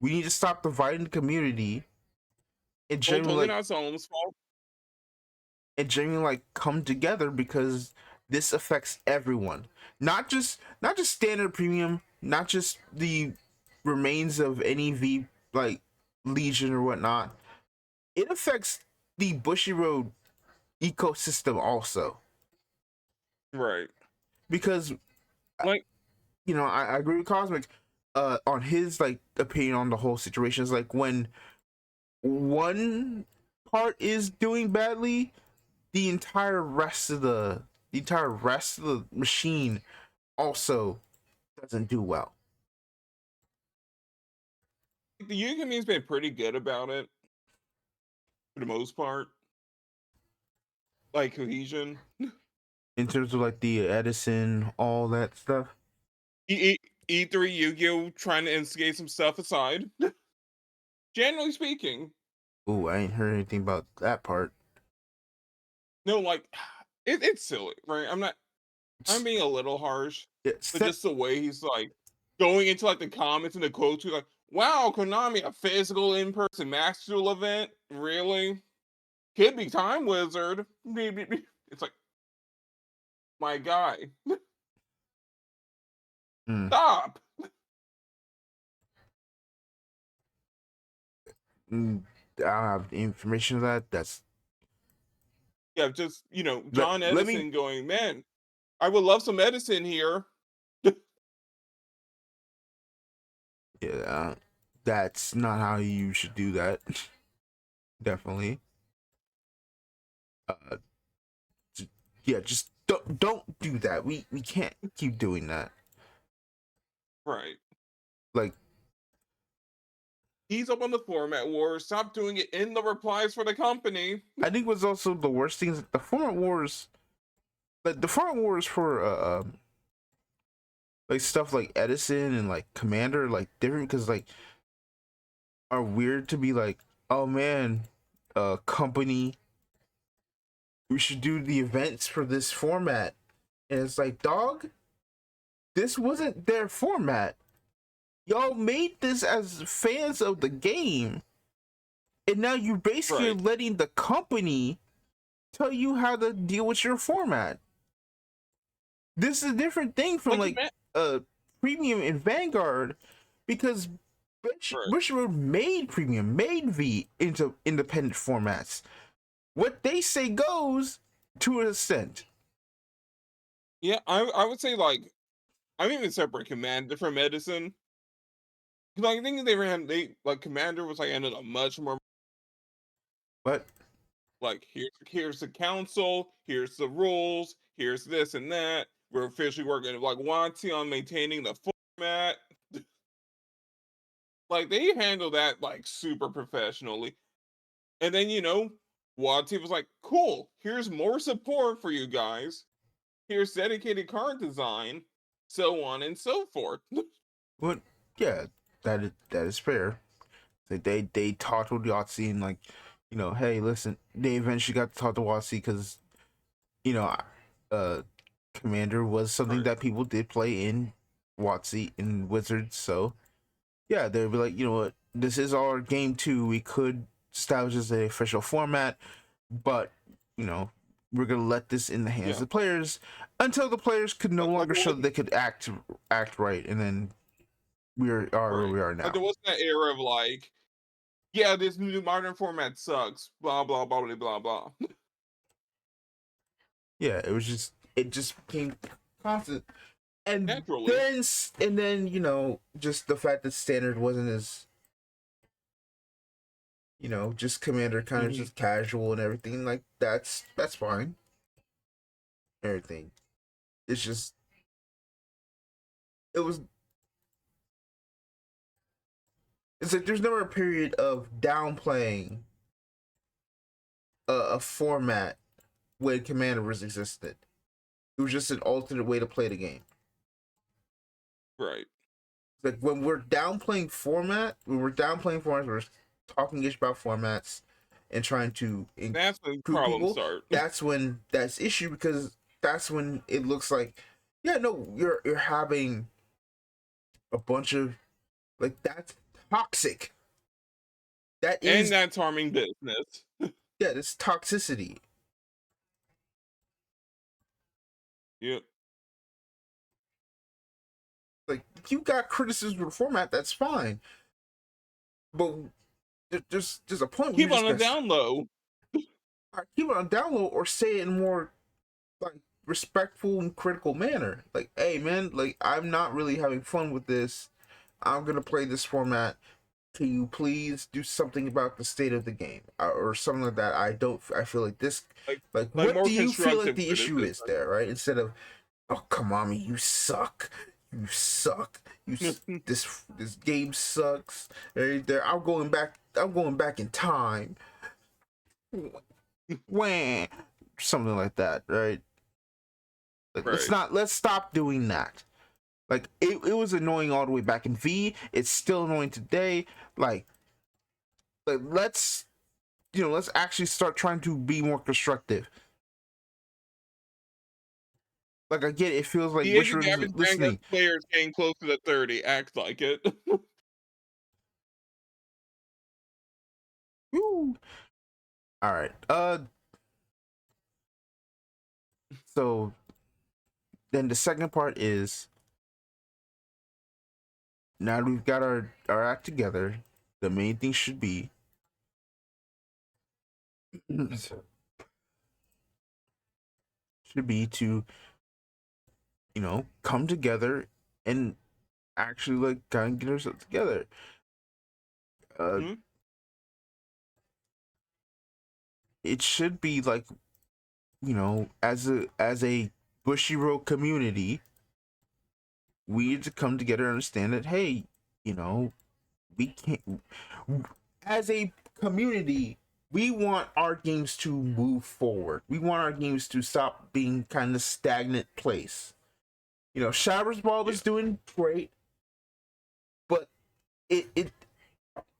We need to stop dividing the community and genuinely not someone's fault. And genuinely like come together because this affects everyone. Not just standard premium, not just the remains of any V like Legion or whatnot. It affects the Bushiroad ecosystem also. Right. Because like I agree with Cosmic on his like opinion on the whole situation. Is like when one part is doing badly, the entire rest of the machine also doesn't do well. The union community's been pretty good about it for the most part. Like cohesion. In terms of like the Edison, all that stuff. E3 Yu-Gi-Oh! Trying to instigate some stuff aside. Generally speaking. Ooh, I ain't heard anything about that part. No, like it's silly, right? I'm being a little harsh. But just the way he's like going into like the comments and the quotes, like, wow, Konami, a physical in-person Max Duel event? Really? Could be Time Wizard. It's like, my guy. Stop. I don't have information of that. That's just John Edison going, man, I would love some Edison here. Yeah, that's not how you should do that. Definitely. Yeah, just don't do that. We can't keep doing that. Right. Like ease up on the format wars. Stop doing it in the replies for the company. I think what's also the worst thing is the format wars, like the format wars for like stuff like Edison and like Commander, like different because like are weird to be like, oh man, company, we should do the events for this format, and it's like, dog, this wasn't their format. Y'all made this as fans of the game, and now you basically are Right. letting the company tell you how to deal with your format. This is a different thing from like premium and Vanguard, because Right. Bushiroad made premium, made V into independent formats. What they say goes to an extent. Yeah, I would say like I'm even separate Commander from Edison. Because I think they like Commander was like ended up much more But like here's the council, here's the rules, here's this and that. We're officially working like WotC on maintaining the format. Like they handle that like super professionally. And then WotC was like, cool, here's more support for you guys. Here's dedicated card design, so on and so forth. but yeah, that is fair. They talked with Yahtzee and like, hey, listen, they eventually got to talk to Yahtzee because you know, uh, Commander was something Right. that people did play in WotC and Wizards. So yeah, they'd be like, you know what, this is our game too. We could establish as an official format, but we're gonna let this in the hands Yeah. of the players until the players could no Like longer it show wasn't that they could act right, and then we are where right. we are Like now. there wasn't that era of like, yeah, this new modern format sucks. Blah blah blah blah blah blah. Yeah, it just became constant, and Naturally. then just the fact that standard wasn't as just Commander kind of Mhm. just casual and everything, like that's fine. Everything. It's just it was it's like there's never a period of downplaying a format when Commander was existed. It was just an alternate way to play the game. Right. Like when we're downplaying format, we're talking ish about formats and trying to That's when improve problems people. start. That's when that's issue, because that's when it looks like, yeah, no, you're having a bunch of, like, that's toxic. That And is, that's harming business. yeah, it's toxicity. Yep. Like, if you got criticism of the format, that's fine, but there's a point where you Keep just on a got down low. keep it on download or say it in more like respectful and critical manner. Like, hey man, like I'm not really having fun with this. I'm gonna play this format. Can you please do something about the state of the game, or something like that? I feel like this. Like Like, like what more do you feel like constructive the issue is criticism. there, right? Instead of, oh come on, me, you suck, you suck, this game sucks. Right there, I'm going back. I'm going back in time. Wah, something like that, right? Like, Right. let's stop doing that. Like, it was annoying all the way back in V. It's still annoying today. Like let's actually start trying to be more constructive. Like, I get it, it feels like The age of Bushiroad the average isn't Vanguard listening. player is getting closer to 30. Act like it. Woo. All right. So then the second part is, now that we've got our act together, the main thing should be to come together and actually like kind of get ourselves together. Uh, Mhm. it should be like, as a Bushiroad community, we need to come together and understand that, hey, you know we can't, as a community, we want our games to move forward. We want our games to stop being kind of stagnant place. You know, Showers Ball is doing great, but it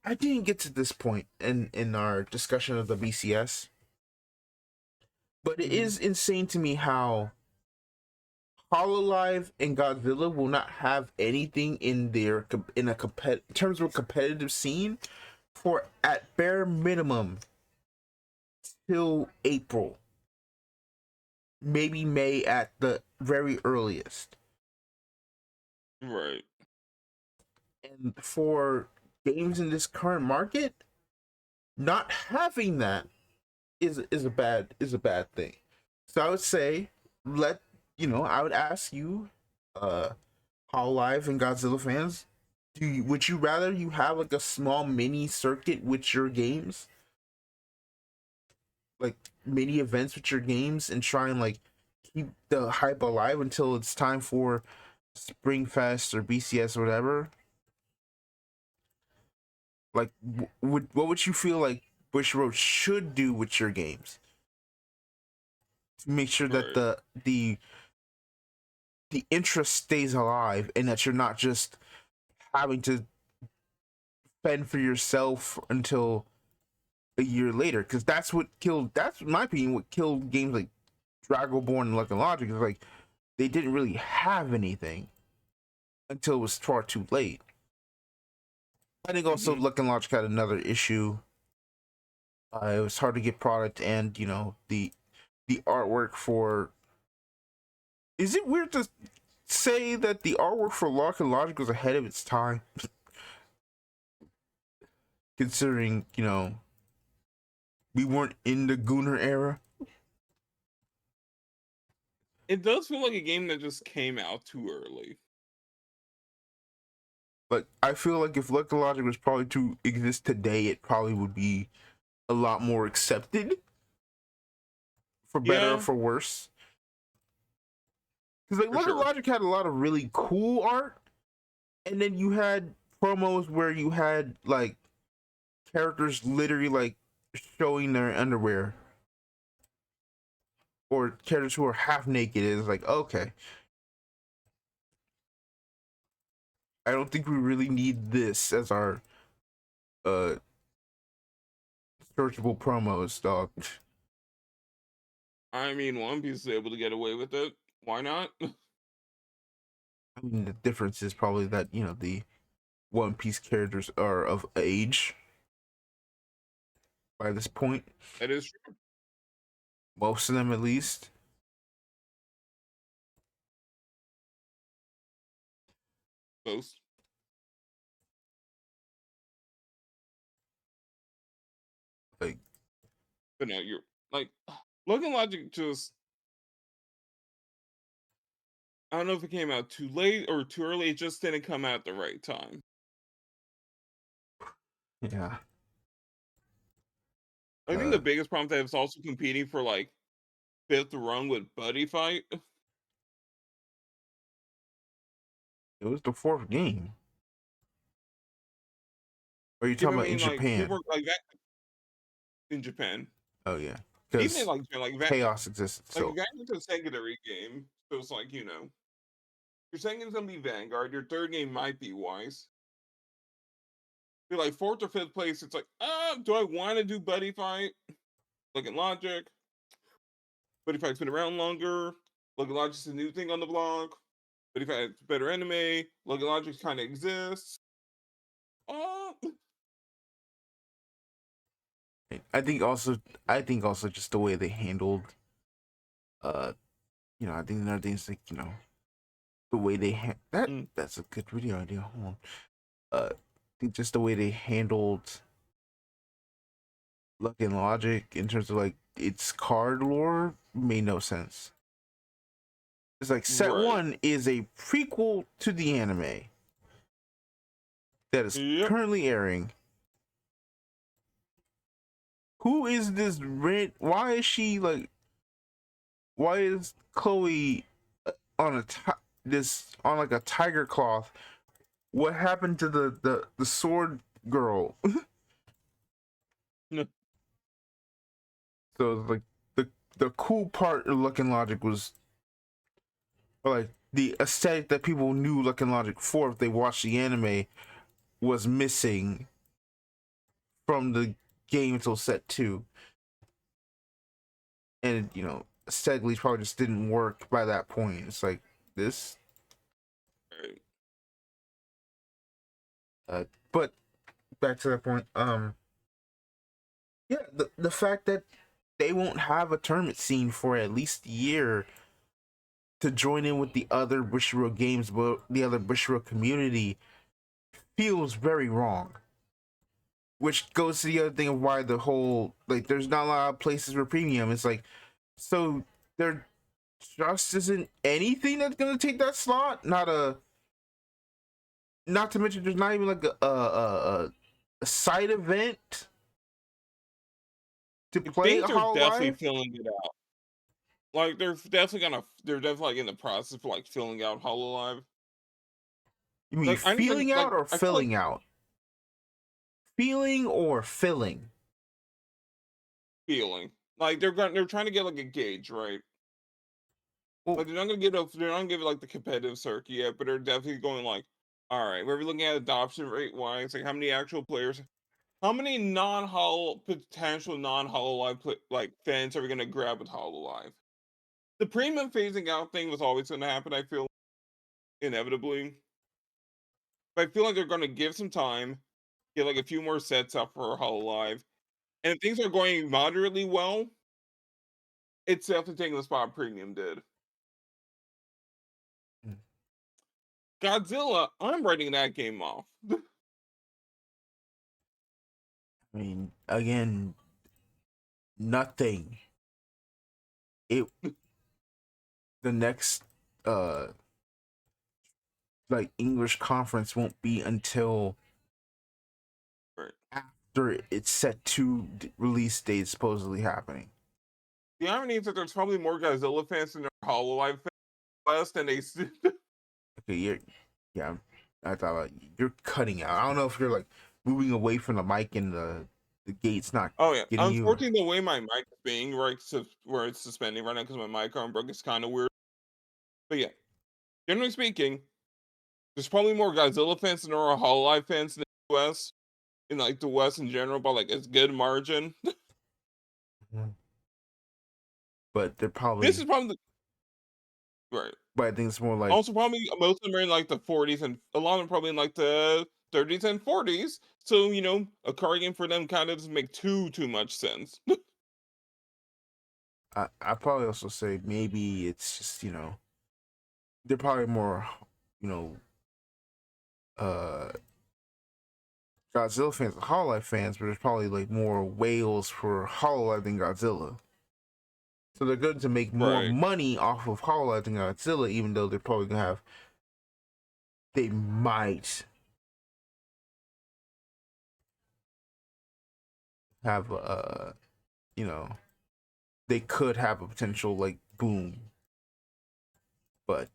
I didn't get to this point in our discussion of the BCS, but it is insane to me how Hololive and Godzilla will not have anything in their in terms of a competitive scene for at bare minimum till April, maybe May at the very earliest. Right. And for games in this current market, not having that is a bad thing. So I would say I would ask you, Hololive and Godzilla fans, would you rather you have like a small mini circuit with your games, like mini events with your games, and try and like keep the hype alive until it's time for Springfest or BCS or whatever? Like, what would you feel like Bushiroad should do with your games to make sure that the interest stays alive and that you're not just having to fend for yourself until a year later? Because that's in my opinion what killed games like Dragonborn and Luck and Logic. Is like they didn't really have anything until it was far too late. I think also Luck and Logic had another issue. It was hard to get product, and the artwork for. Is it weird to say that the artwork for Luck and Logic was ahead of its time? Considering, we weren't in the Gunnar era. It does feel like a game that just came out too early. Like, I feel like if Luck and Logic was probably to exist today, it probably would be a lot more accepted. For better or for worse. Because like Luck and Logic had a lot of really cool art, and then you had promos where you had like characters literally like showing their underwear, or characters who are half naked. It's like, okay, I don't think we really need this as our searchable promos, dog. I mean, One Piece is able to get away with it. Why not? I mean, the difference is probably that the One Piece characters are of age by this point. That is true. Most of them, at least. Most. Like, but no, you're like, Luck and Logic just. I don't know if it came out too late or too early. It just didn't come out at the right time. Yeah. I think the biggest problem that it's also competing for like 5th run with Buddy Fight. It was the 4th game. Or are you talking about in Japan? Like that in Japan. Oh yeah. Even like chaos exists. Like so. Vanguard's a secondary game, so it's like your second is gonna be Vanguard. Your third game might be Wise. You're like 4th or 5th place. It's like, do I want to do Buddy Fight? Look at Logic. Buddy Fight's been around longer. Look at Logic's a new thing on the block. Buddy Fight's better anime. Look at Logic kind of exists. I think also just the way they handled I think another thing is like, the way they that's a good video idea. Hold on. I think just the way they handled Luck and Logic in terms of like its card lore made no sense. It's like set 1 is a prequel to the anime that is currently airing. Who is this red? Why is she like? Why is Chloe on on like a tiger cloth? What happened to the sword girl. No. So like the cool part of Luck and Logic was like the aesthetic that people knew Luck and Logic for if they watched the anime was missing from the game until set 2. And you know, aesthetically probably just didn't work by that point. It's like this. Right. But back to that point, yeah, the fact that they won't have a tournament scene for at least a year to join in with the other Bushiroad games, but the other Bushiroad community feels very wrong. Which goes to the other thing of why the whole like there's not a lot of places for premium. It's like so there just isn't anything that's gonna take that slot. Not to mention there's not even like a side event to I play a think they're definitely Hololive. filling it out. Like they're definitely in the process of like filling out Hololive. You mean Like I understand feeling like out or I feel like filling out? Feeling or filling? feeling. Like they're trying to get like a gauge, right? Well, Like they're not gonna give it like the competitive circuit yet, but they're definitely going like, all right, we're looking at adoption rate wise, like how many actual players, how many potential non-Hololive like fans are we gonna grab with Hololive? The premium phasing out thing was always gonna happen, I feel, inevitably. But I feel like they're gonna give some time, get like a few more sets up for Hololive, and if things are going moderately well, it's definitely taking the spot premium did. Godzilla, I'm writing that game off. I mean, again, nothing. It the next like English conference won't be until Right. after it's set to release date supposedly happening. The irony is that there's probably more Godzilla fans than there are Hololive fans less than they. Okay, yeah. I thought you're cutting out. I don't know if you're like moving away from the mic and the gate's not Oh yeah, getting you. unfortunately, the way my mic is being right, where it's suspending right now because my mic arm broke, is kind of weird. But yeah, generally speaking, there's probably more Godzilla fans than there are Hololive fans in the US, in like the West in general, by like a good margin. But they're This probably. is probably right. But I think it's more like Also, probably most of them are in like the 40s, and a lot of them probably in like the 30s and 40s. So a card game for them kind of doesn't make too much sense. I probably also say maybe it's just they're probably more you know uh Godzilla fans and Hololive fans, but there's probably like more whales for Hololive than Godzilla. So they're going to make more Right. money off of Hololive than Godzilla, even though they're probably gonna have they might have you know they could have a potential like boom, but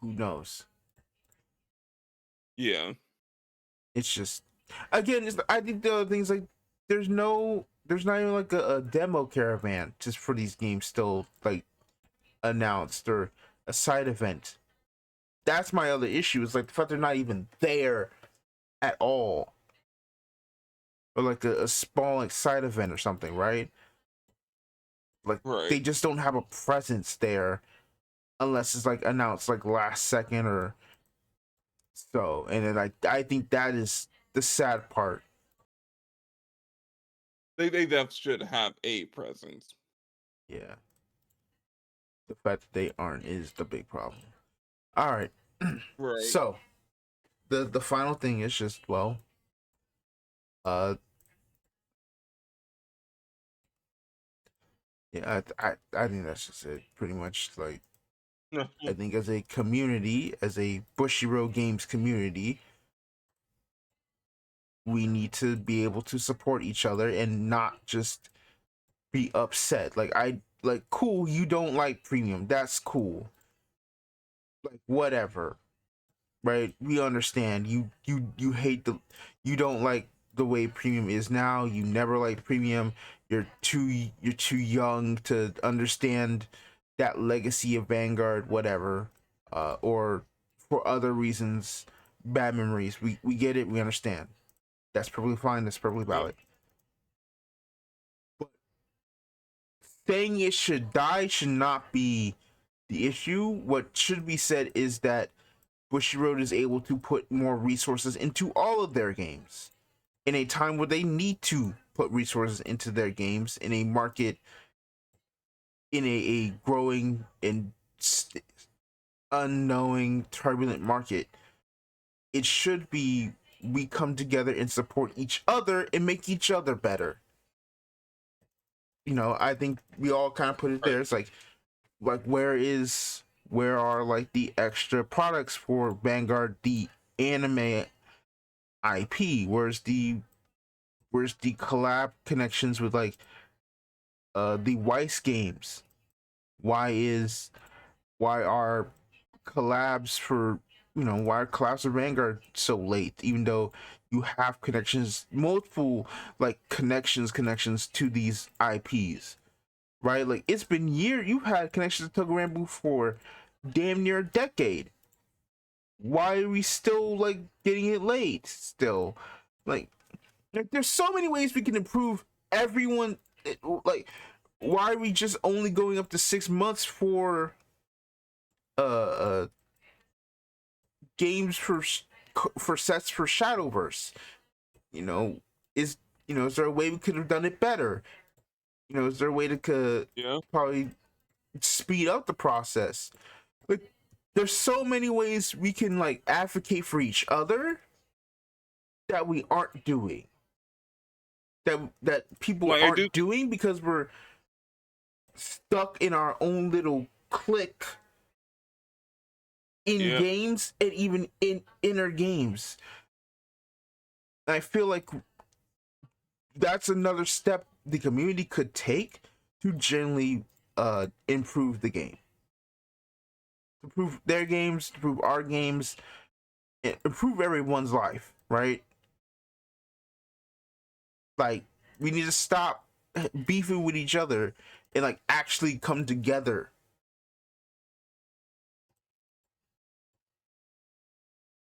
who knows. Yeah. It's just again I think the other things like there's not even like a demo caravan just for these games still like announced or a side event. That's my other issue is like the fact they're not even there at all, or like a small like side event or something, right? Like Right. they just don't have a presence there unless it's like announced like last second or so. And then I think that is the sad part. They definitely should have a presence. Yeah, the fact that they aren't is the big problem. All right. Right. So the final thing is just uh yeah, I think that's just it pretty much. Like I think as a community, as a Bushiroad Games community, we need to be able to support each other and not just be upset. Like cool, you don't like premium. That's cool. Like whatever. right? We understand. You hate you don't like the way premium is now. You never liked premium. You're too young to understand that legacy of Vanguard, whatever, or for other reasons, bad memories. We get it. We understand. That's perfectly fine. That's perfectly Yeah. valid. But saying it should die should not be the issue. What should be said is that Bushiroad is able to put more resources into all of their games in a time where they need to put resources into their games in a market, in a growing and unknowing turbulent market. It should be we come together and support each other and make each other better. I think we all kind of put it Right. there. It's like where are like the extra products for Vanguard, the anime IP? Where's the collab connections with like the Weiss games? Why are collabs for why are collabs for Vanguard so late, even though you have connections, multiple like connections to these IPs, right? Like it's been years. You've had connections to Togerambu for damn near a decade. Why are we still like getting it late still? Like there's so many ways we can improve everyone. Like why are we just only going up to 6 months for uh, uh games for sets for Shadowverse? You know, is is there a way we could have done it better? Is there a way to Yeah. probably speed up the process? Like there's so many ways we can like advocate for each other that we aren't doing. That people Like I do. aren't doing because we're stuck in our own little clique in Yeah. games and even in inner games. And I feel like that's another step the community could take to generally improve the game, to improve their games, to improve our games, and improve everyone's life, right? Like we need to stop beefing with each other and like actually come together,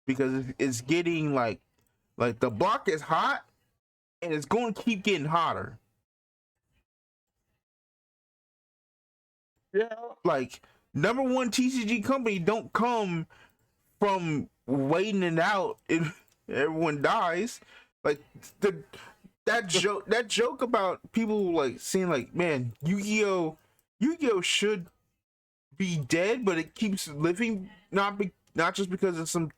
because it's getting like the block is hot and it's going to keep getting hotter. Yeah. Like number one TCG company don't come from waiting it out and everyone dies. Like the that joke about people like saying like, man, Yu-Gi-Oh should be dead, but it keeps living, not just because of some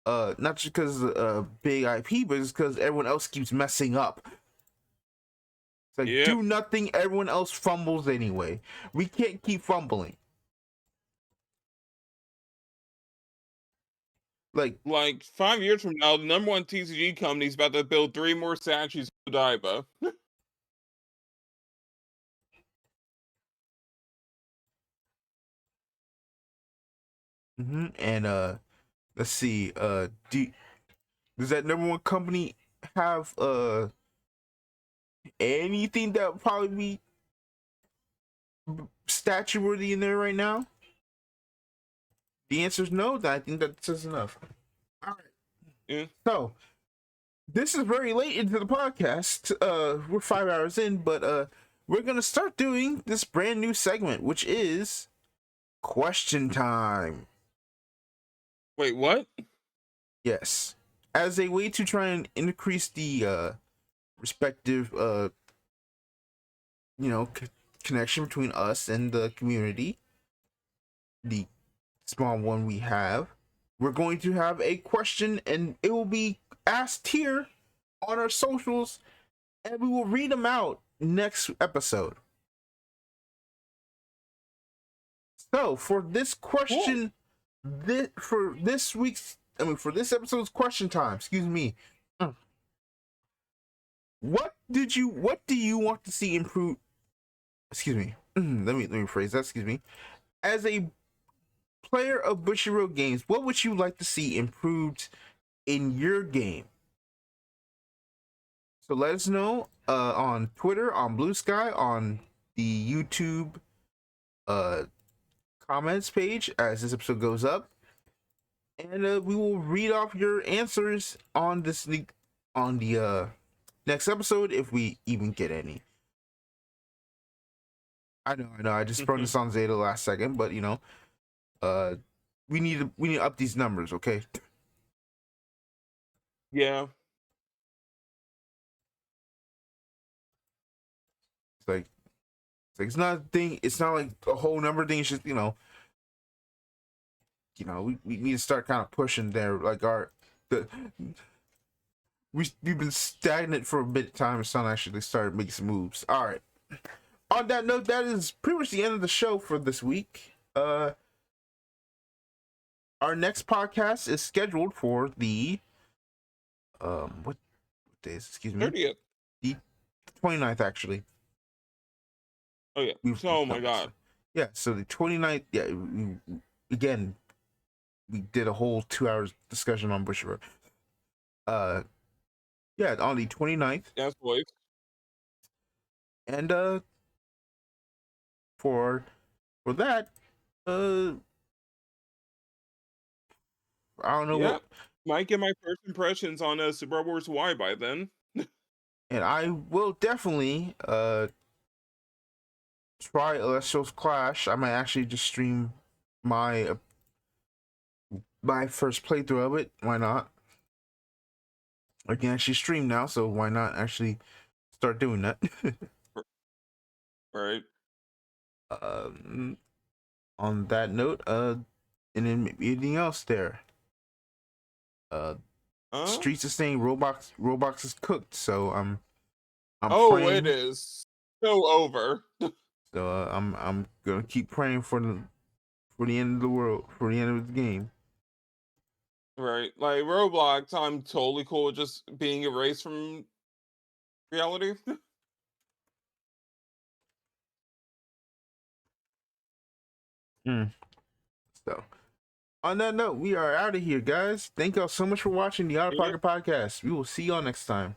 not just because of a big IP, but it's because everyone else keeps messing up. It's like Yeah. do nothing, everyone else fumbles anyway. We can't keep fumbling. Like 5 years from now, the number one TCG company is about to build 3 more statues of Odaiba. And let's see, does that number one company have anything that would probably be statue worthy in there right now? The answer is no. I think that says enough. All right. Yeah. So this is very late into the podcast. We're 5 hours in, but we're gonna start doing this brand new segment, which is question time. Wait, what? Yes, as a way to try and increase the respective connection between us and the community, the small one we have, we're going to have a question and it will be asked here on our socials, and we will read them out next episode. So for this question, for this episode's question time, excuse me, what do you want to see improve? Excuse me. Let me rephrase that. Excuse me. As a player of Bushiroad games, what would you like to see improved in your game? So let us know on Twitter, on Blue Sky, on the YouTube comments page as this episode goes up, and we will read off your answers on the next episode if we even get any. I know. I just sprung this on Zeta last second, but we need to up these numbers, okay? Yeah. It's not a thing. It's not like a whole number thing. It's just we need to start kind of pushing there. Like we've been stagnant for a bit of time. It's time to actually started making some moves. All right. On that note, that is pretty much the end of the show for this week. Our next podcast is scheduled for the what days? Excuse me. 30th. The 29th, actually. Oh yeah. Oh my god. Yeah, so the 29th, yeah, again, we did a whole 2 hours discussion on Bushiroad. Yeah, on the 29th. Yes, boys. And for that, I don't know what. Might get my first impressions on Super Wars Y by then. And I will definitely try Celestial's Clash. I might actually just stream my first playthrough of it. Why not? I can actually stream now, so why not actually start doing that? Right. On that note, and then maybe anything else there. Streets is saying Roblox is cooked, so I'm praying. It is so over. So I'm gonna keep praying for the end of the world, for the end of the game. Right, like Roblox, I'm totally cool with just being erased from reality. So, on that note, we are out of here, guys. Thank y'all so much for watching the Out of Pocket Podcast. We will see y'all next time.